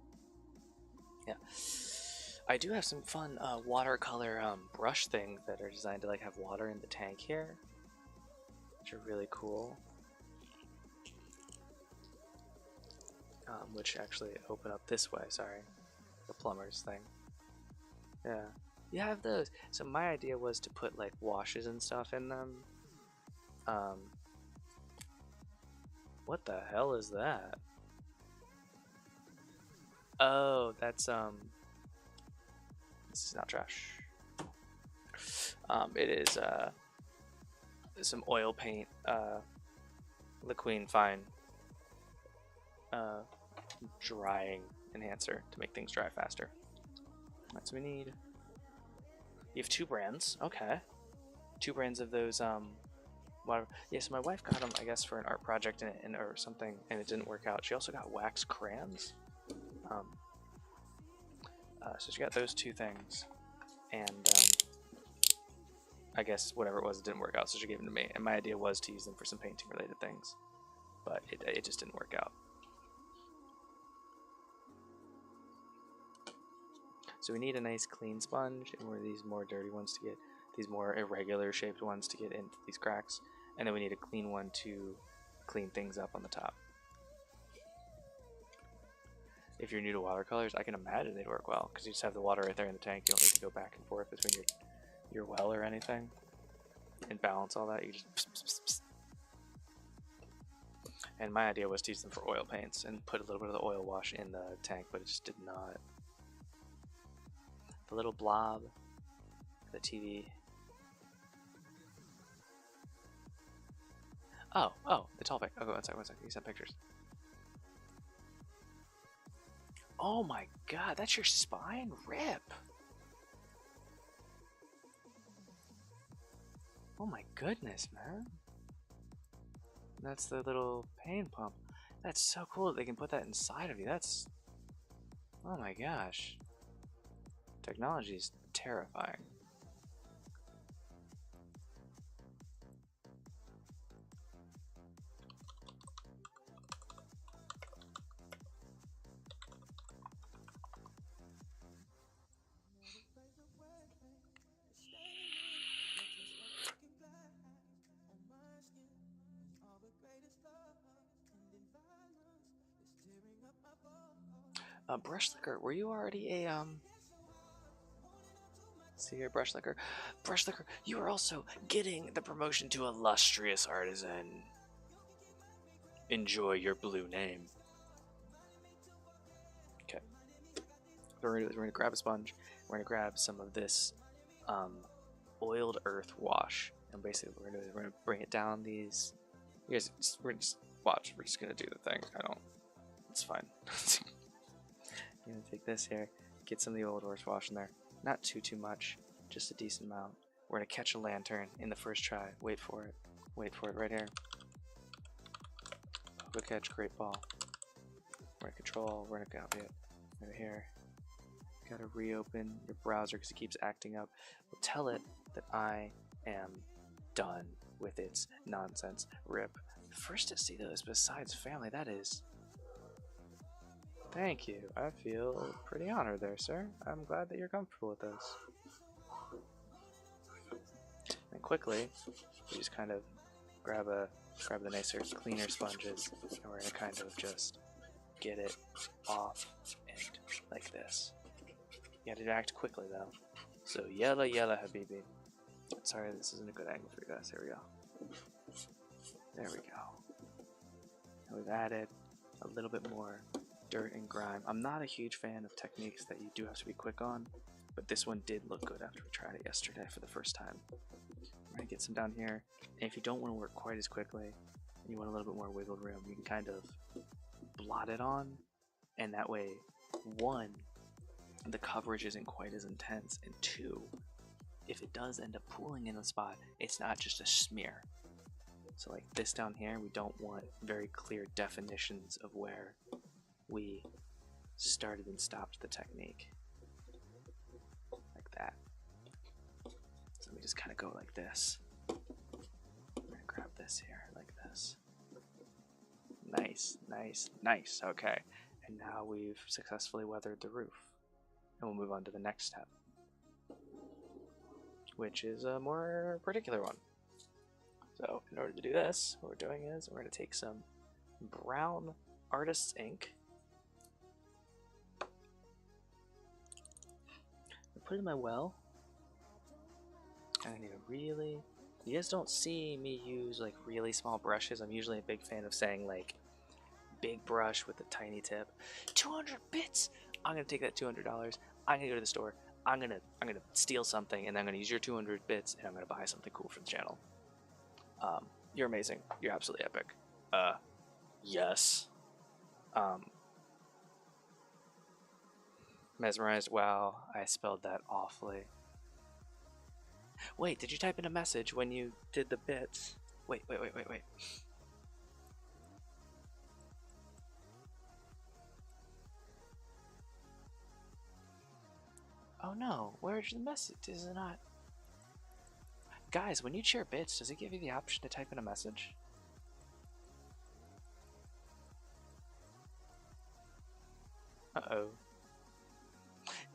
[SPEAKER 1] Yeah. I do have some fun watercolor brush things that are designed to like have water in the tank here, which are really cool. Which actually open up this way, sorry. The plumber's thing. Yeah. You have those. So my idea was to put like washes and stuff in them. What the hell is that? Oh, that's this is not trash. It is some oil paint, Liqueen Fine drying enhancer to make things dry faster. That's what we need. You have 2 brands, okay. 2 brands of those whatever. Yeah, so my wife got them, I guess, for an art project or something, and it didn't work out. She also got wax crayons. So she got those 2 things, and I guess whatever it was, it didn't work out, so she gave them to me. And my idea was to use them for some painting related things, but it just didn't work out. So we need a nice clean sponge, and one of these more dirty ones to get, these more irregular shaped ones to get into these cracks, and then we need a clean one to clean things up on the top. If you're new to watercolors, I can imagine they'd work well because you just have the water right there in the tank. You don't need to go back and forth between your well or anything and balance all that. You just pss, pss, pss. And my idea was to use them for oil paints and put a little bit of the oil wash in the tank, but it just did not. The little blob, the TV. Oh, the tall pic. Okay, one second. You sent pictures. Oh my god, that's your spine? Rip! Oh my goodness, man. That's the little pain pump. That's so cool that they can put that inside of you. That's... Oh my gosh. Technology is terrifying. Brush Licker, were you already a, see here, Brush Licker. Brush Licker, you are also getting the promotion to Illustrious Artisan. Enjoy your blue name. Okay. What we're gonna grab a sponge. We're gonna grab some of this, oiled earth wash. And basically we're gonna bring it down these... You guys, we're just watch. We're just gonna do the thing. It's fine. I'm gonna take this here, get some of the old earth wash in there. Not too much, just a decent amount. We're gonna catch a lantern in the first try. Wait for it right here. Hook catch, great ball. We're gonna control, we're gonna copy it. Right here. Gotta reopen your browser because it keeps acting up. We'll tell it that I am done with its nonsense. Rip. First to see those besides family, that is. Thank you. I feel pretty honored there, sir. I'm glad that you're comfortable with this. And quickly, we just kind of grab the nicer, cleaner sponges, and we're gonna kind of just get it off and like this. You gotta act quickly though. So yella habibi. Sorry, this isn't a good angle for you guys. Here we go. There we go. And we've added a little bit more dirt and grime. I'm not a huge fan of techniques that you do have to be quick on, but this one did look good after we tried it yesterday for the first time. We're gonna get some down here, and if you don't want to work quite as quickly, and you want a little bit more wiggle room, you can kind of blot it on, and that way, one, the coverage isn't quite as intense, and two, if it does end up pooling in a spot, it's not just a smear. So like this down here, we don't want very clear definitions of where we started and stopped the technique. Like that. So we just kind of go like this. We're gonna grab this here, like this. Nice. Okay. And now we've successfully weathered the roof. And we'll move on to the next step, which is a more particular one. So in order to do this, what we're doing is we're going to take some brown artist's ink, put it in my well, and I need a really... You guys don't see me use like really small brushes. I'm usually a big fan of saying like big brush with a tiny tip. 200 bits! I'm going to take that $200. I'm going to go to the store. I'm gonna steal something, and then I'm gonna use your 200 bits, and I'm gonna buy something cool for the channel. You're amazing. You're absolutely epic. Yes. Mesmerized. Wow, I spelled that awfully. Wait, did you type in a message when you did the bits? Wait. Oh no, where's the message? Is it not? Guys, when you share bits, does it give you the option to type in a message? Uh-oh.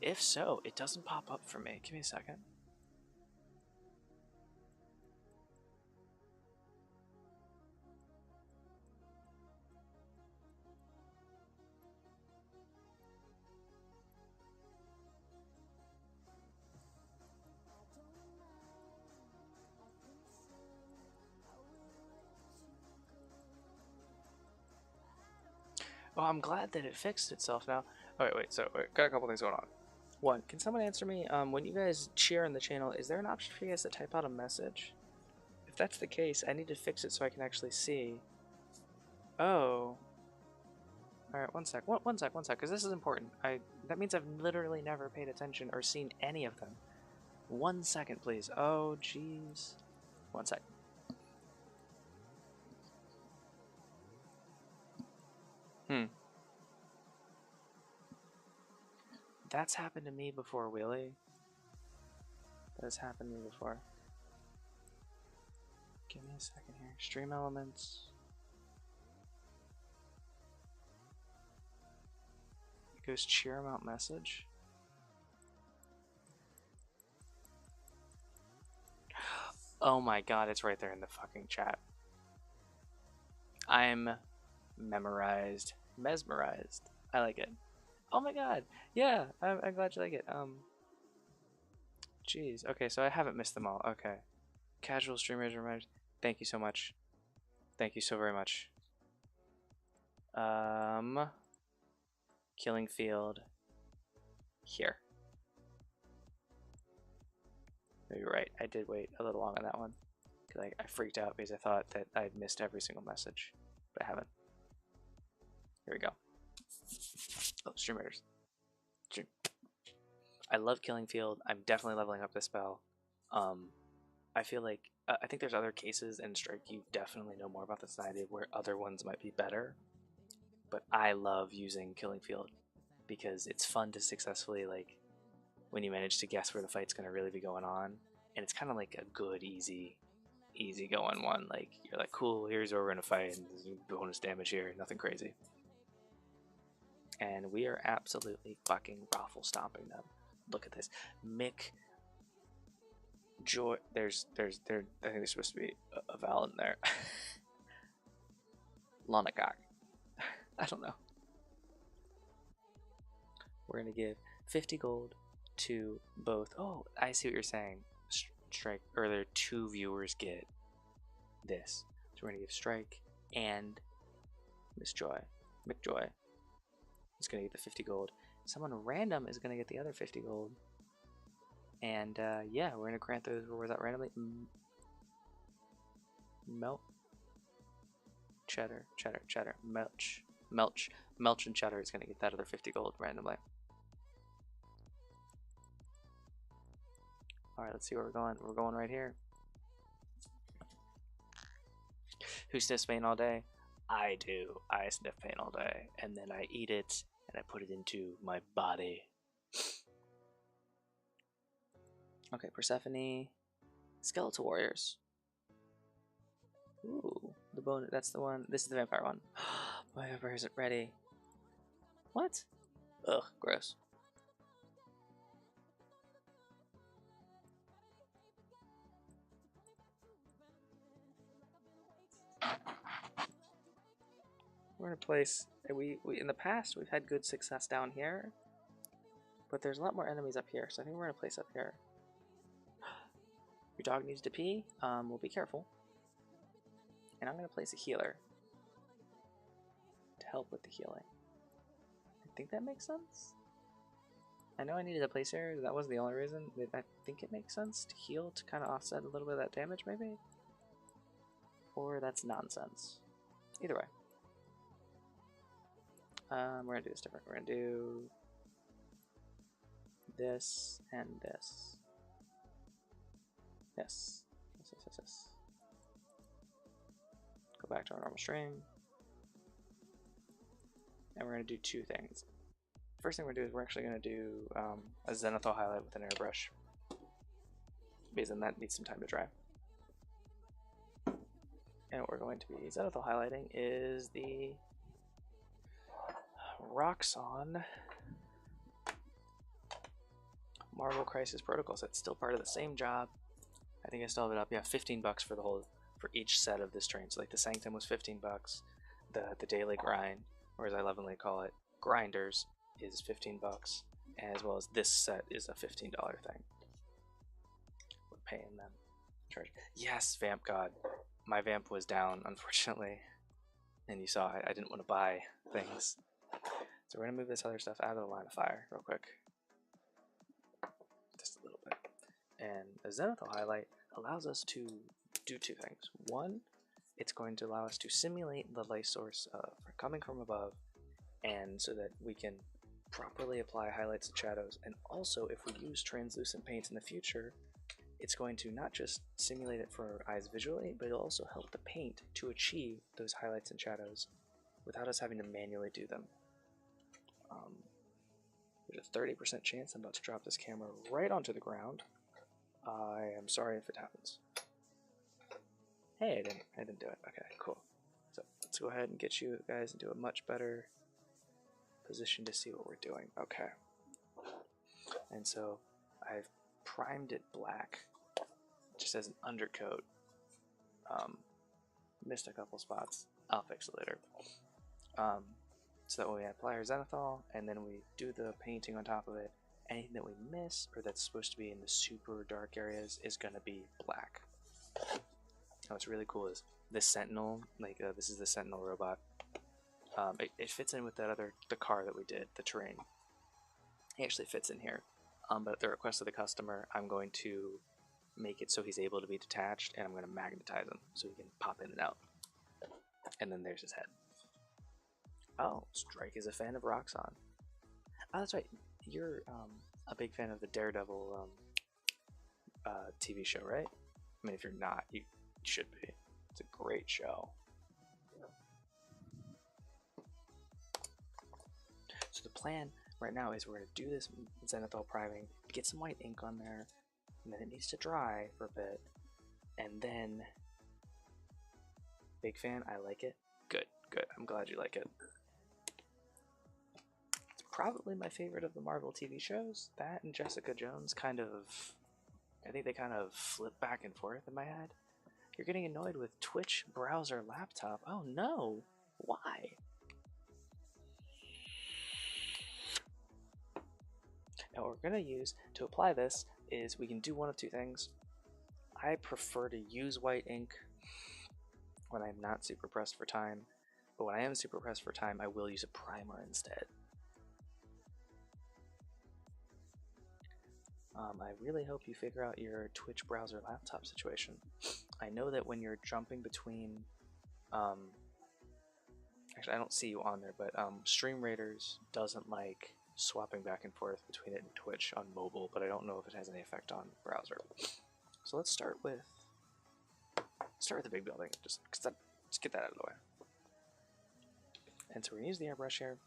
[SPEAKER 1] If so, it doesn't pop up for me. Give me a second. Oh, I'm glad that it fixed itself now. All right, wait. So, got a couple things going on. One, can someone answer me? When you guys cheer on the channel, is there an option for you guys to type out a message? If that's the case, I need to fix it so I can actually see. Oh. All right, one sec, because this is important. That means I've literally never paid attention or seen any of them. 1 second, please. Oh, jeez. 1 sec. That's happened to me before, Wheelie. That has happened to me before. Give me a second here. Stream elements. It goes cheer amount message. Oh my god, it's right there in the fucking chat. I'm memorized. Mesmerized. I like it. Oh my god. Yeah, I'm glad you like it. Jeez. Okay, so I haven't missed them all. Okay. Casual streamers reminders. Thank you so much. Thank you so very much. Killing field. Here. You're right. I did wait a little long on that one. Because I freaked out because I thought that I'd missed every single message. But I haven't. Here we go. Oh, stream raiders. I love Killing Field. I'm definitely leveling up this spell. I feel like I think there's other cases in Strike you definitely know more about this than I did where other ones might be better. But I love using Killing Field because it's fun to successfully, like, when you manage to guess where the fight's going to really be going on, and it's kind of like a good, easy going one. Like, you're like, cool, here's where we're going to fight, and there's bonus damage here, nothing crazy. And we are absolutely fucking raffle stomping them. Look at this. Mick Joy. There's I think there's supposed to be a vowel in there. Lonagok. I don't know. We're gonna give 50 gold to both. Oh, I see what you're saying. Strike, or there 2 viewers get this. So we're gonna give Strike and Miss Joy. McJoy is gonna get the 50 gold. Someone random is gonna get the other 50 gold. And yeah, we're gonna grant those rewards out randomly. Melt, cheddar, Melch and cheddar is gonna get that other 50 gold randomly. All right, let's see where we're going. We're going right here. Who sniffs paint all day? I do. I sniff paint all day, and then I eat it, and I put it into my body. Okay, Persephone. Skeletal Warriors. Ooh, the bone. That's the one. This is the vampire one. My vampire isn't ready. What? Ugh, gross. We're in a place. We in the past we've had good success down here, but there's a lot more enemies up here. So I think we're in a place up here. Your dog needs to pee. We'll be careful. And I'm gonna place a healer to help with the healing. I think that makes sense. I know I needed a place here. That wasn't the only reason. I think it makes sense to heal to kind of offset a little bit of that damage, maybe. Or that's nonsense. Either way. We're gonna do this different. We're gonna do this and this. Yes. Yes. Go back to our normal stream. And we're gonna do 2 things. First thing we're gonna do is we're actually gonna do a Zenithal highlight with an airbrush. Because then that needs some time to dry. And what we're going to be Zenithal highlighting is the Roxxon Marvel Crisis Protocol set. Still part of the same job. I think I still have it up. Yeah, 15 bucks for the whole, for each set of this train. So like the Sanctum was 15 bucks. The daily grind, or as I lovingly call it, grinders, is 15 bucks. As well as this set is a $15 thing. We're paying them. Charge. Yes, Vamp God. My Vamp was down, unfortunately. and you saw I didn't want to buy things. So we're gonna move this other stuff out of the line of fire real quick. Just a little bit. And a zenithal highlight allows us to do two things. One, it's going to allow us to simulate the light source coming from above, and so that we can properly apply highlights and shadows. And also, if we use translucent paints in the future, it's going to not just simulate it for our eyes visually, but it'll also help the paint to achieve those highlights and shadows without us having to manually do them. There's a 30% chance I'm about to drop this camera right onto the ground. I am sorry if it happens. Hey, I didn't do it. Okay, cool. So let's go ahead and get you guys into a much better position to see what we're doing. Okay. And so I've primed it black, just as an undercoat. Missed a couple spots. I'll fix it later. So that when we apply our zenithal and then we do the painting on top of it, anything that we miss or that's supposed to be in the super dark areas is going to be black. Now what's really cool is this Sentinel, this is the Sentinel robot. It fits in with the car that we did, the terrain. It actually fits in here. But at the request of the customer, I'm going to make it so he's able to be detached, and I'm going to magnetize him so he can pop in and out. And then there's his head. Oh, Strike is a fan of Roxxon. Oh, that's right. You're a big fan of the Daredevil TV show, right? I mean, if you're not, you should be. It's a great show. So the plan right now is we're going to do this zenithal priming, get some white ink on there, and then it needs to dry for a bit, and then... Big fan, I like it. Good, good. I'm glad you like it. It's probably my favorite of the Marvel TV shows. That and Jessica Jones I think they kind of flip back and forth in my head. You're getting annoyed with Twitch browser laptop. Oh no! Why? Now what we're going to use to apply this is we can do one of two things. I prefer to use white ink when I'm not super pressed for time, but when I am super pressed for time, I will use a primer instead. I really hope you figure out your Twitch browser laptop situation. I know that when you're jumping between, actually I don't see you on there, but Stream Raiders doesn't like swapping back and forth between it and Twitch on mobile, but I don't know if it has any effect on browser. So let's start with the big building, just get that out of the way. And so we're gonna use the airbrush here.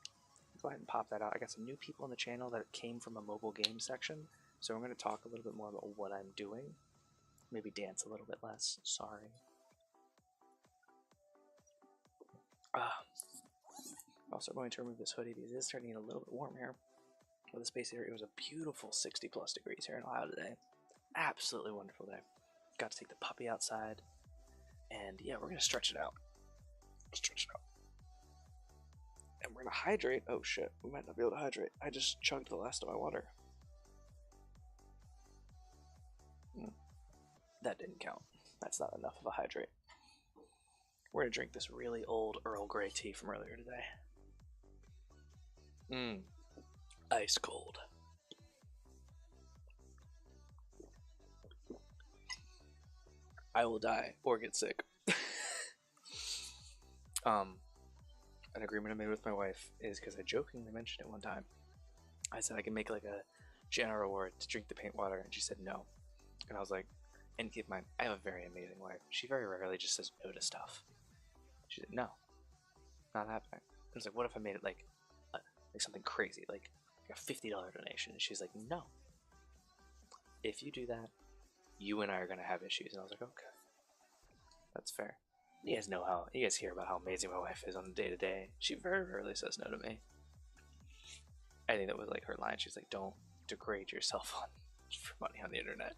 [SPEAKER 1] Go ahead and pop that out. I got some new people on the channel that came from a mobile game section, so I'm going to talk a little bit more about what I'm doing. Maybe dance a little bit less. Sorry. Also going to remove this hoodie because it is starting to get a little bit warm here. Well, the space here, it was a beautiful 60 plus degrees here in Ohio today. Absolutely wonderful day. Got to take the puppy outside. And yeah, we're going to stretch it out. Stretch it out. And we're going to hydrate. Oh shit, we might not be able to hydrate. I just chugged the last of my water. That didn't count. That's not enough of a hydrate. We're going to drink this really old Earl Grey tea from earlier today. Ice cold. I will die or get sick. An agreement I made with my wife is because I jokingly mentioned it one time. I said I can make like a general reward to drink the paint water, and she said no. And I was like, and keep in mind, I have a very amazing wife. She very rarely just says no to stuff. She said no, not happening. I was like, what if I made it like something crazy, like a $50 donation? And she's like, no. If you do that, you and I are gonna have issues. And I was like, okay, that's fair. You guys hear about how amazing my wife is on the day-to-day. She very rarely says no to me. I think that was like her line. She's like, don't degrade yourself for money on the internet.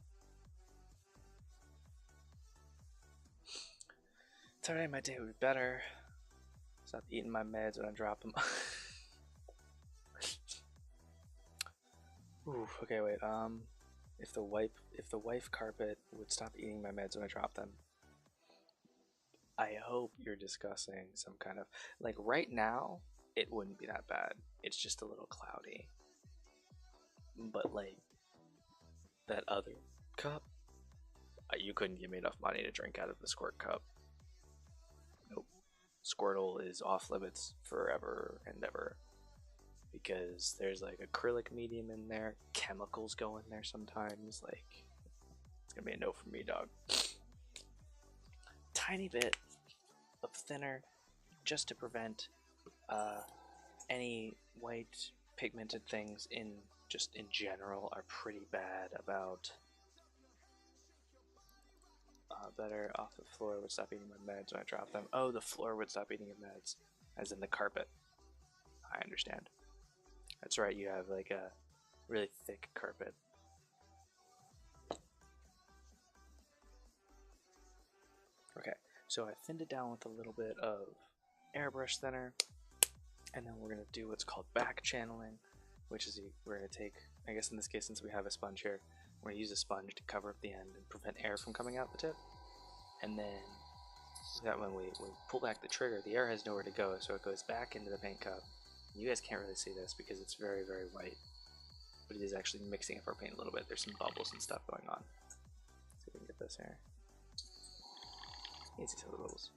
[SPEAKER 1] It's alright, my day would be better. Stop eating my meds when I drop them. Ooh, okay, wait, if the wife carpet would stop eating my meds when I drop them. I hope you're discussing some kind of, like, right now, it wouldn't be that bad. It's just a little cloudy. But, like, that other cup, you couldn't give me enough money to drink out of the Squirt cup. Nope. Squirtle is off limits forever and ever. Because there's like acrylic medium in there, chemicals go in there sometimes, like, it's gonna be a no for me, dog. Tiny bit of thinner, just to prevent any white pigmented things in general are pretty bad about. Better off the floor would stop eating my meds when I drop them. Oh, the floor would stop eating your meds, as in the carpet. I understand. That's right, you have like a really thick carpet. Okay, so I thinned it down with a little bit of airbrush thinner, and then we're going to do what's called back channeling, which is we're going to take, I guess in this case, since we have a sponge here, we're going to use a sponge to cover up the end and prevent air from coming out the tip. And then, so that when we pull back the trigger, the air has nowhere to go, so it goes back into the paint cup. You guys can't really see this because it's very, very white, but it is actually mixing up our paint a little bit. There's some bubbles and stuff going on. Let's see if we can get this here. You can see some of the bubbles.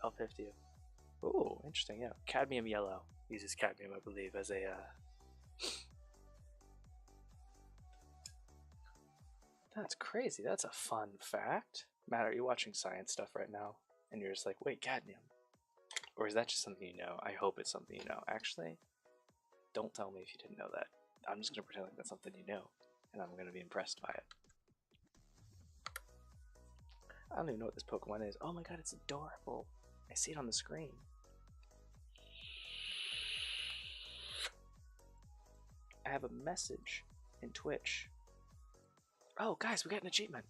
[SPEAKER 1] L50. Ooh, interesting, yeah. Cadmium yellow. Uses cadmium, I believe, as a That's crazy. That's a fun fact. Matt, are you watching science stuff right now? And you're just like, wait, cadmium. Or is that just something you know? I hope it's something you know. Actually, don't tell me if you didn't know that. I'm just going to pretend like that's something you know. And I'm going to be impressed by it. I don't even know what this Pokemon is. Oh my god, it's adorable. I see it on the screen. I have a message in Twitch. Oh, guys, we got an achievement.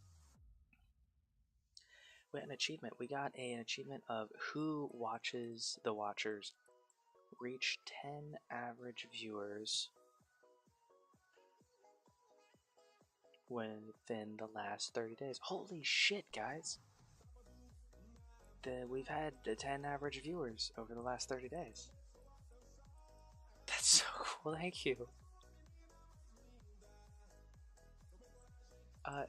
[SPEAKER 1] We got an achievement. We got an achievement of who watches the Watchers reach 10 average viewers within the last 30 days. Holy shit, guys. We've had the 10 average viewers over the last 30 days. That's so cool. Thank you.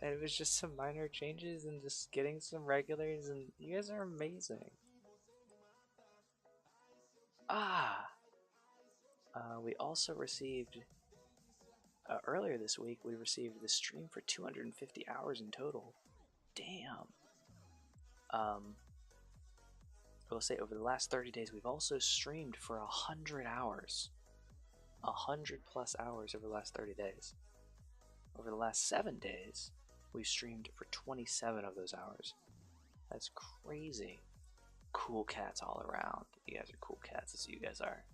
[SPEAKER 1] And it was just some minor changes and just getting some regulars, and you guys are amazing. We also received, earlier this week, we received the stream for 250 hours in total. Damn. I will say over the last 30 days, we've also streamed for 100 hours. 100 plus hours over the last 30 days. Over the last 7 days, we've streamed for 27 of those hours. That's crazy. Cool cats all around. You guys are cool cats, as you guys are.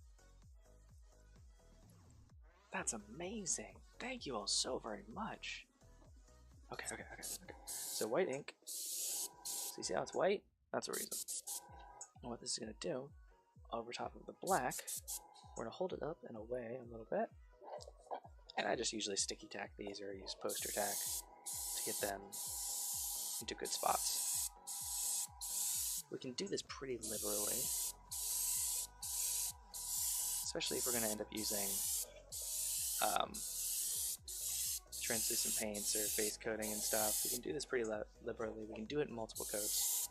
[SPEAKER 1] That's amazing. Thank you all so very much. Okay. So white ink. So you see how it's white? That's a reason. And what this is going to do, over top of the black, we're going to hold it up and away a little bit. And I just usually sticky tack these or use poster tack to get them into good spots. We can do this pretty liberally, especially if we're going to end up using translucent paints or base coating and stuff. We can do this pretty liberally. We can do it in multiple coats.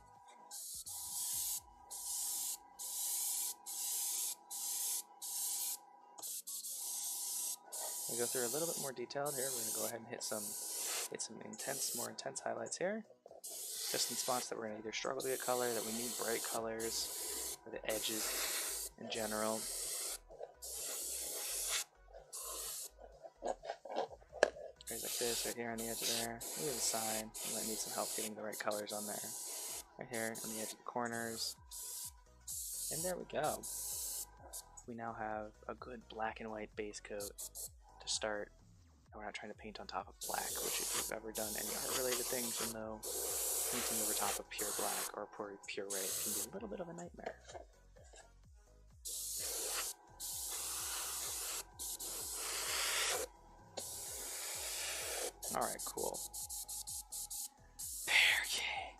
[SPEAKER 1] We go through a little bit more detailed here. We're going to go ahead and hit some more intense highlights here. Just in spots that we're going to either struggle to get color, that we need bright colors, or the edges in general. Areas like this, right here on the edge of there. We have a sign. We might need some help getting the right colors on there. Right here on the edge of the corners. And there we go. We now have a good black and white base coat to start. And we're not trying to paint on top of black, which if you've ever done any art-related things, you'll know painting over top of pure black or pure white can be a little bit of a nightmare. Alright, cool. Pear Gang.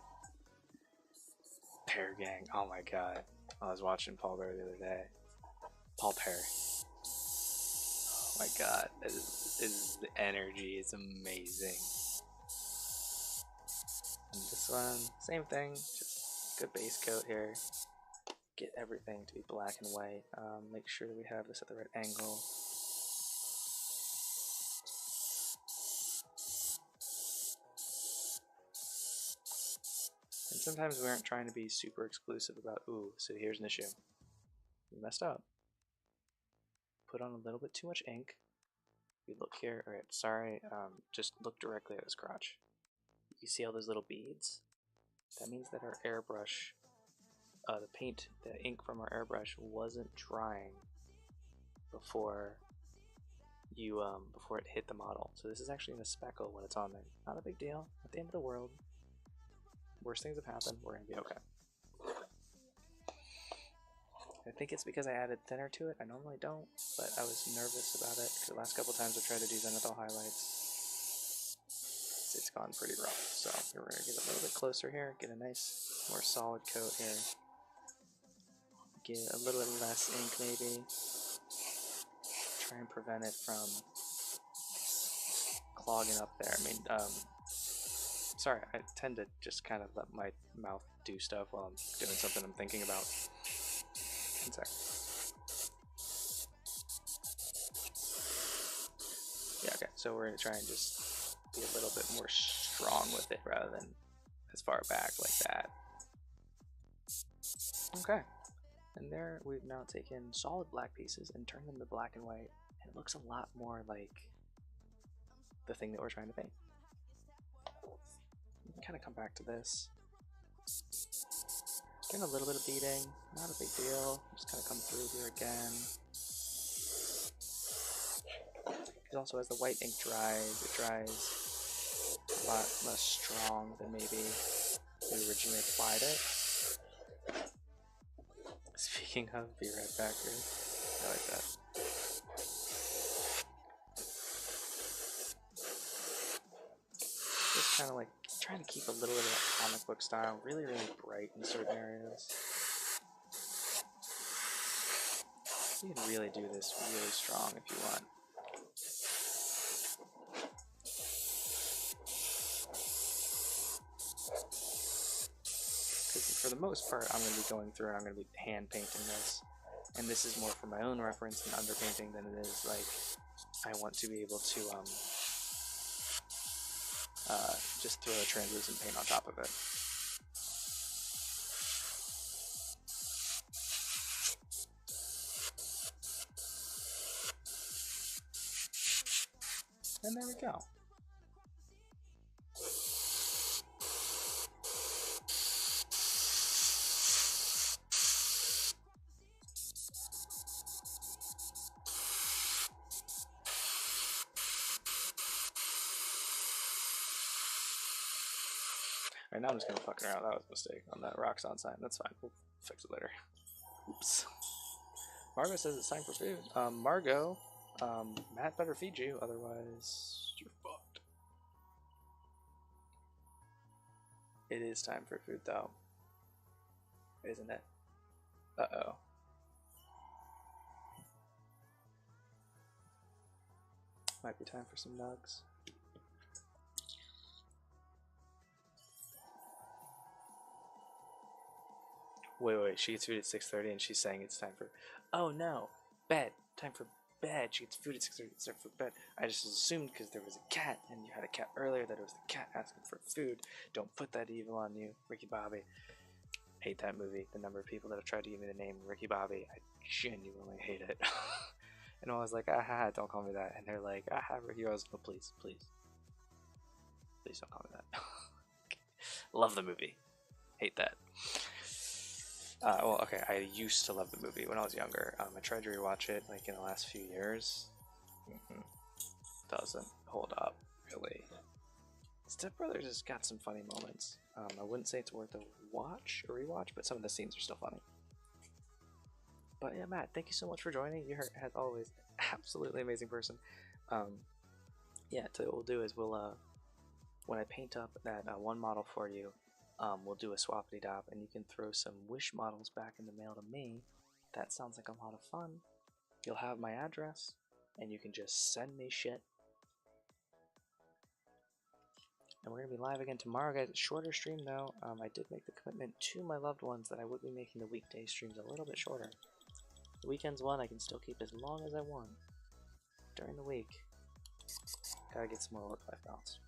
[SPEAKER 1] Pear Gang. Oh my god. I was watching Paul Bear the other day. Paul Perry. Oh my god. The energy is amazing. And this one, same thing. Just good base coat here. Get everything to be black and white. Make sure that we have this at the right angle. And sometimes we aren't trying to be super exclusive about, ooh, so here's an issue. We messed up. Put on a little bit too much ink. We look here, alright, sorry, just look directly at his crotch. You see all those little beads? That means that our airbrush, the ink from our airbrush wasn't drying before before it hit the model. So this is actually going to speckle when it's on there. Not a big deal. At the end of the world. Worst things have happened. We're going to be okay. I think it's because I added thinner to it. I normally don't, but I was nervous about it because the last couple times I've tried to do zenithal highlights, it's gone pretty rough. So we're going to get a little bit closer here, get a nice, more solid coat here. Get a little bit less ink maybe. Try and prevent it from clogging up there. I mean, sorry, I tend to just kind of let my mouth do stuff while I'm doing something I'm thinking about. One sec. Yeah, okay, so we're going to try and just be a little bit more strong with it rather than as far back like that. Okay. And there we've now taken solid black pieces and turned them to black and white, and it looks a lot more like the thing that we're trying to paint. You can kind of come back to this. Getting a little bit of beading, not a big deal. Just kind of come through here again. Because also as the white ink dries, it dries a lot less strong than maybe we originally applied it. Speaking of, be right back here. I like that. Just kind of like trying to keep a little bit of that comic book style, really, really bright in certain areas. You can really do this really strong if you want. Because for the most part, I'm going to be going through and I'm going to be hand painting this. And this is more for my own reference and underpainting than it is like I want to be able to just throw a translucent paint on top of it. And there we go. Alright, now I'm just gonna fuck around. That was a mistake on that Roxxon sign. That's fine. We'll fix it later. Oops. Margo says it's time for food. Margo, Matt better feed you, otherwise you're fucked. It is time for food, though. Isn't it? Uh-oh. Might be time for some nugs. Wait, she gets food at 6:30 and she's saying it's time for... Oh no, bed, time for bed. She gets food at 6:30, it's time for bed. I just assumed because there was a cat and you had a cat earlier that it was the cat asking for food. Don't put that evil on you, Ricky Bobby. Hate that movie. The number of people that have tried to give me the name Ricky Bobby, I genuinely hate it. And I was like, aha, don't call me that. And they're like, aha, Ricky. I was like, oh, please, please. Please don't call me that. Love the movie. Hate that. Well, okay, I used to love the movie when I was younger. I tried to rewatch it like in the last few years. Doesn't hold up, really. Step Brothers has got some funny moments. I wouldn't say it's worth a watch or rewatch, but some of the scenes are still funny. But yeah, Matt, thank you so much for joining. You're, as always, absolutely amazing person. yeah, what we'll do is when I paint up that one model for you, we'll do a swappity dop, and you can throw some Wish models back in the mail to me. That sounds like a lot of fun. You'll have my address, and you can just send me shit. And we're going to be live again tomorrow, guys. Shorter stream, though. I did make the commitment to my loved ones that I would be making the weekday streams a little bit shorter. The weekends one, I can still keep as long as I want. During the week, gotta get some more work-life balance.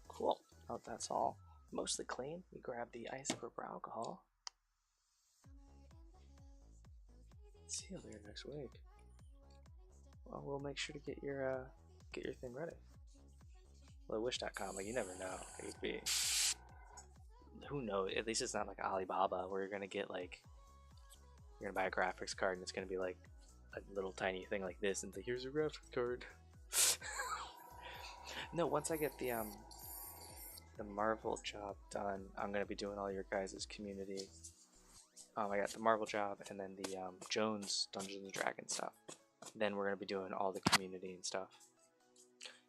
[SPEAKER 1] Cool. Oh, that's all mostly clean. We grab the isopropyl alcohol. See you later next week. Well, we'll make sure to get your thing ready. Well, Wish.com, like, you never know. It could be, who knows? At least it's not like Alibaba where you're gonna get like, you're gonna buy a graphics card and it's gonna be like a little tiny thing like this, and it's like, here's your graphics card. No, once I get the Marvel job done, I'm gonna be doing all your guys' community. I got the Marvel job and then the Jones Dungeons and Dragons stuff. Then we're gonna be doing all the community and stuff.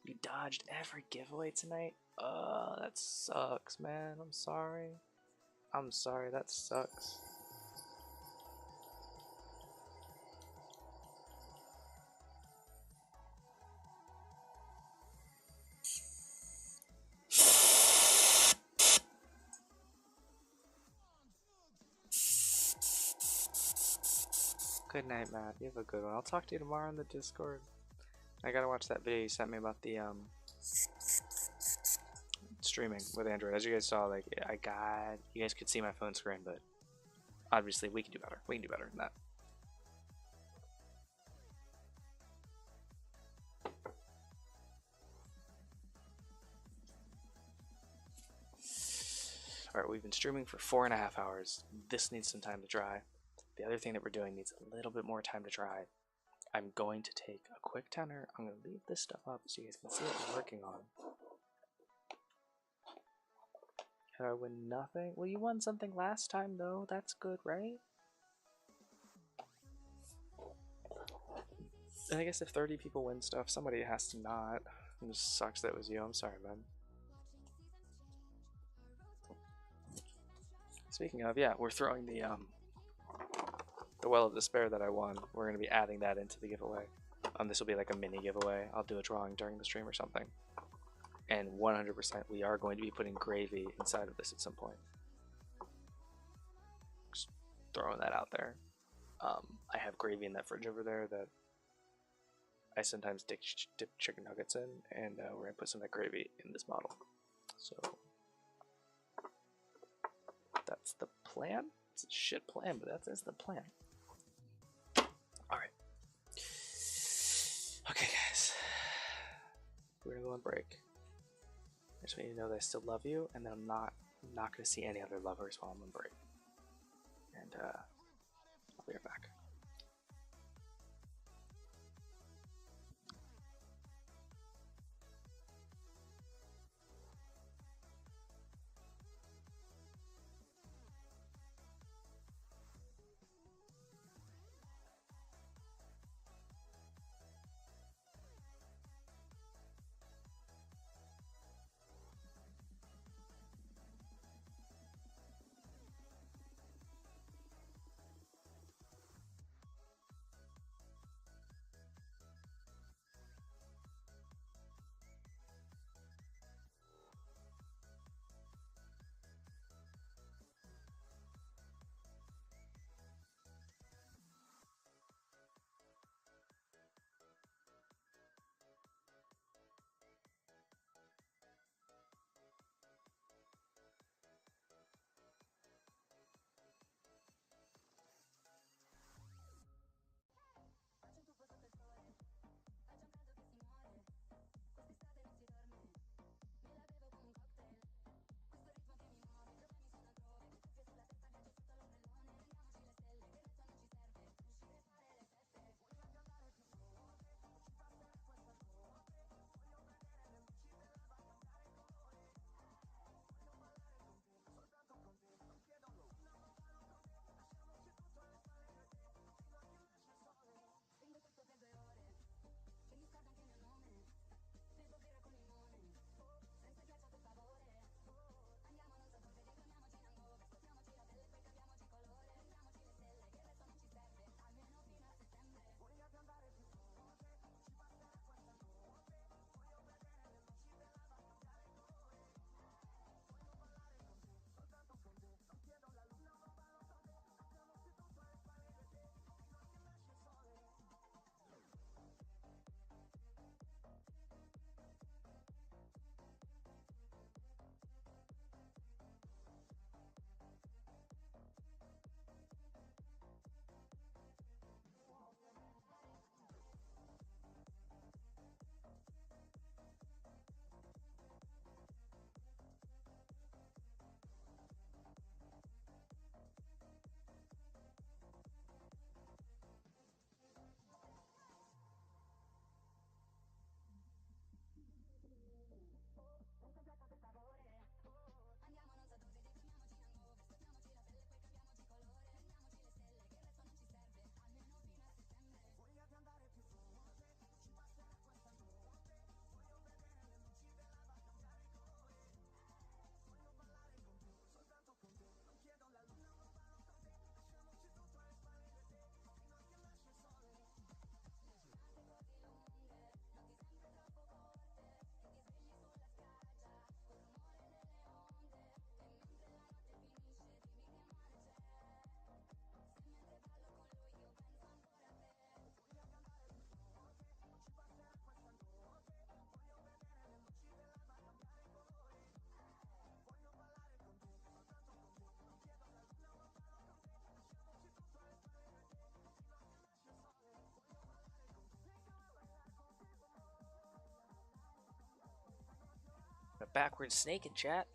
[SPEAKER 1] You dodged every giveaway tonight? That sucks, man. I'm sorry. I'm sorry, that sucks. Good night, Matt. You have a good one. I'll talk to you tomorrow on the Discord. I gotta watch that video you sent me about the streaming with Android. As you guys saw, like, you guys could see my phone screen, but obviously we can do better. We can do better than that. Alright, we've been streaming for 4.5 hours. This needs some time to dry. The other thing that we're doing needs a little bit more time to dry. I'm going to take a quick tenor. I'm going to leave this stuff up so you guys can see what I'm working on. Did I win nothing? Well, you won something last time, though. That's good, right? And I guess if 30 people win stuff, somebody has to not. It just sucks that it was you. I'm sorry, man. Speaking of, yeah, we're throwing the Well of Despair that I won. We're going to be adding that into the giveaway. This will be like a mini giveaway. I'll do a drawing during the stream or something. And 100% we are going to be putting gravy inside of this at some point. Just throwing that out there. I have gravy in that fridge over there that I sometimes dip chicken nuggets in, and we're going to put some of that gravy in this bottle. So that's the plan. It's a shit plan, but that's the plan. Alright. Okay, guys. We're going to go on break. I just want you to know that I still love you, and that I'm not going to see any other lovers while I'm on break. And I'll be right back. backward snake in chat.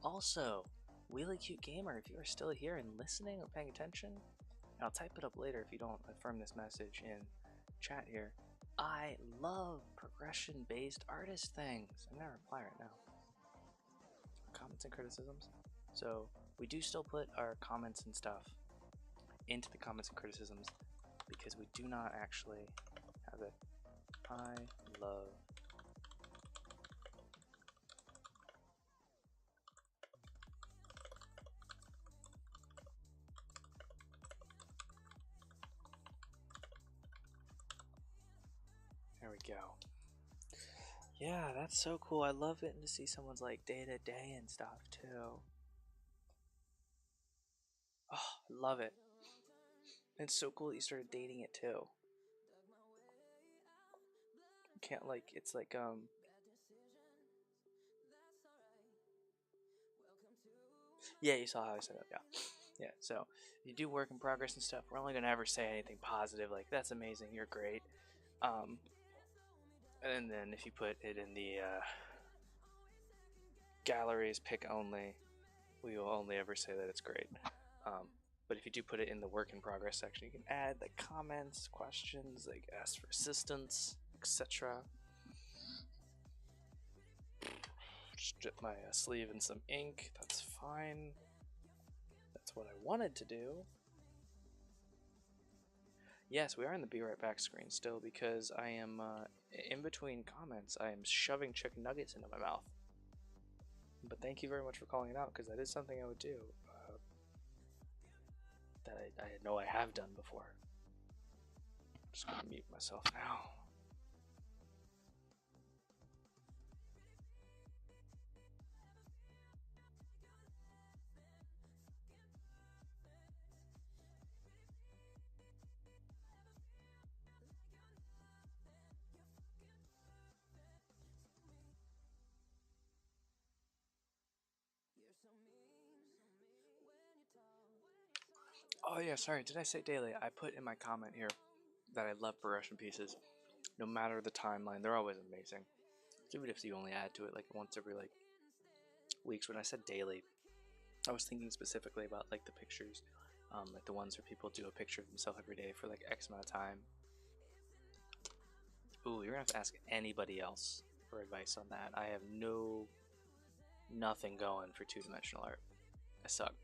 [SPEAKER 1] Also, Wheelie Cute Gamer, if you are still here and listening or paying attention, and I'll type it up later if you don't affirm this message in chat here. I love progression-based artist things. I'm gonna reply right now. Comments and criticisms. So we do still put our comments and stuff into the comments and criticisms because we do not actually have it. I love There we go. Yeah, that's so cool. I love getting to see someone's like day-to-day and stuff too. Oh, I love it. It's so cool that you started dating it too. You can't like, it's like yeah, you saw how I said it. Yeah. So you do work in progress and stuff. We're only gonna ever say anything positive, like that's amazing, you're great. And then if you put it in the galleries pick only, we will only ever say that it's great. But if you do put it in the work in progress section, you can add like comments, questions, like ask for assistance, etc. Just dip my sleeve in some ink. That's fine. That's what I wanted to do. Yes, we are in the Be Right Back screen still because I am in between comments. I am shoving chicken nuggets into my mouth. But thank you very much for calling it out because that is something I would do that I know I have done before. I'm just gonna mute myself now. Oh yeah, sorry, did I say daily? I put in my comment here that I love progression pieces. No matter the timeline, they're always amazing. Even if you only add to it like once every like weeks. When I said daily, I was thinking specifically about like the pictures, like the ones where people do a picture of themselves every day for like X amount of time. Ooh, you're gonna have to ask anybody else for advice on that. I have nothing going for two-dimensional art. I suck.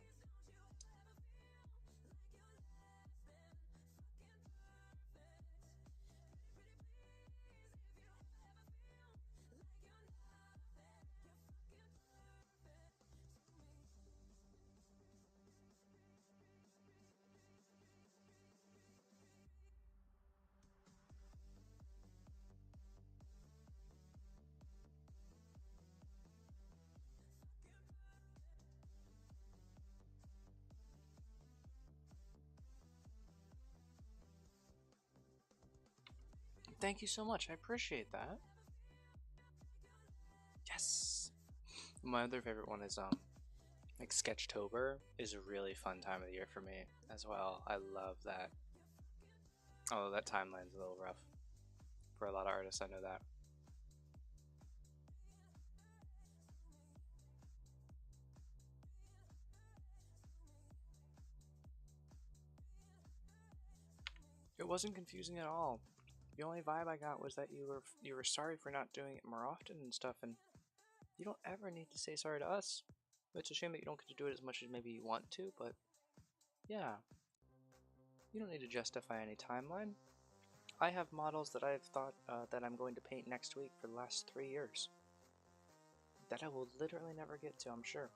[SPEAKER 1] Thank you so much. I appreciate that. Yes. My other favorite one is like Sketchtober is a really fun time of the year for me as well. I love that. Although that timeline's a little rough for a lot of artists, I know that. It wasn't confusing at all. The only vibe I got was that you were sorry for not doing it more often and stuff, and you don't ever need to say sorry to us. It's a shame that you don't get to do it as much as maybe you want to, but yeah. You don't need to justify any timeline. I have models that I've thought that I'm going to paint next week for the last 3 years. That I will literally never get to, I'm sure.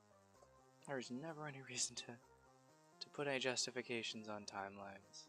[SPEAKER 1] There's never any reason to put any justifications on timelines.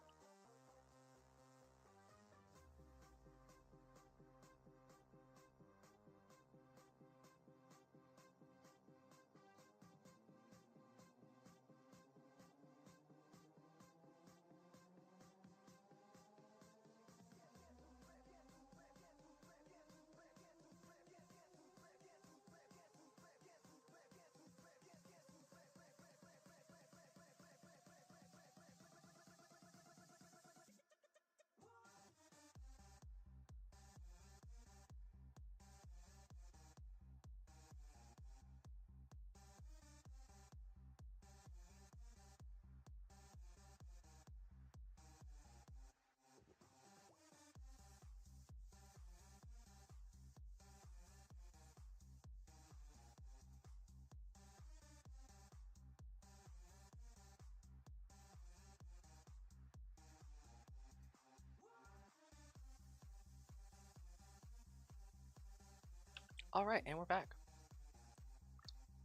[SPEAKER 1] Alright, and we're back.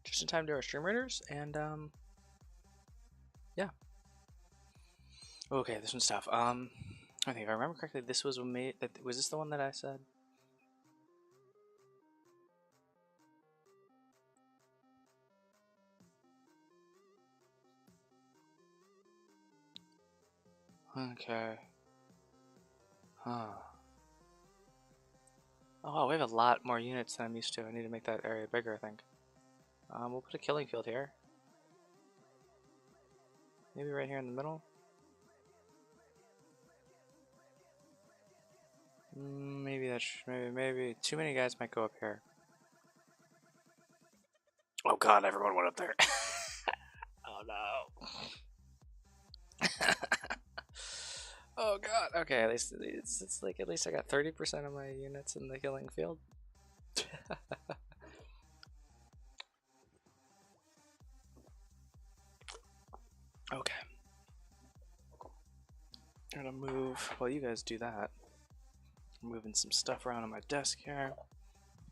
[SPEAKER 1] Just in time to our stream raiders, and yeah. Okay, this one's tough. I think if I remember correctly, this was made. Was this the one that I said? Okay. Huh. Oh, wow, we have a lot more units than I'm used to. I need to make that area bigger, I think. We'll put a killing field here. Maybe right here in the middle. Maybe that's maybe too many guys might go up here. Oh God, everyone went up there. Oh no. Oh God. Okay, at least it's like at least I got 30% of my units in the killing field. Okay. I'm gonna move while you guys do that. I'm moving some stuff around on my desk here.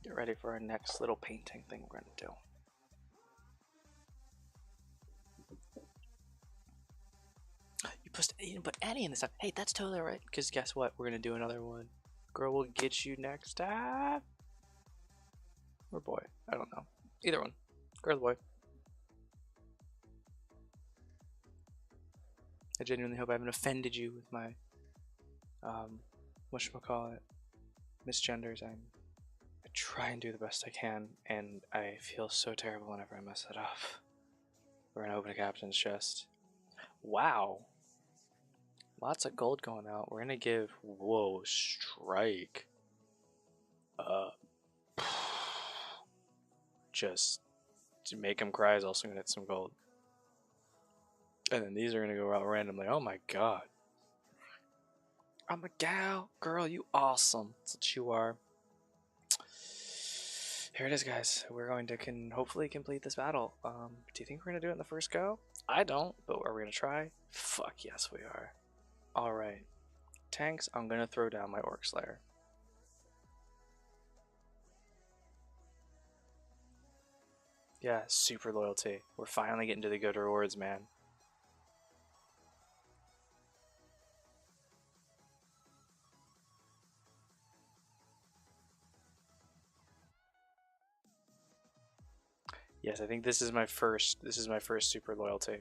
[SPEAKER 1] Get ready for our next little painting thing we're gonna do. You put Annie in this time. Hey, that's totally right. Because guess what? We're gonna do another one. Girl will get you next time. Or boy. I don't know. Either one. Girl or boy. I genuinely hope I haven't offended you with my whatchamacallit, misgenders. I try and do the best I can, and I feel so terrible whenever I mess it up. We're gonna open a captain's chest. Wow. Lots of gold going out. We're gonna give whoa strike. Just to make him cry is also gonna get some gold. And then these are gonna go out randomly. Oh my god. I'm a gal. Girl, you awesome. That's what you are. Here it is, guys. We're going to hopefully complete this battle. Do you think we're gonna do it in the first go? I don't, but are we gonna try? Fuck yes, we are. Alright. Tanks, I'm gonna throw down my Orc Slayer. Yeah, super loyalty. We're finally getting to the good rewards, man. Yes, I think this is my first super loyalty.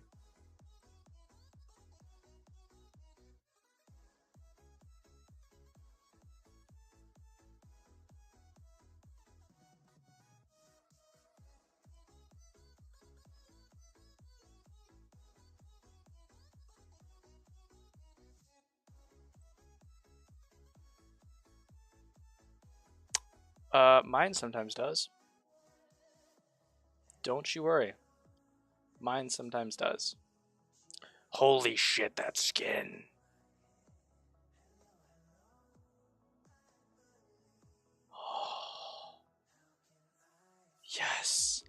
[SPEAKER 1] Mine sometimes does. Don't you worry. Mine sometimes does. Holy shit, that skin. Yes.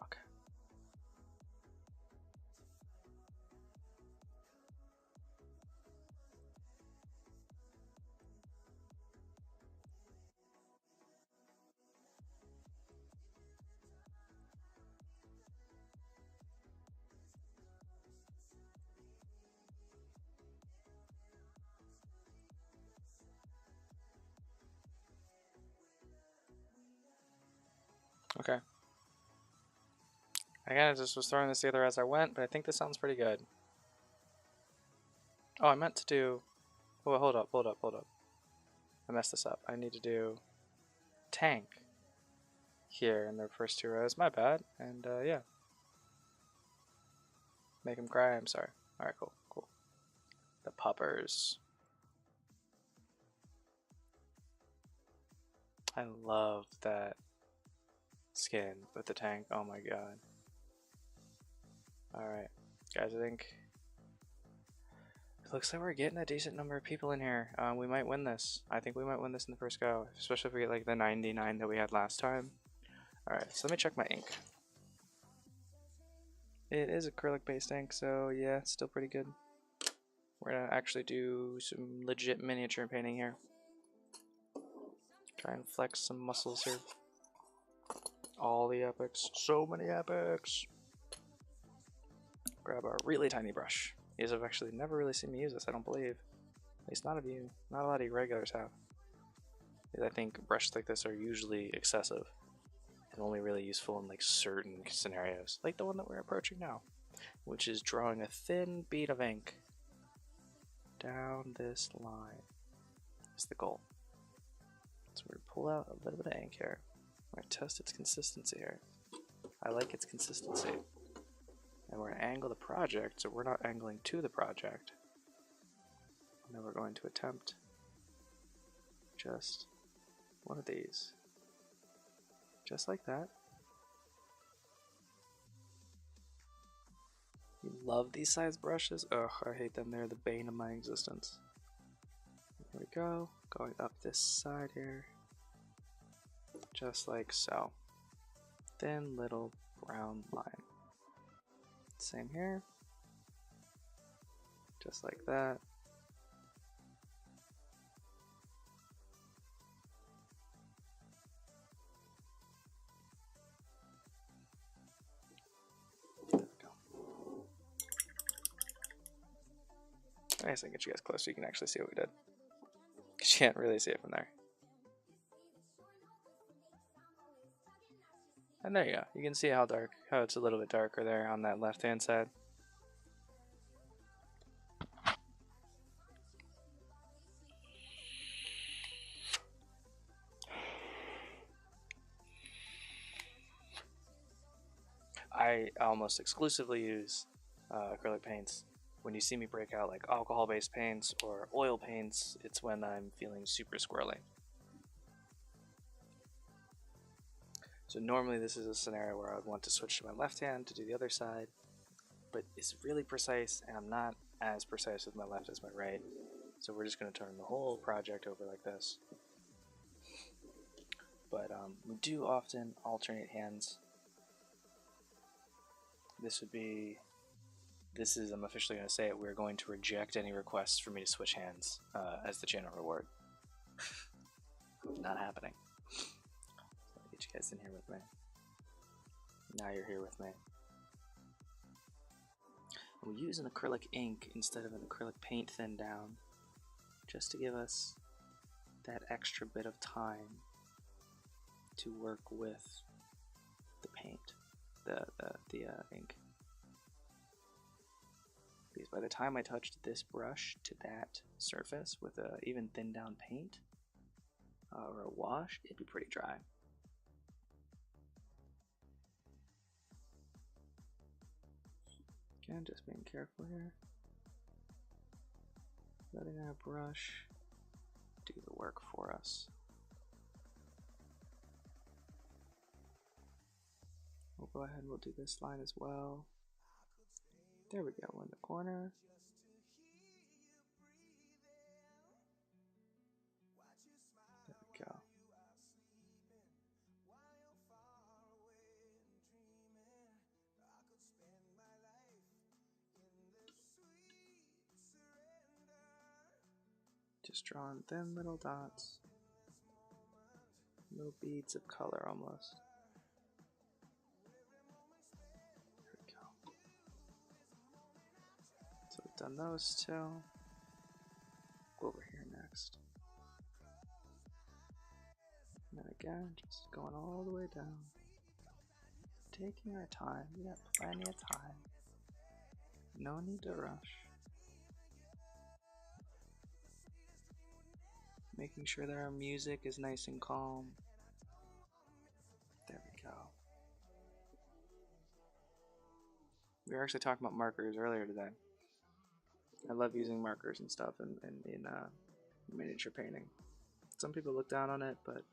[SPEAKER 1] Okay. Okay. I kind of just was throwing this together as I went, but I think this sounds pretty good. Oh, I meant to do... Oh, hold up. I messed this up. I need to do tank here in the first two rows. My bad. And yeah. Make him cry. I'm sorry. Alright, cool. The puppers. I love that skin with the tank. Oh my god. Alright. Guys, I think it looks like we're getting a decent number of people in here. We might win this. I think we might win this in the first go, especially if we get like the 99 that we had last time. Alright, so let me check my ink. It is acrylic based ink, so yeah, it's still pretty good. We're gonna actually do some legit miniature painting here. Try and flex some muscles here. All the epics. So many epics. Grab a really tiny brush. You guys have actually never really seen me use this, I don't believe. At least not a lot of you regulars have. Because I think brushes like this are usually excessive and only really useful in like certain scenarios, like the one that we're approaching now, which is drawing a thin bead of ink down this line. Is the goal. So we're gonna pull out a little bit of ink here. We're gonna test its consistency here. I like its consistency. And we're gonna angle the project so we're not angling to the project. And then we're going to attempt just one of these. Just like that. You love these size brushes? Ugh, I hate them. They're the bane of my existence. Here we go. Going up this side here. Just like so. Thin little brown line. Same here. Just like that. There we go. I guess I can get you guys close so you can actually see what we did. Because you can't really see it from there. And there you go. You can see how it's a little bit darker there on that left hand side. I almost exclusively use acrylic paints. When you see me break out like alcohol-based paints or oil paints, it's when I'm feeling super squirrely. So normally this is a scenario where I would want to switch to my left hand to do the other side, but it's really precise and I'm not as precise with my left as my right. So we're just going to turn the whole project over like this. But we do often alternate hands. I'm officially going to say it, we're going to reject any requests for me to switch hands as the channel reward. Not happening. So I'll get you guys in here with me. Now you're here with me. We use an acrylic ink instead of an acrylic paint thin down, just to give us that extra bit of time to work with the paint, the ink. Because by the time I touched this brush to that surface with a even thin down paint or a wash, it'd be pretty dry. Again, just being careful here. Letting our brush do the work for us. We'll go ahead and we'll do this line as well. There we go, in the corner. There we go. Just drawing thin little dots. Little beads of color almost. There we go. So we've done those two. Go over here next. And then again, just going all the way down. Taking our time. We got plenty of time. No need to rush. Making sure that our music is nice and calm. There we go. We were actually talking about markers earlier today. I love using markers and stuff in miniature painting. Some people look down on it, but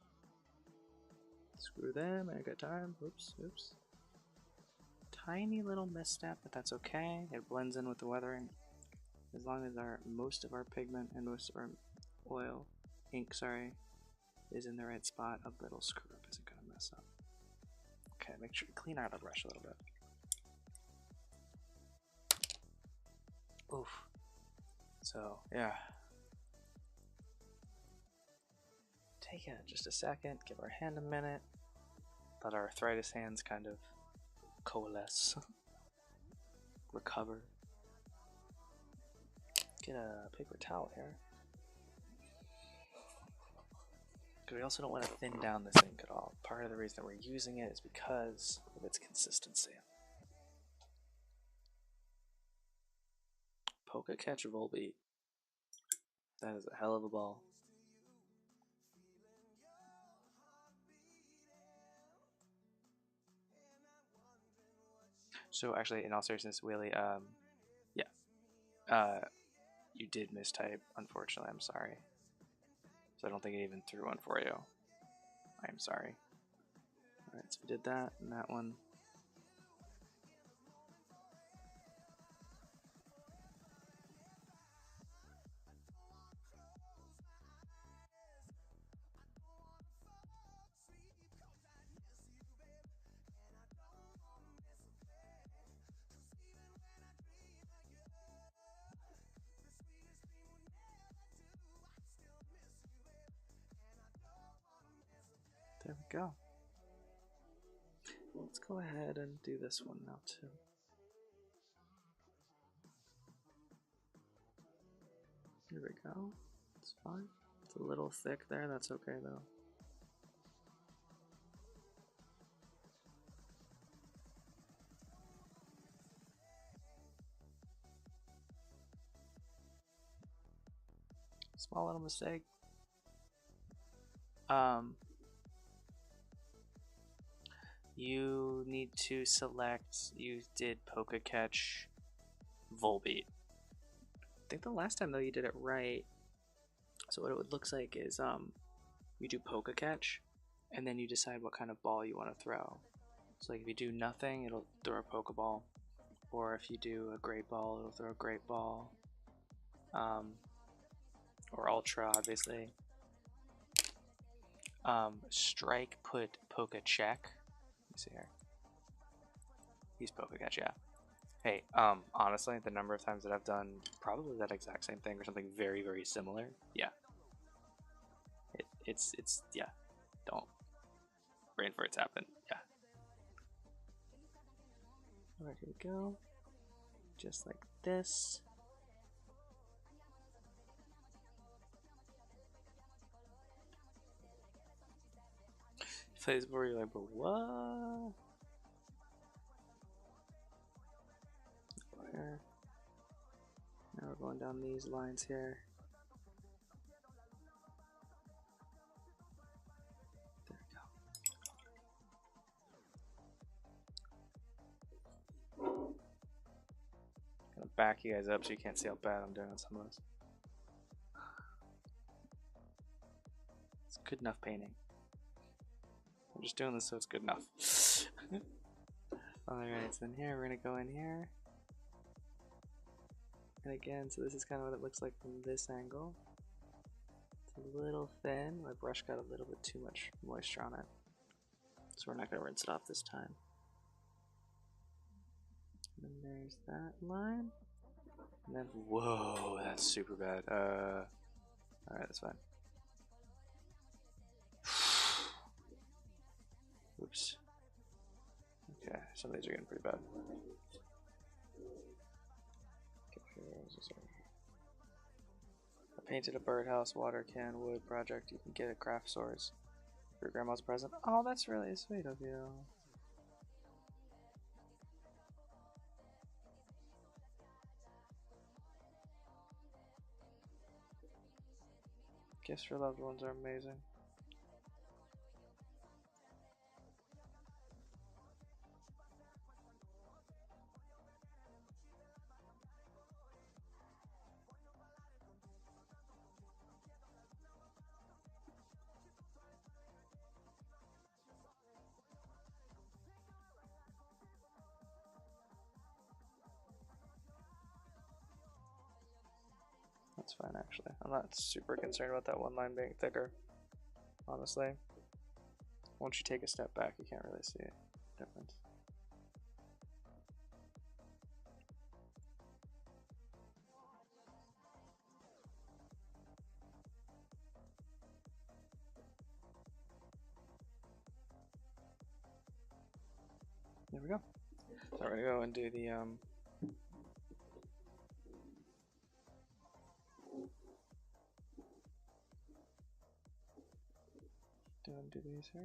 [SPEAKER 1] screw them, I ain't got time. Oops. Tiny little misstep, but that's okay. It blends in with the weathering. As long as most of our pigment and most of our ink, is in the right spot, a little screw up isn't gonna mess up. Okay, make sure to clean out the brush a little bit. Oof. So, yeah. take just a second, give our hand a minute, let our arthritis hands kind of coalesce, recover. Get a paper towel here. Because we also don't want to thin down this ink at all. Part of the reason that we're using it is because of its consistency. Polka Catch Volbeat. That is a hell of a ball. So actually, in all seriousness, Wheelie, you did mistype, unfortunately, I'm sorry. So I don't think it even threw one for you. I'm sorry. Alright, so we did that and that one. There we go. Let's go ahead and do this one now too. Here we go. It's fine. It's a little thick there, that's okay though. Small little mistake. You need to select, you did Polka Catch Volbeat. I think the last time though you did it right. So what it looks like is you do Polka Catch and then you decide what kind of ball you want to throw. So like if you do nothing, it'll throw a Pokeball, or if you do a great ball, it'll throw a great ball, or Ultra obviously. Strike put Polka Check. Let me see here. He's Polka Catch, yeah. Hey, honestly, the number of times that I've done probably that exact same thing or something very, very similar, yeah. It's yeah. Don't wait for it to happen, yeah. Alright, here we go. Just like this. Plays where you're like, but what? Here. Now we're going down these lines here. There we go. Gonna back you guys up so you can't see how bad I'm doing on some of this. It's good enough painting. I'm just doing this so it's good enough. Alright, so in here we're gonna go in here. And again, so this is kind of what it looks like from this angle. It's a little thin. My brush got a little bit too much moisture on it. So we're not gonna rinse it off this time. And then there's that line. And then, whoa, that's super bad. Alright, that's fine. Oops. Okay, some of these are getting pretty bad. I painted a birdhouse, water can, wood project. You can get a craft source for your grandma's present. Oh, that's really sweet of you. Gifts for loved ones are amazing. That's fine, actually. I'm not super concerned about that one line being thicker, honestly. Once you take a step back, you can't really see a difference. There we go. So we're gonna go and do the do these here.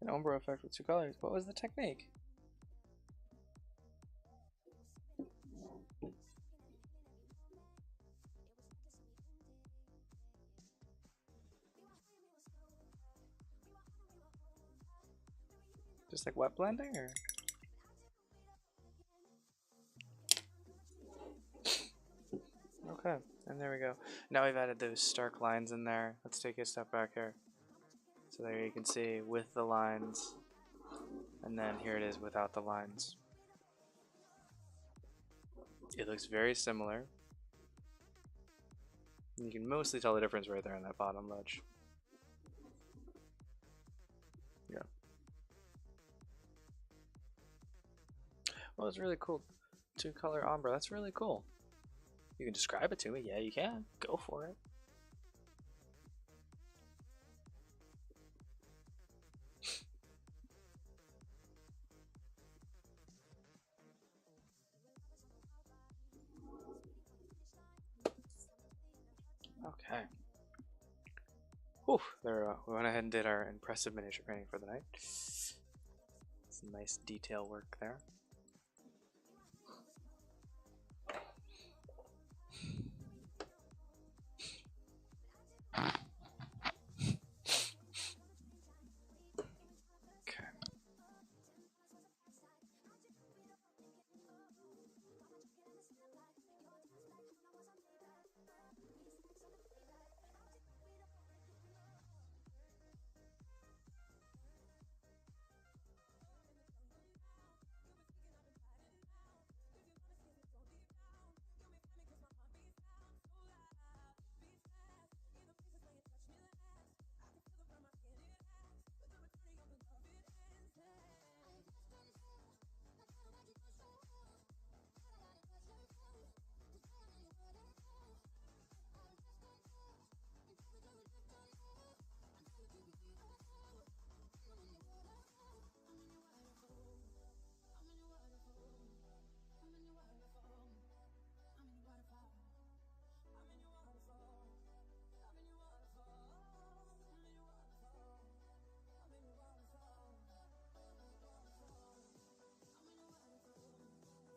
[SPEAKER 1] An ombre effect with 2 colors. What was the technique? Just like wet blending, or? Okay, and there we go. Now we've added those stark lines in there. Let's take a step back here. So there you can see with the lines, and then here it is without the lines. It looks very similar. You can mostly tell the difference right there on that bottom ledge. Yeah. Well, it's really cool. 2-color ombre. That's really cool. You can describe it to me. Yeah, you can. Go for it. Okay. Whew, there we went ahead and did our impressive miniature painting for the night. Some nice detail work there.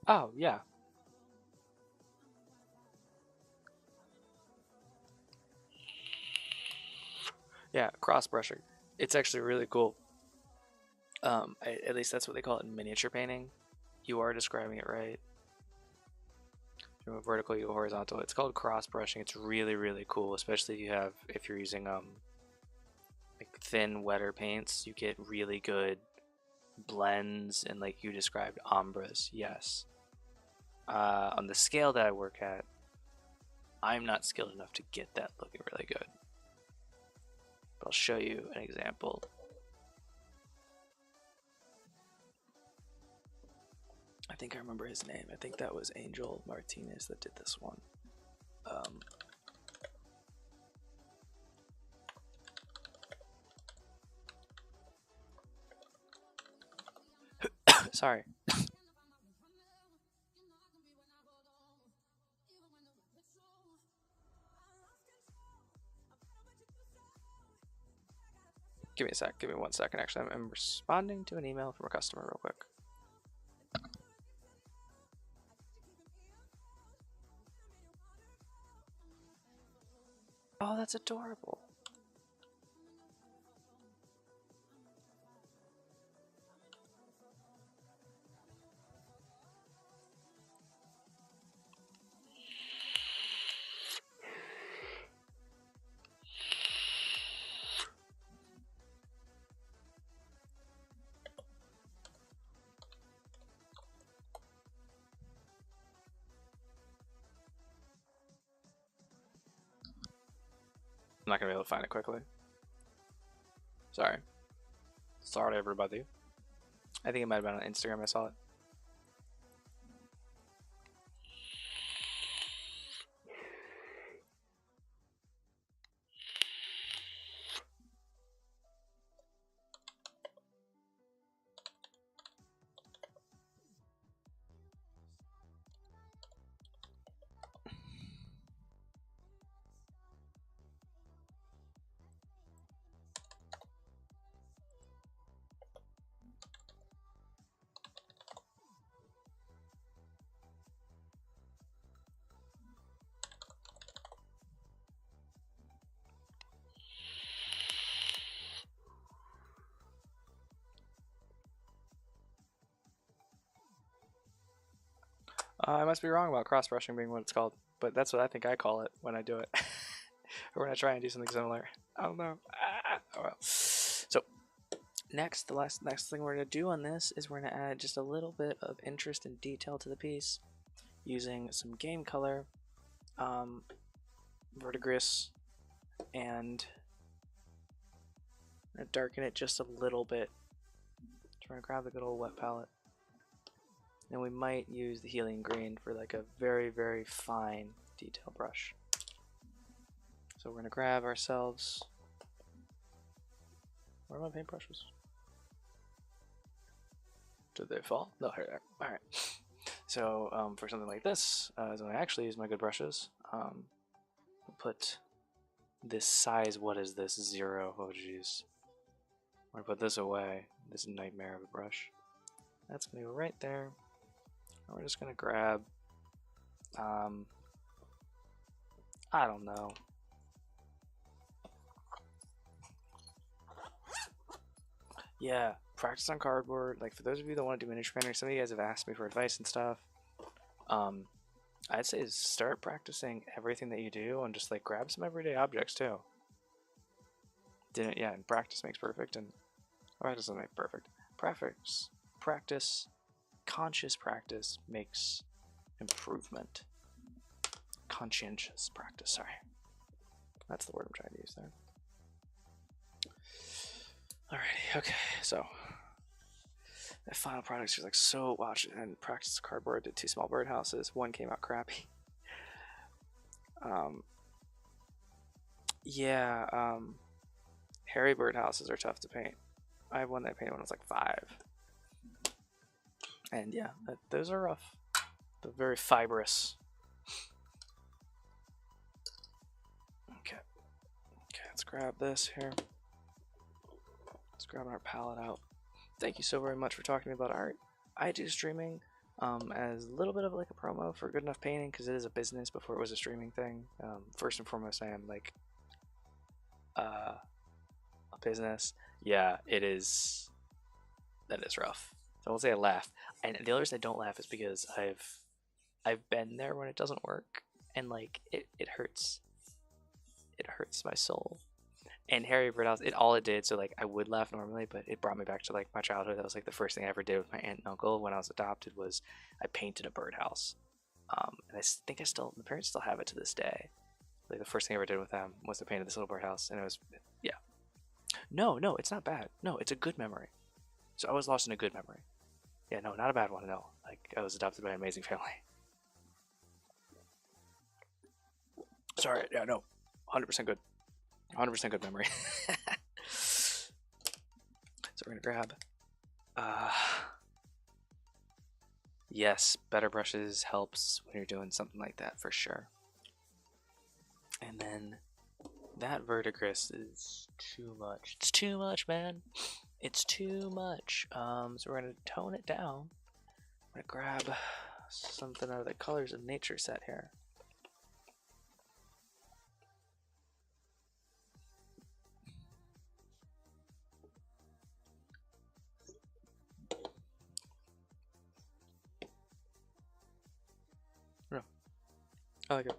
[SPEAKER 1] Oh, yeah. Yeah, cross brushing. It's actually really cool. At least that's what they call it in miniature painting. You are describing it right. From a vertical, you go horizontal. It's called cross brushing. It's really, really cool, especially if you're using like thin, wetter paints. You get really good blends and, like you described, ombres. Yes. On the scale that I work at, I'm not skilled enough to get that looking really good. But I'll show you an example. I think I remember his name. I think that was Angel Martinez that did this one. Sorry. Give me a sec. Give me 1 second. Actually, I'm responding to an email from a customer real quick. Oh, that's adorable. I'm not gonna be able to find it quickly. Sorry. Sorry, everybody. I think it might have been on Instagram. I saw it. I must be wrong about cross brushing being what it's called, but that's what I think I call it when I do it, or when I try and do something similar. I don't know. Oh well. So next, next thing we're gonna do on this is we're gonna add just a little bit of interest and detail to the piece using some game color, verdigris, and I'm gonna darken it just a little bit. So we're gonna grab the good old wet palette. And we might use the helium green for like a very, very fine detail brush. So we're going to grab ourselves... Where are my paintbrushes? Did they fall? No, here they are. Alright. So for something like this, so I actually use my good brushes. Put this size, what is this? 0. Oh jeez. I'm going to put this away. This nightmare of a brush. That's going to go right there. We're just gonna grab, I don't know. Yeah, practice on cardboard. Like for those of you that want to do miniature painting, some of you guys have asked me for advice and stuff. I'd say start practicing everything that you do and just like grab some everyday objects too. Yeah, and practice makes perfect, and practice doesn't make perfect. Practice. Conscious practice makes improvement. Conscientious practice, sorry. That's the word I'm trying to use there. Alrighty, okay, so that final product is like so watch and practice cardboard. Did 2 small birdhouses. 1 came out crappy. Hairy birdhouses are tough to paint. I have one that I painted when I was like 5. And yeah, those are rough. They're very fibrous. Okay, let's grab this here. Let's grab our palette out. Thank you so very much for talking to me about art. I do streaming as a little bit of like a promo for Good Enough Painting because it is a business before it was a streaming thing. First and foremost, I am like a business. Yeah, it is. That is rough. So I won't say I laugh. And the other reason I don't laugh is because I've been there when it doesn't work, and like it hurts. It hurts my soul. And Harry Birdhouse, all it did, so like I would laugh normally, but it brought me back to like my childhood. That was like the first thing I ever did with my aunt and uncle when I was adopted was I painted a birdhouse. And I think my parents still have it to this day. Like the first thing I ever did with them was I painted this little birdhouse, and it was, yeah. No, it's not bad. No, it's a good memory. So I was lost in a good memory. Yeah, no, not a bad one, no. Like, I was adopted by an amazing family. Sorry, yeah, no. 100% good. 100% good memory. So we're gonna grab... yes, better brushes helps when you're doing something like that, for sure. And then that verdigris is too much. It's too much, man. It's too much. So we're gonna tone it down. I'm gonna grab something out of the Colors of Nature set here. No, I like it.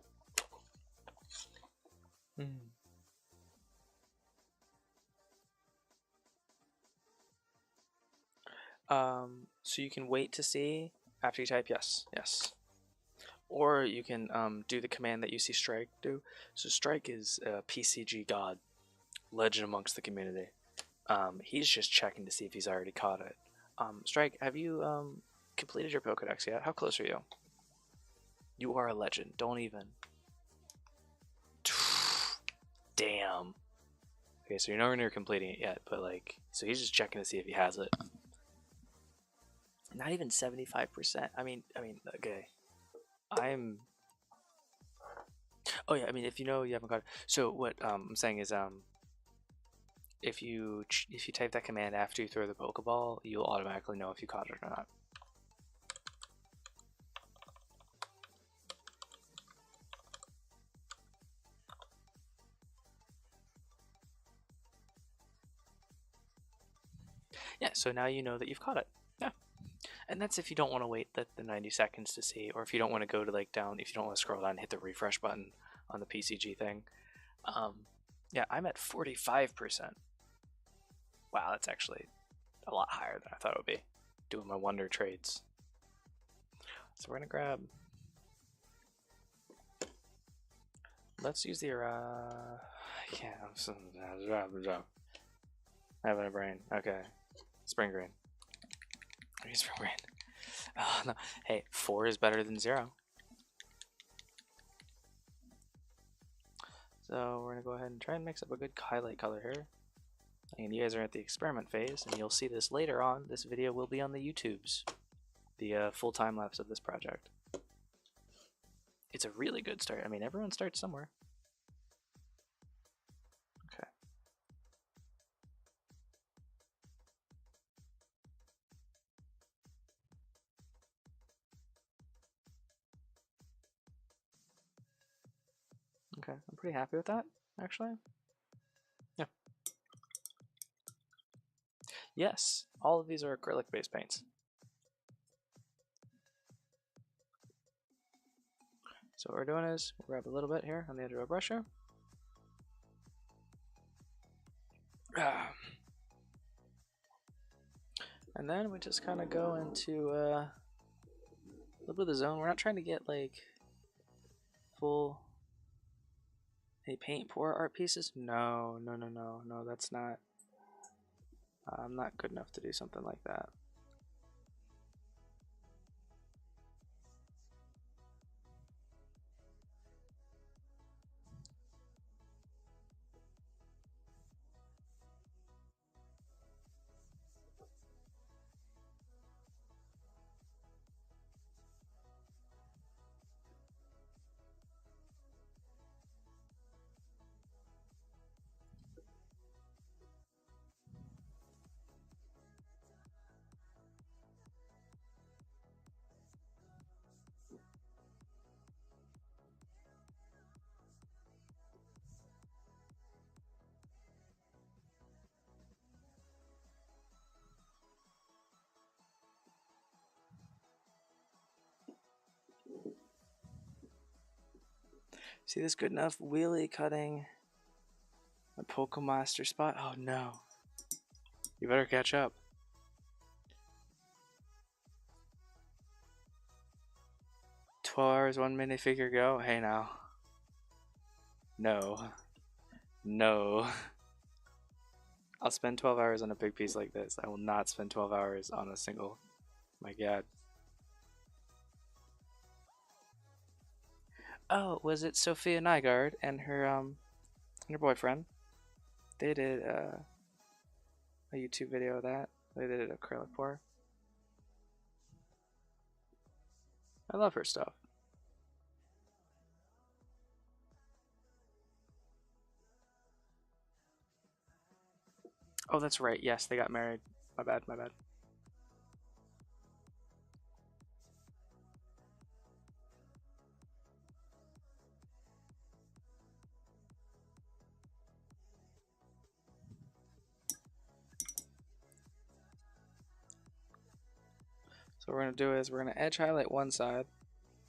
[SPEAKER 1] So you can wait to see after you type yes, or you can do the command that you see Strike do. So Strike is a PCG god, legend amongst the community. He's just checking to see if he's already caught it. Strike, have you completed your Pokedex yet? How close are you? You are a legend. Don't even. Damn. Okay, so you're nowhere near completing it yet, but like, so he's just checking to see if he has it. Not even 75%. I mean, okay. I'm. Oh yeah, I mean, if you know you haven't got it. So what I'm saying is, if you type that command after you throw the Pokeball, you'll automatically know if you caught it or not. Yeah, so now you know that you've caught it. Yeah. And that's if you don't want to wait the 90 seconds to see, or if you don't want to go to like down, if you don't want to scroll down and hit the refresh button on the PCG thing. Yeah, I'm at 45%. Wow, that's actually a lot higher than I thought it would be. Doing my wonder trades. So we're gonna grab. Let's use the I can't. I'm having a brain. Okay, Spring Green. Spring Green. Oh, no. Hey, 4 is better than 0. So we're gonna go ahead and try and mix up a good highlight color here. And you guys are at the experiment phase, and you'll see this later on. This video will be on the YouTubes, the full time lapse of this project. It's a really good start. I mean, everyone starts somewhere. Okay. Okay, I'm pretty happy with that, actually. Yeah. Yes, all of these are acrylic-based paints. So what we're doing is we'll grab a little bit here on the edge of our brusher. And then we just kind of go into a little bit of the zone. We're not trying to get like full paint pour art pieces. No, that's not. I'm not good enough to do something like that. See this good enough wheelie cutting a Pokemaster spot? Oh no. You better catch up. $12, 1 minifigure go? Hey now. No. No. I'll spend 12 hours on a big piece like this. I will not spend 12 hours on a single. My god. Oh, was it Sophia Nygaard and her boyfriend? They did a YouTube video of that. They did an acrylic pour. I love her stuff. Oh, that's right. Yes, they got married. My bad, my bad. So what we're going to do is we're going to edge highlight one side.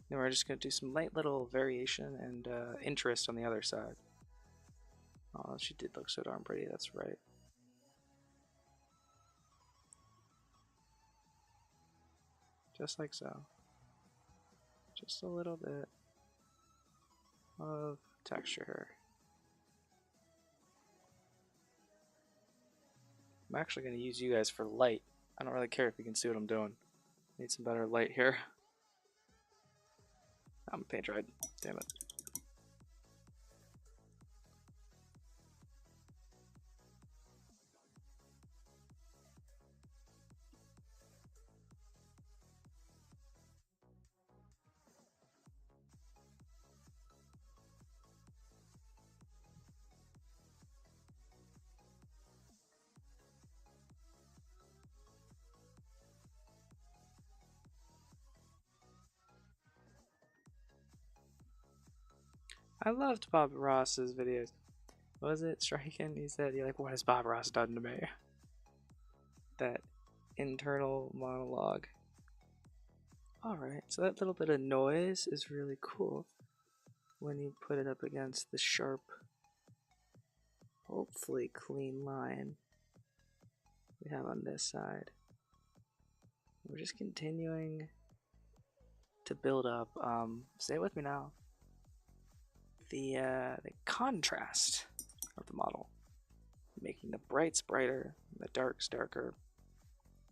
[SPEAKER 1] Then we're just going to do some light little variation and interest on the other side. Oh, she did look so darn pretty. That's right. Just like so. Just a little bit of texture here. I'm actually going to use you guys for light I don't really care if you can see what I'm doing. Need some better light here. I'm a paint dried. Damn it. I loved Bob Ross's videos. What was it? Striking? He said, "You're like, what has Bob Ross done to me?" That internal monologue. Alright, so that little bit of noise is really cool when you put it up against the sharp, hopefully clean line we have on this side. We're just continuing to build up, stay with me now, the contrast of the model, making the brights brighter, the darks darker,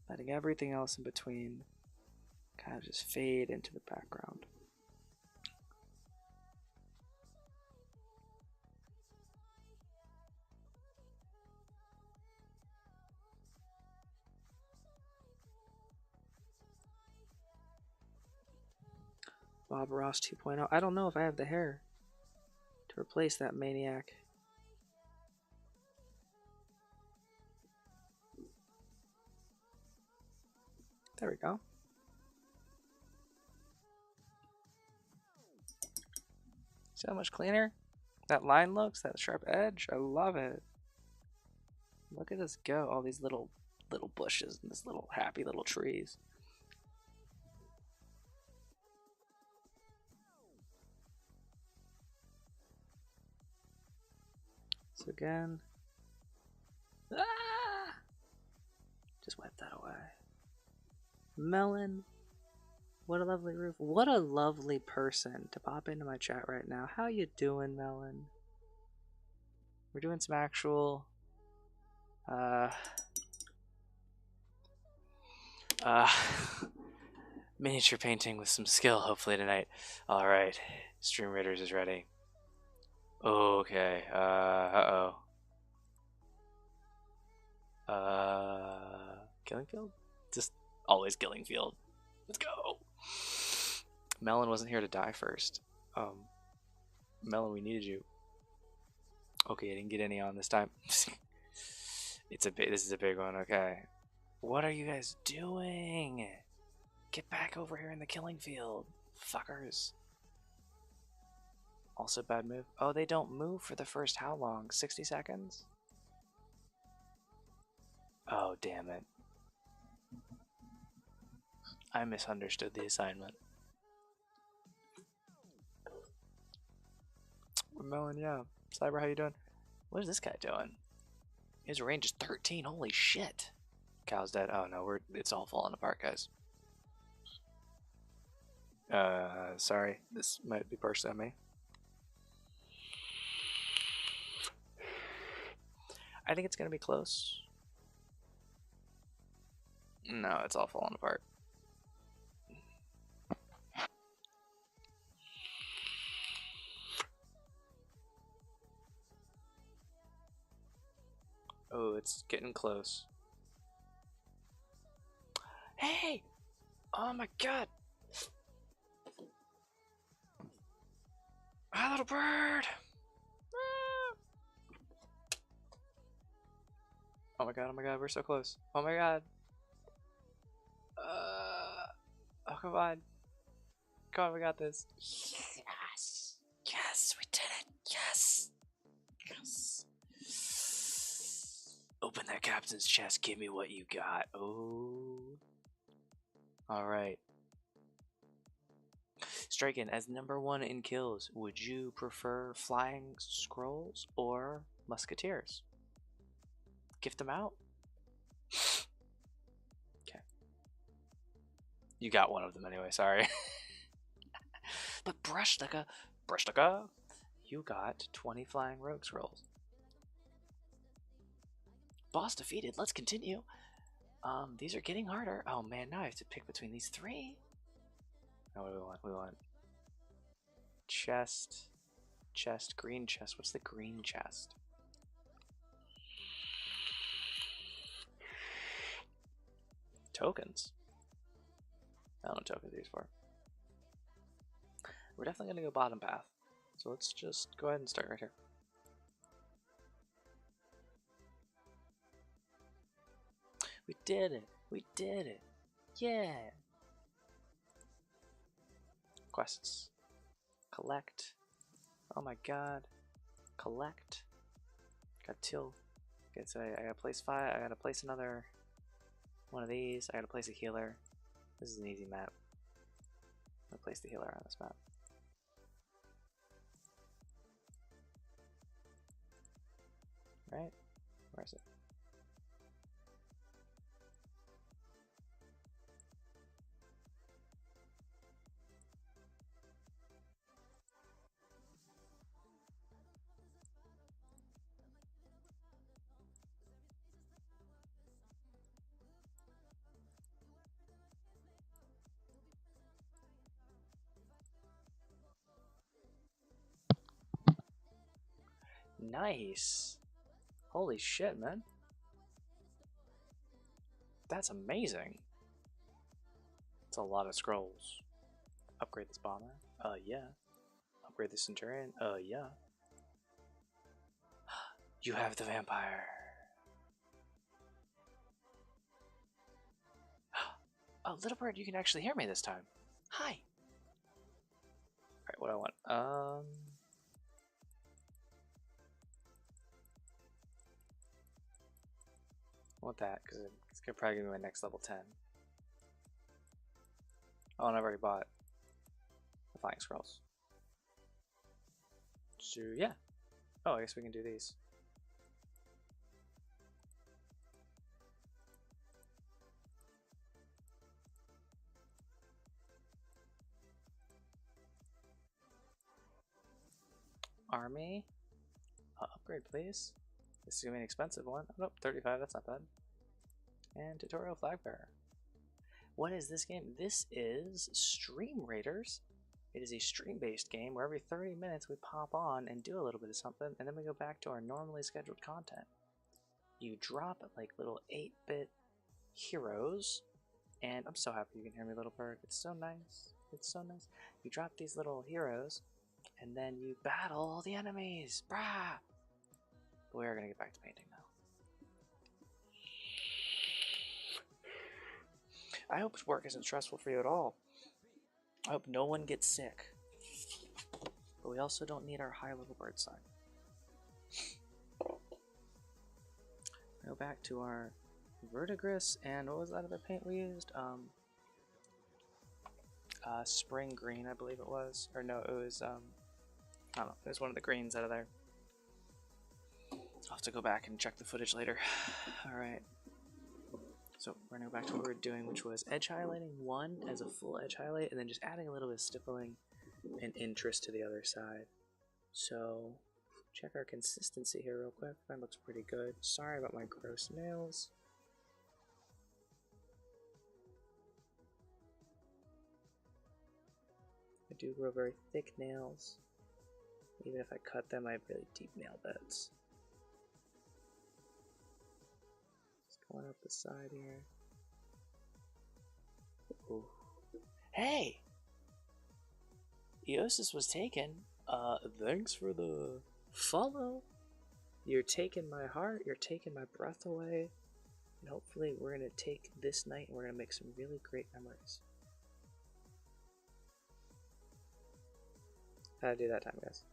[SPEAKER 1] letting everything else in between kind of just fade into the background. Bob Ross 2.0. I don't know if I have the hair to replace that maniac. There we go. See how much cleaner that line looks? That sharp edge? I love it. Look at us go. All these little bushes and this little happy little trees. So again, just wipe that away. Melon, what a lovely roof. What a lovely person to pop into my chat right now. How you doing, Melon? We're doing some actual miniature painting with some skill hopefully tonight. All right, Stream Raiders is ready. Okay, Killingfield? Just always Killingfield. Let's go. Melon wasn't here to die first. Melon, we needed you. Okay, I didn't get any on this time. This is a big one. Okay, what are you guys doing? Get back over here in the killing field, fuckers. Also bad move. Oh, they don't move for the first how long? 60 seconds? Oh, damn it. I misunderstood the assignment. Melon, yeah. Cyber, how you doing? What is this guy doing? His range is 13. Holy shit. Cow's dead. Oh no, it's all falling apart, guys. Sorry. This might be partially on me. I think it's gonna be close. No, it's all falling apart. Oh, it's getting close. Hey! Oh my god! Hi, little bird! Oh my god, we're so close. Oh my god. Oh, come on. Come on, we got this. Yes! Yes, we did it! Yes! Yes! Open that captain's chest, give me what you got. Oh. Alright. Striken, as #1 in kills, would you prefer flying scrolls or musketeers? Gift them out? Okay. You got one of them anyway, sorry. But Brushlika, you got 20 flying rogue scrolls. Boss defeated, let's continue. These are getting harder. Oh man, now I have to pick between these three. Oh, what do we want? We want chest, chest, green chest. What's the green chest? Tokens. I don't know what tokens are used for. We're definitely gonna go bottom path. So let's just go ahead and start right here. We did it! We did it! Yeah! Quests. Collect. Oh my god. Collect. Got till. Okay, so I gotta place 5. I gotta place another one of these. I gotta place a healer. This is an easy map. I'm gonna place the healer on this map. Right? Where is it? Nice! Holy shit, man. That's amazing. It's a lot of scrolls. Upgrade this bomber? Yeah. Upgrade the centurion? Yeah. You have the vampire. Oh, little bird, you can actually hear me this time. Hi. Alright, what do I want? I want that, because it's gonna probably give me my next level 10. Oh, and I've already bought the flying scrolls. So, yeah. Oh, I guess we can do these. Army. Upgrade, please. This is gonna be an expensive one. Oh, nope, 35, that's not bad. And tutorial flag bearer. What is this game? This is Stream Raiders. It is a stream-based game where every 30 minutes we pop on and do a little bit of something, and then we go back to our normally scheduled content. You drop like little 8-bit heroes, and I'm so happy you can hear me, little bird. It's so nice. It's so nice. You drop these little heroes, and then you battle all the enemies. Brah! But we are gonna get back to painting now. I hope work isn't stressful for you at all. I hope no one gets sick. But we also don't need our high little bird sign. Go back to our verdigris, and what was that other paint we used? Spring green, I believe it was. Or no, it was, I don't know, it was one of the greens out of there. I'll have to go back and check the footage later. Alright. So we're gonna go back to what we were doing, which was edge highlighting one as a full edge highlight, and then just adding a little bit of stippling and interest to the other side. So check our consistency here real quick. That looks pretty good. Sorry about my gross nails. I do grow very thick nails. Even if I cut them, I have really deep nail beds. Just going up the side here. Ooh. Hey! Eosis was taken. Thanks for the follow. You're taking my heart, you're taking my breath away. And hopefully we're gonna take this night and we're gonna make some really great memories. How'd I do that time, guys?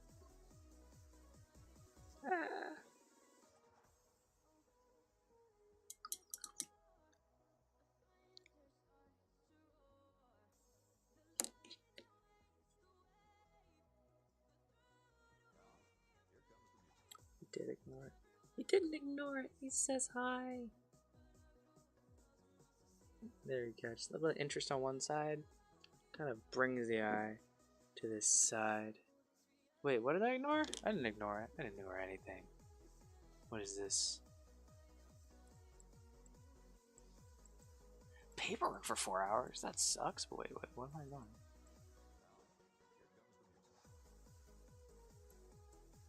[SPEAKER 1] He did ignore it. He didn't ignore it. He says hi. There you go. Just a little bit of interest on one side. Kind of brings the eye to this side. Wait, what did I ignore? I didn't ignore it. I didn't ignore anything. What is this? paperwork for 4 hours. That sucks. But wait, what am I doing?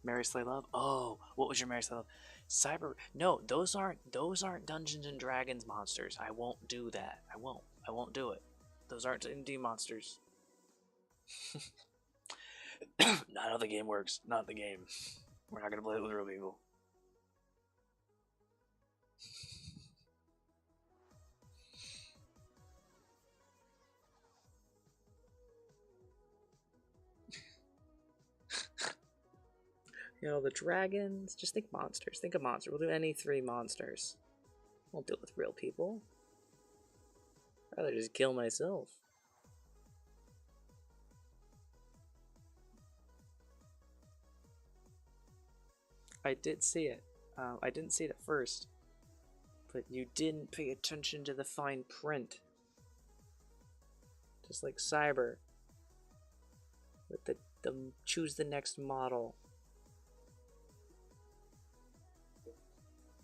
[SPEAKER 1] Mary Slay Love? Oh, what was your Mary Slay Love? Cyber? No, those aren't Dungeons and Dragons monsters. I won't do that. I won't do it. Those aren't D&D monsters. Not how the game works. Not the game. We're not gonna play it with real people. You know, the dragons. Just think monsters. Think of monsters. We'll do any 3 monsters. Won't deal with real people. I'd rather just kill myself. I did see it. I didn't see it at first. But you didn't pay attention to the fine print. Just like Cyber. With the choose the next model.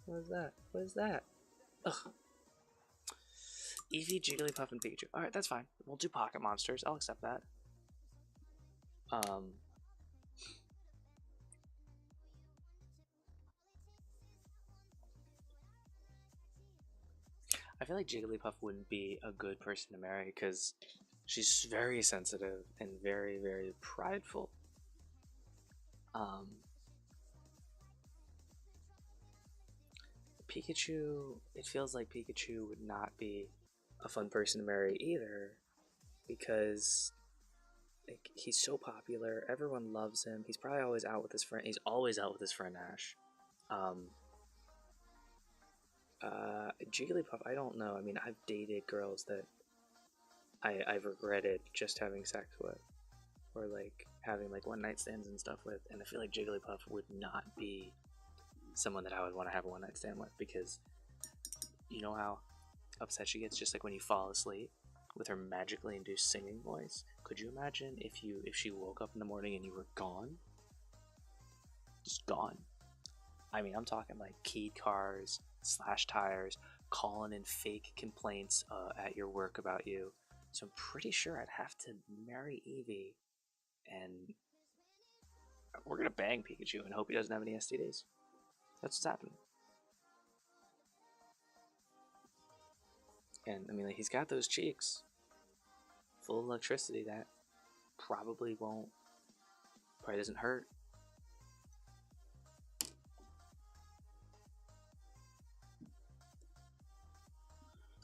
[SPEAKER 1] What is that? What is that? Ugh. Eevee, Jigglypuff, and Pikachu. Alright, that's fine. We'll do pocket monsters. I'll accept that. I feel like Jigglypuff wouldn't be a good person to marry because she's very sensitive and very, very prideful. Pikachu, it feels like Pikachu would not be a fun person to marry either because like, he's so popular. Everyone loves him. He's probably always out with his friend. He's always out with his friend Ash. Jigglypuff, I don't know. I mean, I've dated girls that I've regretted just having sex with, or like having like one night stands and stuff with, and I feel like Jigglypuff would not be someone that I would want to have a one night stand with because you know how upset she gets just like when you fall asleep with her magically induced singing voice. Could you imagine if she woke up in the morning and you were gone? Just gone. I mean, I'm talking like keyed cars, slash tires, calling in fake complaints at your work about you. So I'm pretty sure I'd have to marry Eevee, and we're gonna bang Pikachu and hope he doesn't have any STDs. That's what's happening. And I mean, like, he's got those cheeks full of electricity that probably doesn't hurt.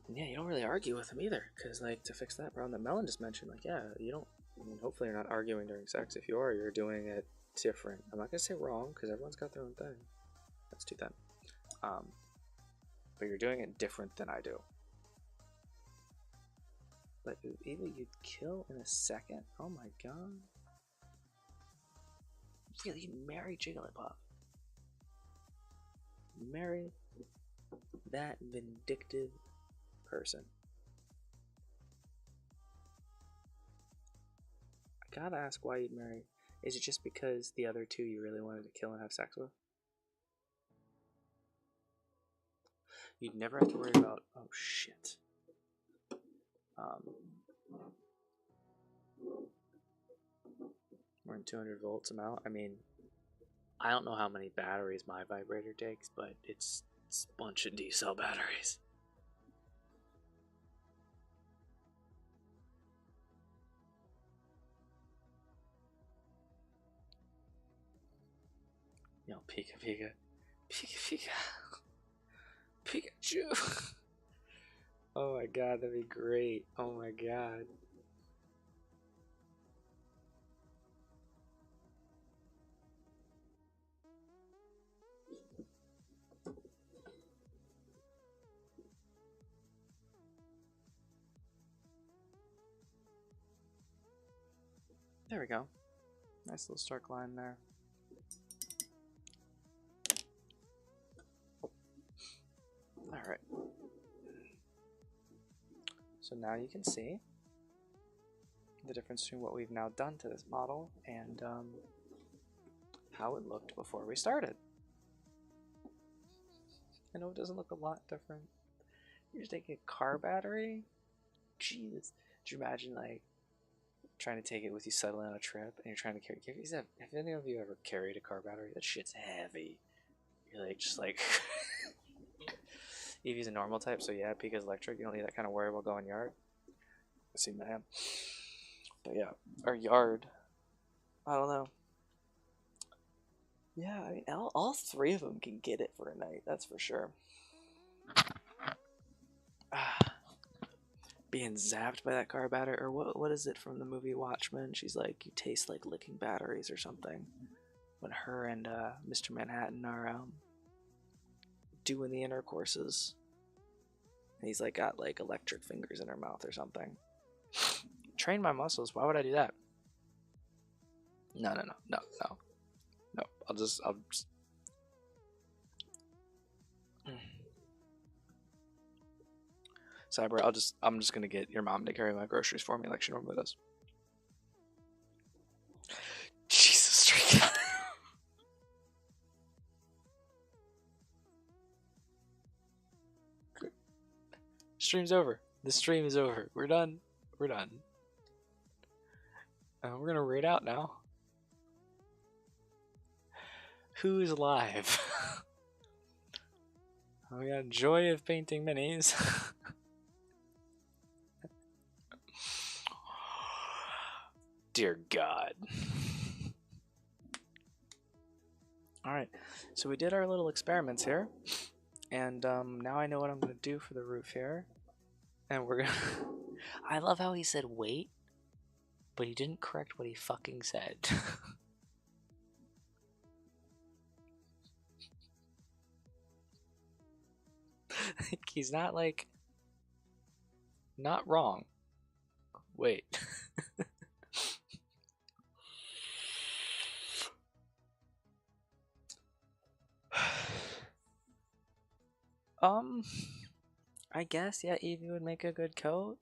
[SPEAKER 1] And yeah, you don't really argue with him either, because like to fix that problem that Melon just mentioned, like yeah, you don't. I mean, hopefully you're not arguing during sex. If you are, you're doing it different. I'm not gonna say wrong because everyone's got their own thing. Let's do that. But you're doing it different than I do. But either you'd kill in a second. Oh my god. Yeah, you'd marry Jigglypuff. Marry that vindictive person. I gotta ask why you'd marry. Is it just because the other 2 you really wanted to kill and have sex with? You'd never have to worry about. Oh shit. We're in 200 volts amount. I mean, I don't know how many batteries my vibrator takes, but it's a bunch of D-cell batteries. You know, Pika Pika. Pika Pika. Pikachu. Oh my god, that'd be great. Oh my god. There we go. Nice little stark line there. Alright. So now you can see the difference between what we've now done to this model and how it looked before we started. I know it doesn't look a lot different. You're just taking a car battery? Jesus. Could you imagine, like, trying to take it with you suddenly on a trip and you're trying to carry. Have any of you ever carried a car battery? That shit's heavy. You're like, just like. EV's a normal type, so yeah, Pika's electric. You don't need that kind of worry while going yard. I see, man. But yeah, our yard. I don't know. Yeah, I mean, all three of them can get it for a night. That's for sure. Being zapped by that car battery, or what is it from the movie Watchmen? She's like, you taste like licking batteries or something. When her and Mr. Manhattan are doing the intercourses, and he's like got like electric fingers in her mouth or something. Train my muscles. Why would I do that? No. I'll just. Cyber, I'm just gonna get your mom to carry my groceries for me like she normally does. Jesus, Drake. Stream's over. The stream is over. We're done. We're done. We're gonna raid out now. Who's live? We got Joy of Painting Minis. Dear God. Alright, so we did our little experiments here. And now I know what I'm going to do for the roof here. And we're going to... I love how he said wait, but he didn't correct what he fucking said. He's not like... Not wrong. Wait. I guess, yeah, Eevee would make a good coat.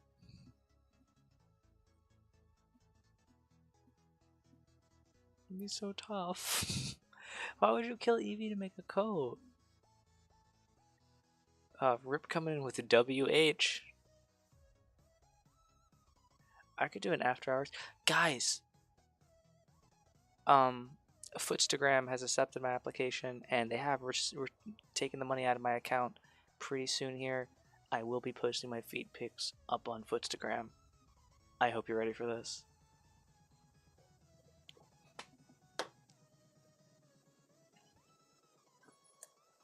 [SPEAKER 1] It'd be so tough. Why would you kill Eevee to make a coat? Rip coming in with a WH. I could do an after hours. Guys! Footstagram has accepted my application, and they have we're taking the money out of my account pretty soon here. I will be posting my feet pics up on Footstagram. I hope you're ready for this.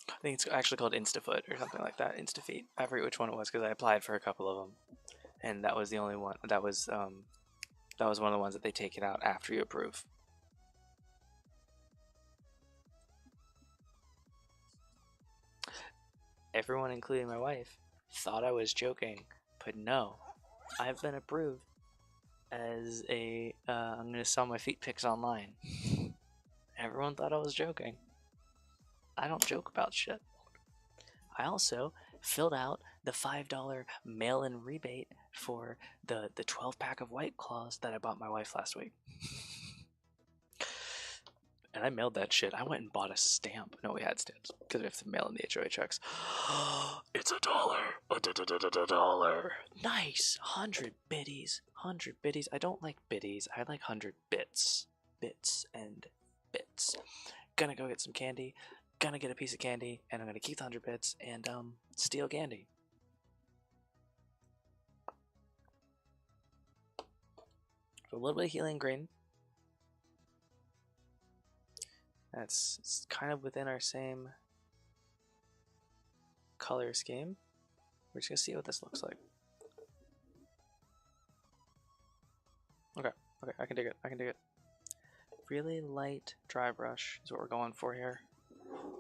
[SPEAKER 1] I think it's actually called Instafoot or something like that. Instafeet. I forget which one it was because I applied for a couple of them, and that was the only one. That was one of the ones that they take it out after you approve. Everyone, including my wife, thought I was joking, but no, I've been approved as a. I'm gonna sell my feet pics online. Everyone thought I was joking. I don't joke about shit. I also filled out the $5 mail-in rebate for the 12-pack of White Claws that I bought my wife last week. And I mailed that shit. I went and bought a stamp. No, we had stamps because we have to mail in the HOA checks. It's $1. $1. Nice. 100 biddies. 100 biddies. I don't like biddies. I like 100 bits. Bits and bits. Gonna go get some candy. Gonna get a piece of candy, and I'm gonna keep the 100 bits and steal candy. So a little bit of healing green. It's kind of within our same color scheme. We're just gonna see what this looks like. Okay, I can dig it. Really light dry brush is what we're going for here,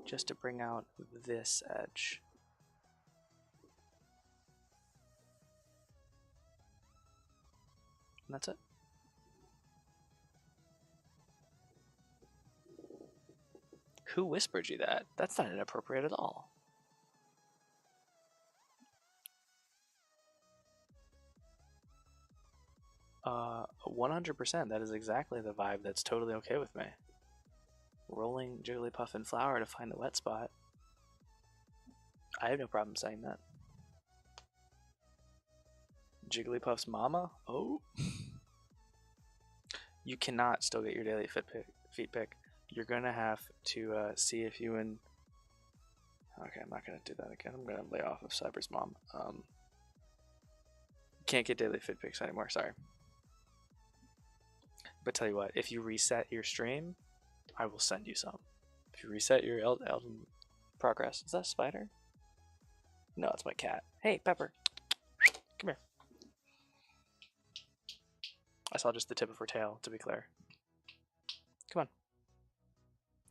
[SPEAKER 1] just to bring out this edge. And that's it. Who whispered you that? That's not inappropriate at all. Uh, 100%. That is exactly the vibe that's totally okay with me. Rolling Jigglypuff and Flower to find the wet spot. I have no problem saying that. Jigglypuff's mama? Oh. You cannot still get your daily feet pick. You're gonna have to see if you and... Okay, I'm not gonna do that again. I'm gonna lay off of Cyber's mom. Can't get daily fit picks anymore, sorry. But tell you what, if you reset your stream, I will send you some. If you reset your Elden progress. Is that a spider? No, it's my cat. Hey, Pepper. Come here. I saw just the tip of her tail, to be clear. Come on.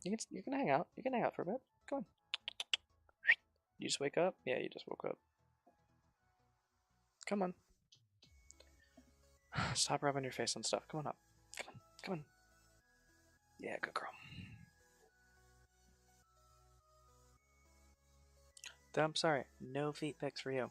[SPEAKER 1] You can hang out. You can hang out for a bit. Come on. You just wake up? Yeah, you just woke up. Come on. Stop rubbing your face on stuff. Come on up. Come on. Come on. Yeah, good girl. I'm sorry. No feet pics for you.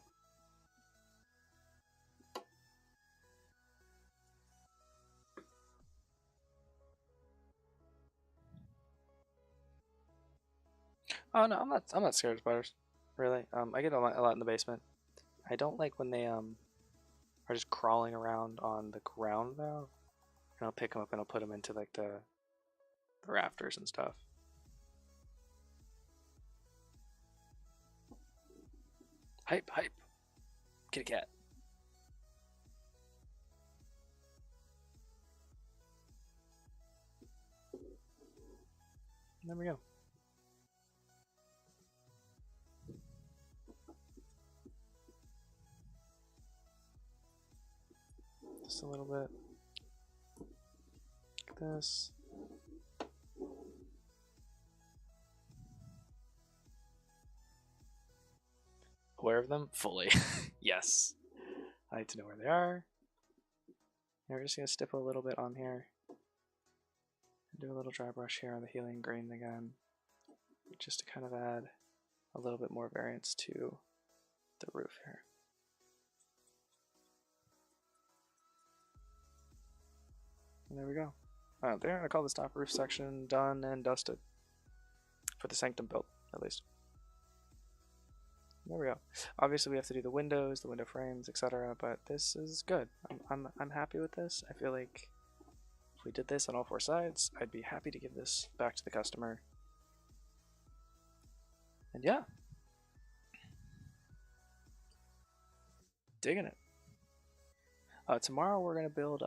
[SPEAKER 1] Oh no, I'm not scared of spiders. Really. I get a lot in the basement. I don't like when they are just crawling around on the ground though. And I'll pick them up and I'll put them into like the rafters and stuff. Hype, hype. Kitty cat. There we go. Just a little bit. Like this. Aware of them? Fully. Yes. I need to know where they are. Now we're just going to stipple a little bit on here. Do a little dry brush here on the healing green again. Just to kind of add a little bit more variance to the roof here. And there we go. There, I call this top roof section done and dusted. For the Sanctum build, at least. There we go. Obviously we have to do the windows, the window frames, etc. But this is good. I'm happy with this. I feel like if we did this on all four sides, I'd be happy to give this back to the customer. And yeah. Digging it. Tomorrow we're gonna build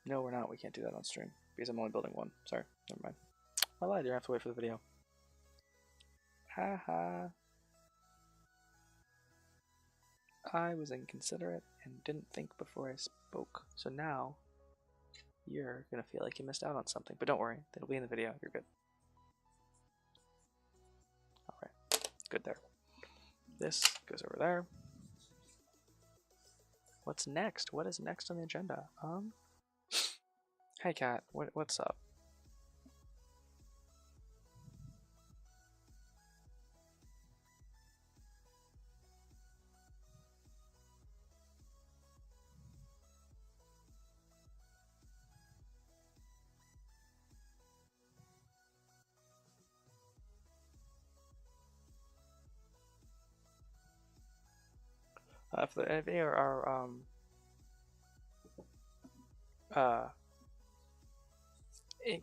[SPEAKER 1] no, we're not. We can't do that on stream because I'm only building one. Sorry, never mind. I lied. You have to wait for the video. Haha. I was inconsiderate and didn't think before I spoke. So now you're gonna feel like you missed out on something. But don't worry, it'll be in the video. You're good. Alright, good there. This goes over there. What's next? What is next on the agenda? Hey cat, what's up? If any of you are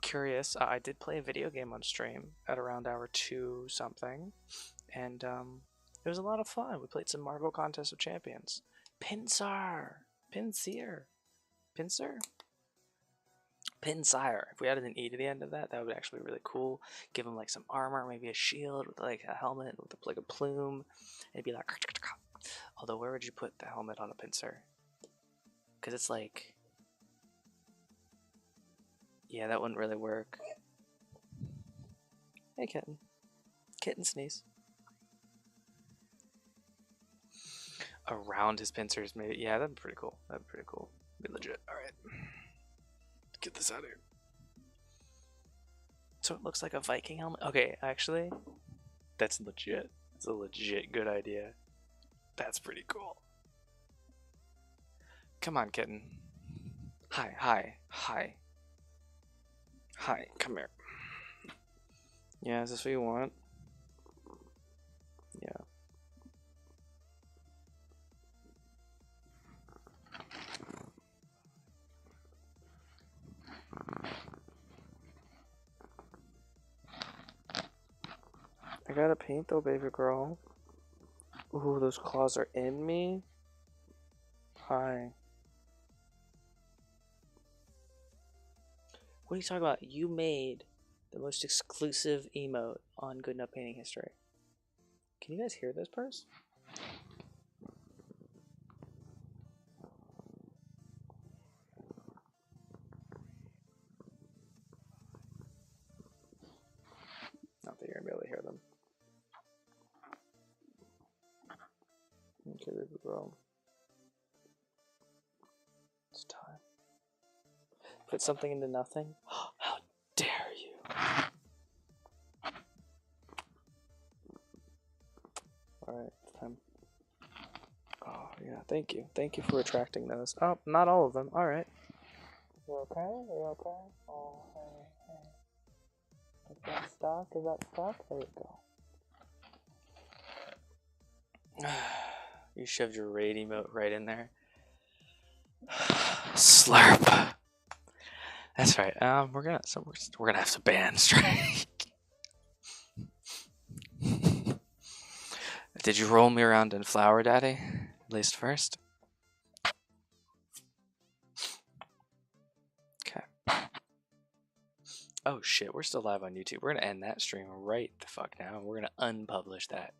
[SPEAKER 1] curious, I did play a video game on stream at around hour 2 something, and it was a lot of fun. We played some Marvel Contest of Champions. Pinsir! Pinsir! Pinsir? Pinsire. If we added an E to the end of that, that would actually be really cool. Give him like some armor, maybe a shield with like a helmet with like a plume. It'd be like... Although, where would you put the helmet on a Pinsir? Because it's like... Yeah, that wouldn't really work. Hey, kitten. Kitten sneeze. Around his pincers, maybe. Yeah, that'd be pretty cool. That'd be pretty cool. Be legit. Alright. Get this out of here. So it looks like a Viking helmet. Okay, actually, that's legit. It's a legit good idea. That's pretty cool. Come on, kitten. Hi, hi, hi. Hi, come here. Yeah, is this what you want? Yeah. I gotta paint though, baby girl. Ooh, those claws are in me. Hi. What are you talking about? You made the most exclusive emote on Goodnut Painting history. Can you guys hear this, Purse? Not that you're gonna be able to hear them. Okay, baby girl. It's time. Put something into nothing? How dare you! Alright, it's time. Oh, yeah, thank you. Thank you for retracting those. Oh, not all of them. Alright. You okay? Are you okay? Oh, hey. Is that stuck? Is that stuck? There you go. You shoved your raid emote right in there. Slurp. That's right. We're gonna have to ban Strike. Did you roll me around in flour, Daddy? At least first. Okay. Oh shit, we're still live on YouTube. We're gonna end that stream right the fuck now. We're gonna unpublish that